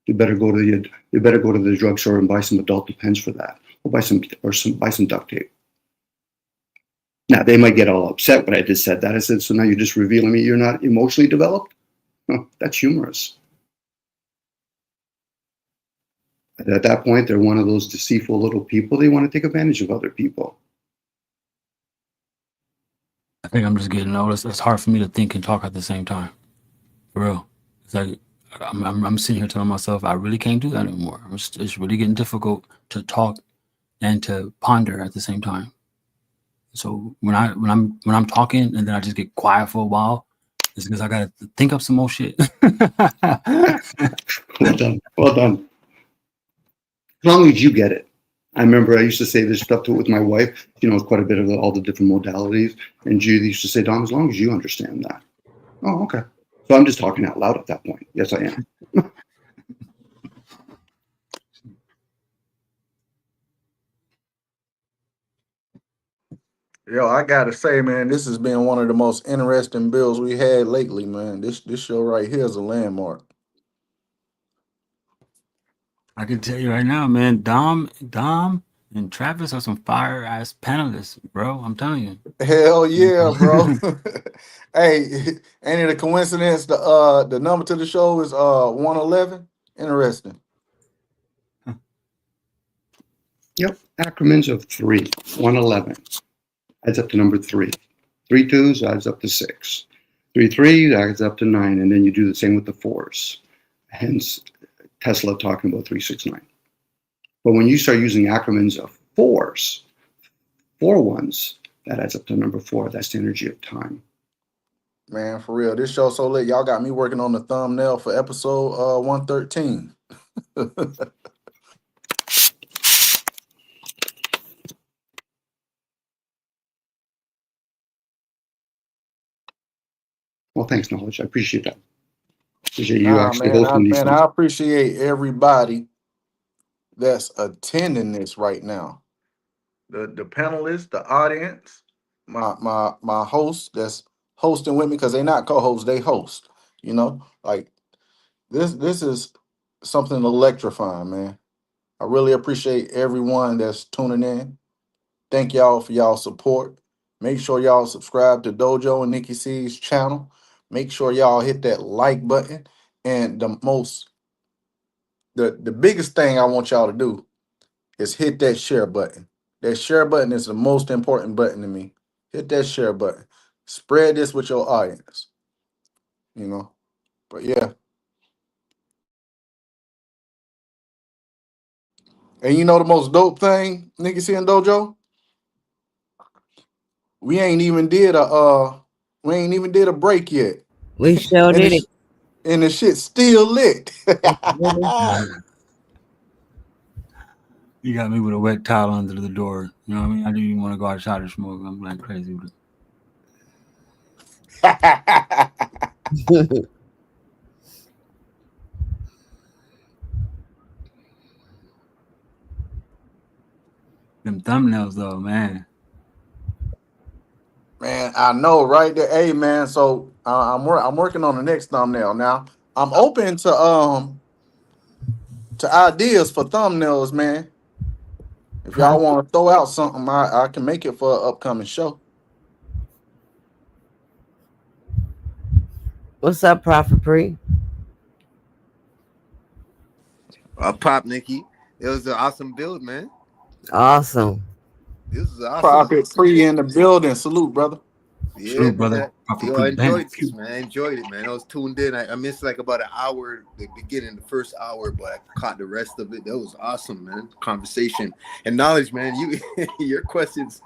You better go to the drugstore and buy some adult Depends for that, or buy some duct tape. Now they might get all upset when I just said that. I said, so now you're just revealing me you're not emotionally developed? No, that's humorous. At that point, they're one of those deceitful little people. They want to take advantage of other people. I think I'm just getting old. It's hard for me to think and talk at the same time. For real. It's like I'm sitting here telling myself I really can't do that anymore. It's really getting difficult to talk and to ponder at the same time. So when I'm talking and then I just get quiet for a while, it's because I gotta think up some more shit. Well done. Well done. As long as you get it. I remember I used to say this stuff with my wife. She knows quite a bit of all the different modalities. And Judy used to say, Dom, as long as you understand that. Oh, okay. So I'm just talking out loud at that point. Yes, I am. Yo, I gotta say, man, this has been one of the most interesting bills we had lately, man. This show right here is a landmark. I can tell you right now, man, Dom, and Travis are some fire ass panelists, bro. I'm telling you. Hell yeah, bro. Hey, ain't it a coincidence the number to the show is 111? Interesting. Yep. Acronyms of 3, 111 adds up to number 3. 3 twos adds up to 6. 3 3 adds up to 9. And then you do the same with the 4s. Hence, Tesla talking about 369. But when you start using acronyms of 4s, 4 ones, that adds up to number 4. That's the energy of time. Man, for real. This show so lit. Y'all got me working on the thumbnail for episode 113. Well, thanks, Knowledge. I appreciate that. Appreciate you actually Man, hosting these things. I appreciate everybody that's attending this right now. The panelists, the audience, my host that's hosting with me, because they not co-hosts, they host. You know, like this is something electrifying, man. I really appreciate everyone that's tuning in. Thank y'all for y'all support. Make sure y'all subscribe to Dojo and Nikki C's channel. Make sure y'all hit that like button. And the biggest thing I want y'all to do is hit that share button. That share button is the most important button to me. Hit that share button. Spread this with your audience. You know. But yeah. And you know the most dope thing, Nikki C and Dojo? We ain't even did a break yet. We sure And did it. it's and the shit still lit. You got me with a wet towel under the door. You know what I mean? I didn't even want to go outside and smoke. I'm like crazy with it. Them thumbnails, though, man. Man, I know, right there. Hey, man. So I'm working on the next thumbnail now. I'm open to ideas for thumbnails, man. If y'all want to throw out something, I can make it for an upcoming show. What's up, Prophet Pre? Pop Nikki. It was an awesome build, man. Awesome. This is awesome. Profit free in the building. Salute, brother. Yeah, Salute, man. brother. I enjoyed this, man. I enjoyed it, man. I was tuned in. I missed like about an hour, the beginning, the first hour, but I caught the rest of it. That was awesome, man. Conversation and knowledge, man. You, your questions.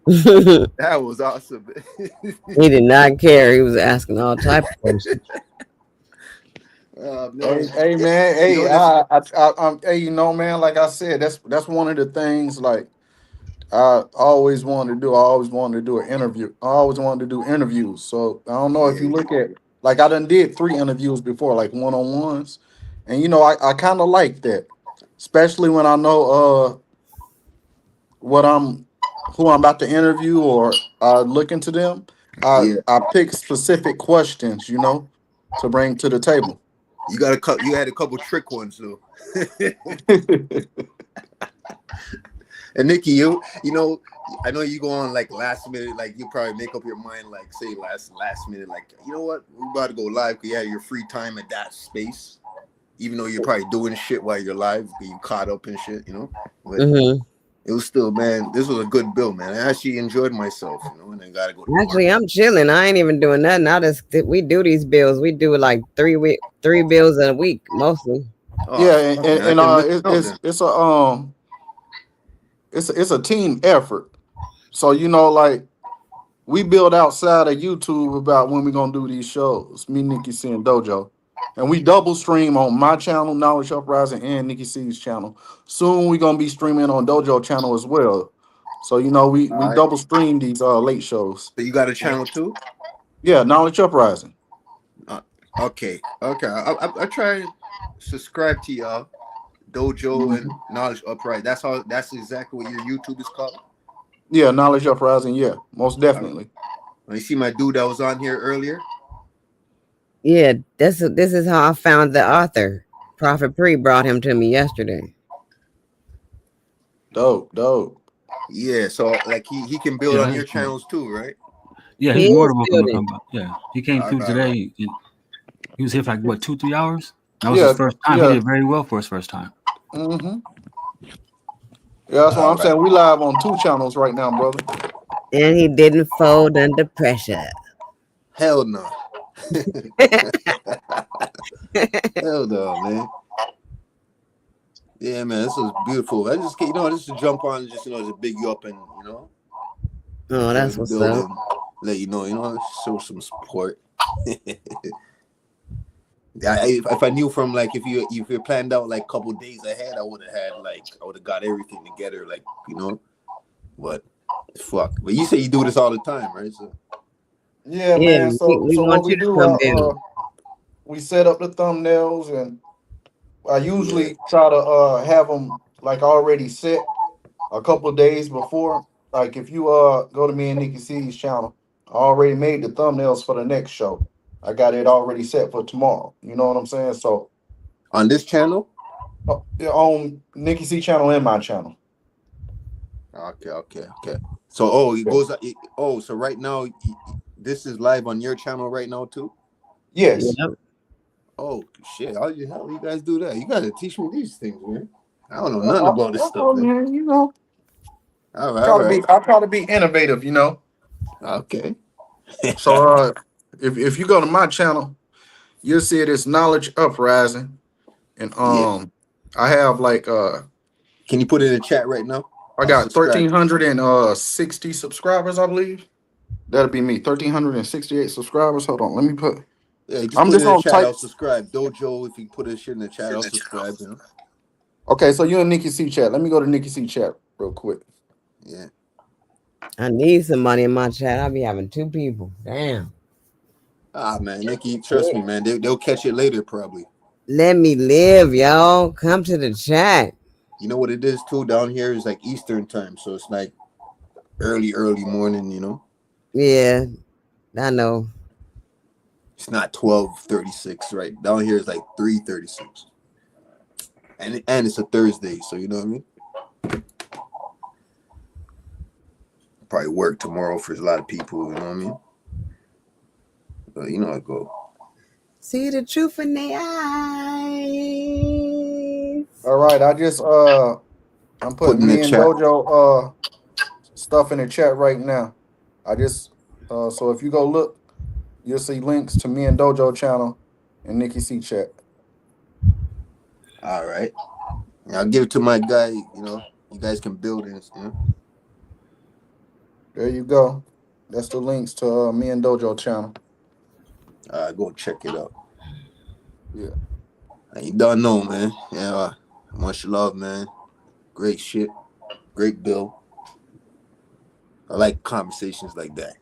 That was awesome. He did not care. He was asking all type of questions. Hey, man. Hey, You know, hey, you know, man. Like I said, that's one of the things. Like I always wanted to do. I always wanted to do an interview. I always wanted to do interviews. So I don't know if you look at, like, I done did 3 interviews before, like one-on-ones, and you know I kind of like that, especially when I know what who I'm about to interview or look into them. Yeah. I pick specific questions, you know, to bring to the table. You had a couple trick ones though. And Nikki, you know, I know you go on like last minute, like you probably make up your mind, like say last minute, like, you know what, we're about to go live because you have your free time at that space, even though you're probably doing shit while you're live because you caught up and shit, you know. But it was still, man, this was a good bill, man. I actually enjoyed myself, you know, and I gotta go to Actually, I'm chilling. I ain't even doing nothing. We do these bills. We do like 3 bills in a week mostly. Yeah, and it's a team effort. So you know, like we build outside of YouTube about when we're gonna do these shows. Me, Nikki C, and Dojo. And we double stream on my channel, Knowledge Uprising, and Nikki C's channel. Soon we're gonna be streaming on Dojo channel as well. So we All right. double stream these late shows. So you got a channel too? Yeah, Knowledge Uprising. Okay. I try to subscribe to y'all. Dojo and Knowledge Upright. That's exactly what your YouTube is called. Yeah, Knowledge Uprising. Yeah, most definitely. You see my dude that was on here earlier? Yeah, this is how I found the author. Prophet Pre brought him to me yesterday. Dope. Yeah, so like he can build on your channels too, right? Yeah, He he's more is than welcome to building. come by. Yeah, he came All through right, today. And he was here for like what 2-3 hours. That was Yeah, his first time. yeah. He did very well for his first time. Mm-hmm. Yeah, that's what I'm saying. We live on 2 channels right now, brother. And he didn't fold under pressure. Hell no. Hell no, man. Yeah, man, this was beautiful. I just just to jump on, just to big you up and Oh, that's what's up. Let you know, show some support. If I knew from like if you planned out like a couple days ahead, I would have got everything together, but fuck. But you say you do this all the time, right? So Yeah, Yeah, man. So we what want we you to do, come build. we set up the thumbnails, and I usually try to have them like already set a couple of days before. Like if you go to me and Nikki C's channel, I already made the thumbnails for the next show. I got it already set for tomorrow. You know what I'm saying? So on this channel, on Nikki C channel and my channel. Okay. So it goes. So right now, this is live on your channel right now too. Yes. Yep. Oh shit! How you guys do that? You gotta teach me these things, man. I don't know nothing about this stuff, man. You know. All right. I try to be innovative, you know. Okay. So if you go to my channel, you'll see it is Knowledge Uprising. And I have like can you put it in the chat right now? I got 1,360 subscribers, I believe. That'll be me. 1,368 subscribers. Hold on, let me put. Yeah, just I'm put just it in the on chat. type. I'll subscribe. Dojo, if you put this shit in the chat, I'll subscribe. Okay, so you're in Nikki C chat. Let me go to Nikki C chat real quick. Yeah. I need some money in my chat. I'll be having 2 people. Damn. Ah, man, Nikki, trust me, man. They'll catch it later, probably. Let me live, y'all. Come to the chat. You know what it is too? Down here is like Eastern time, so it's like early morning. Yeah, I know. It's not 12:36, right? Down here is like 3:36, and it's a Thursday, so you know what I mean. Probably work tomorrow for a lot of people, you know what I mean. But you know how it go. See the truth in their eyes. All right, I just I'm putting me and Dojo stuff in the chat right now. I just so if you go look, you'll see links to me and Dojo channel and Nikki C chat. All right. I'll give it to my guy, you guys can build it, There you go. That's the links to me and Dojo channel. Go check it out. Yeah. You don't know, man. Yeah, much love, man. Great shit. Great bill. I like conversations like that,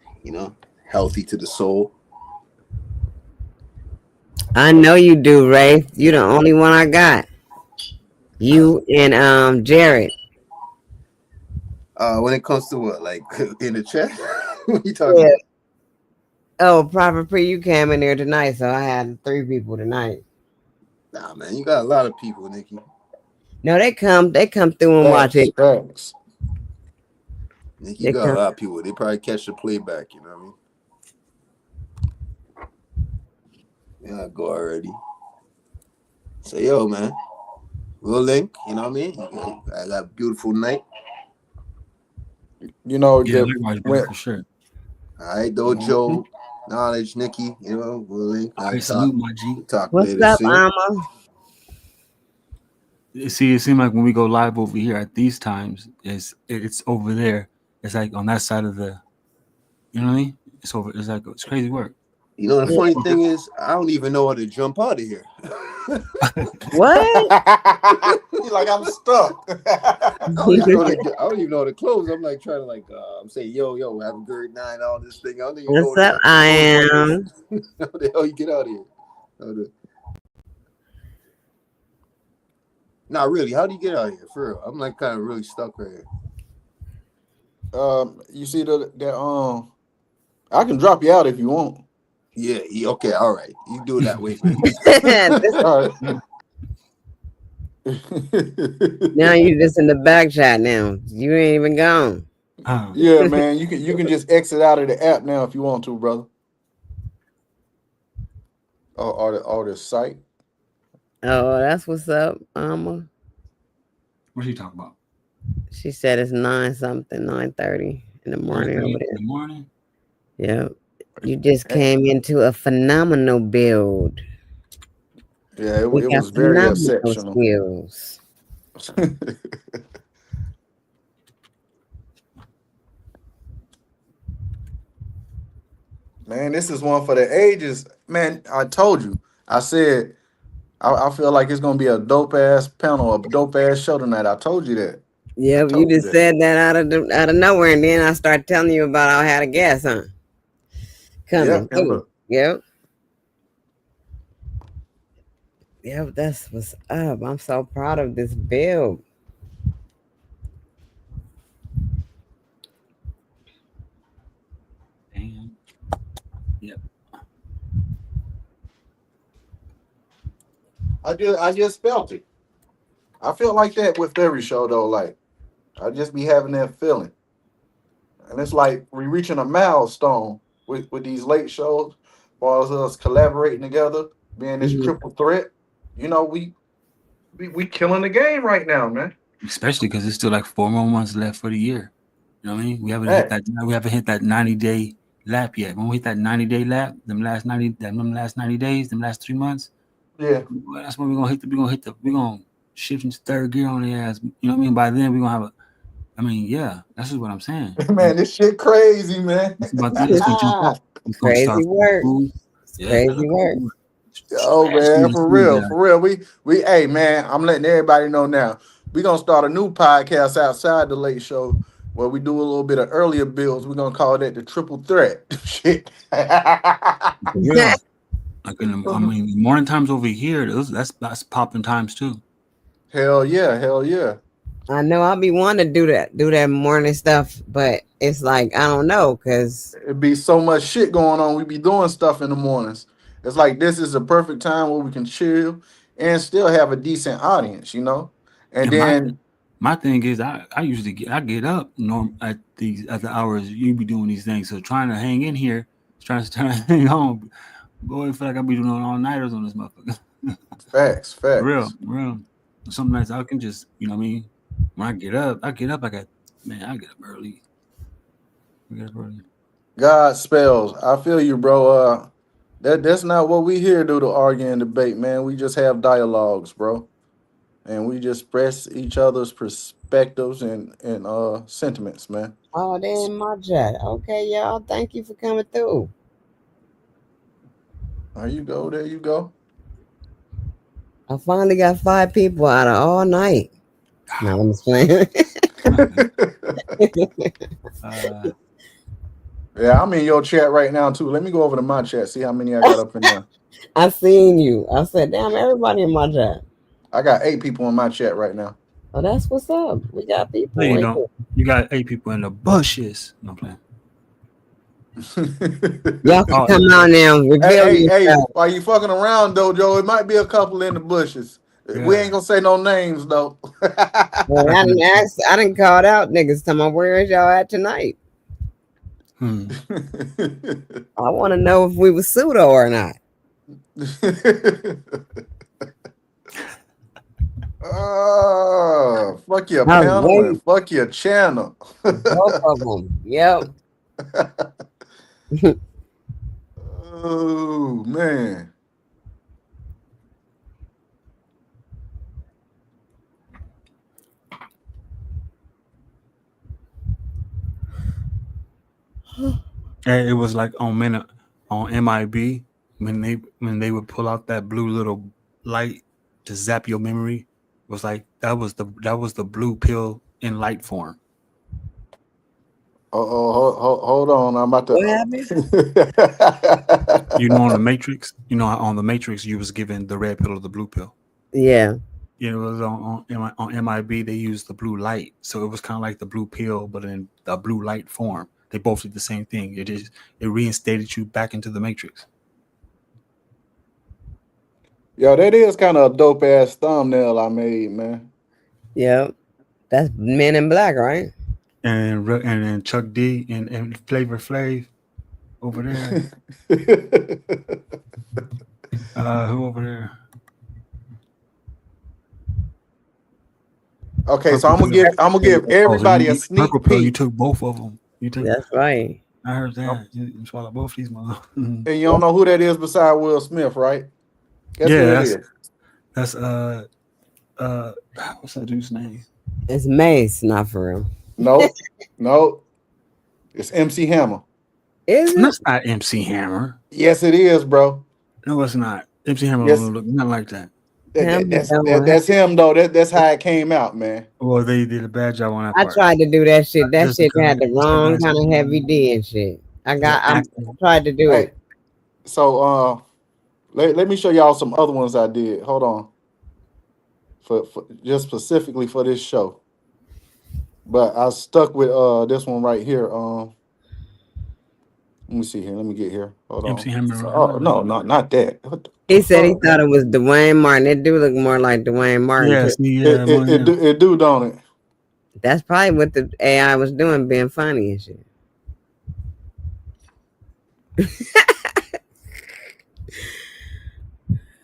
healthy to the soul. I know you do, Ray. You're the only one I got. You and Jared. When it comes to what, like in the chat? What you talking about? Oh, Prophet Pre, you came in there tonight, so I had 3 people tonight. Nah, man, you got a lot of people, Nikki. No, they come through and watch it. Thanks. Nikki, you got a lot of people. They probably catch the playback, you know what I mean? Yeah, I go already. So, yo, man, we'll link, you know what I mean? I got a beautiful night. You know, Yeah, for sure. All right, Dojo, Knowledge, Nikki, we'll link. I salute my G. Talk What's later. up, See Amma? See, it seems like when we go live over here at these times, it's over there. It's like on that side of the, you know what I mean? It's over. It's like it's crazy work. You know, the funny thing is, I don't even know how to jump out of here. What? Like I'm stuck. I don't even know how to close. I'm like trying to I'm saying, yo, have a good night, all this thing. I don't even know What's up, I am? how the hell you get out of here. Not really. How do you get out of here? For real, I'm like kind of really stuck right here. You see that I can drop you out if you want. Yeah, okay, all right. You do it that way, man. All right. Now you just in the back chat now. You ain't even gone. Yeah, man. You can just exit out of the app now if you want to, brother. Or the site. Oh, that's what's up, What's she talking about? She said it's 9:30 in the morning over there. In the morning? Yeah. You just came into a phenomenal build. Yeah, it We got was very phenomenal exceptional. skills. Man, this is one for the ages. Man, I told you. I said I feel like it's gonna be a dope ass panel, a dope ass show tonight. I told you that. Yep, you just said that out of nowhere, and then I started telling you about I had a guest, huh? Coming. Yeah, and look. Yep. Yep, that's what's up. I'm so proud of this build. Damn. Yep. I just felt it. I feel like that with every show though. Like I just be having that feeling. And it's like we reaching a milestone with these late shows, as us collaborating together, being this triple threat. You know, we killing the game right now, man. Especially because it's still like 4 more months left for the year. You know what I mean? We haven't hit that 90-day lap yet. When we hit that 90-day lap, them last 90 days, them last 3 months. Yeah. Well, that's when we're gonna shift into third gear on the ass. You know what I mean? By then we're gonna have that's just what I'm saying. Man, this shit crazy, man. It's gonna crazy work. Crazy work. Oh man, for real. We hey man, I'm letting everybody know now. We're gonna start a new podcast outside the late show where we do a little bit of earlier builds. We're gonna call that the triple threat. Shit. Yeah. Morning times over here, that's popping times too. Hell yeah. I know I'll be wanting to do that morning stuff, but it's like I don't know because it'd be so much shit going on. We be doing stuff in the mornings. It's like this is a perfect time where we can chill and still have a decent audience, you know. And then my thing is, I usually get up at the hours you be doing these things. So trying to hang in here, trying to hang on, boy, I feel like I be doing all nighters on this motherfucker. Facts. Real. Some nights I can just, you know what I mean. When I get up, I get up early. God spells. I feel you, bro. That's not what we here do to argue and debate, man. We just have dialogues, bro. And we just express each other's perspectives and sentiments, man. Oh, they're in my chat. Okay, y'all. Thank you for coming through. There you go. I finally got 5 people out of all night. No, I'm just playing. Yeah, I'm in your chat right now too. Let me go over to my chat, see how many I got up in there. I seen you. I said, damn, everybody in my chat. I got 8 people in my chat right now. Oh, that's what's up. We got people. No, you got 8 people in the bushes. No, I'm playing. Y'all can come out now. Hey, while you fucking around, Dojo, it might be a couple in the bushes. Yeah. We ain't gonna say no names though. Well, I didn't call it out, niggas. Tell me where is y'all at tonight? I want to know if we were pseudo or not. Oh, fuck your panel and fuck your channel. Both of them. Yep. Oh man. It was like on on MIB when they would pull out that blue little light to zap your memory. It was like that was the blue pill in light form. Hold on. I'm about What happened? to. You know, on the Matrix, on the Matrix, you was given the red pill or the blue pill. Yeah. It was on MIB. They used the blue light, so it was kind of like the blue pill, but in the blue light form. They both did the same thing. It reinstated you back into the Matrix. Yo, that is kind of a dope ass thumbnail I made, man. Yep. That's Men in Black, right? And then Chuck D and Flavor Flav over there. Who over there? Okay, so Purple I'm gonna give Pill. everybody a sneak Purple Pill. You peek. took both of them. That's right. I heard that. You swallow both these motherfuckers. And you don't know who that is besides Will Smith, right? Guess who it is? That's what's that dude's name? It's Mace, not for real. Nope. It's MC Hammer. Is it? That's not MC Hammer. Yes, it is, bro. No, it's not. MC Hammer Yes. don't look nothing like that. That's him though. That's how it came out, man. Well, they did a bad job on that I part. tried to do that shit. That Just shit because had the it's wrong nice. kind of heavy D and shit. I acting. tried to do Hey, it. so let me show y'all some other ones I did. Hold on. For just specifically for this show. But I stuck with this one right here. Let me see here. Let me get here. Hold MC on. Hammer. Oh no, not that. What the He said he fuck? thought it was Dwayne Martin. It do look more like Dwayne Martin. Yeah, too. see, yeah, It do, don't it? That's probably what the AI was doing, being funny and shit.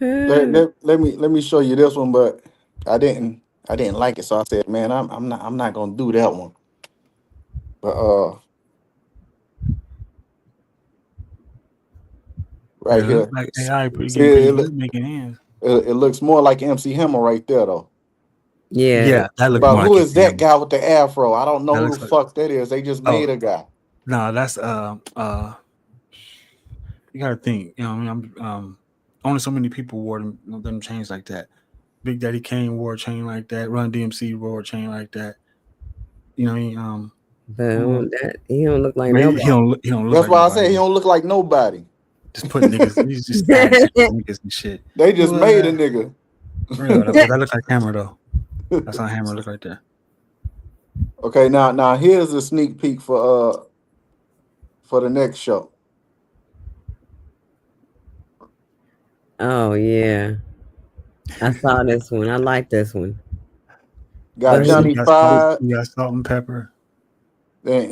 Let me show you this one, but I didn't like it, so I said, man, I'm not gonna do that one. But right it here, looks like AI see, pretty good making hands. it looks more like MC Hammer right there, though. Yeah. That looks But more who like is that guy with the afro? I don't know That who looks the like- fuck that is. They just made a guy. No, that's you gotta think. I mean, only so many people wore them chains like that. Big Daddy Kane wore a chain like that. Run DMC wore a chain like that. You know, he don't look like he nobody. don't look That's like why I nobody. say he don't look like nobody. Just put niggas. He's just adding niggas and shit. They just made a nigga. Real, that looks like Hammer though. That's how Hammer look right there. Okay, now here's a sneak peek for the next show. Oh yeah, I saw this one. I like this one. Got Johnny Five, You got Salt and Pepper. and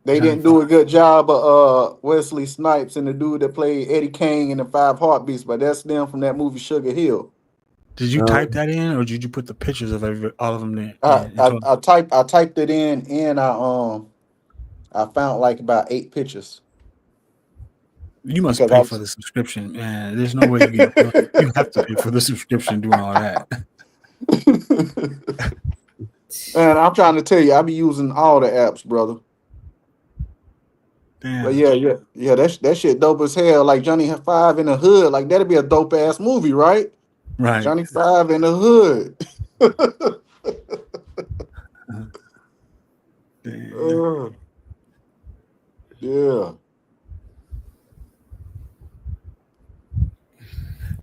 they Johnny didn't do a good job of Wesley Snipes and the dude that played Eddie Kane in the Five Heartbeats, but that's them from that movie Sugar Hill. Did you type that in, or did you put the pictures of all of them there? I typed it in, and I found like about 8 pictures. You must pay for the subscription, man. There's no way you have to pay for the subscription doing all that. Man, I'm trying to tell you, I be using all the apps, brother. Damn. But yeah, that shit dope as hell. Like Johnny Five in the Hood, like that'd be a dope ass movie, right? Right. Johnny Five in the Hood. Yeah.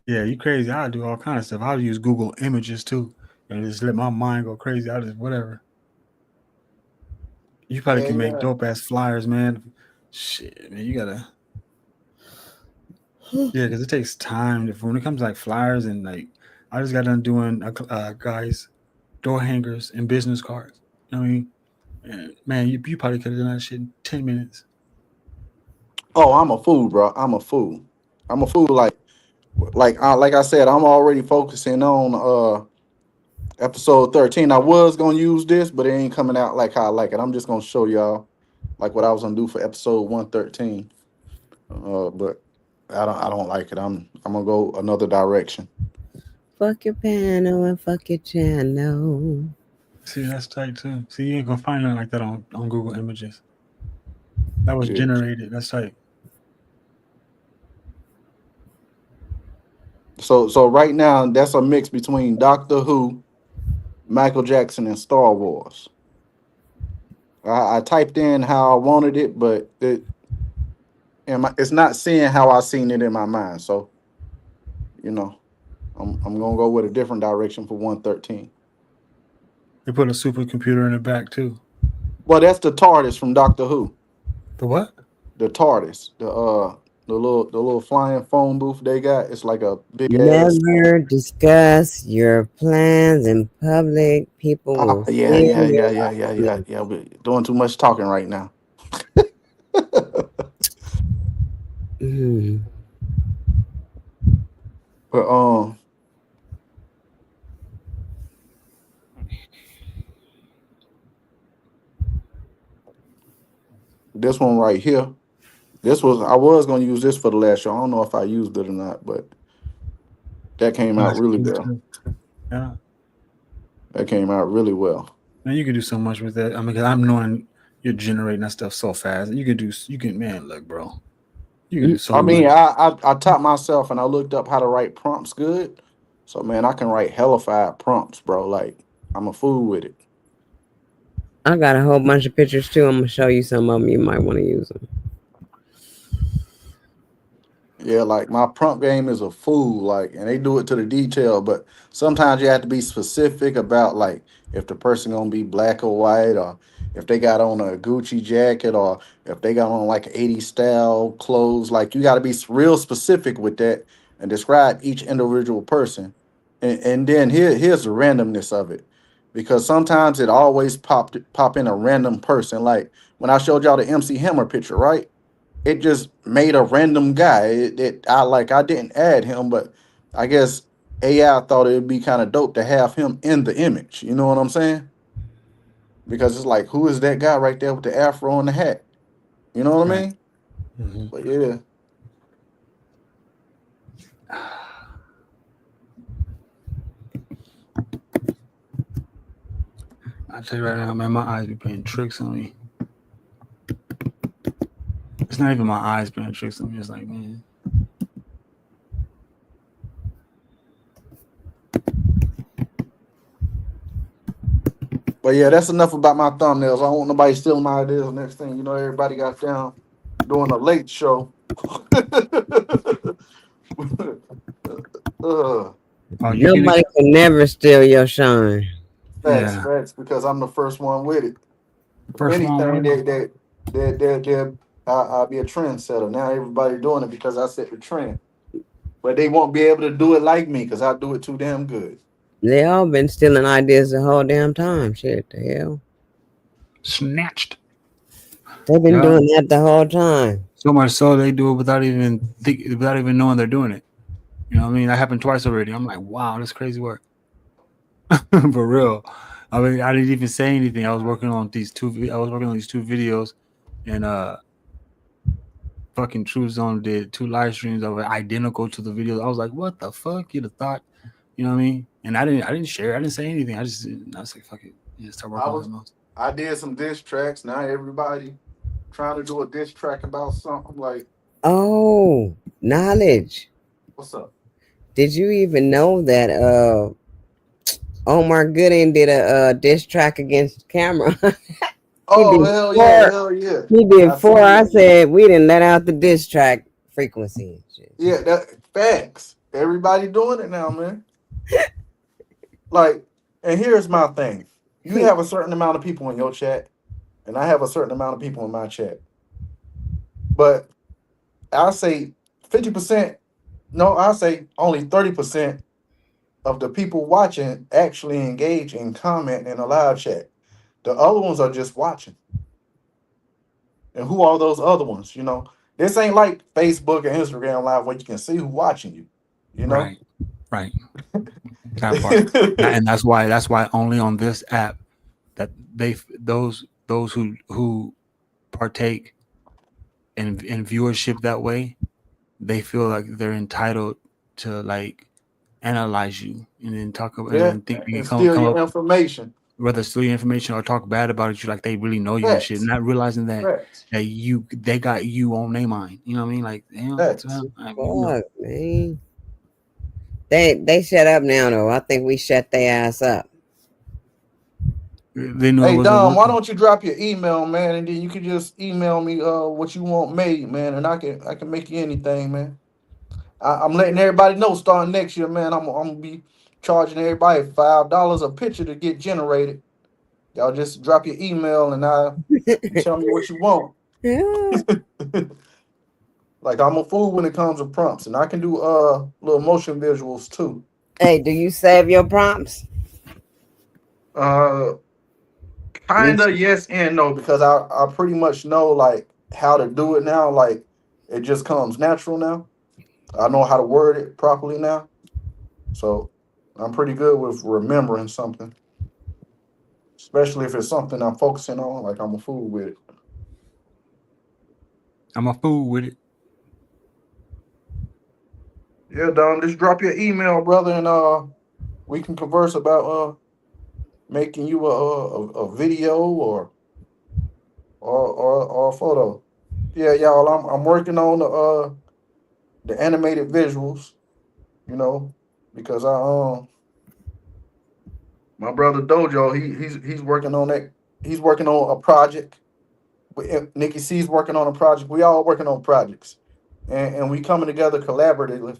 Yeah, you crazy. I do all kinds of stuff. I'll use Google Images too. And just let my mind go crazy. I just whatever. You probably can make dope ass flyers, man. Shit, man, you gotta. Yeah, because it takes time. When it comes to like flyers and like, I just got done doing guys, door hangers and business cards. You know what I mean? And, man, you probably could have done that shit in 10 minutes. Oh, I'm a fool, bro. I'm a fool. Like I said, I'm already focusing on episode 13. I was gonna use this, but it ain't coming out like how I like it. I'm just gonna show y'all like what I was gonna do for episode 113. But I don't like it. I'm gonna go another direction. Fuck your panel and fuck your channel. See, that's tight too. See, you ain't gonna find nothing like that on Google Images. That was generated. That's tight. So right now that's a mix between Doctor Who, Michael Jackson, and Star Wars. I typed in how I wanted it, but it's not seeing how I seen it in my mind. So you know, I'm gonna go with a different direction for 113. They put a supercomputer in the back too. Well, that's the TARDIS from Doctor Who. The what? The TARDIS, the little flying phone booth they got. It's like a big ass. Never discuss your plans in public. People Ah, will yeah, steal yeah, yeah, your yeah, yeah, yeah, ideas. yeah. We're doing too much talking right now. Mm. But this one right here. I was gonna use this for the last show. I don't know if I used it or not, but that came out That's really cool well. too. Yeah. That came out really well. Man, you can do so much with that. I mean, 'cause I'm knowing you're generating that stuff so fast. Man, look, bro. You can do so I mean, much. I taught myself and I looked up how to write prompts good. So man, I can write hellified prompts, bro. Like I'm a fool with it. I got a whole bunch of pictures too. I'm gonna show you some of them. You might want to use them. Yeah, like my prompt game is a fool, like, and they do it to the detail. But sometimes you have to be specific about like if the person gonna be black or white, or if they got on a Gucci jacket, or if they got on like 80s style clothes. Like you got to be real specific with that and describe each individual person. And then here's the randomness of it, because sometimes it always pop in a random person. Like when I showed y'all the MC Hammer picture, right? It just made a random guy. I didn't add him, but I guess AI thought it would be kind of dope to have him in the image. You know what I'm saying? Because it's like, who is that guy right there with the afro and the hat? You know what I Right. mean? Mm-hmm. But yeah, I tell you right now, man, my eyes be playing tricks on me. It's not even my eyes playing tricks on me. It's like, man, but yeah, that's enough about my thumbnails. I don't want nobody stealing my ideas. Next thing you know, everybody got down doing a late show. uh, oh, you get it? Nobody can never steal your shine. Yeah. facts, because I'm the first one with it. If First one, anything, man. I'll be a trendsetter. Now everybody doing it because I set the trend. But they won't be able to do it like me because I do it too damn good. They all been stealing ideas the whole damn time. Shit, the hell. Snatched. They've been Yeah. doing that the whole time. So much so they do it without even knowing they're doing it. You know what I mean? That happened twice already. I'm like, wow, that's crazy work. For real. I mean, I didn't even say anything. I was working on these two videos, and fucking True Zone did 2 live streams that were identical to the videos. I was like, what the fuck? You'd have thought, you know what I mean? And I didn't share. I didn't say anything. I was like, fuck it. Yeah, start working on something else. I did some diss tracks. Now everybody trying to do a diss track about something. I'm like, Oh, knowledge. what's up? Did you even know that Omar Gooding did a diss track against Camera? he Oh did hell yeah, four. hell yeah. He did I four. seen I that. said we didn't let out the diss track frequency. Shit. Yeah, that facts. Everybody doing it now, man. Like, and here's my thing. You have a certain amount of people in your chat, and I have a certain amount of people in my chat. But I'll say 50%, no, I'll say only 30% of the people watching actually engage in comment in a live chat. The other ones are just watching. And who are those other ones? This ain't like Facebook and Instagram live where you can see who watching you, you know? Right. Right. That part. And that's why only on this app that those who partake in viewership that way, they feel like they're entitled to like analyze you and then talk about and Yeah. then think you And can steal come your up information. whether steal your information or talk bad about you like they really know you and shit, Facts. not realizing that Facts. they got you on their mind. You know what I mean? Like, damn, Facts. you know. Fuck, man. They shut up now though. I think we shut their ass up. They knew it Hey wasn't Dom, why working. don't you drop your email, man, and then you can just email me what you want made, man, and I can make you anything, man. I'm letting everybody know starting next year, man. I'm gonna be charging everybody $5 a picture to get generated. Y'all just drop your email and you tell me what you want. Yeah. Like I'm a fool when it comes to prompts, and I can do little motion visuals too. Hey, do you save your prompts? Uh, You Kinda yes and no because I pretty much know like how to do it now. Like it just comes natural now. I know how to word it properly now, so I'm pretty good with remembering something, especially if it's something I'm focusing on. Like I'm a fool with it. I'm a fool with it. Yeah, Dom, just drop your email, brother, and we can converse about making you a video or a photo. Yeah, y'all, I'm working on the animated visuals, you know, because my brother Dojo, he's working on that. He's working on a project. Nikki C's working on a project. We all working on projects, and we coming together collaboratively,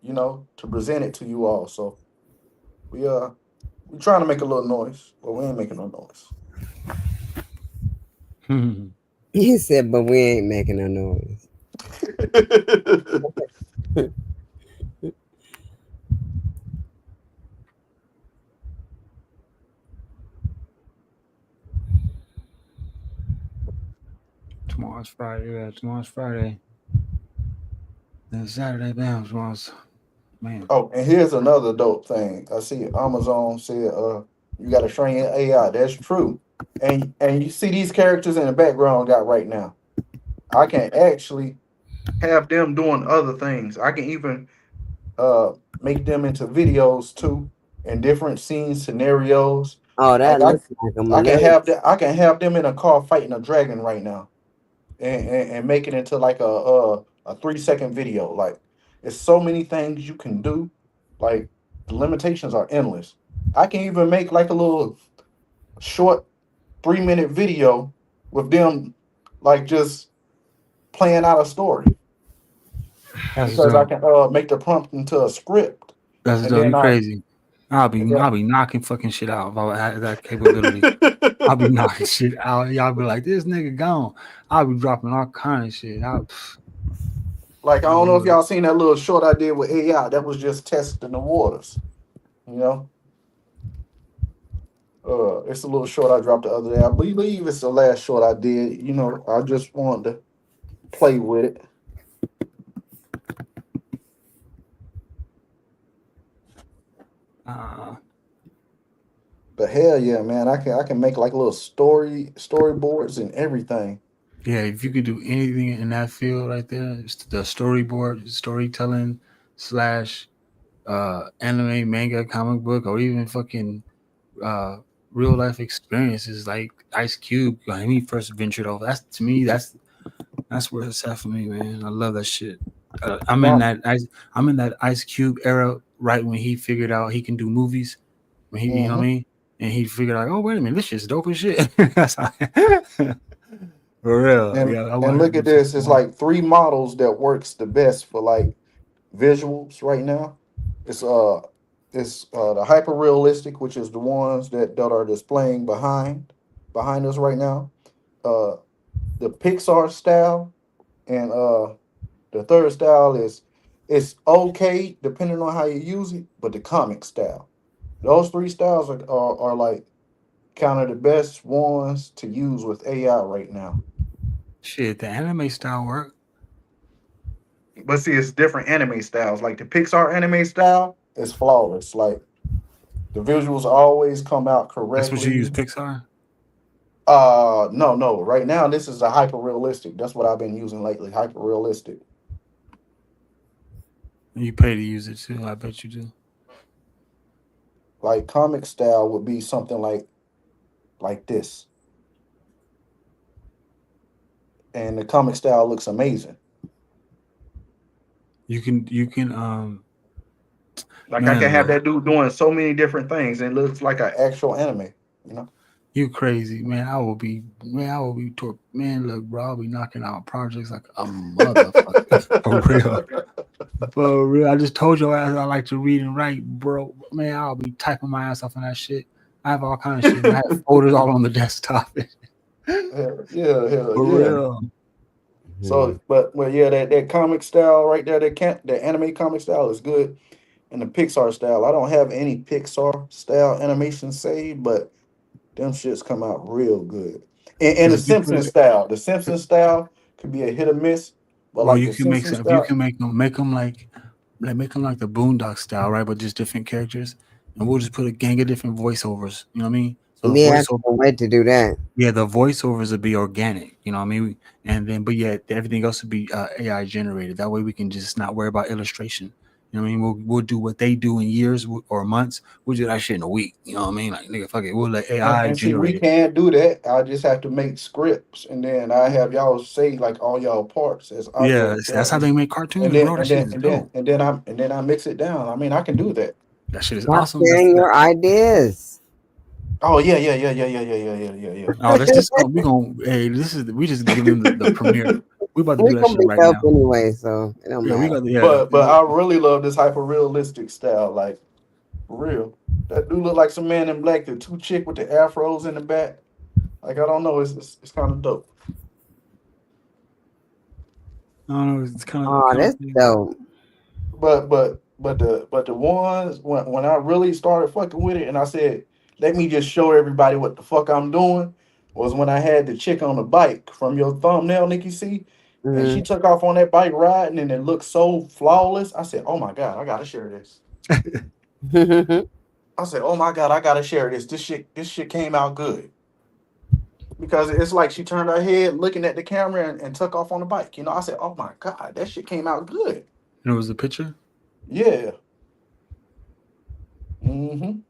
you know, to present it to you all. So we trying to make a little noise, but we ain't making no noise. he said, but we ain't making no noise. Tomorrow's Friday. Yeah, tomorrow's Friday. Then Saturday, bam. Tomorrow's man. Oh, and here's another dope thing. I see Amazon said you got to train your AI. That's true. And you see these characters in the background got right now. I can actually have them doing other things. I can even make them into videos too in different scenes, scenarios. Oh, Like that looks like a malicious. I can have them in a car fighting a dragon right now and make it into like a 3 second video. Like it's so many things you can do. Like the limitations are endless. I can even make like a little short 3 minute video with them like just playing out a story That's because I dope. can make the prompt into a script That's and dope. then You I crazy. I'll be and then I'll be knocking fucking shit out if I had that capability. I'll be knocking shit out. Y'all be like, this nigga gone. I'll be dropping all kind of shit. like I I'll don't know if be y'all seen that little short I did with AI. That was just testing the waters. You know, it's a little short I dropped the other day. I believe it's the last short I did. You know, I just wanted to play with it. uh, But hell yeah, man, I can make like little storyboards and everything. yeah, if you could do anything in that field right there, it's the storyboard, storytelling slash anime, manga, comic book, or even fucking uh real life experiences like Ice Cube when he first ventured over. That's to me, that's where it's at for me, man. I love that shit. I'm in Now, that I'm in that Ice Cube era, right when he figured out he can do movies. When he, you know what I mhm. mean? And he figured out, oh wait a minute, this shit's dope as shit. That's how, for real. and Yeah, I and want look him to at fucking this. It's like three models that works the best for like visuals right now. It's uh the hyper realistic, which is the ones that are displaying behind us right now. Uh the Pixar style and the third style is it's okay depending on how you use it, but the comic style. Those three styles are like kind of the best ones to use with AI right now. shit. The anime style work. But see, it's different anime styles. Like the Pixar anime style is flawless. Like the visuals always come out That's what you use, correctly. Pixar. No. Right now, this is a hyper realistic. That's what I've been using lately. Hyper realistic. You pay to use it too. I bet you do. Like comic style would be something like this, and the comic style looks amazing. You can Like I can Man, have look, that dude doing so many different things and it looks like an actual anime. You know. you crazy, man. I will be man, look, bro, I'll be knocking out projects like a motherfucker. For real. For real. I just told your ass I like to read and write, bro. Man, I'll be typing my ass off on that shit. I have all kind of shit. I have folders all on the desktop. Hell For yeah. real. Mhm. So, but well, yeah, that comic style right there, that anime comic style is good, and the Pixar style. I don't have any Pixar style animation saved, but them shits come out real good. And Because the if you put Simpsons it, style, the Simpsons style could be a hit or miss, but or like you the can make Simpsons some, if you style, can make them like make them like the Boondock style, right? But just different characters, and we'll just put a gang of different voiceovers. You know what I mean? So the Yeah, I voiceover, can't wait to do that. yeah, the voiceovers would be organic. You know what I mean? And then, but yeah, everything else would be AI generated. That way, we can just not worry about illustration. You know what I mean? We'll do what they do in years or months. We'll do that shit in a week. You know what I mean? Like nigga, fuck it. We'll let AI and see, we generate it. can't do that. I just have to make scripts, and then I have y'all say like all y'all parts as Yeah, audio that's how characters, they make cartoons, bro. That shit is dope. and then I mix it down. I mean, I can do that. That shit is Start awesome. sharing your ideas. Oh yeah. Oh, that's just gonna we gonna hey, this is we just giving them the premiere. We about to We do that gonna shit be right dope now. anyway, so it don't Yeah, we matter. got yeah. But I really love this hyper realistic style, like for real. That dude look like some man in black. The two chick with the afros in the back. Like I don't know, it's kind of dope. I don't know. It's Oh, kind of that's dope. But the ones when I really started fucking with it, and I said, let me just show everybody what the fuck I'm doing, was when I had the chick on the bike from your thumbnail, Nikki C, and she Hmm. took off on that bike riding, and it looked so flawless. I said, oh my god, I gotta share this. I said, oh my god, I gotta share this. This shit came out good because it's like she turned her head looking at the camera and took off on the bike. I said, oh my god, that shit came out good. and it was a picture. Yeah. Hmm.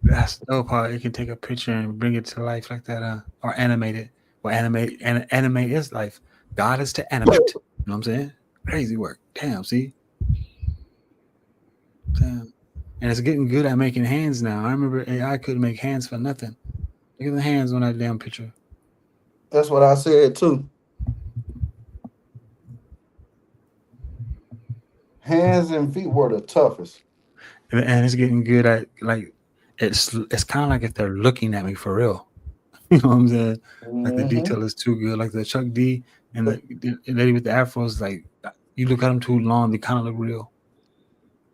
That's dope how it can take a picture and bring it to life like that, or animate it. Well, animate is life. God is to animate. You know what I'm saying? Crazy work. Damn. See. Damn. And it's getting good at making hands now. I remember AI couldn't make hands for nothing. Look at the hands on that damn picture. That's what I said too. Hands and feet were the toughest. And it's getting good at like it's kind of like if they're looking at me for real. You know what I'm saying? Like the Hmm. detail is too good. Like the Chuck D and But the lady with the afros, like you look at them too long, they kind of look real.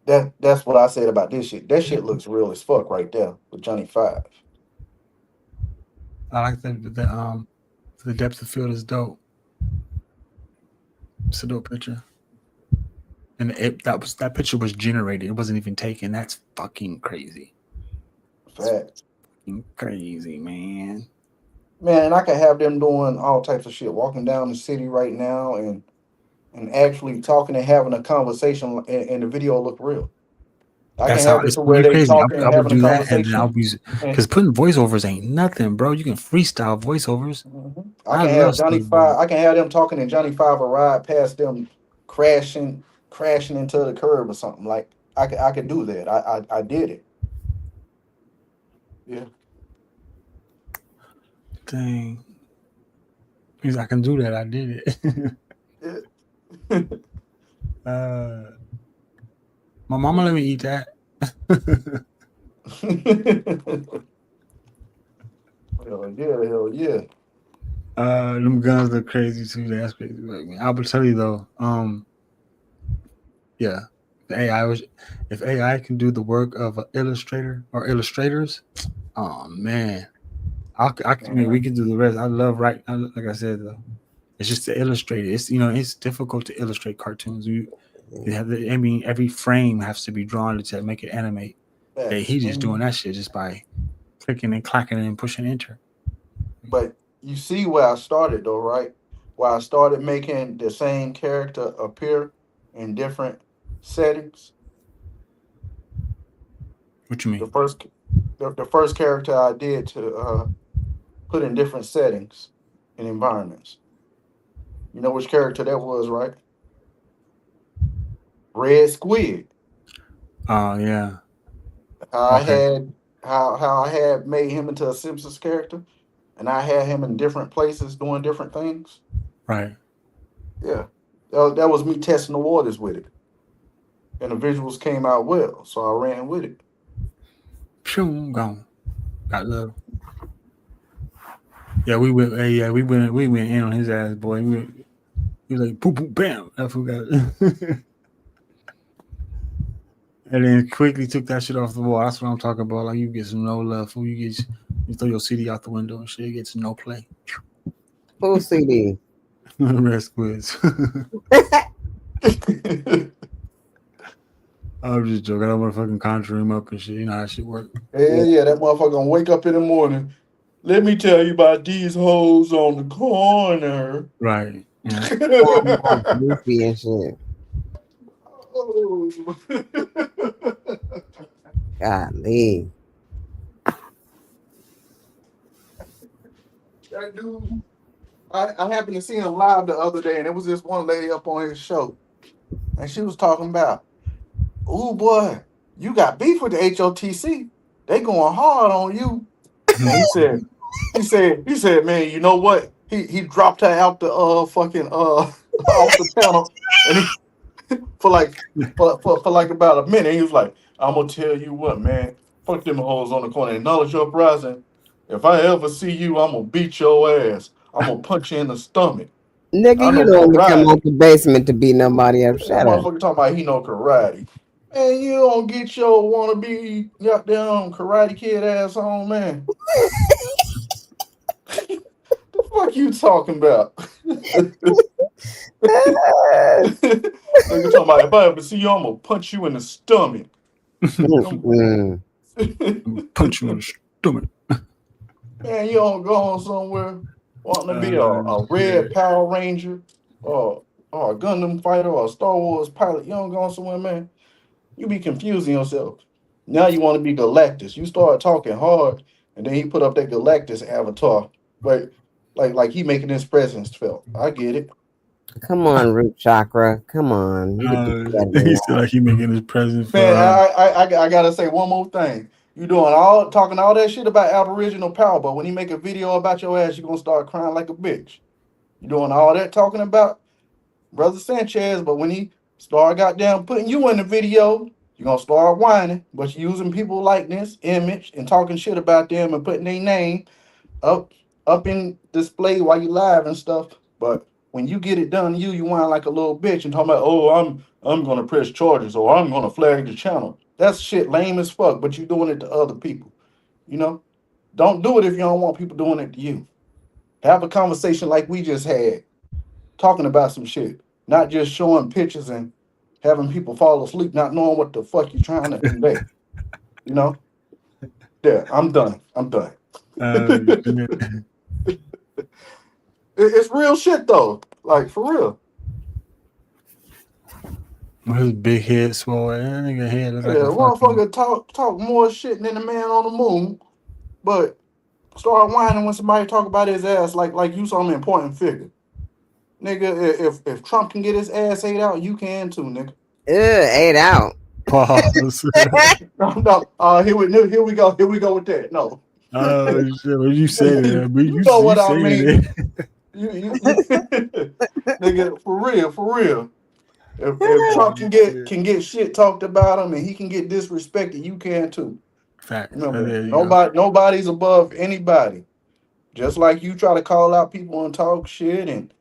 that's what I said about this shit. That shit looks real as fuck right there with Johnny Five. I like the depth of field is dope. It's a dope picture. And that picture was generated. It wasn't even taken. That's fucking crazy. It's Fact. fucking crazy, man. Man, and I could have them doing all types of shit, walking down the city right now and actually talking and having a conversation, and the video look real. I can That's how have it it's to gonna where be they crazy. talking I and would having a do that, and then I'll conversation. be And because putting voiceovers ain't nothing, bro. You can freestyle voiceovers. I I can love have Johnny storyboarding. Five. I can have them talking and Johnny Five will ride past them, crashing into the curb or something. Like I could do that. I did it. Yeah. Dang, means I can do that. I did it. Yeah. uh, my mama let me eat that. Hell yeah. Them guns look crazy too. That's crazy. But, man, I would tell you though. Yeah, the AI was if AI can do the work of an illustrator or illustrators. Oh man, mean, we Man. can do the rest. I love like I said though. It's just to illustrate it. It's it's difficult to illustrate cartoons. You have I mean every frame has to be drawn to make it animate. Facts. He just doing Mhm. that shit just by clicking and clacking and pushing enter. But you see where I started though, right? Where I started making the same character appear in different settings. What you The mean? first the first character I did to put in different settings and environments. You know which character that was, right? Red Squid. Oh yeah. How I Okay. had how I had made him into a Simpsons character, and I had him in different places doing different things. Right. Yeah, that was me testing the waters with it, and the visuals came out well, so I ran with it. Phew, gone. Got love. Yeah, we went. Hey, yeah, we went in on his ass, boy. He was like, "Poop, poop, bam." I forgot. And then quickly took that shit off the wall. That's what I'm talking about. Like you get some no love, fool. You throw your CD out the window and shit. It gets no play. Full CD. Rest quiz. I was just joking. I don't want to fucking conjure him up and shit. You know how shit work. Yeah. Hell yeah, that motherfucker gonna wake up in the morning. Let me tell you about these hoes on the corner. Right. Yeah. All goofy and shit. Oh. Golly. That dude, I happened to see him live the other day, and it was this one lady up on his show, and she was talking about, "Ooh boy, you got beef with the H.O.T.C. They going hard on you." And he said, man, you know what? He dropped her out the fucking off the panel, and he for like for like about a minute. He was like, "I'm gonna tell you what, man. Fuck them hoes on the corner. Acknowledge your uprising. If I ever see you, I'm gonna beat your ass. I'm gonna punch you in the stomach. Nigga, I you know don't come out karate." the basement to beat nobody up. That Shut up. motherfucker talking about he know karate. And you don't get your wannabe goddamn karate kid ass on, man. The fuck you talking about? Nigga talking about if I ever see you, I'm gonna punch you in the stomach. Mm-mm. Punch you in the stomach. Man, you don't go on somewhere wanting to be a red Shit. Power Ranger or a Gundam fighter or a Star Wars pilot. You don't go on somewhere, man. You be confusing yourself. Now you want to be Galactus. You start talking hard, and then he put up that Galactus avatar. Like, like he making his presence felt. I get it. Come on, root chakra. Come on. You could do better than He that. said like he making his present Man, for I gotta say one more thing. You doing all talking all that shit about Aboriginal power, but when he make a video about your ass, you gonna start crying like a bitch. You doing all that talking about Brother Sanchez, but when he start goddamn putting you in the video, you gonna start whining, but you using people likeness, image, and talking shit about them and putting their name up in display while you live and stuff. But when you get it done, you whine like a little bitch and talking about, oh, I'm gonna press charges or I'm gonna flag the channel. That's shit lame as fuck, but you doing it to other people. You know? Don't do it if you don't want people doing it to you. Have a conversation like we just had, talking about some shit, not just showing pictures and having people fall asleep, not knowing what the fuck you're trying to convey. You know? Yeah, I'm done. I'm done. shit. It's real shit though. Like for real. His big head swollen. That nigga head looks like Yeah, a fucking motherfucker talk more shit than the man on the moon, but start whining when somebody talk about his ass like you some important figure. Nigga, if Trump can get his ass ate out, you can too, nigga. Ugh, ate out. pause. No, no. Here we go with that. No, Oh shit! When you said it, I mean, you you know you what I saying mean. it. You nigga, for real. If Oh, Trump shit. can get shit talked about him and he can get disrespected, you can too. Facts. Remember, There you go. nobody's above anybody. Just like you try to call out people and talk shit and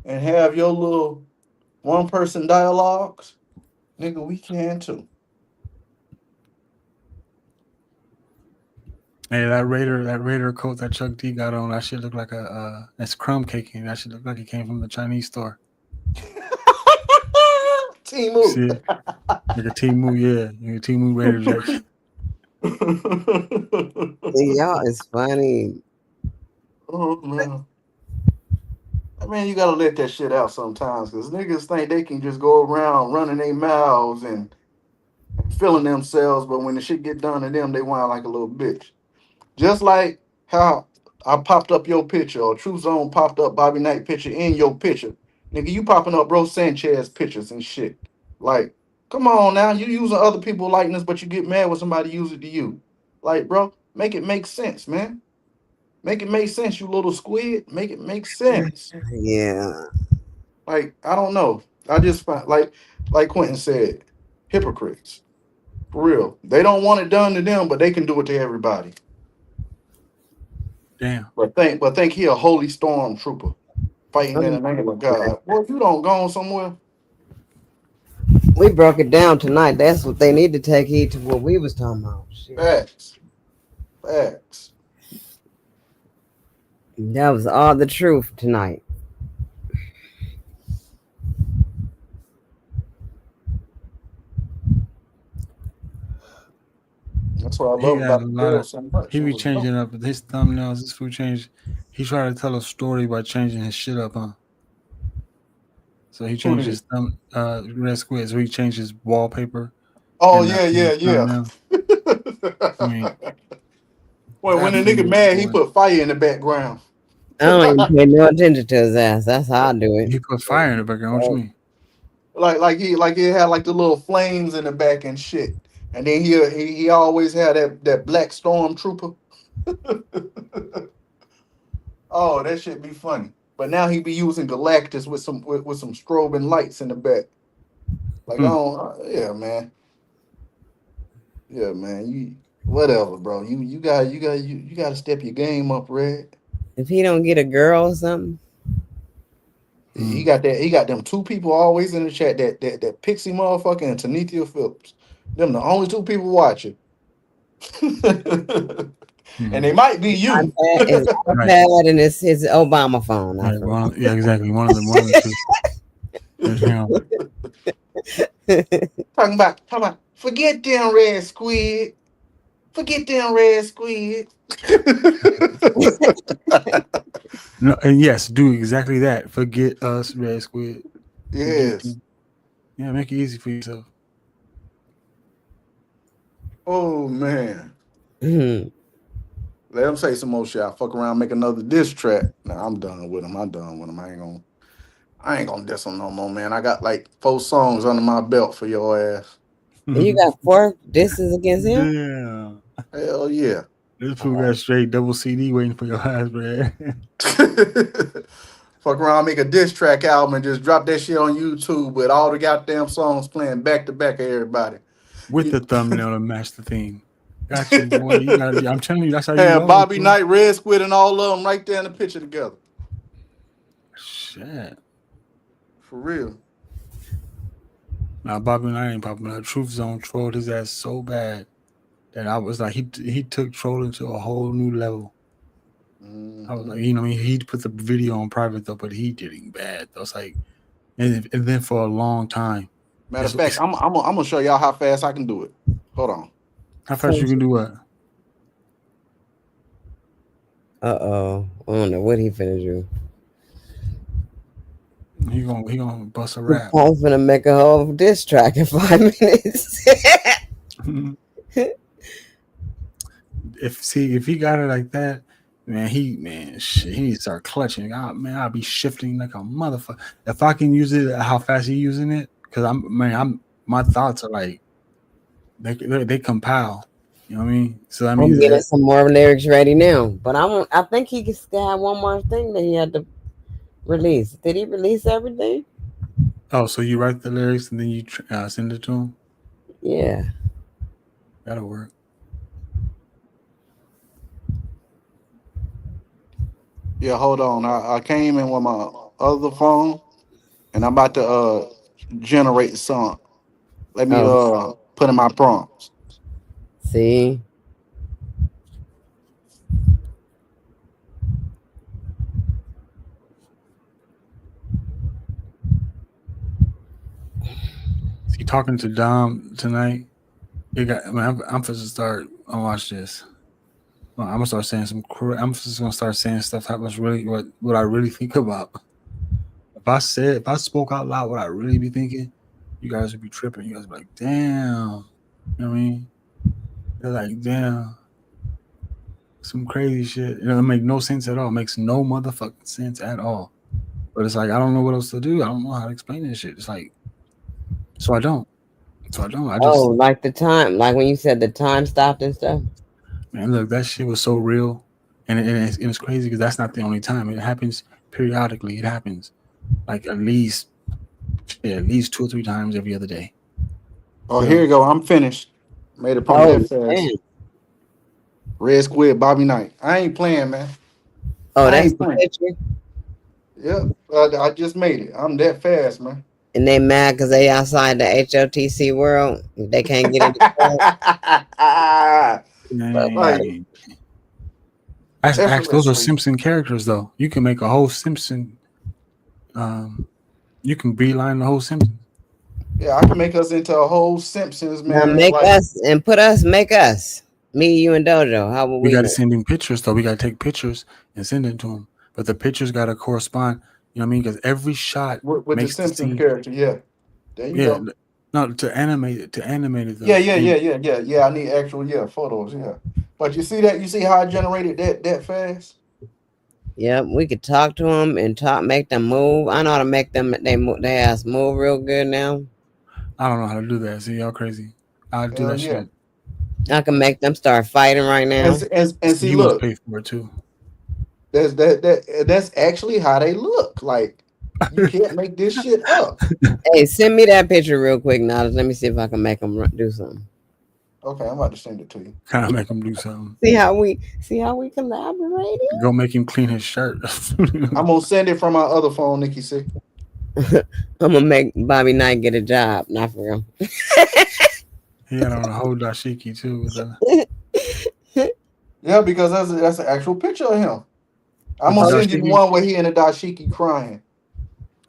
have your little one person dialogues, nigga, we can too. Hey, that Raider coat that Chuck D got on, that shit look like a that's crumb caking. That shit look like it came from the Chinese store. Timu. See, like a Timu, yeah, like a Timu Raider jacket. See, y'all is funny. Oh man. I mean, you gotta let that shit out sometimes, cause niggas think they can just go around running their mouths and feeling themselves, but when the shit get done to them, they whine like a little bitch. Just like how I popped up your picture or True Zone popped up Bobby Knight picture in your picture. Nigga, you popping up Bro Sanchez pictures and shit. Like, Come on now, you using other people's likeness, but you get mad when somebody use it to you. Like, bro, make it make sense, man. Make it make sense, you little squid. Make it make sense. Yeah. Like, I don't know. I just find like Quentin said, hypocrites. For real. They don't want it done to them, but they can do it to everybody. Damn. But think he a holy storm trooper fighting in the Um, name of God. Boy, if you don't go on somewhere, We broke it down tonight. That's what they need to take heed to what we was talking about. Shit. facts. Facts. That was all the truth tonight. That's what I He love got about a the lot girl of. so much. He It be was dope. changing up his thumbnails. His food change. He tried to tell a story by changing his shit up, huh? So he Who changed did? his Red Squid. So he changed his wallpaper Oh and yeah, yeah, his yeah. thumbnail. I mean, Well, when the nigga absolute mad, he boy. put fire in the background. I don't even pay no attention to his ass. That's how I do it. He put fire in the background. What you mean? like he had like the little flames in the back and shit. And then he always had that black stormtrooper. Oh, that shit be funny. But now he be using Galactus with some strobing lights in the back. Like I Hmm. don't, yeah, man, yeah, man. You whatever, bro. You got to step your game up, Red. If he don't get a girl or something, He Hmm. got that. He got them two people always in the chat. That Pixie motherfucker and Tanithia Phillips. Them the only two people watching. And Hmm. they might be you. his Right. iPad and his Obama phone. I Right. think. Well, yeah, exactly. One of the two. There's him. Talking about. Forget them red squid. Forget them red squid. No, and yes, do exactly that. Forget us, Red Squid. Forget Yes. them. Yeah, make it easy for yourself. Oh man. Mhm. Let him say some more shit. I fuck around, make another diss track. Nah, I'm done with him. I'm done with him. I ain't gonna diss him no more, man. I got like 4 songs under my belt for your ass. You got 4 disses against him. Damn. Hell yeah. This fool Oh, got straight double CD waiting for your ass, man. Fuck around, make a diss track album and just drop that shit on YouTube with all the goddamn songs playing back to back of everybody. With You- the thumbnail to match the theme. Got you, boy. You got. I'm telling you, that's how you Had roll, Bobby bro. Knight, Red Squid, and all of them right there in the picture together. Shit. For real. Now Bobby Knight ain't popping up. Truth Zone trolled his ass so bad that I was like, he took trolling to a whole new level. I was Mhm. like, he put the video on private though, but he did it bad. I was like, and then for a long time, Matter of fact, it's I'm gonna show y'all how fast I can do it. Hold on. how fast you can do what? uh-oh. I don't know what he finna do. He gonna bust a He rap. probably finna make a whole diss track in 5 minutes. If he got it like that, shit, he needs to start clutching. I'll be shifting like a motherfucker. If I can use it, how fast he using it? Because I'm my thoughts are like they compile. You know what I mean? So that I'm means getting some more lyrics ready now, but I think he still have one more thing that he had to release. Did he release everything? oh, so you write the lyrics and then you send it to him. Yeah. That'll work. Yeah, hold on. I came in with my other phone and I'm about to generate the song. Let me Oh, put in my prompts. see. See, talking to Dom tonight. It got. I mean, I'm supposed to start. I watch this. Well, I'm gonna start saying I'm just gonna start saying stuff that was really what I really think about. If I spoke out loud what I really be thinking, you guys would be tripping. You guys would be like, damn. You know what I mean? They're like, damn, some crazy shit. It make no sense at all. It makes no motherfucking sense at all. But it's like I don't know what else to do. I don't know how to explain this shit. It's like, so I don't. So I don't. I Oh, just like the time, like when you said the time stopped and stuff. man, look, that shit was so real, and it's crazy because that's not the only time. It happens periodically. It happens like at least 2 or 3 times every other day. Oh, You here you know, go. I'm finished. Made it from Oh that fast. man. Red Squid, Bobby Knight. I ain't playing, man. Oh, I that's ain't the playing. picture. Yep. I just made it. I'm that fast, man. And they mad because they outside the HOTC world. They can't get it. Like dang. Those are effortlessly. Simpson characters, though. You can make a whole Simpson. Um, you can beeline the whole Simpsons. Yeah, I can make us into a whole Simpsons, Now man. make Like, us and put us, make us. Me, you, and Dojo. How would We we got to look? send him pictures, though. We got to take pictures and send it to him. But the pictures got to correspond. You know what I mean? Because every shot with the makes the Simpsons scene. character. Yeah. There you Yeah, go. no, to animate it Yeah, though. yeah, And yeah, yeah, yeah, yeah. I need actual, yeah, photos, yeah. But you see that? You see how I generated that fast? Yep, we could talk to them and make them move. I know how to make them they ass move real good now. I don't know how to do that. See, y'all crazy. I'll do Hell that yeah. shit. I can make them start fighting right And now. and see, You must look, pay for it too. that's actually how they look. Like you can't make this shit up. Hey, send me that picture real quick, now. Let me see if I can make them do something. Okay, I'm about to send it to you. Kind of make him do something. See how we collaborated. Go make him clean his shirt. I'm gonna send it from my other phone, Nikki C. I'm gonna make Bobby Knight get a job. Not for real. He had on a whole dashiki too. With the Yeah, because that's an actual picture of him. I'm with gonna the Oh, send you the dashiki. one where he in the dashiki crying.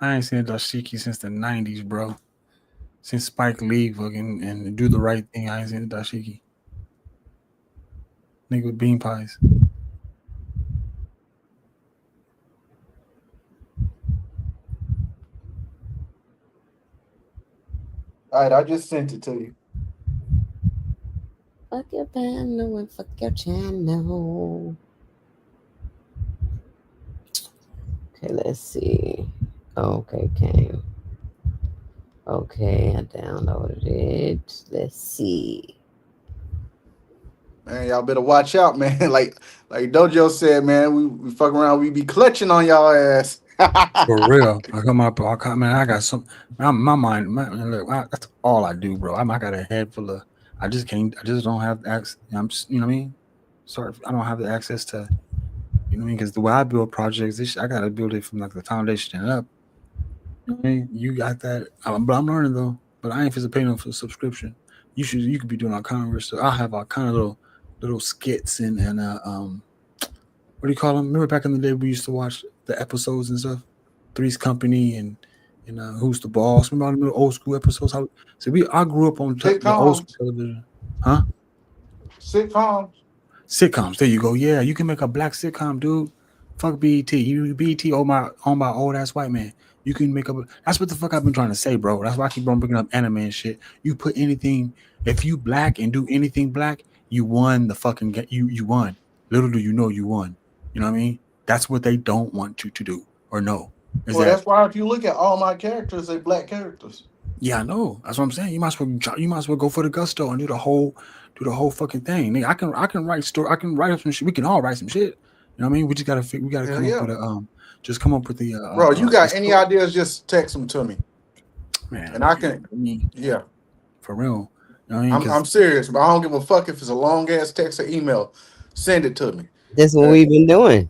I ain't seen a dashiki since the '90s, bro. Since Spike Lee fucking and do the right thing, I ain't seen a dashiki. Nigga with bean pies. All right, I just sent it to you. fuck your panel and fuck your channel. Okay, let's see. Okay, came. Okay, I downloaded it. Let's see. Man, y'all better watch out, man. Like Dojo said, man, we fuck around, we be clutching on y'all ass. For real. Man, I got some. My mind, look, that's all I do, bro. I got a head full of. I just can't. I just don't have access. You know what I mean? Sorry, I don't have the access to. You know what I mean? Because the way I build projects, I got to build it from like the foundation and up. You know what I mean? You got that, but I'm learning though. But I ain't paying for the subscription. You could be doing all kind of stuff. I'll have all kind of little skits and what do you call them? Remember back in the day we used to watch the episodes and stuff. Three's Company and Who's the Boss? Remember all the old school episodes? I grew up on the old school Sitcoms. television, huh? Sitcoms. Sitcoms. There you go. Yeah, you can make a black sitcom, dude. Fuck BET. You BET owned by old ass white man. You can make up. That's what the fuck I've been trying to say, bro. That's why I keep on bringing up anime and shit. You put anything. If you black and do anything black, you won the fucking game. You won. Little do you know you won. You know what I mean? That's what they don't want you to do or know. Is Well, that that's why if you look at all my characters, they black characters. yeah, I know. That's what I'm saying. You might as well go for the gusto and do the whole fucking thing. Nigga, I can write story. I can write up some shit. We can all write some shit. You know what I mean? We just gotta we gotta Hell come up yeah. with just come up with Bro, you the got any story. ideas, just text them to me. Man, And I can, me yeah. for real. You know what I mean? I'm serious, but I don't give a fuck if it's a long ass text or email. Send it to me. That's what we've been doing.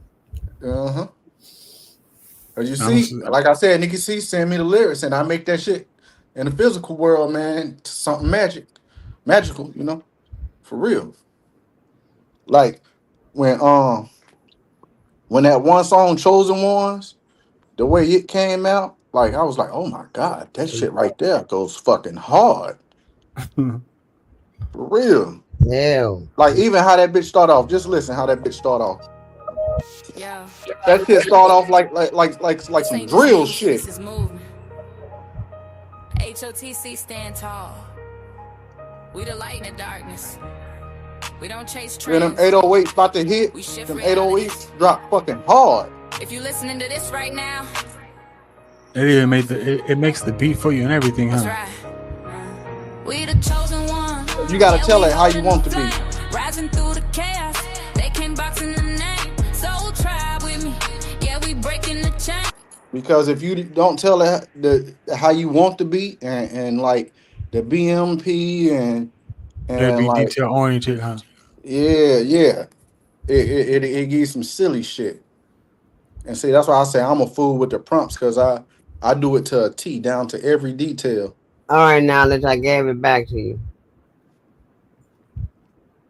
Uh-huh. As you see, honestly, like I said, Nikki C, send me the lyrics and I make that shit in the physical world, man, to something magical, for real. Like when that one song Chosen Ones, the way it came out, like I was like, oh my God, that shit right there goes fucking hard. For real. Hell. Like even how that bitch start off. Just listen how that bitch start off. Yo, That shit start off like some St. drill Change, shit. this is movement. H.O.T.C stand tall. We the light in the darkness. We don't chase When them trends. 808s about to hit, We shift them realities. 808s drop fucking hard. If you listening to this right now, it even made it makes the beat for you and everything, that's huh? right. We the chosen one. You gotta Yeah, tell we it how you holding the want to be. flame, rising through the chaos. They came boxing the name. Soul tribe with me. Yeah, we breaking the chain. Because if you don't tell it the how you want to be, and like the BMP It'll and be like detail oriented, huh? yeah, it gives some silly shit. And see, that's why I say I'm a fool with the prompts because I do it to a T down to every detail. All right, knowledge. I gave it back to you.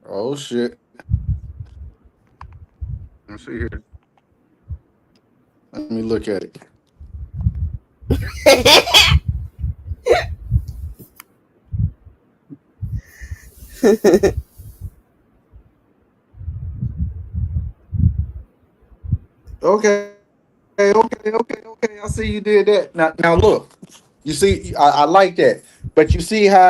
Oh shit! Let's see here. Let me look at it. Okay, okay. I see you did that. Now look. You see, I like that, but you see how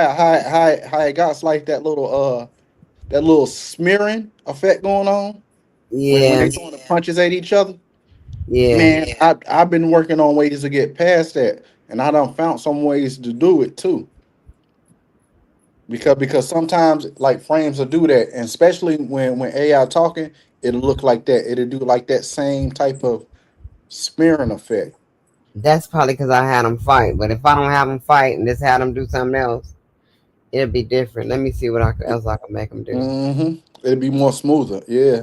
it got like that little smearing effect going on when Yeah, they throwing the punches at each other. yeah. Man, I've been working on ways to get past that, and I done found some ways to do it too. Because sometimes like frames will do that, and especially when AI talking, it'll look like that. It'll do like that same type of smearing effect. That's probably because I had them fight. But if I don't have them fight and just had them do something else, it'll be different. Let me see what else I can make them do. Mm-hmm. It'll be more smoother. Yeah.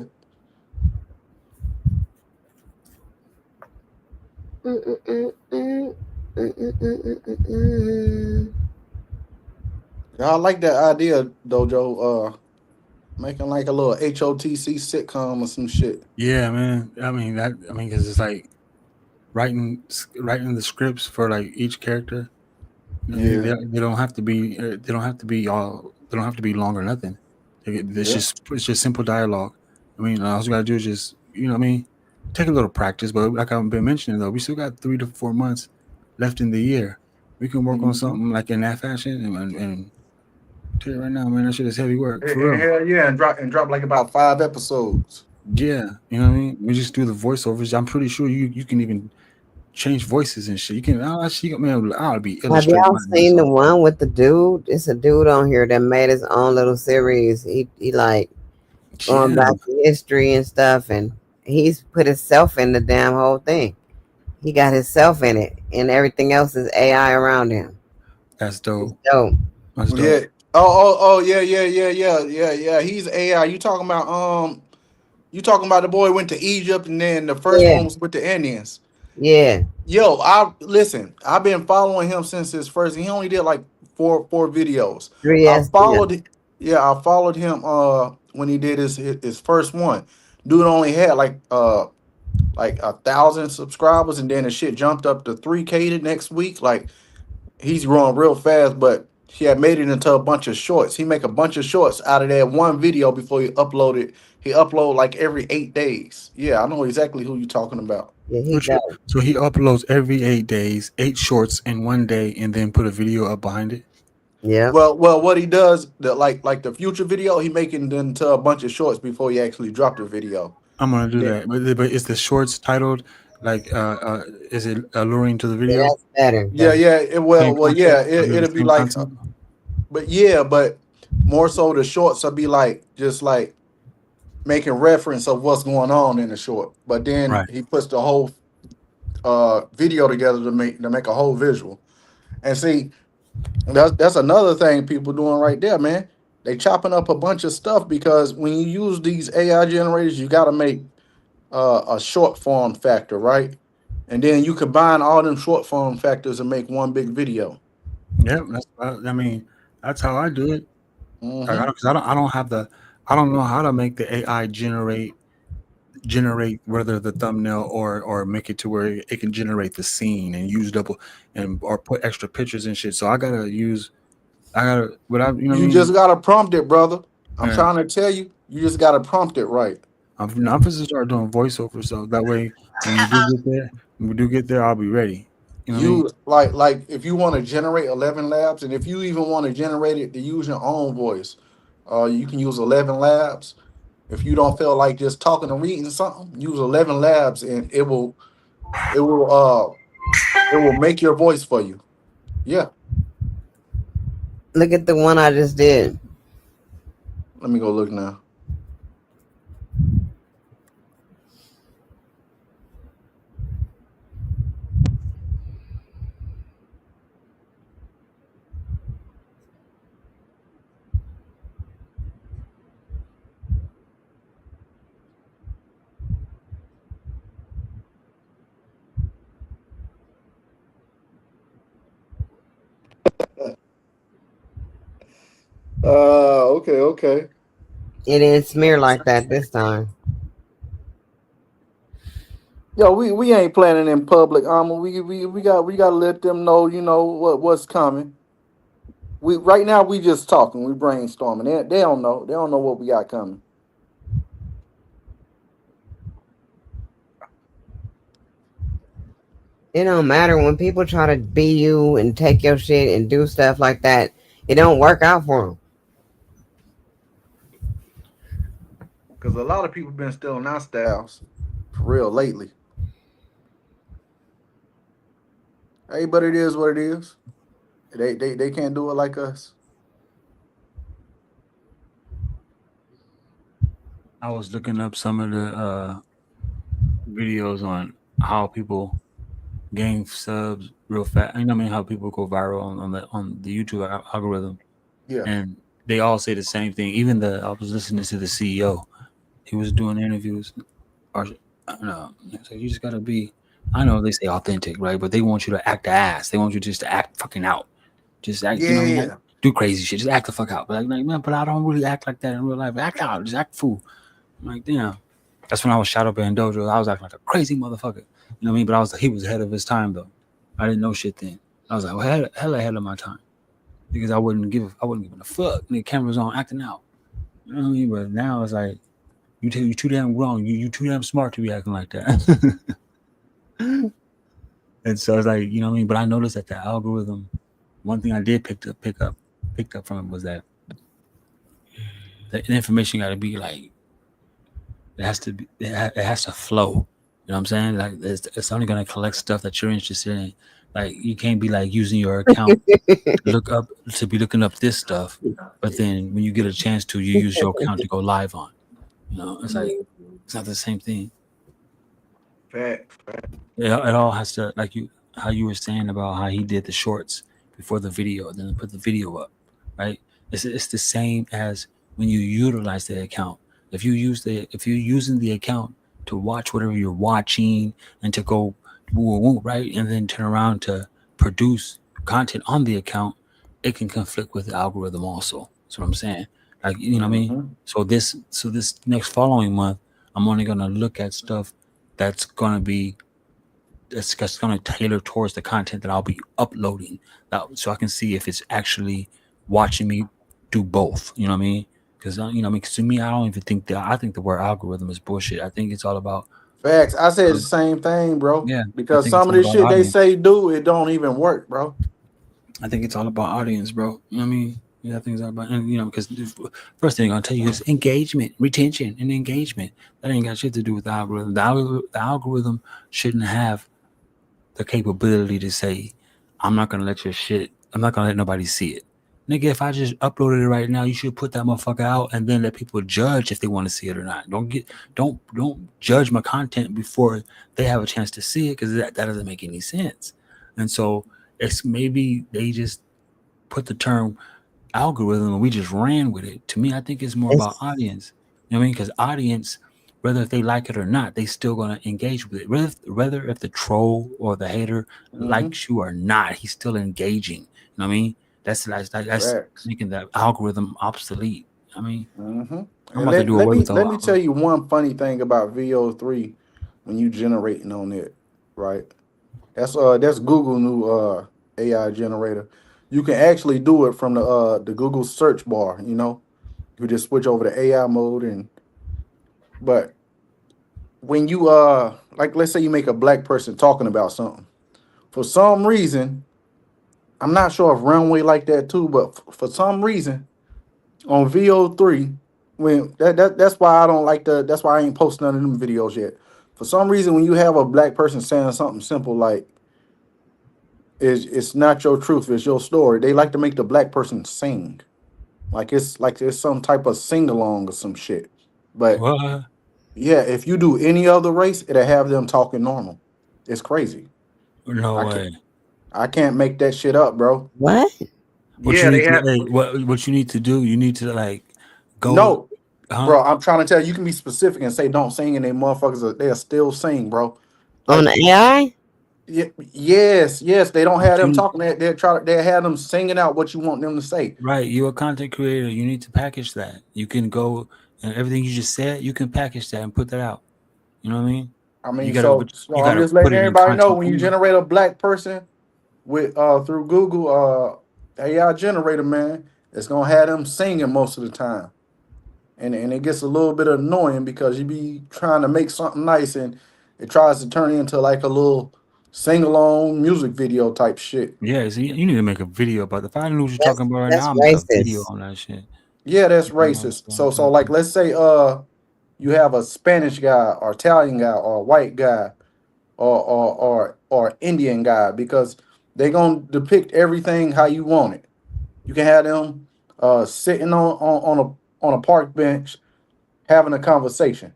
Yeah, I like that idea, Dojo. Making like a little HOTC sitcom or some shit. Yeah, man. I mean, because it's like writing the scripts for like each character. You know, Yeah, they don't have to be they don't have to be long or nothing. yeah. It's just simple dialogue. I mean, all you gotta do is just what I mean, take a little practice. But like I've been mentioning though, we still got 3 to 4 months left in the year. We can work on Hmm. something like in that fashion, and tell you right now, man, that shit is heavy work for real. Hell yeah, and drop like about 5 episodes. Yeah, you know what I mean. We just do the voiceovers. I'm pretty sure you can even change voices and shit. You can. Oh, she man, I'll be Have illustrating y'all my ass seen the off. one with the dude? It's a dude on here that made his own little series. He like going Yeah, back to history and stuff, and he's put himself in the damn whole thing. He got himself in it, and everything else is AI around him. that's It's dope. dope. That's Yeah. dope. Oh, yeah. He's AI. You talking about the boy went to Egypt and then the first Yeah, one was with the Indians. yeah. Yo, I listen. I've been following him since his first. He only did like four videos. I 3S. Yeah, followed. Yeah, I followed him. When he did his first one, dude only had like 1,000 subscribers, and then the shit jumped up to 3K the next week. Like he's growing real fast, but he had made it into a bunch of shorts. He make a bunch of shorts out of that one video before he uploaded. He upload like every 8 days. Yeah, I know exactly who you're talking about. yeah. He Which dope. so he uploads every 8 days, 8 shorts in one day, and then put a video up behind it. Yep. Well, what he does, like the future video, he making it into a bunch of shorts before he actually dropped the video. I'm gonna do Yeah, that. But is the shorts titled like is it alluring to the Yeah, video? that's better. yeah, That's yeah. It, Same well, yeah. concept? Or is it It'll the be same like, concept? but more so the shorts will be like just like making reference of what's going on in the short. But then Right. he puts the whole video together to make a whole visual. And see, that's another thing people doing right there, man. They chopping up a bunch of stuff because when you use these AI generators, you got to make a short form factor, right? And then you combine all them short form factors and make one big video. Yep. I mean, that's how I do it. Like, Hmm. I don't have I don't know how to make the AI generate whether the thumbnail or make it to where it can generate the scene and use double and or put extra pictures and shit. So I gotta without you know what I You just mean. gotta prompt it, brother. I'm Yeah, trying to tell you, you just gotta prompt it right. I'm supposed to start doing voiceover so that way when we do get there, I'll be ready. You know what I mean? You like if you want to generate 11 labs, and if you even want to generate it to use your own voice, you can use 11 labs. If you don't feel like just talking and reading something, use 11 labs, and it will it will make your voice for you. Yeah. Look at the one I just did. Let me go look now. Okay, okay. It didn't smear like that this time. Yo, we ain't planning in public, we gotta let them know, what's coming. We right now we just talking, we brainstorming. They don't know. They don't know what we got coming. It don't matter when people try to be you and take your shit and do stuff like that. It don't work out for them. Because a lot of people been stealing our styles for real lately. Hey, but it is what it is. They can't do it like us. I was looking up some of the videos on how people gain subs real fast. You know what I mean? How people go viral on the YouTube algorithm, Yeah. and they all say the same thing. Even I was listening to the CEO. He was doing interviews, or I don't know. It's like you just gotta be. I know they say authentic, right? But they want you to act the ass. They want you just to act fucking out. Just act. You know what I mean? Like, Yeah. do crazy shit. Just act the fuck out. But like man, but I don't really act like that in real life. Act out. Just act fool. I'm like, damn. That's when I was Shoutout in Dojo. I was acting like a crazy motherfucker. You know what I mean? But he was ahead of his time though. I didn't know shit then. I was like, well, hell ahead of my time because I wasn't giving a fuck. The cameras on, acting out. You know what I mean? But now it's like you too damn grown. You too damn smart to be acting like that. And so it's like, you know what I mean? But I noticed that the algorithm. One thing I did picked up from it was that the information got to be like it has to flow. You know what I'm saying? Like it's only gonna collect stuff that you're interested in. Like you can't be like using your account to be looking up this stuff, but then when you get a chance to, you use your account to go live on. You know, it's like it's not the same thing. Fact. It all has to like how you were saying about how he did the shorts before the video, then put the video up, right? It's the same as when you utilize the account. If you're using the account to watch whatever you're watching and to go woo woo, right, and then turn around to produce content on the account, it can conflict with the algorithm also. That's what I'm saying. Like you know what I mean? Mm-hmm. So this next following month, I'm only gonna look at stuff that's gonna be that's going to tailor towards the content that I'll be uploading, so I can see if it's actually watching me do both. You know what I mean? Because you know, I mean, 'cause to me, I don't even think that I think the word algorithm is bullshit. I think it's all about Facts. I said the um, same thing, bro. yeah. I Because think it's some of all this about shit they audience. say do, it don't even work, bro. I think it's all about audience, bro. You know what I mean? Yeah, I think it's all about, and you know, because first thing I'm gonna tell you is engagement, retention, and engagement. That ain't got shit to do with the algorithm. The algorithm shouldn't have the capability to say, I'm not gonna let your shit, I'm not gonna let nobody see it. Nigga, if I just uploaded it right now, you should put that motherfucker out and then let people judge if they want to see it or not. Don't judge my content before they have a chance to see it because that doesn't make any sense. And so it's maybe they just put the term algorithm and we just ran with it. To me, I think it's more about It's audience. You know what I mean? Because audience, whether if they like it or not, they still gonna engage with it. Whether if the troll or the hater Mm-hmm. likes you or not, he's still engaging. You know what I mean? That's Facts. making the algorithm obsolete. I mean, Mm-hmm. I'm And about to let, do let away me with let all. me tell you one funny thing about VO3 when you generating on it, right? That's Google new AI generator. You can actually do it from the Google search bar, You just switch over to AI mode but when you like let's say you make a black person talking about something. For some reason, I'm not sure if runway like that too, but for some reason on VO3, when that's why I don't like that's why I ain't posting none of them videos yet. For some reason, when you have a black person saying something simple like It's not your truth, it's your story. They like to make the black person sing. Like it's some type of sing along or some shit. But What? yeah, if you do any other race, it'll have them talking normal. It's crazy. No I can't way. I can't make that shit up, bro. What? What you Yeah, they need to have hey, what you need to do? You need to like go, no, huh? bro. I'm trying to tell you, you can be specific and say don't sing, and they motherfuckers they'll still sing, bro. On Like the AI? yes, they don't But have them you talking. They have them singing out what you want them to say. right, you're a content creator. You need to package that. You can go and everything you just said, you can package that and put that out. You know what I mean? I You mean, gotta so but so you I'm gotta just put letting it in everybody know content when you form. generate a black person with through Google AI generator, man, it's gonna have them singing most of the time. And it gets a little bit annoying because you be trying to make something nice and it tries to turn into like a little sing along music video type shit. Yeah, see, you need to make a video about the if I knew what you're talking about right now, That's I'll make a video racist. on that shit. Yeah, that's racist. So like let's say you have a Spanish guy or Italian guy or a white guy or Indian guy because they're gonna depict everything how you want it. You can have them sitting on a park bench having a conversation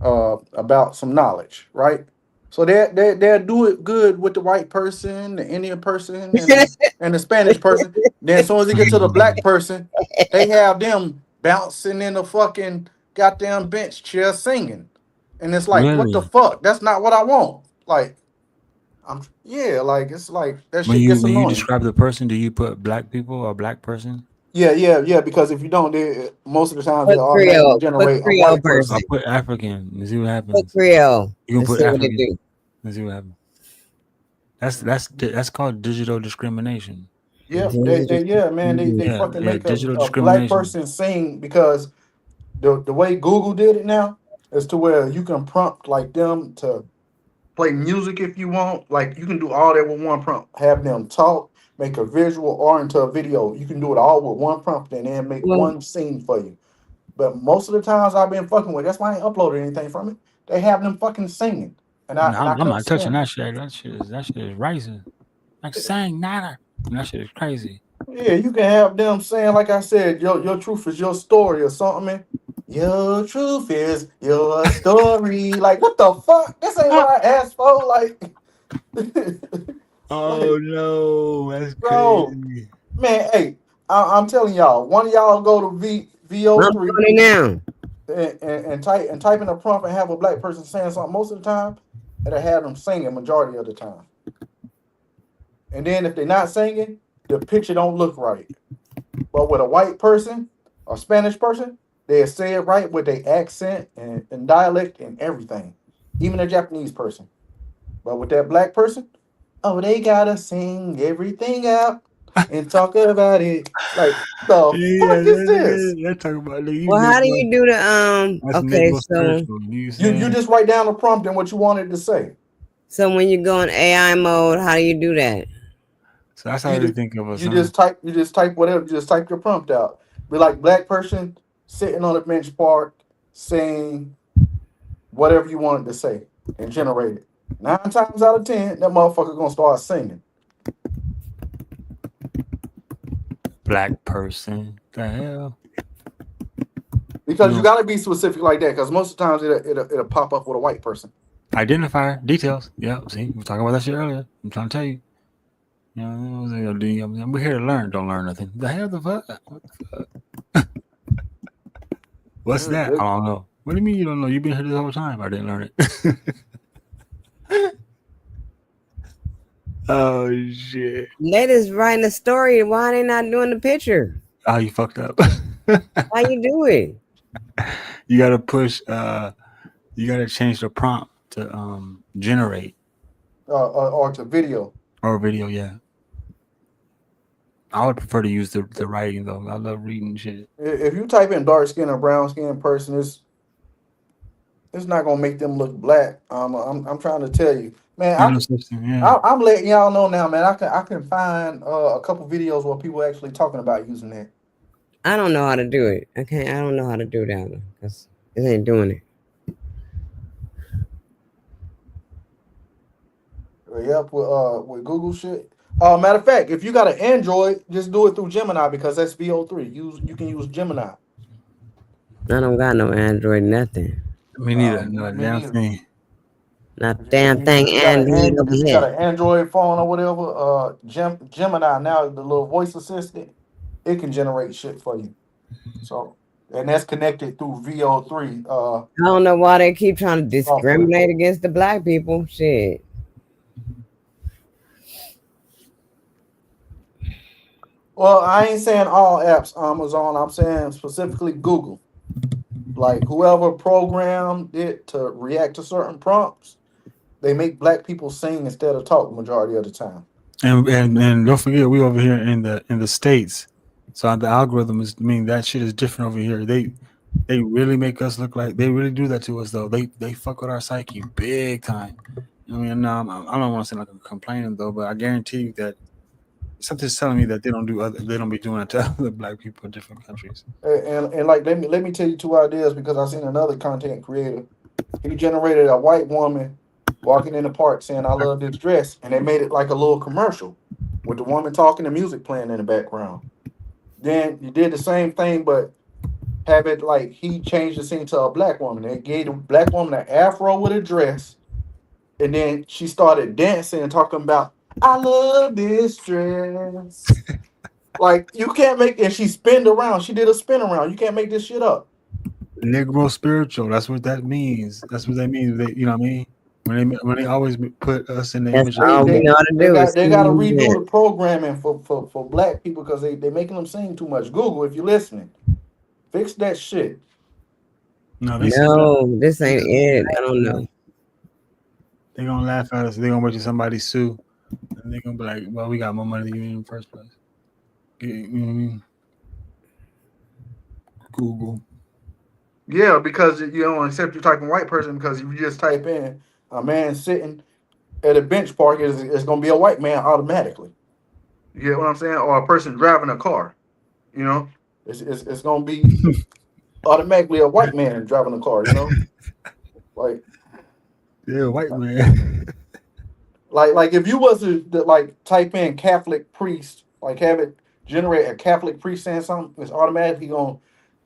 about some knowledge, right? So they'll do it good with the white person, the Indian person, and the Spanish person. Then as soon as they get to the black person, they have them bouncing in the fucking goddamn bench chair singing. And it's like, what the Really? fuck? That's not what I want. Like, yeah, like it's like that When shit you gets when you annoying. describe the person, do you put black people or black person? Yeah. Because if you don't, most of the times they Put automatically Creole. Put generate a Creole white I'll person. person. put African and see what Put happens. Creole You can and put see what they African do. and see what happens. That's called digital discrimination. Yeah, Digital. yeah, man, they Yeah, fucking yeah, make digital a black discrimination. person sing because the way Google did it now is to where you can prompt like them to play music if you want. Like you can do all that with one prompt. Have them talk, make a visual or into a video. You can do it all with one prompt and then make Well, one scene for you. But most of the times I've been fucking with, that's why I ain't uploaded anything from it. They have them fucking singing, No, and I I'm couldn't not touching stand that shit. That shit is racist. Like it. saying nada. That shit is crazy. Yeah, you can have them saying, like I said, your truth is your story or something. Man. Your truth is your story. Like, what the fuck? This ain't what I asked for. Like, Oh like, no, that's bro, crazy. man, hey, I'm telling y'all, one of y'all go to I'm VO3 doing it now. and type in a prompt and have a black person saying something most of the time, it'll have them singing majority of the time. And then if they're not singing, the picture don't look right. But with a white person or Spanish person, they say it right with their accent and dialect and everything. Even a Japanese person. But with that black person, oh, they gotta sing everything out and talk about it. Like, the Yeah, fuck is this? they're talking about you Well, how do Negro. you do the That's okay, Negro so spiritual. You You saying? just write down the prompt and what you wanted to say. when you go in AI mode, how do you do that? So that's how You they just, think of us, huh? you just type whatever, you just type your prompt out. Be like black person sitting on a bench park saying whatever you wanted to say and generate it. 9 times out of 10, that motherfucker gonna start singing Black person. The hell? You because you know, gotta be specific like that. Because most of the times it'll pop up with a white person. identifier details. Yeah, see, we were talking about that shit earlier. I'm trying to tell you. You know, we're here to learn. Don't learn nothing. The hell the fuck? What the fuck? What's Yeah, that? I don't know. What do you mean you don't know? You've been here this whole time. I didn't learn it. Oh shit. Ladies writing a story. Why they not doing the picture? Oh, you fucked up. How you do it? You gotta push. You gotta change the prompt to generate or to video. or video. Yeah, I would prefer to use the writing though. I love reading shit. If you type in dark skin or brown skin person, it's not gonna make them look black. I'm trying to tell you, man. You know, something. Yeah. I'm letting y'all know now, man. I can find a couple videos where people actually talking about using that. I don't know how to do it. Okay, I don't know how to do that because it ain't doing it. Yep, with Google shit. Matter of fact, if you got an Android, just do it through Gemini because that's VO3. You can use Gemini. I don't got no Android, nothing. Me neither. No Me damn neither. thing. Not damn thing Android over If you got here. an Android phone or whatever, Gemini now the little voice assistant, it can generate shit for you. So and that's connected through VO3 I don't know why they keep trying to software. discriminate against the black people. Shit. Well, I ain't saying all apps Amazon. I'm saying specifically Google. Like whoever programmed it to react to certain prompts, they make black people sing instead of talk majority of the time. And don't forget, we over here in the states, so the algorithm is. I mean, that shit is different over here. They really make us look like they really do that to us though. They fuck with our psyche big time. I mean, no, I don't want to sound like I'm complaining though, but I guarantee you that something's telling me that they don't be doing it to other black people in different countries. And like let me tell you two ideas because I seen another content creator. He generated a white woman walking in the park saying "I love this dress," and they made it like a little commercial with the woman talking and music playing in the background. Then you did the same thing, but have it like he changed the scene to a black woman. They gave the black woman an afro with a dress, and then she started dancing and talking about "I love this dress." Like you can't make and she spinned around. She did a spin around. You can't make this shit up. Negro spiritual. That's what that means. That's what that means. They, you know what I mean? When they always put us in the That's image of They all we they know how to they do is got they got to sing and redo dance. the programming for black people because they making them sing too much. Google, if you're listening, fix that shit. no. They see black. No, this They ain't see it. black I don't people. know. They gonna laugh at us. They gonna wait till somebody sue, and they gonna be like, "Well, we got more money than you in the first place." You know what I mean? Google. Yeah, because you don't accept your typing white person because if you just type in a man sitting at a bench park, it's gonna be a white man automatically. You get what I'm saying? Or a person driving a car. You know, it's gonna be automatically a white man driving a car. You know, like Yeah, white man. like if you was to like type in Catholic priest, like have it generate a Catholic priest saying something, it's automatically gonna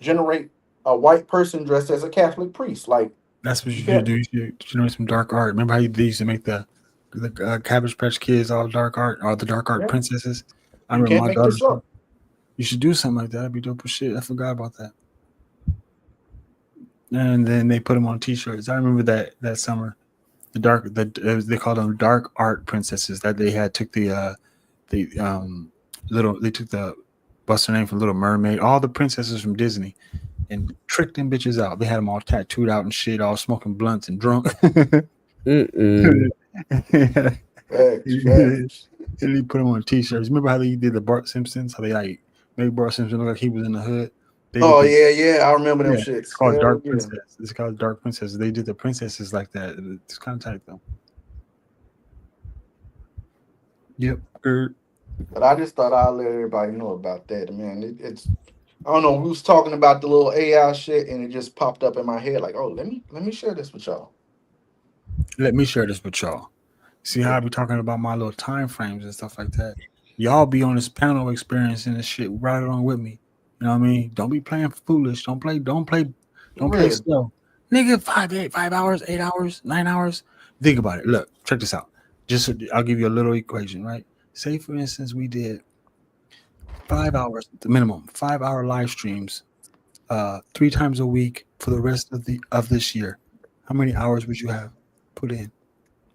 generate a white person dressed as a Catholic priest. Like That's what you you should can't do. You should generate some dark art. Remember how they used to make the Cabbage Patch Kids all dark art, or the dark art yeah, princesses? I you remember can't my make this daughters. up. You should do something like that. That'd be dope as shit. I forgot about that. And then they put them on T-shirts. I remember that summer. They called them dark art princesses. That they had took the little they took the what's her name from Little Mermaid, all the princesses from Disney, and tricked them bitches out. They had them all tattooed out and shit, all smoking blunts and drunk. Mm-mm. And Facts. he put them on T-shirts. Remember how they did the Bart Simpsons? How they like made Bart Simpson look like he was in the hood? They did Oh the yeah, I remember them yeah. It's shits. called Hell Dark yeah. Princess. It's called Dark Princess. They did the princesses like that. It's kind of tight though. Yep. But I just thought I'd let everybody know about that, man. It's I don't know. We was talking about the little AI shit, and it just popped up in my head. Like, oh, let me share this with y'all. Let me share this with y'all. See how I be talking about my little time frames and stuff like that. Y'all be on this panel experiencing this shit right along with me. You know what I mean? Don't be playing foolish. Don't play Real. slow. Nigga, 5 hours, 8 hours, 9 hours. Think about it. Look, check this out. Just I'll give you a little equation, right? Say for instance, we did 5 hours, the minimum, 5 hour live streams, 3 times a week for the rest of this year. How many hours would you have put in?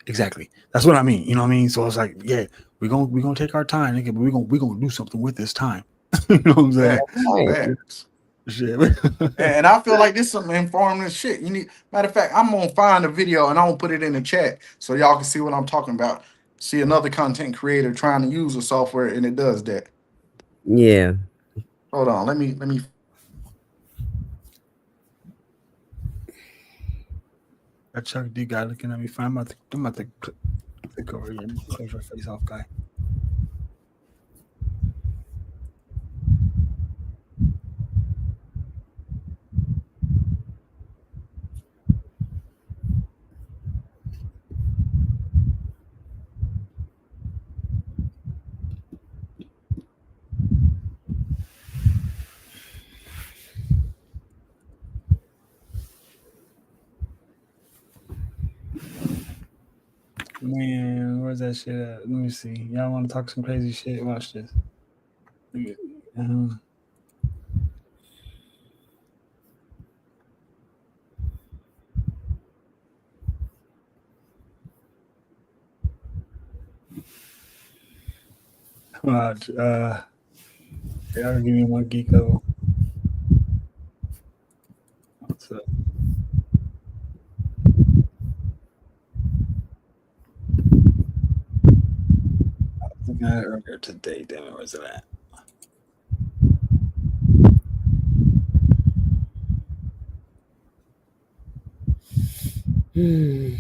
Exactly. That's what I mean. You know what I mean? So it's like, yeah, we're gonna take our time, nigga, but we're gonna do something with this time. You know what I'm saying? Facts. Right. Facts. Shit. And I feel like this is some informative shit. You need matter of fact, I'm gonna find a video and I'm gonna put it in the chat so y'all can see what I'm talking about. See another content creator trying to use a software and it does that. Yeah. Hold on, let me That Chuck D guy looking at me fine. I'm about to click over here and close your face off, guy. Man, where's that shit at? Let me see. Y'all want to talk some crazy shit? Watch this. Um, watch. Y'all give me one geek level. What's up? I was looking at it earlier today. Damn it, where's it at? Hmm.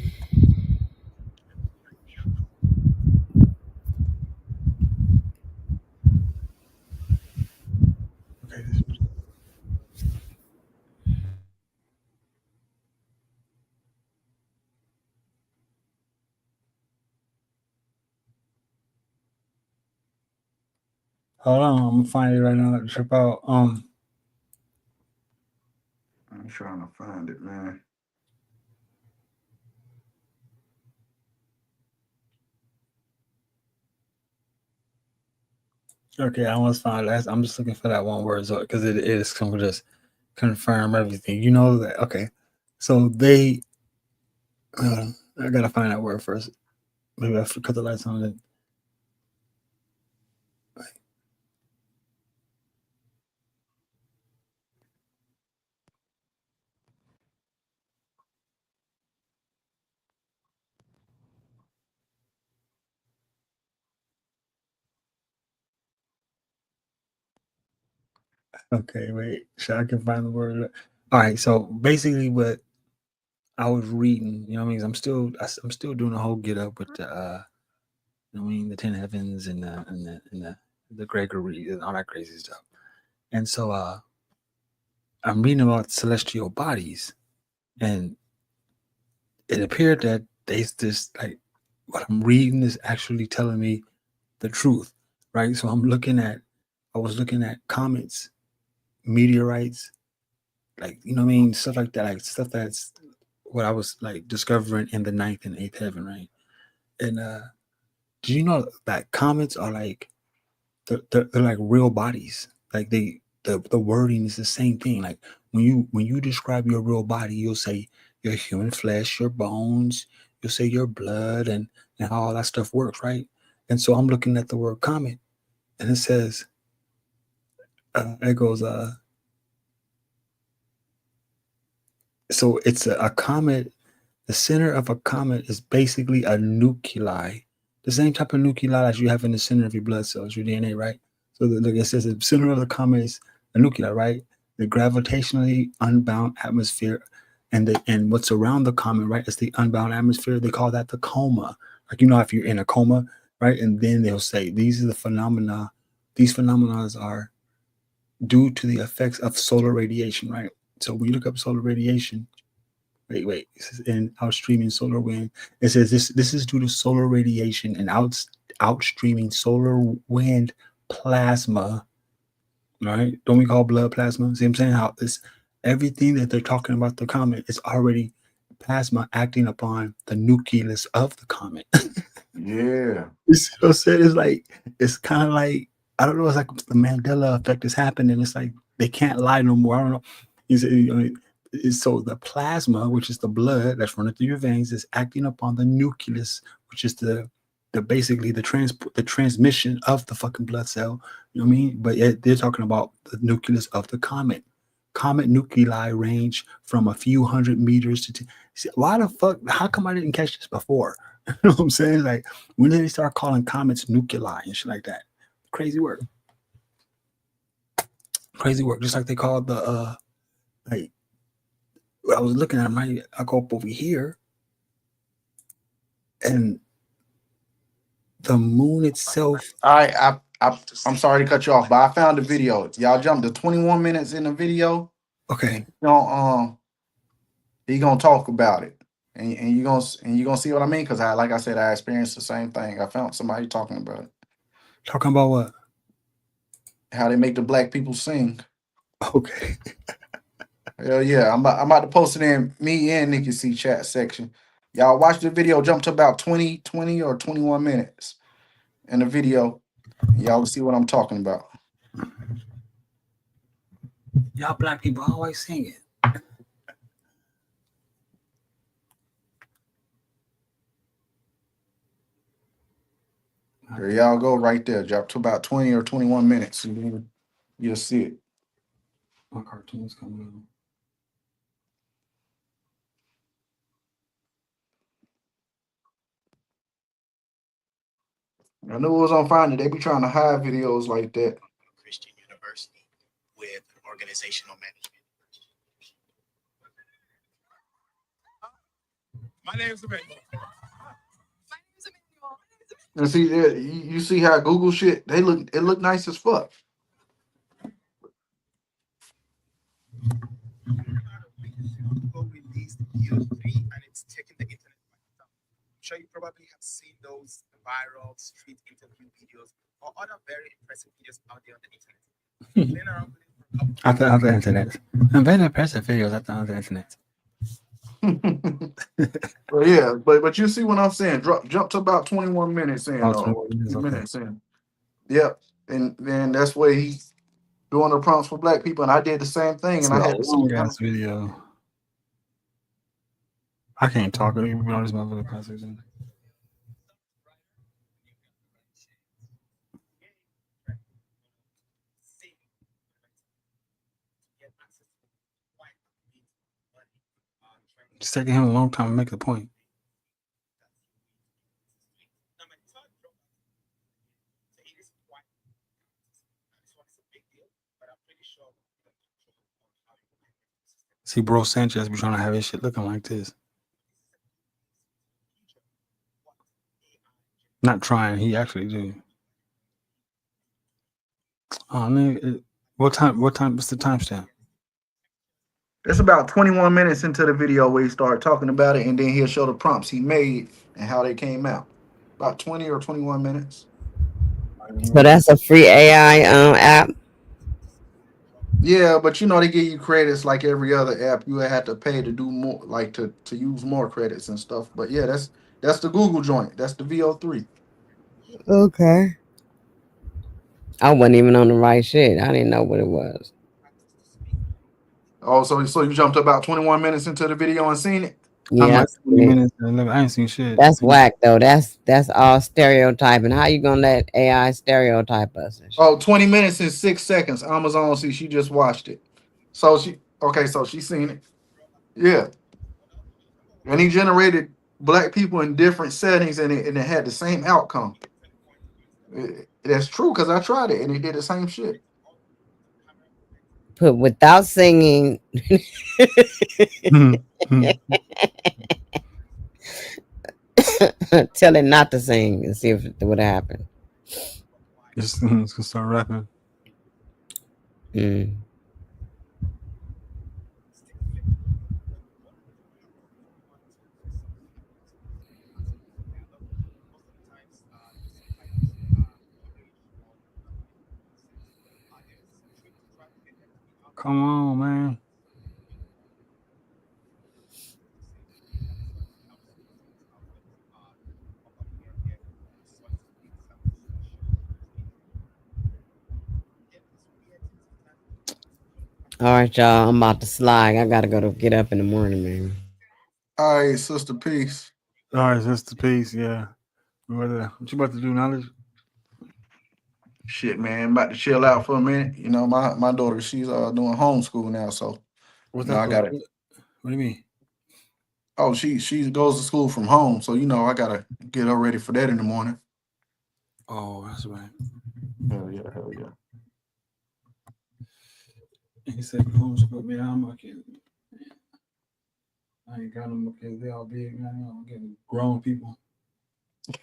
Okay, this. Hold on, I'm gonna find it right now. Trip out. I'm trying to find it, man. Okay, I almost found that. I'm just looking for that one word because it is going to just confirm everything. You know that. Okay, so they. I gotta find that word first. Maybe I cut the lights on it. Okay, wait. So I can find the word. All right. So basically, what I was reading, you know, what I mean, I'm still doing the whole get up with the, you know, what I mean, the 10 heavens and the Gregory and all that crazy stuff. And so, I'm reading about celestial bodies, and it appeared that there's this like what I'm reading is actually telling me the truth, right? So I was looking at comets, meteorites, like you know what I mean, stuff like that, like stuff that's what I was like discovering in the ninth and eighth heaven, right? And do you know that comets are like they're like real bodies, like the wording is the same thing. Like when you describe your real body, you'll say your human flesh, your bones, you'll say your blood and how all that stuff works, right? And so I'm looking at the word comet, and it says it goes so it's a comet. The center of a comet is basically a nuclei, the same type of nuclei as you have in the center of your blood cells, your DNA, right? So look, it says the center of the comet is a nuclei, right? The gravitationally unbound atmosphere, and what's around the comet, right, is the unbound atmosphere. They call that the coma. Like you know, if you're in a coma, right, and then they'll say these are the phenomena. These phenomena are due to the effects of solar radiation, right? So when you look up solar radiation, wait. This is in outstreaming solar wind. It says this is due to solar radiation and outstreaming solar wind plasma. Right? Don't we call blood plasma? See what I'm saying? How this everything that they're talking about the comet is already plasma acting upon the nucleus of the comet. Yeah. You see what I'm saying? It's like it's kind of like I don't know. It's like the Mandela effect is happening. It's like they can't lie no more. I don't know. So the plasma, which is the blood that's running through your veins, is acting upon the nucleus, which is the basically the transmission of the fucking blood cell. You know what I mean? But they're talking about the nucleus of the comet. Comet nuclei range from a few hundred meters to. See, why the fuck? How come I didn't catch this before? You know what I'm saying? Like when did they start calling comets nuclei and shit like that? Crazy work. Crazy work. Just like they called the like I was looking at my I go up over here and the moon itself. All right, I'm sorry to cut you off, but I found the video. Y'all jumped to 21 minutes in the video, and Okay. he gonna talk about it, and you gonna see what I mean? Because I like I said, I experienced the same thing. I found somebody talking about it, Talking about what? how they make the black people sing. Okay. Hell yeah, I'm about to post it in me and Nikki C chat section. Y'all watch the video, jump to about 20 or 21 minutes in the video. Y'all will see what I'm talking about. Y'all black people always sing it. There y'all go right there. Drop to about 20 or 21 minutes. And you'll see it. My cartoons coming on. I knew it was on Finder. They be trying to hide videos like that. Christian University with organizational management. My name's Emmanuel. And see, you see how Google shit, it look nice as fuck. Released U3 and it's taking the internet. I'm sure you probably have seen those viral street interview videos or other very impressive videos out there on the internet. Playing around with it for a couple On the internet. I'm very impressive videos on the internet. But yeah, but you see what I'm saying? Jump to about 21 minutes in. Oh, 21 minutes, okay. Minutes in. Yep. And then that's where he's doing the prompts for black people. And I did the same thing. And I had to see long ass video. I can't talk even on this motherfucker conversation. It's taking him a long time to make the point. See, bro, Sanchez be trying to have his shit looking like this. Not trying, he actually do. Oh, man, what time? What's the timestamp? It's about 21 minutes into the video where he started talking about it, and then he'll show the prompts he made and how they came out. About 20 or 21 minutes. So that's a free AI app. Yeah, but you know they give you credits like every other app. You have to pay to do more, like to use more credits and stuff. But yeah, that's the Google joint. That's the VO3. Okay. I wasn't even on the right shit. I didn't know what it was. Oh, so you jumped about 21 minutes into the video and seen it? Yeah, I'm like 20 minutes and 11. I ain't seen shit. That's whack though. That's all stereotyping. How you gonna let AI stereotype us? And shit? Oh, 20 minutes and 6 seconds. Amazon, see, she just watched it. So she seen it. Yeah. And he generated black people in different settings and it had the same outcome. That's true because I tried it and it did the same shit. Put without singing. Tell it not to sing and see if it would happen. It's gonna start rapping. Come on, man. All right, y'all. I'm about to slide. I gotta go to get up in the morning, man. All right, sister, peace. All right, sister, peace. Yeah. What you about to do, Knowledge? Shit, man, about to chill out for a minute. You know, my daughter, she's doing homeschool now, so What's you know, that? I gotta. What do you mean? Oh, she goes to school from home, so you know I gotta get her ready for that in the morning. Oh, that's right. Hell yeah. He said homeschool me. I'm my kid. I ain't got no more kids. They all big, man. I'm getting grown people.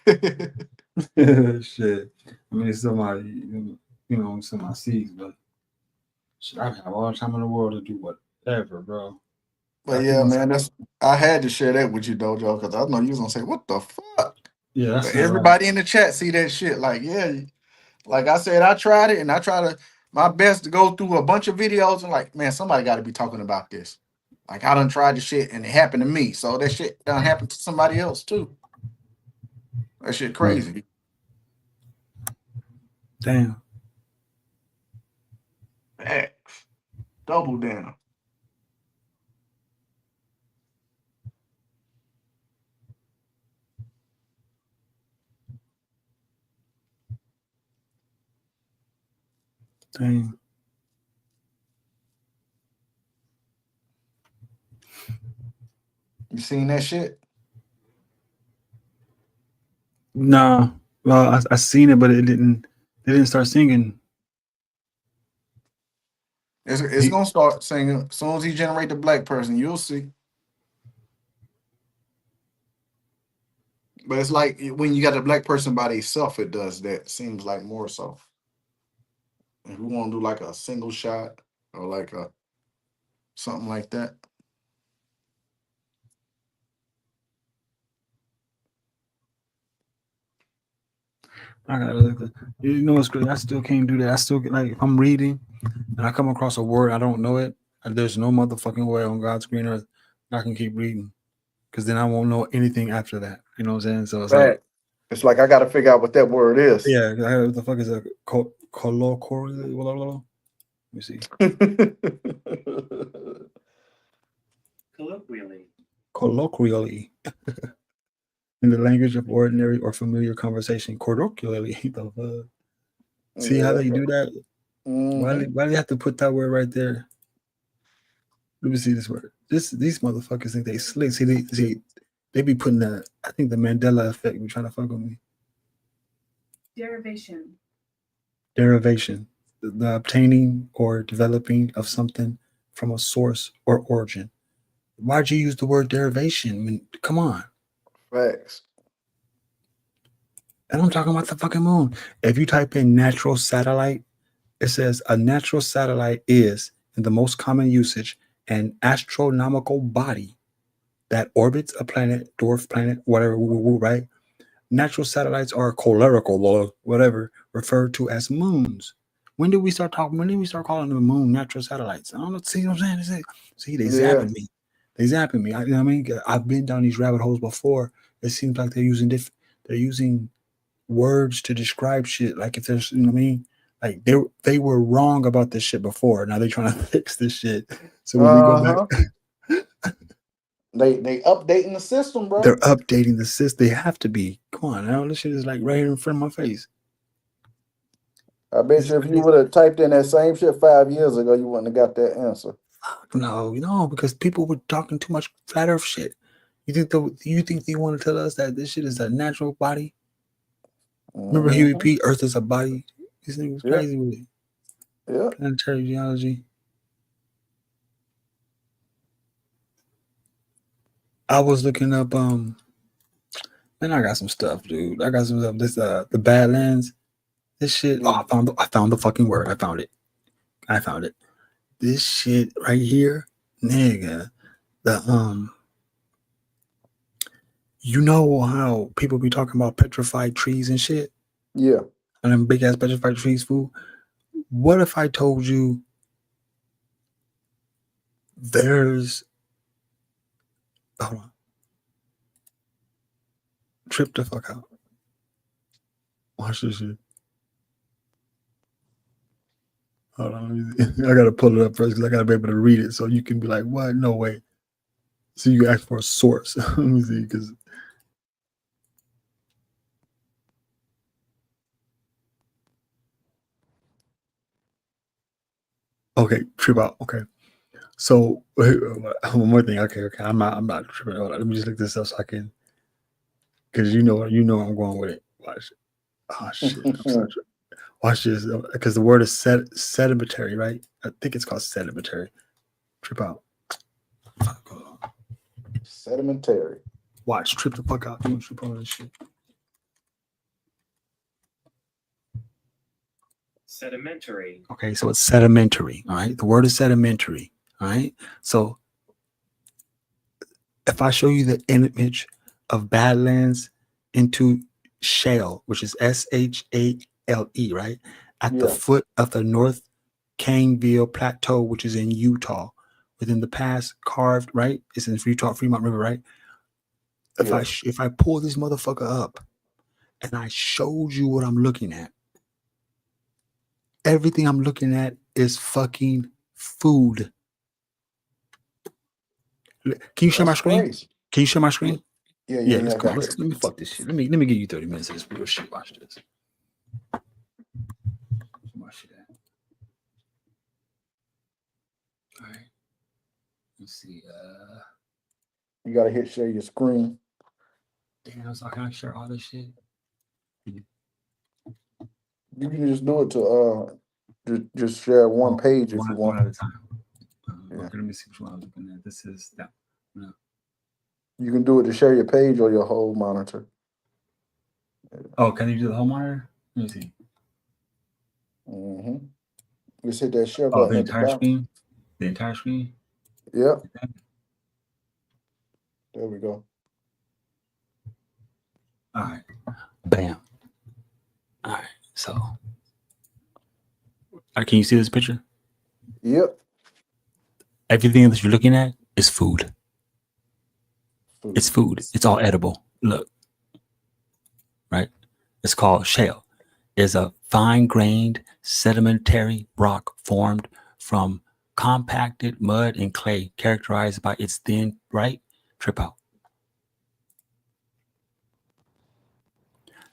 Shit. I mean, it's somebody, you know, some of my seeds, but shit, I have all the time in the world to do whatever, bro. But yeah, man, I had to share that with you, Dojo, because I know you was gonna say, "What the fuck?" Yeah, that's everybody in the chat see that shit. Like, yeah, like I said, I tried it, and I try to my best to go through a bunch of videos, and like, man, somebody got to be talking about this. Like I done tried the shit and it happened to me. So that shit done happened to somebody else too. That shit crazy. Damn. Facts. Double down. Damn. You seen that shit? Nah. Well, I seen it, but it didn't. They didn't start singing. It's gonna start singing as soon as he generate the black person. You'll see. But it's like when you got a black person by themselves, it does that. Seems like more so. If we want to do like a single shot or like a something like that. I gotta look. You know what's good? I still can't do that. I still get like if I'm reading and I come across a word I don't know it. There's no motherfucking way on God's green earth I can keep reading because then I won't know anything after that. You know what I'm saying? So it's like, It's like I got to figure out what that word is. yeah, what the fuck is a colloquial? Let me see. Colloquially. In the language of ordinary or familiar conversation, colloquially. See how they do that? Why do they have to put that word right there? Let me see this word. These motherfuckers think they slick. See, they be putting I think the Mandela effect. Be trying to fuck with me. Derivation. The obtaining or developing of something from a source or origin. Why'd you use the word derivation? I mean, come on. Facts. And I'm talking about the fucking moon. If you type in natural satellite, it says a natural satellite is, in the most common usage, an astronomical body that orbits a planet, dwarf planet, whatever, right? Natural satellites are cholerical or whatever, referred to as moons. When did we start calling the moon natural satellites? I don't know. See what I'm saying? See, they zapping me. You know what I mean? I've been down these rabbit holes before. It seems like they're using words to describe shit. Like if there's, you know what I mean? Like they were wrong about this shit before. Now they're trying to fix this shit. So when we go back, they updating the system, bro. They're updating the system. They have to be. Come on now, this shit is like right here in front of my face. I bet you if you would have typed in that same shit 5 years ago, you wouldn't have got that answer. No, because people were talking too much flat earth shit. You think they want to tell us that this shit is a natural body? Remember Huey P. Earth is a body. This thing was crazy with it. Yeah. Planetary geology. I was looking up. Man, I got some stuff, dude. I got some stuff. This the Badlands. This shit. Oh, I found the fucking word. I found it. This shit right here, nigga. You know how people be talking about petrified trees and shit? Yeah. And them big ass petrified trees, fool. What if I told you there's hold on. Trip the fuck out. Watch this shit. Hold on, I gotta pull it up first because I gotta be able to read it so you can be like, what? No way. So you ask for a source. Let me see, because okay, trip out. Okay. So one more thing. Okay. I'm not tripping. Hold on. Let me just look this up so I can, because you know I'm going with it. Watch. Oh shit. Watch this, because the word is sedimentary, right? I think it's called sedimentary. Trip out. Sedimentary. Watch. Trip the fuck out. You trip on this shit. Sedimentary. Okay, so it's sedimentary. All right. The word is sedimentary. All right. So if I show you the image of Badlands into shale, which is SHALE, right? At the foot of the North Caneville Plateau, which is in Utah, within the past carved, right? It's in Fremont River, right? Yeah. If I pull this motherfucker up and I showed you what I'm looking at, everything I'm looking at is fucking food. Can you share my That's screen? crazy. Can you share my screen? Yeah, Let's I go. got you. Let me fuck this shit. Let me give you 30 minutes of this real shit. Watch this. Watch that. All right. Let's see. You gotta hit share your screen. Damn, so can I share all this shit? You can just do it to just share one page if you One at want. a time. Yeah. Okay, let me see which one I was looking at. This is that. No. You can do it to share your page or your whole monitor. Oh, can you do the whole monitor? Let me see. Mm-hmm. Just hit that share Oh, button the at the entire bottom. screen? The entire screen? Yep. There we go. All right. Bam. All right. So, can you see this picture? Yep. Everything that you're looking at is food. It's food. It's all edible. Look. Right? It's called shale. It's a fine-grained sedimentary rock formed from compacted mud and clay, characterized by its thin, right? Trip out.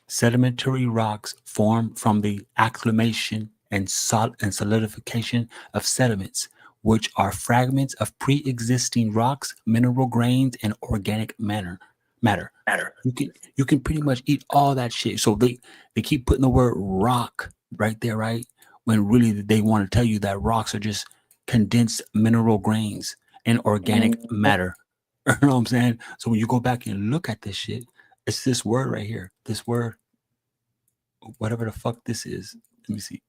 Sedimentary rocks form from the acclimation and solidification of sediments, which are fragments of pre-existing rocks, mineral grains, and organic matter. You can pretty much eat all that shit. So they keep putting the word rock right there, right? When really they want to tell you that rocks are just condensed mineral grains and organic matter. You know what I'm saying? So when you go back and look at this shit, it's this word right here. This word, whatever the fuck this is. Let me see.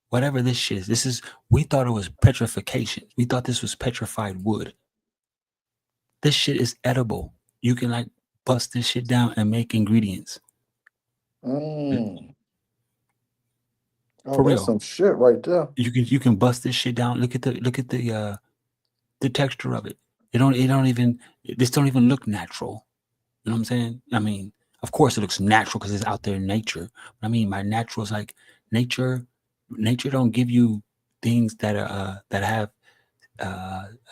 Whatever this shit is, we thought it was petrification. We thought this was petrified wood. This shit is edible. You can like bust this shit down and make ingredients. Oh, For that's real. some shit right there. You can bust this shit down. Look at the texture of it. This don't even look natural. You know what I'm saying? I mean, of course it looks natural because it's out there in nature. But I mean, by natural is like nature don't give you things that are that have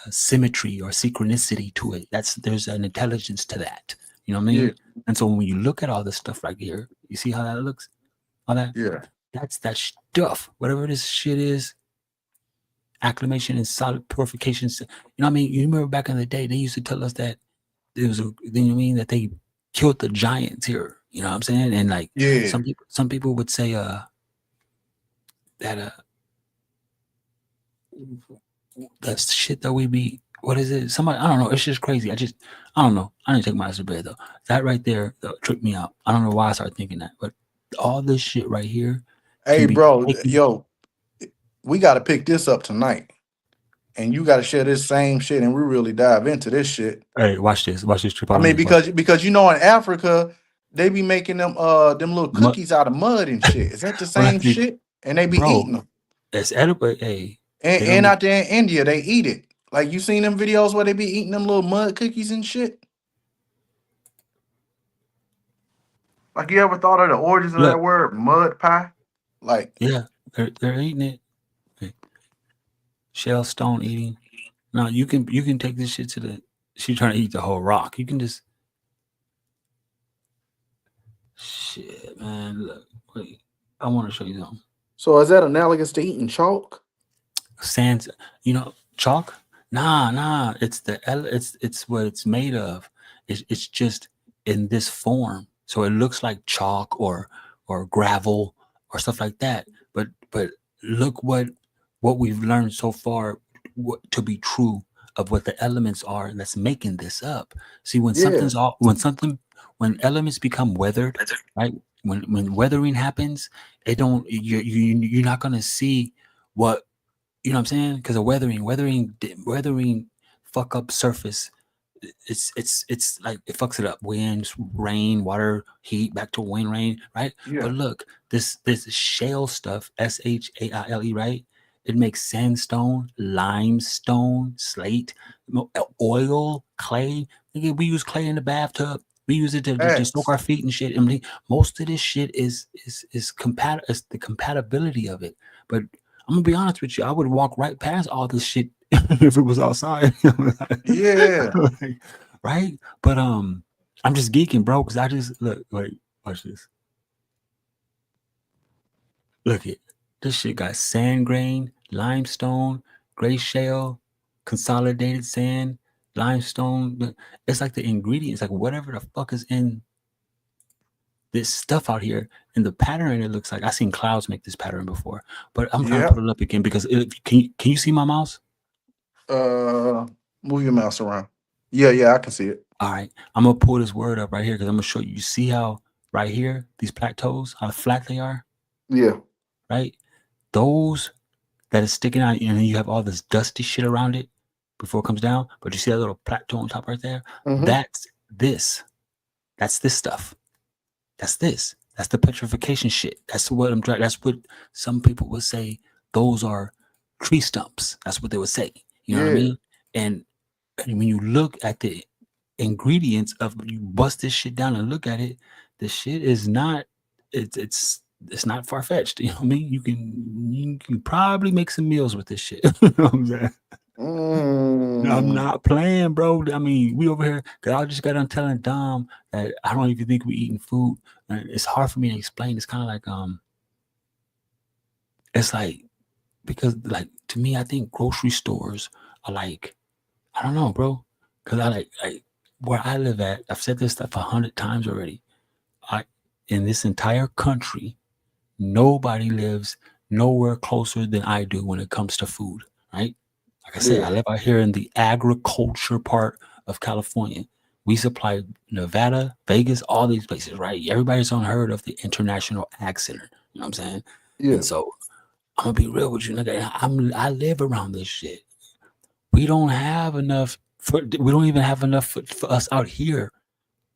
symmetry or synchronicity to it. There's an intelligence to that. You know what I mean? Yeah. And so when you look at all this stuff right here, you see how that looks? All that? Yeah. That's that stuff. Whatever this shit is, acclimation and solid purification. You know what I mean? You remember back in the day, they used to tell us that there was that they killed the giants here. You know what I'm saying? And like some people would say that that's shit that we be, what is it? Somebody, I don't know. It's just crazy. I don't know. I didn't take my to bed though. That right there tripped me out. I don't know why I started thinking that, but all this shit right here. Hey, bro, yo, we got to pick this up tonight, and you got to share this same shit, and we really dive into this shit. Hey, watch this trip out. I mean, because you know in Africa they be making them little cookies out of mud and shit. Is that the same shit? And they be eating them. It's edible. Hey, and out there in India they eat it. Like you seen them videos where they be eating them little mud cookies and shit. Like you ever thought of the origins of that word mud pie? Like yeah, they're eating it. Hey. Shell stone eating. No, you can take this shit to the. She's trying to eat the whole rock. You can just. Shit, man. Look, wait. I want to show you something. So is that analogous to eating chalk? Sands, chalk? Nah. It's what it's made of. It's just in this form, so it looks like chalk or gravel or stuff like that. But look what we've learned so far to be true of what the elements are that's making this up. See, when when elements become weathered, right? When weathering happens, you're not gonna see what. You know what I'm saying? Because of weathering fuck up surface it's like it fucks it up. Wind, rain, water, heat, back to wind, rain, right? Yeah. But look, this shale stuff, SHAILE, right? It makes sandstone, limestone, slate, oil, clay. Nigga, we use clay in the bathtub. We use it to soak Facts. our feet and shit. I mean, most of this shit is the compatibility of it. But I'm gonna be honest with you, I would walk right past all this shit if it was outside. Yeah. Like, right? But I'm just geeking, bro, because I just look, wait, watch this. Look it. This shit got sand grain, limestone, gray shale, consolidated sand, limestone. It's like the ingredients, like whatever the fuck is in this stuff out here, and the pattern it looks like. I seen clouds make this pattern before, but I'm trying to Yep. put it up again because can you see my mouse? Move your mouse around. Yeah, I can see it. All right, I'm gonna pull this word up right here because I'm gonna show you. You see how right here these plateaus, how flat they are, Yeah. right? Those that is sticking out, and then you have all this dusty shit around it before it comes down. But you see that little plateau on top right there? Mm-hmm. That's this. That's this stuff. That's this. That's the petrification shit. That's what I'm trying. That's what some people would say. Those are tree stumps. That's what they would say. You know what I Yeah. mean? And when you look at the ingredients of you bust this shit down and look at it, the shit is not. It's not far fetched. You know what I mean? You can probably make some meals with this shit. You know what I'm saying? I'm not playing, bro. I mean, we over here because I just got done telling Dom that I don't even think we eating food. And it's hard for me to explain. It's kind of like it's like because like to me, I think grocery stores are like I don't know, bro. Because I like where I live at. I've said this stuff 100 times already. In this entire country, nobody lives nowhere closer than I do when it comes to food, right? Like I said, Yeah. I live out here in the agriculture part of California. We supply Nevada, Vegas, all these places, right? Everybody's unheard of the International Ag Center. You know what I'm saying? Yeah. And so I'm gonna be real with you, nigga. I live around this shit. We don't have enough. We don't even have enough for us out here.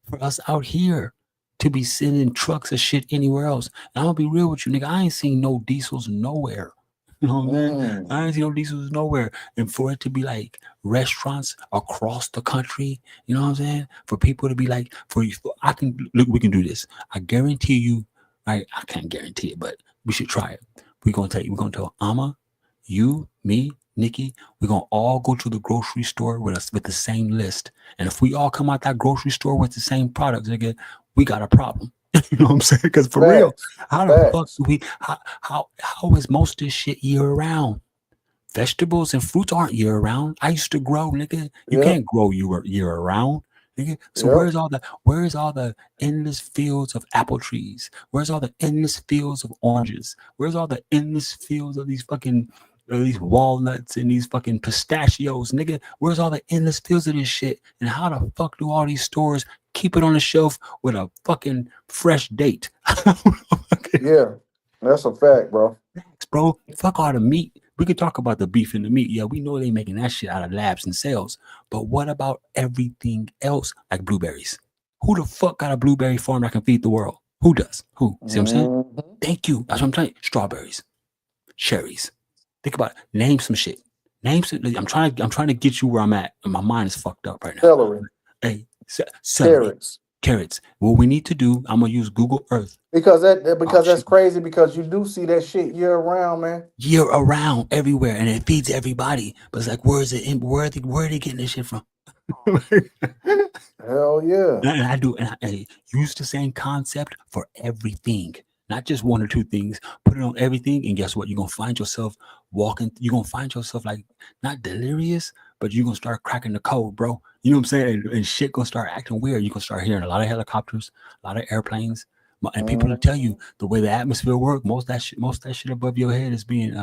For us out here to be sending trucks of shit anywhere else. And I'm gonna be real with you, nigga. I ain't seen no diesels nowhere. You know what I'm saying? I ain't seen no diesels nowhere. And for it to be like restaurants across the country, you know what I'm saying? For people to be like, I can look, we can do this. I guarantee you, right? I can't guarantee it, but we should try it. We're gonna tell Amma, you, me, Nikki, we're gonna all go to the grocery store with us with the same list. And if we all come out that grocery store with the same products, nigga, we got a problem. You know what I'm saying? Because for real, Facts. how the fuck Facts. do we how is most of this shit year round? Vegetables and fruits aren't year round. I used to grow, nigga. You Yep. can't grow year around, nigga. So Yep. where's all the endless fields of apple trees? Where's all the endless fields of oranges? Where's all the endless fields of these fucking these walnuts and these fucking pistachios, nigga? Where's all the endless fields of this shit? And how the fuck do all these stores keep it on the shelf with a fucking fresh date? Yeah. That's a fact, bro. Bro, fuck all the meat. We could talk about the beef and the meat. Yeah, we know they making that shit out of labs and cells. But what about everything else like blueberries? Who the fuck got a blueberry farm that can feed the world? Who does? Who? See what I'm saying? Mm-hmm. Thank you. That's what I'm telling you. Strawberries, cherries. Think about it. Name some shit. Name some. I'm trying to get you where I'm at. And my mind is fucked up right now. Celery. Hey, celery, Carrots. carrots. What we need to do, I'm gonna use Google Earth. Because Oh, that's shit. crazy because you do see that shit year round, man. Year around everywhere, and it feeds everybody. But it's like, where is it? Where are they getting this shit from? Hell yeah. And I use the same concept for everything, not just one or two things. Put it on everything, and guess what? You're gonna find yourself walking. You're gonna find yourself like not delirious, but you're gonna start cracking the code, bro. You know what I'm saying? And shit gonna start acting weird. You're gonna start hearing a lot of helicopters, a lot of airplanes, and people will tell you the way the atmosphere works. Most of that shit above your head is being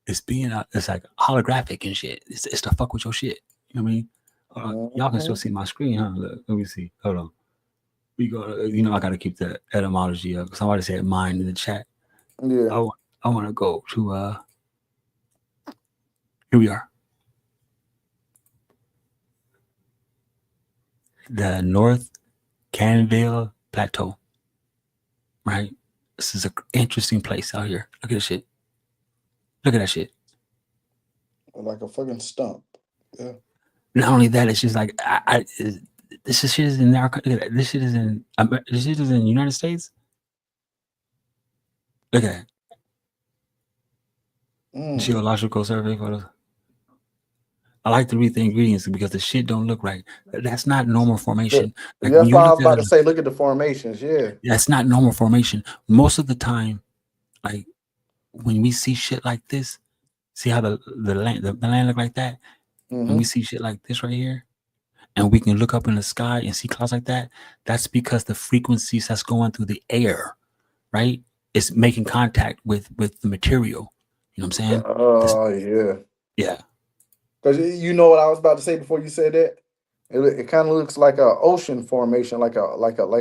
it's like holographic and shit. It's to fuck with your shit. You know what I mean? Y'all can still see my screen, huh? Look, let me see. Hold on. We go. I got to keep the etymology up. Somebody said mine in the chat. Yeah. I want to go to. Here we are. the North Canville Plateau. Right? This is an interesting place out here. Look at this shit. Look at that shit. Like a fucking stump. Yeah. Not only that, it's just like this shit is in our. This shit is in. This shit is in the United States. Look at that. Geological survey photos. I like to read the ingredients because the shit don't look right. That's not normal formation. Like That's why I was about to say, look at the formations. Yeah. That's not normal formation. Most of the time, like when we see shit like this, see how the land look like that? Mm-hmm. When we see shit like this right here, and we can look up in the sky and see clouds like that, that's because the frequencies that's going through the air, right? It's making contact with the material. You know what I'm saying? Oh, yeah. Yeah. Because you know what I was about to say before you said that? It kind of looks like a ocean formation, like a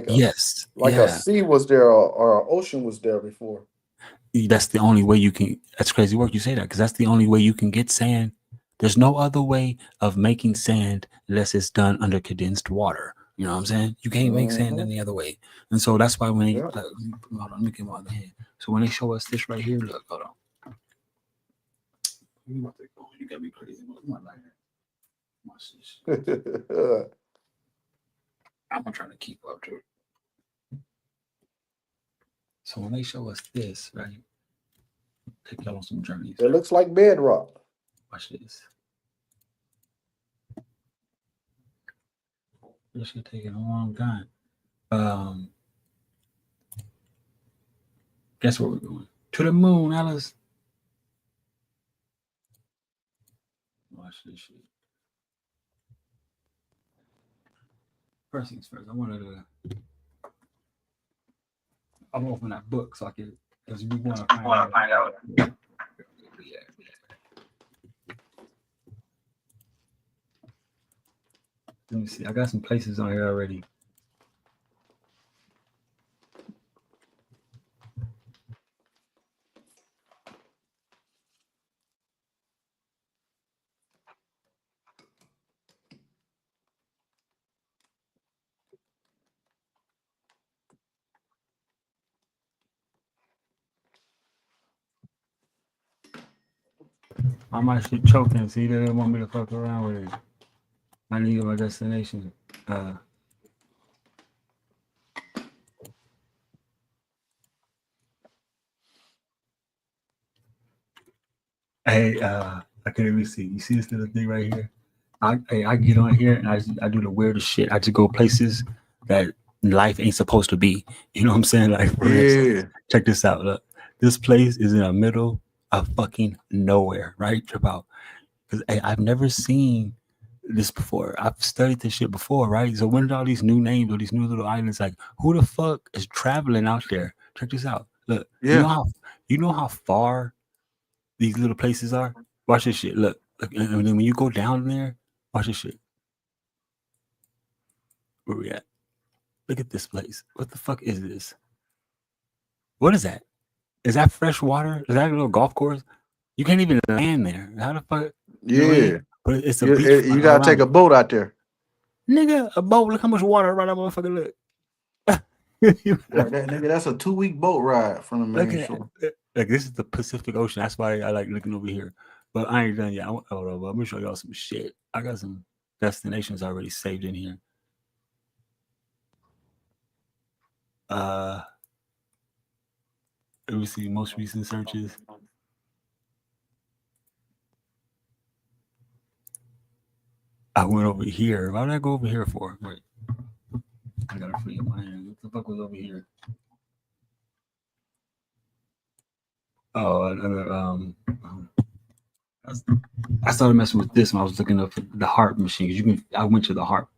yes, like a sea was there or an ocean was there before. That's the only way you can. That's crazy work you say that, because that's the only way you can get sand. There's no other way of making sand unless it's done under condensed water. You know what I'm saying? You can't make sand any other way. And so that's why when hold on, let me get my other hand. So when they show us this right here, look, hold on. You got me crazy. Watch this. I'm trying to keep up to it. So when they show us this, right? Take y'all on some journeys. It looks like bedrock. Watch this. This should take a long time. Guess where we're going? To the moon, Alice. Watch this shit. First things first, I'm gonna open that book so I can, because we want to find out. Yeah. Let me see. I got some places on here already. I might shoot choking. See, they didn't want me to fuck around with it. I need my destination. Hey, I can't even see. You see this little thing right here? I get on here and I do the weirdest shit. I just go places that life ain't supposed to be. You know what I'm saying? Like, check this out. Look, this place is in the middle of fucking nowhere, right? Trip out. Because I've never seen this before. I've studied this shit before, right? So when did all these new names or these new little islands, like, who the fuck is traveling out there? Check this out. Look, you know how far these little places are? Watch this shit. Look, and then when you go down there, watch this shit. Where we at? Look at this place. What the fuck is this? What is that? Is that fresh water? Is that a little golf course? You can't even land there. How the fuck? Yeah. But it's a beach. You gotta take a boat out there. Nigga, a boat. Look how much water right that motherfucker look. Nigga, that's a 2-week boat ride from the main shore. Like, this is the Pacific Ocean. That's why I like looking over here. But I ain't done yet. Hold on, I'm gonna show y'all some shit. I got some destinations already saved in here. Let me see most recent searches. I went over here. Why did I go over here for? Wait, I gotta free my hand. What the fuck was over here? Oh, another I started messing with this when I was looking up the HARP machine. You can. I went to the HARP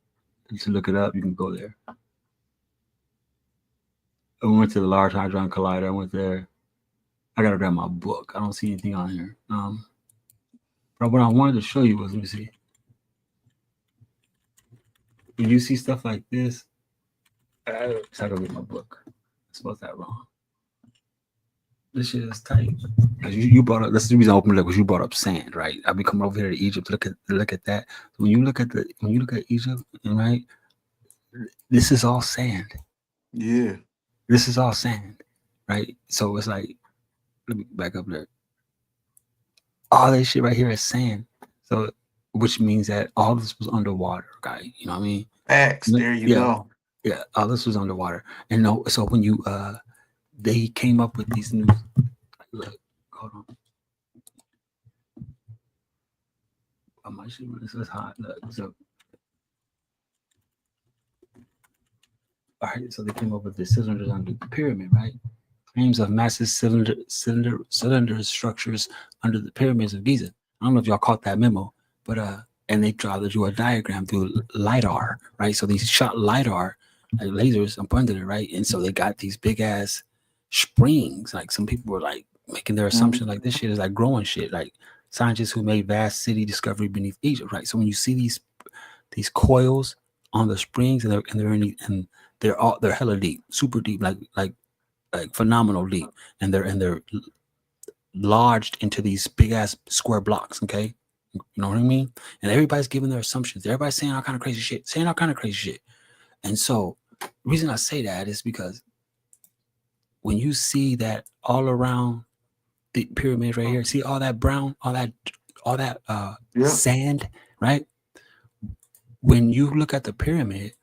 to look it up. You can go there. I went to the Large Hadron Collider. I went there. I gotta grab my book. I don't see anything on here. But what I wanted to show you was, let me see. When you see stuff like this, I gotta get my book. I spelled that wrong. This shit is tight. Because you brought up. That's the reason I opened it up, because you brought up sand, right? I've been coming over here to Egypt to look at that. So when you look at Egypt, and right, this is all sand. Yeah. This is all sand, right? So it's like, let me back up there. All this shit right here is sand. So, which means that all this was underwater, guy. You know what I mean? Facts. There you Yeah, go. yeah. All this was underwater, and no. So when you they came up with these new. Look, hold on. Oh, my shit, this is hot. Look, so all right. So they came up with the cylinders under the pyramid, right? Frames of massive cylinder structures under the pyramids of Giza. I don't know if y'all caught that memo, but and they drew a diagram through lidar, right? So they shot lidar, like lasers up under it, right? And so they got these big ass springs. Like some people were like making their assumption, like this shit is like growing shit. Like scientists who made vast city discovery beneath Egypt, right? So when you see these coils on the springs and they're hella deep, super deep, like phenomenal deep, and they're lodged into these big ass square blocks. Okay, you know what I mean? And everybody's giving their assumptions. Everybody's saying all kind of crazy shit, And so, the reason I say that is because when you see that all around the pyramids right here, see all that brown, all that sand, right? When you look at the pyramid,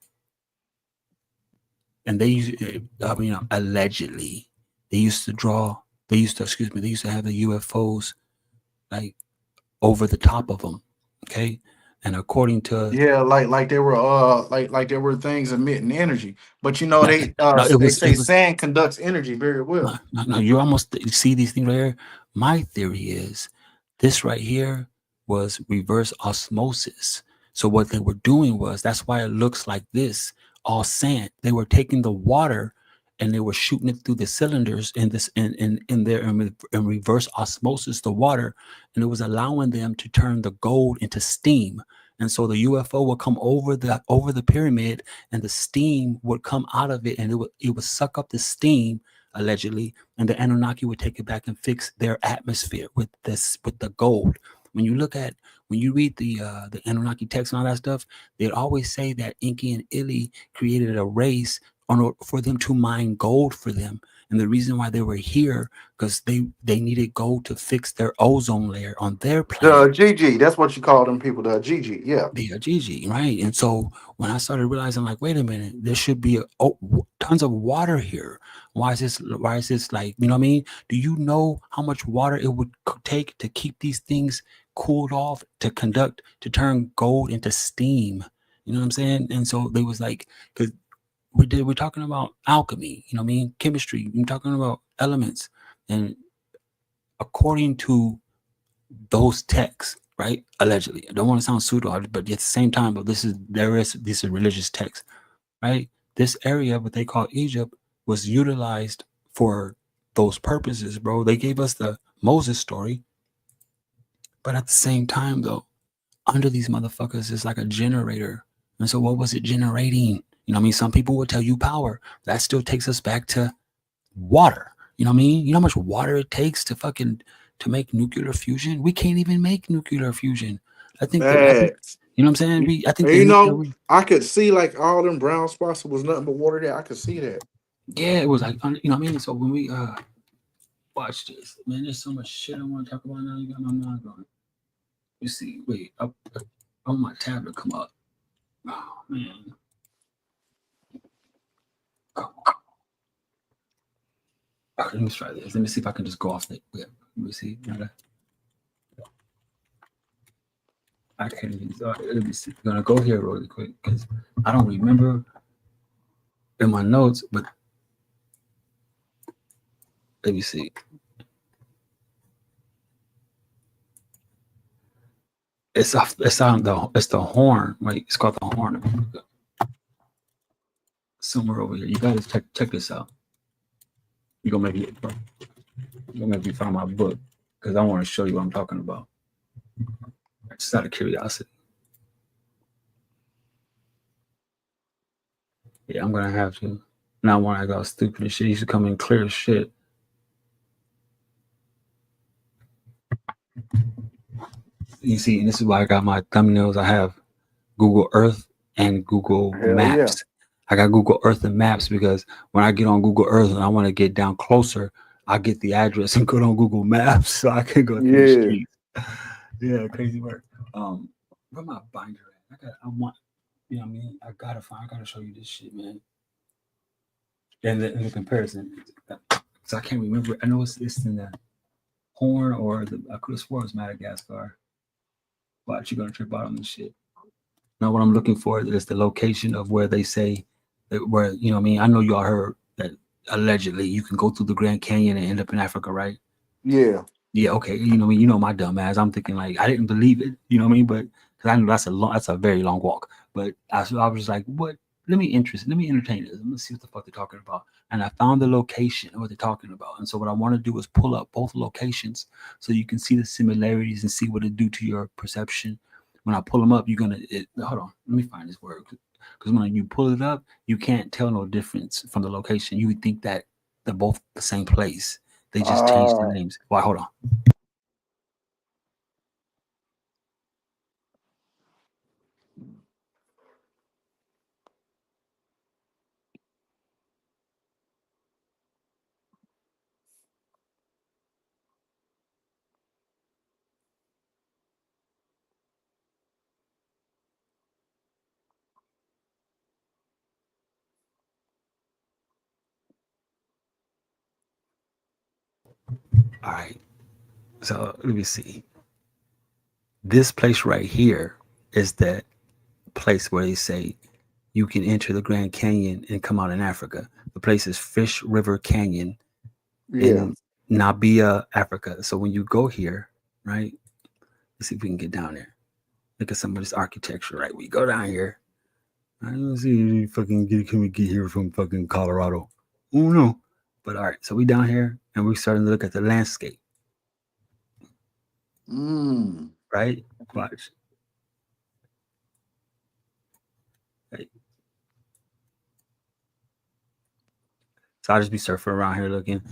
and they use, allegedly, they used to have the UFOs like over the top of them. Okay. And according to like there were like there were things emitting energy, but you know they they it say was sand conducts energy very well. no, you see these things right here. My theory is this right here was reverse osmosis. So what they were doing was, that's why it looks like this, all sand. They were taking the water and they were shooting it through the cylinders in reverse osmosis, the water, and it was allowing them to turn the gold into steam. And so the UFO would come over the pyramid, and the steam would come out of it, and it would suck up the steam, allegedly, and the Anunnaki would take it back and fix their atmosphere with the gold. When you read the Anunnaki text and all that stuff, they'd always say that Inky and Illy created a race for them to mine gold for them. And the reason why they were here, because they needed gold to fix their ozone layer on their planet. The GG, that's what you call them people. The GG, yeah. The GG, right? And so when I started realizing, like, wait a minute, there should be tons of water here. Why is this like, you know what I mean? Do you know how much water it would take to keep these things cooled off, to turn gold into steam? You know what I'm saying? And so they was like, because we're talking about alchemy, you know what I mean? Chemistry, we're talking about elements. And according to those texts, right? Allegedly, I don't want to sound pseudo, but at the same time, but this is religious text, right? This area, what they call Egypt, was utilized for those purposes, bro. They gave us the Moses story, but at the same time, though, under these motherfuckers is like a generator. And so, what was it generating? You know what I mean? Some people would tell you power. That still takes us back to water. You know what I mean? You know how much water it takes to make nuclear fusion? We can't even make nuclear fusion. I think you know what I'm saying? I could see like all them brown spots was nothing but water there. I could see that. Yeah, it was like, you know what I mean? So when we watch this, man, there's so much shit I want to talk about now. You got my mind going. You see, wait, I want my tablet come up. Oh man. Okay, let me try this. Let me see if I can just go off the whip. Let me see. I can't even. Let me see. I'm gonna go here really quick because I don't remember in my notes, but let me see. It's the horn. Wait, it's called the horn. Somewhere over here. You guys check this out. You're gonna make me find my book because I want to show you what I'm talking about. Just out of curiosity. Yeah, I'm gonna have to. Not when I got stupid and shit. You should come in clear as shit. You see, and this is why I got my thumbnails. I have Google Earth and Google Maps. I got Google Earth and Maps because when I get on Google Earth and I want to get down closer, I get the address and go on Google Maps so I can go through the Yeah. streets. Yeah, crazy work. Where my binder at? I want, you know what I mean? I gotta show you this shit, man. And the comparison. So I can't remember. I know it's in the Horn or I could have swore it was Madagascar. Watch, you're gonna trip out on this shit. Now, what I'm looking for is the location of where they say that where, you know what I mean? I know y'all heard that allegedly you can go through the Grand Canyon and end up in Africa, right? Yeah. Yeah, okay. You know, you know my dumb ass. I'm thinking like I didn't believe it. You know what I mean? But because I know that's a very long walk. But I was like, what? Let me entertain this. Let me see what the fuck they're talking about. And I found the location of what they're talking about. And so what I want to do is pull up both locations so you can see the similarities and see what it do to your perception. When I pull them up, hold on. Let me find this word. Because when you pull it up, you can't tell no difference from the location. You would think that they're both the same place. They just changed the names. Why? Hold on. All right. So let me see. This place right here is the place where they say you can enter the Grand Canyon and come out in Africa. The place is Fish River Canyon Yeah. in Namibia, Africa. So when you go here, right? Let's see if we can get down there. Look at some of this architecture, right? We go down here. I don't see you fucking can we get here from fucking Colorado? Oh no. But all right, so we down here and we're starting to look at the landscape, Mm. right? Watch. Right. So I'll just be surfing around here looking.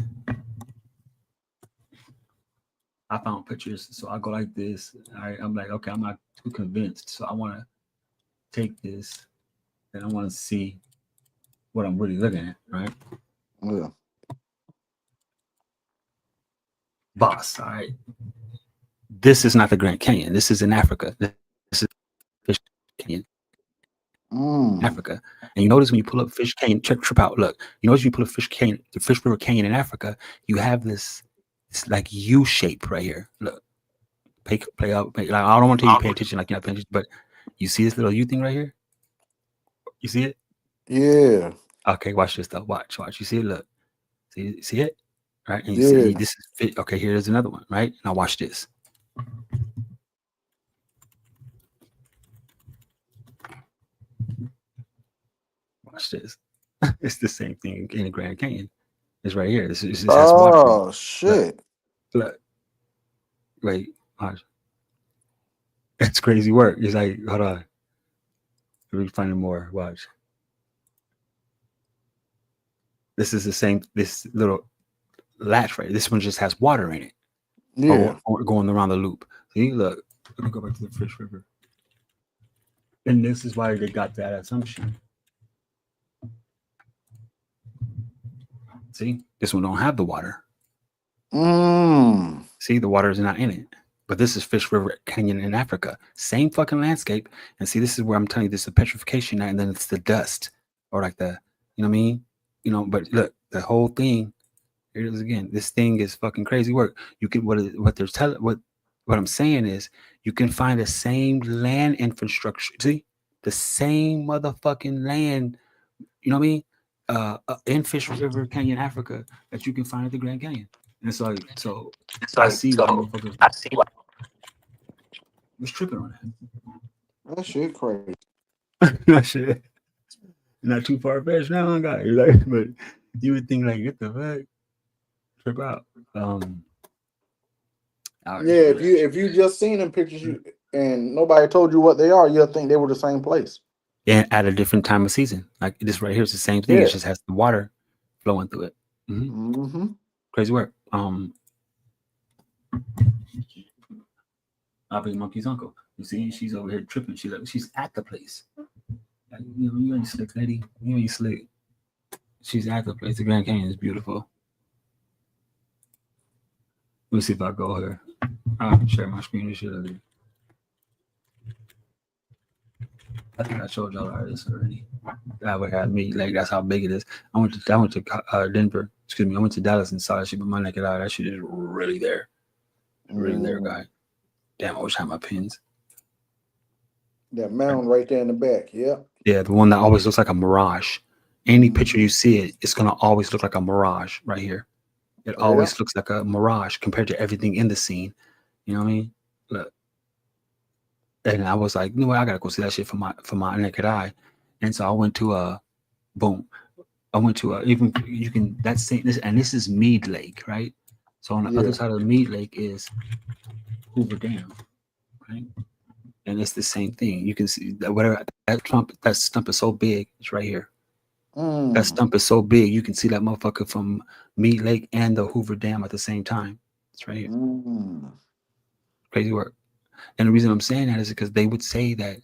I found pictures, so I go like this. I'm like, okay, I'm not too convinced, so I want to take this and I want to see what I'm really looking at, right? Yeah. Boss, all right. This is not the Grand Canyon. This is in Africa. This is Fish Canyon, Mm. Africa. And you notice when you pull up Fish Canyon, trip out. Look, you notice when you pull up Fish Canyon, the Fish River Canyon in Africa, you have this like U shape right here. Look, play out. Like, I don't want to tell you pay attention, like you're not paying attention, but you see this little U thing right here? You see it? Yeah. Okay, watch this though. Watch. You see it? Look. See it? Right? And you see Yeah. this is fit. Okay, here's another one, right? Now watch this. Watch this. It's the same thing in the Grand Canyon. It's right here. This has water in it. Oh Look, shit. look. Wait, watch. It's crazy work. It's like, hold on. Let me find more. Watch. This is the same. This little latch right. This one just has water in it. Yeah. Or going around the loop. See, look. Let me go back to the Fish River. And this is why they got that assumption. See, this one don't have the water. Mm. See, the water is not in it. But this is Fish River Canyon in Africa. Same fucking landscape. And see, this is where I'm telling you this is the petrification, and then it's the dust. Or like the, you know what I mean? You know, but look, the whole thing, here it is again. This thing is fucking crazy work. You can what they're telling what I'm saying is you can find the same land infrastructure. See? The same motherfucking land, you know what I mean? In Fish River Canyon, Africa, that you can find at the Grand Canyon. And it's like, so I see why motherfuckers was tripping on That shit crazy. that. That shit not too far fetched now, guy. Like, but you would think like, get the fuck, trip out. Yeah, if you just seen them pictures and nobody told you what they are, you'll think they were the same place. And at a different time of season, like this right here is the same thing. Yeah. It just has the water flowing through it. Mm-hmm. Crazy work. I'll be Monkey's uncle. You see, she's over here tripping. She's at the place. You ain't slick, lady. You ain't slick. She's at the place. The Grand Canyon is beautiful. Let me see if I go here. I can share my screen and shit. I think I showed y'all this already. That would have me like that's how big it is. I went to Denver. Excuse me. I went to Dallas and saw that shit with my naked eye. That shit is really there, really there, guy. Damn, I wish I had my pins. That mound right there in the back. Yeah. Yeah, the one that always looks like a mirage. Any picture you see it, it's gonna always look like a mirage right here. It always looks like a mirage compared to everything in the scene. You know what I mean? Look. And I was like, you know what, I gotta go see that shit for my naked eye. And so I went to boom. I went to even you can that's this and this is Mead Lake, right? So on the other side of the Mead Lake is Hoover Dam, right? And it's the same thing. You can see that whatever that stump is so big, it's right here. That stump is so big, you can see that motherfucker from Mead Lake and the Hoover Dam at the same time. It's right here. Crazy work. And the reason I'm saying that is because they would say that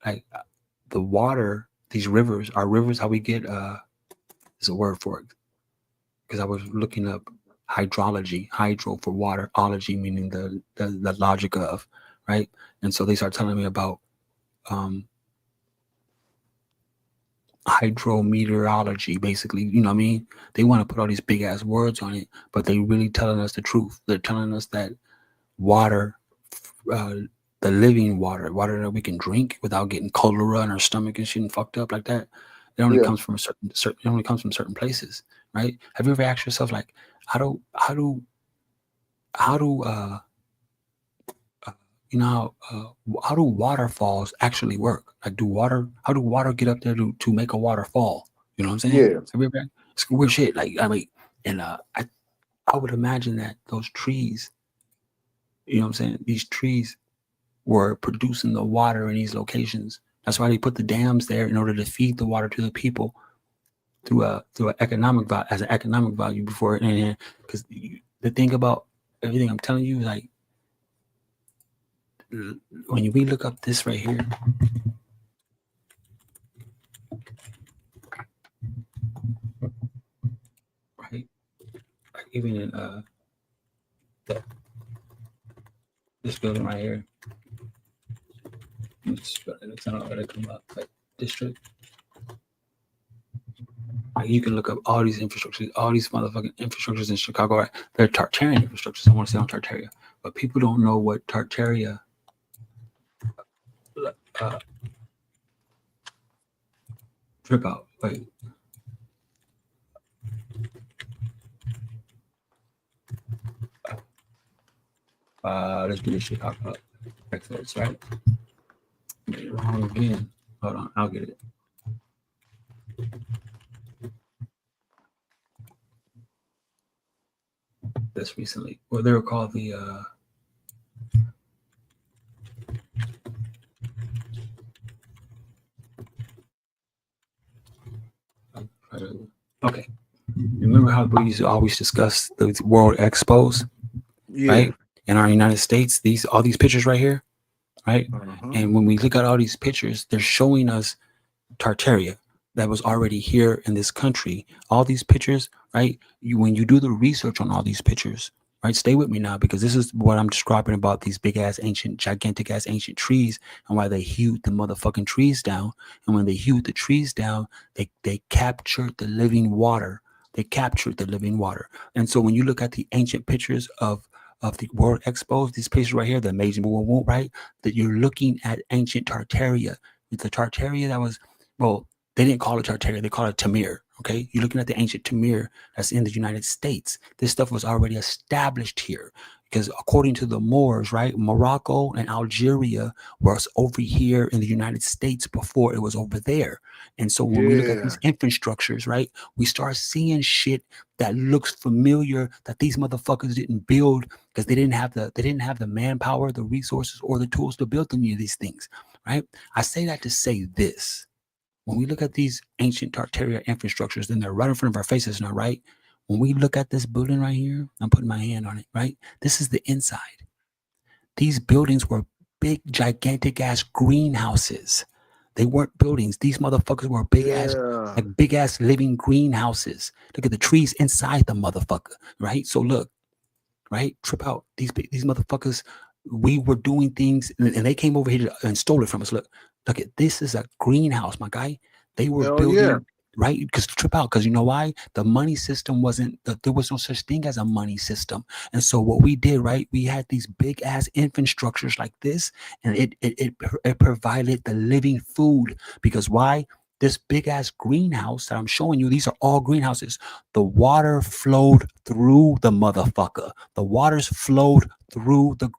like the water, these rivers are rivers. How we get there's a word for it because I was looking up hydrology, hydro for water, ology meaning the logic of, right? And so they start telling me about hydrometeorology, basically. You know what I mean? They want to put all these big ass words on it, but they really telling us the truth. They're telling us that water, the living water that we can drink without getting cholera in our stomach and shit and fucked up like that, it only comes from it only comes from certain places, right? Have you ever asked yourself like, how do you know how do waterfalls actually work? Like, how do water get up there to make a waterfall? You know what I'm saying? Yeah. Have you ever, it's weird shit. Like, I mean, and I would imagine that those trees, you know what I'm saying? These trees were producing the water in these locations. That's why they put the dams there in order to feed the water to the people through an economic value, as an economic value before it. And because the thing about everything I'm telling you, like when we look up this right here, right? Like even in this building right here, it's not gonna come up like district. Like you can look up all these infrastructures, all these motherfucking infrastructures in Chicago. Right? They're Tartarian infrastructures. I want to say on Tartaria, but people don't know what Tartaria. Trip out. Wait. Let's do this Chicago. Excellence, right? Wrong again. Hold on, I'll get it. This recently. Well, they were called the okay. Remember how we used to always discuss the World Expos, right? In our United States, all these pictures right here, right? And when we look at all these pictures, they're showing us Tartaria that was already here in this country. All these pictures, right? When you do the research on all these pictures, right? Stay with me now because this is what I'm describing about these big ass ancient, gigantic ass ancient trees and why they hewed the motherfucking trees down. And when they hewed the trees down, they captured the living water. They captured the living water. And so when you look at the ancient pictures of the World Expos, these pictures right here, the amazing world, right? That you're looking at ancient Tartaria. The Tartaria that was, well, they didn't call it Tartaria, they call it Tamir. Okay, you're looking at the ancient Tamir that's in the United States. This stuff was already established here because according to the Moors, right, Morocco and Algeria was over here in the United States before it was over there. And so when we look at these infrastructures, right, we start seeing shit that looks familiar that these motherfuckers didn't build because they didn't have the manpower, the resources, or the tools to build any of these things, right? I say that to say this. When we look at these ancient Tartaria infrastructures, then they're right in front of our faces now, right? When we look at this building right here, I'm putting my hand on it, right? This is the inside. These buildings were big, gigantic ass greenhouses. They weren't buildings. These motherfuckers were big ass, Yeah. like big ass living greenhouses. Look at the trees inside the motherfucker, right? So look, right? Trip out. These motherfuckers, we were doing things and they came over here and stole it from us. Look at this is a greenhouse, my guy. They were Hell yeah. building, right? Because trip out, because you know why? The money system wasn't, there was no such thing as a money system. And so what we did, right? We had these big ass infrastructures like this, and it provided the living food. Because why? This big ass greenhouse that I'm showing you, these are all greenhouses. The water flowed through the motherfucker. The waters flowed through the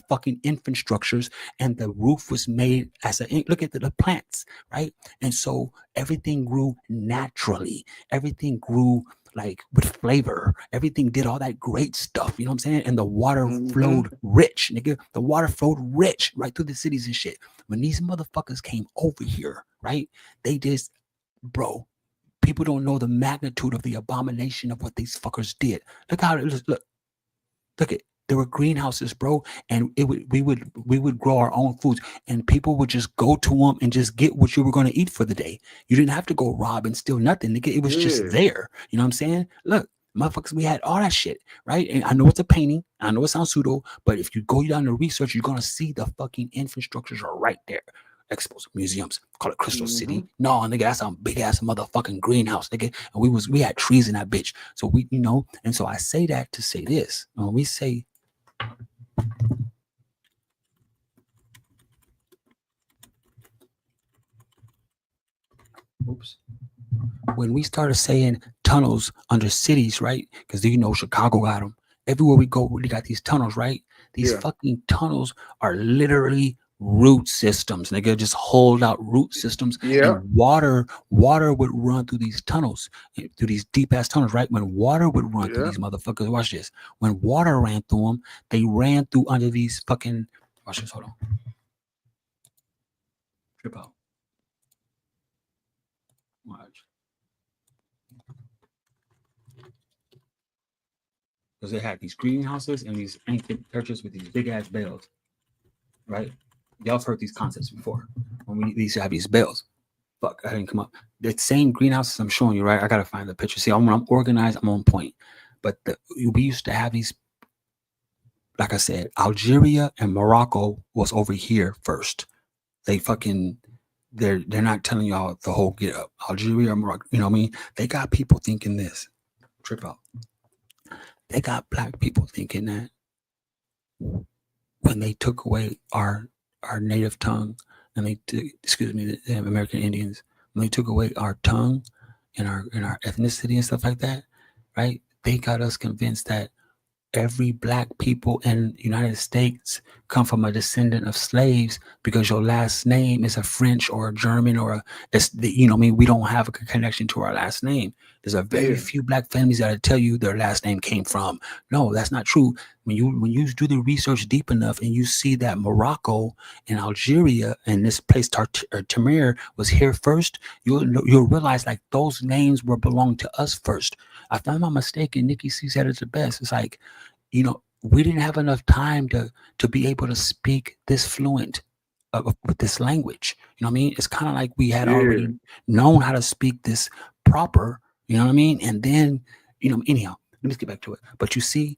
fucking infrastructures, and the roof was made as a look at the plants, right? And so everything grew naturally. Everything grew like with flavor. Everything did all that great stuff. You know what I'm saying? And the water flowed rich, nigga. The water flowed rich right through the cities and shit. When these motherfuckers came over here, right? They just, bro, people don't know the magnitude of the abomination of what these fuckers did. Look how it look. Look at, there were greenhouses, bro, and we would grow our own foods, and people would just go to them and just get what you were going to eat for the day. You didn't have to go rob and steal nothing. It was just there. You know what I'm saying? Look, motherfuckers, we had all that shit, right? And I know it's a painting. I know it sounds pseudo, but if you go down to research, you're going to see the fucking infrastructures are right there. Expos, museums, call it Crystal City. No, nigga, that's a big ass motherfucking greenhouse, nigga. And we had trees in that bitch. So we, you know, and so I say that to say this. When we say when we started saying tunnels under cities, right? Because you know Chicago got them. Everywhere we go, we got these tunnels, right? These fucking tunnels are literally root systems, nigga. Just hold out root systems. And water would run through these tunnels, through these deep ass tunnels, right? When water would run through these motherfuckers, watch this. When water ran through them, they ran through under these fucking. Watch this. Hold on. Trip out. Watch. Because they had these greenhouses and these ancient churches with these big ass bells, right? Y'all have heard these concepts before. When we used to have these bells. Fuck, I didn't come up. The same greenhouses I'm showing you, right? I gotta find the picture. See, when I'm organized, I'm on point. But we used to have these, like I said, Algeria and Morocco was over here first. They fucking, they're not telling y'all the whole get up. Algeria or Morocco, you know what I mean? They got people thinking this. Trip out. They got black people thinking that when they took away our native tongue, and the American Indians, when they took away our tongue and our ethnicity and stuff like that, right? They got us convinced that every black people in the United States come from a descendant of slaves because your last name is a French or a German or you know what I mean? We don't have a connection to our last name. There's a very few black families that tell you their last name came from. No, that's not true. When you do the research deep enough and you see that Morocco and Algeria and this place Tamir was here first, you'll realize like those names were belong to us first. If I'm not mistaken, Nikki C said it the best. It's like, you know, we didn't have enough time to be able to speak this fluent with this language. You know what I mean? It's kind of like we had already known how to speak this proper. You know what I mean? And then, you know, anyhow, let me just get back to it. But you see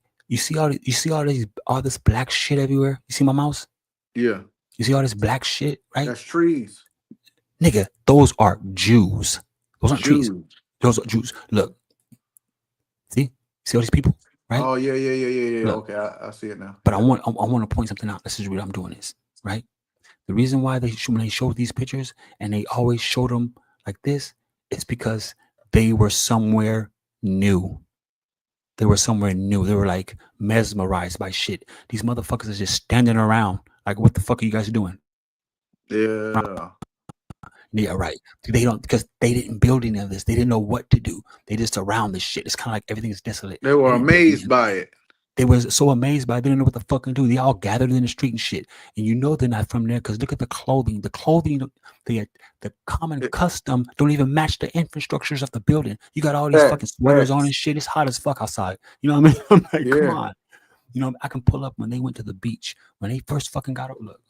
all this black shit everywhere. You see my mouse? Yeah. You see all this black shit, right? That's trees. Nigga, those are Jews. Those aren't trees. Those are Jews. Look. See all these people, right? Oh yeah. Look, okay, I see it now. But I want to point something out. This is what I'm doing this, right? The reason why when they show these pictures and they always show them like this, it's because they were somewhere new. They were somewhere new. They were like mesmerized by shit. These motherfuckers are just standing around like, what the fuck are you guys doing? Yeah, right. They don't, because they didn't build any of this. They didn't know what to do. They just around this shit. It's kind of like everything is desolate. They were amazed by it. They were so amazed by it. They didn't know what the fuck to do. They all gathered in the street and shit. And you know they're not from there because look at the clothing. The clothing, the common custom don't even match the infrastructures of the building. You got all these fucking sweaters on and shit. It's hot as fuck outside. You know what I mean? I'm like, come on. You know, I can pull up when they went to the beach. When they first fucking got up, look.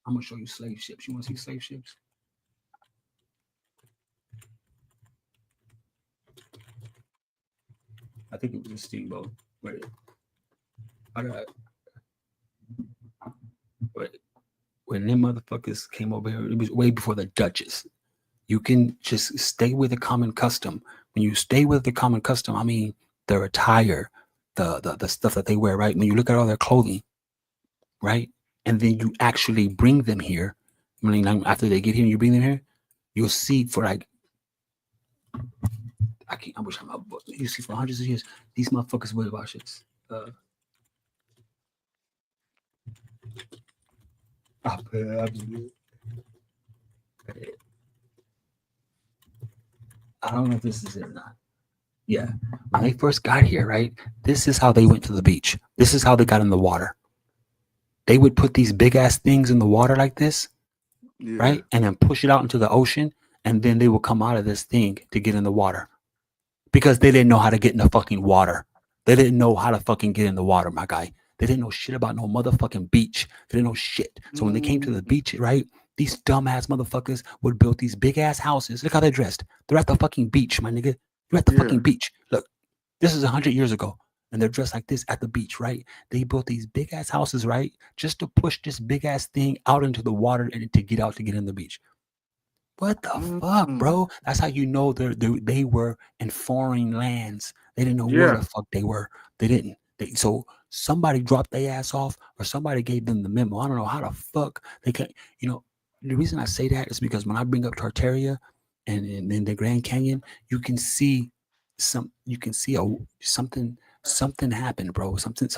I'm gonna show you slave ships. You want to see slave ships? I think it was a steamboat. Wait, I got. Wait, when them motherfuckers came over here, it was way before the Duchess. You can just stay with the common custom. When you stay with the common custom, I mean their attire, the stuff that they wear, right? When you look at all their clothing, right? And then you actually bring them here. I mean, after they get here and you bring them here, you'll see for like, I wish I'm out. You see for hundreds of years, these motherfuckers wear about shits. I don't know if this is it or not. Yeah. When they first got here, right? This is how they went to the beach. This is how they got in the water. They would put these big ass things in the water like this, right? And then push it out into the ocean. And then they would come out of this thing to get in the water. Because they didn't know how to get in the fucking water. They didn't know how to fucking get in the water, my guy. They didn't know shit about no motherfucking beach. They didn't know shit. So when they came to the beach, right? These dumbass motherfuckers would build these big ass houses. Look how they're dressed. They're at the fucking beach, my nigga. You're at the fucking beach. Look, this is 100 years ago. And they're dressed like this at the beach, right? They built these big ass houses, right? Just to push this big ass thing out into the water and to get out to get in the beach. What the fuck, bro? That's how you know they were in foreign lands. They didn't know where the fuck they were. They didn't. So somebody dropped their ass off, or somebody gave them the memo. I don't know how the fuck they can. You know, the reason I say that is because when I bring up Tartaria and the Grand Canyon, you can see something happened, bro. Something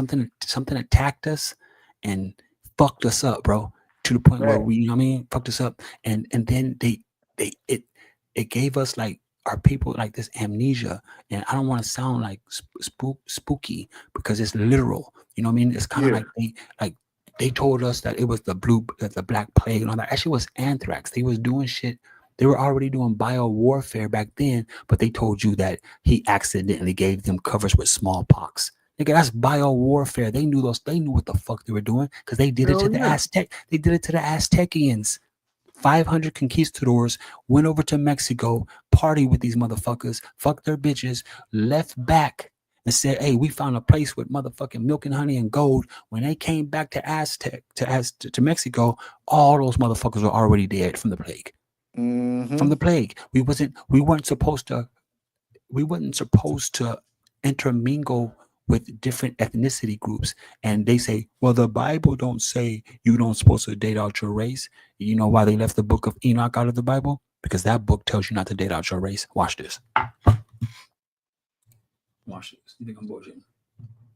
attacked us and fucked us up, bro. To the point where we, you know what I mean, fucked us up, and then it gave us like our people like this amnesia, and I don't want to sound like spooky because it's literal, you know what I mean? It's kind of like they told us that it was the Black Plague and all that. Actually, it was anthrax. They was doing shit. They were already doing bio warfare back then, but they told you that he accidentally gave them covers with smallpox. Nigga, that's bio warfare. They knew what the fuck they were doing because they did it to the Aztec. They did it to the Aztecians. 500 conquistadors went over to Mexico, party with these motherfuckers, fucked their bitches, left back and said, "Hey, we found a place with motherfucking milk and honey and gold." When they came back to Mexico, all those motherfuckers were already dead from the plague. From the plague, we weren't supposed to intermingle with different ethnicity groups. And they say, well, the Bible don't say you don't supposed to date out your race. You know why they left the book of Enoch out of the Bible? Because that book tells you not to date out your race. Watch this. Watch this. You think I'm bullshitting?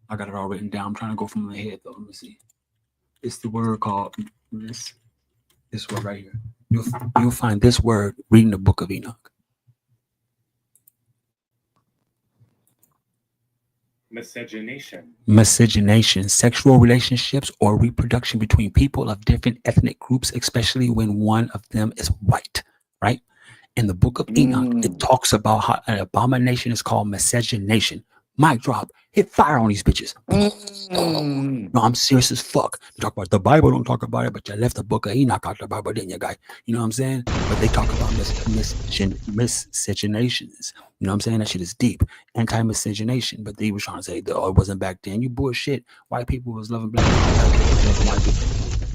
I got it all written down. I'm trying to go from my head though. Let me see. It's the word called this word right here. You'll find this word reading the book of Enoch. Miscegenation, sexual relationships or reproduction between people of different ethnic groups, especially when one of them is white, right? In the book of Enoch, it talks about how an abomination is called miscegenation. Mic drop, hit fire on these bitches. No, I'm serious as fuck. You talk about the Bible, don't talk about it, but you left the book of Enoch out the Bible, didn't you, guy? You know what I'm saying? But they talk about miscegenations. You know what I'm saying? That shit is deep. Anti-miscegenation. But they were trying to say, oh, it wasn't back then. You bullshit. White people was loving black people. White people.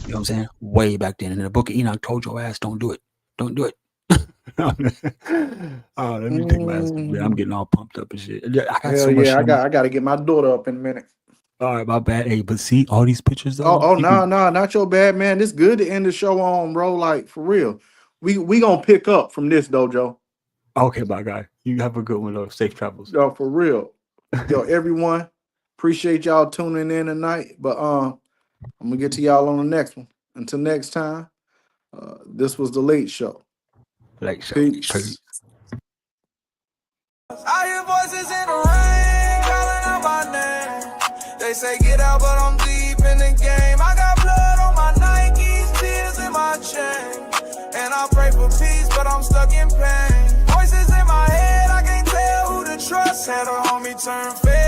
You know what I'm saying? Way back then. And in the book of Enoch told your ass, don't do it. Don't do it. Oh, let me take my ass. I'm getting all pumped up and shit. I got so much. I got to get my daughter up in a minute. All right, my bad. Hey, but see all these pictures though. No, not your bad, man. It's good to end the show on, bro. Like for real. We gonna pick up from this though, Joe. Okay, my guy. You have a good one though. Safe travels. Yo, for real. Yo, everyone. Appreciate y'all tuning in tonight. But I'm gonna get to y'all on the next one. Until next time. This was the Late Show. Late Show. Peace. I hear voices in the rain calling out my name. They say get out, but I'm deep in the game. I got blood on my Nikes, tears in my chain. And I pray for peace, but I'm stuck in pain. Voices in my head, I can't tell who to trust. Had a homie turn fake.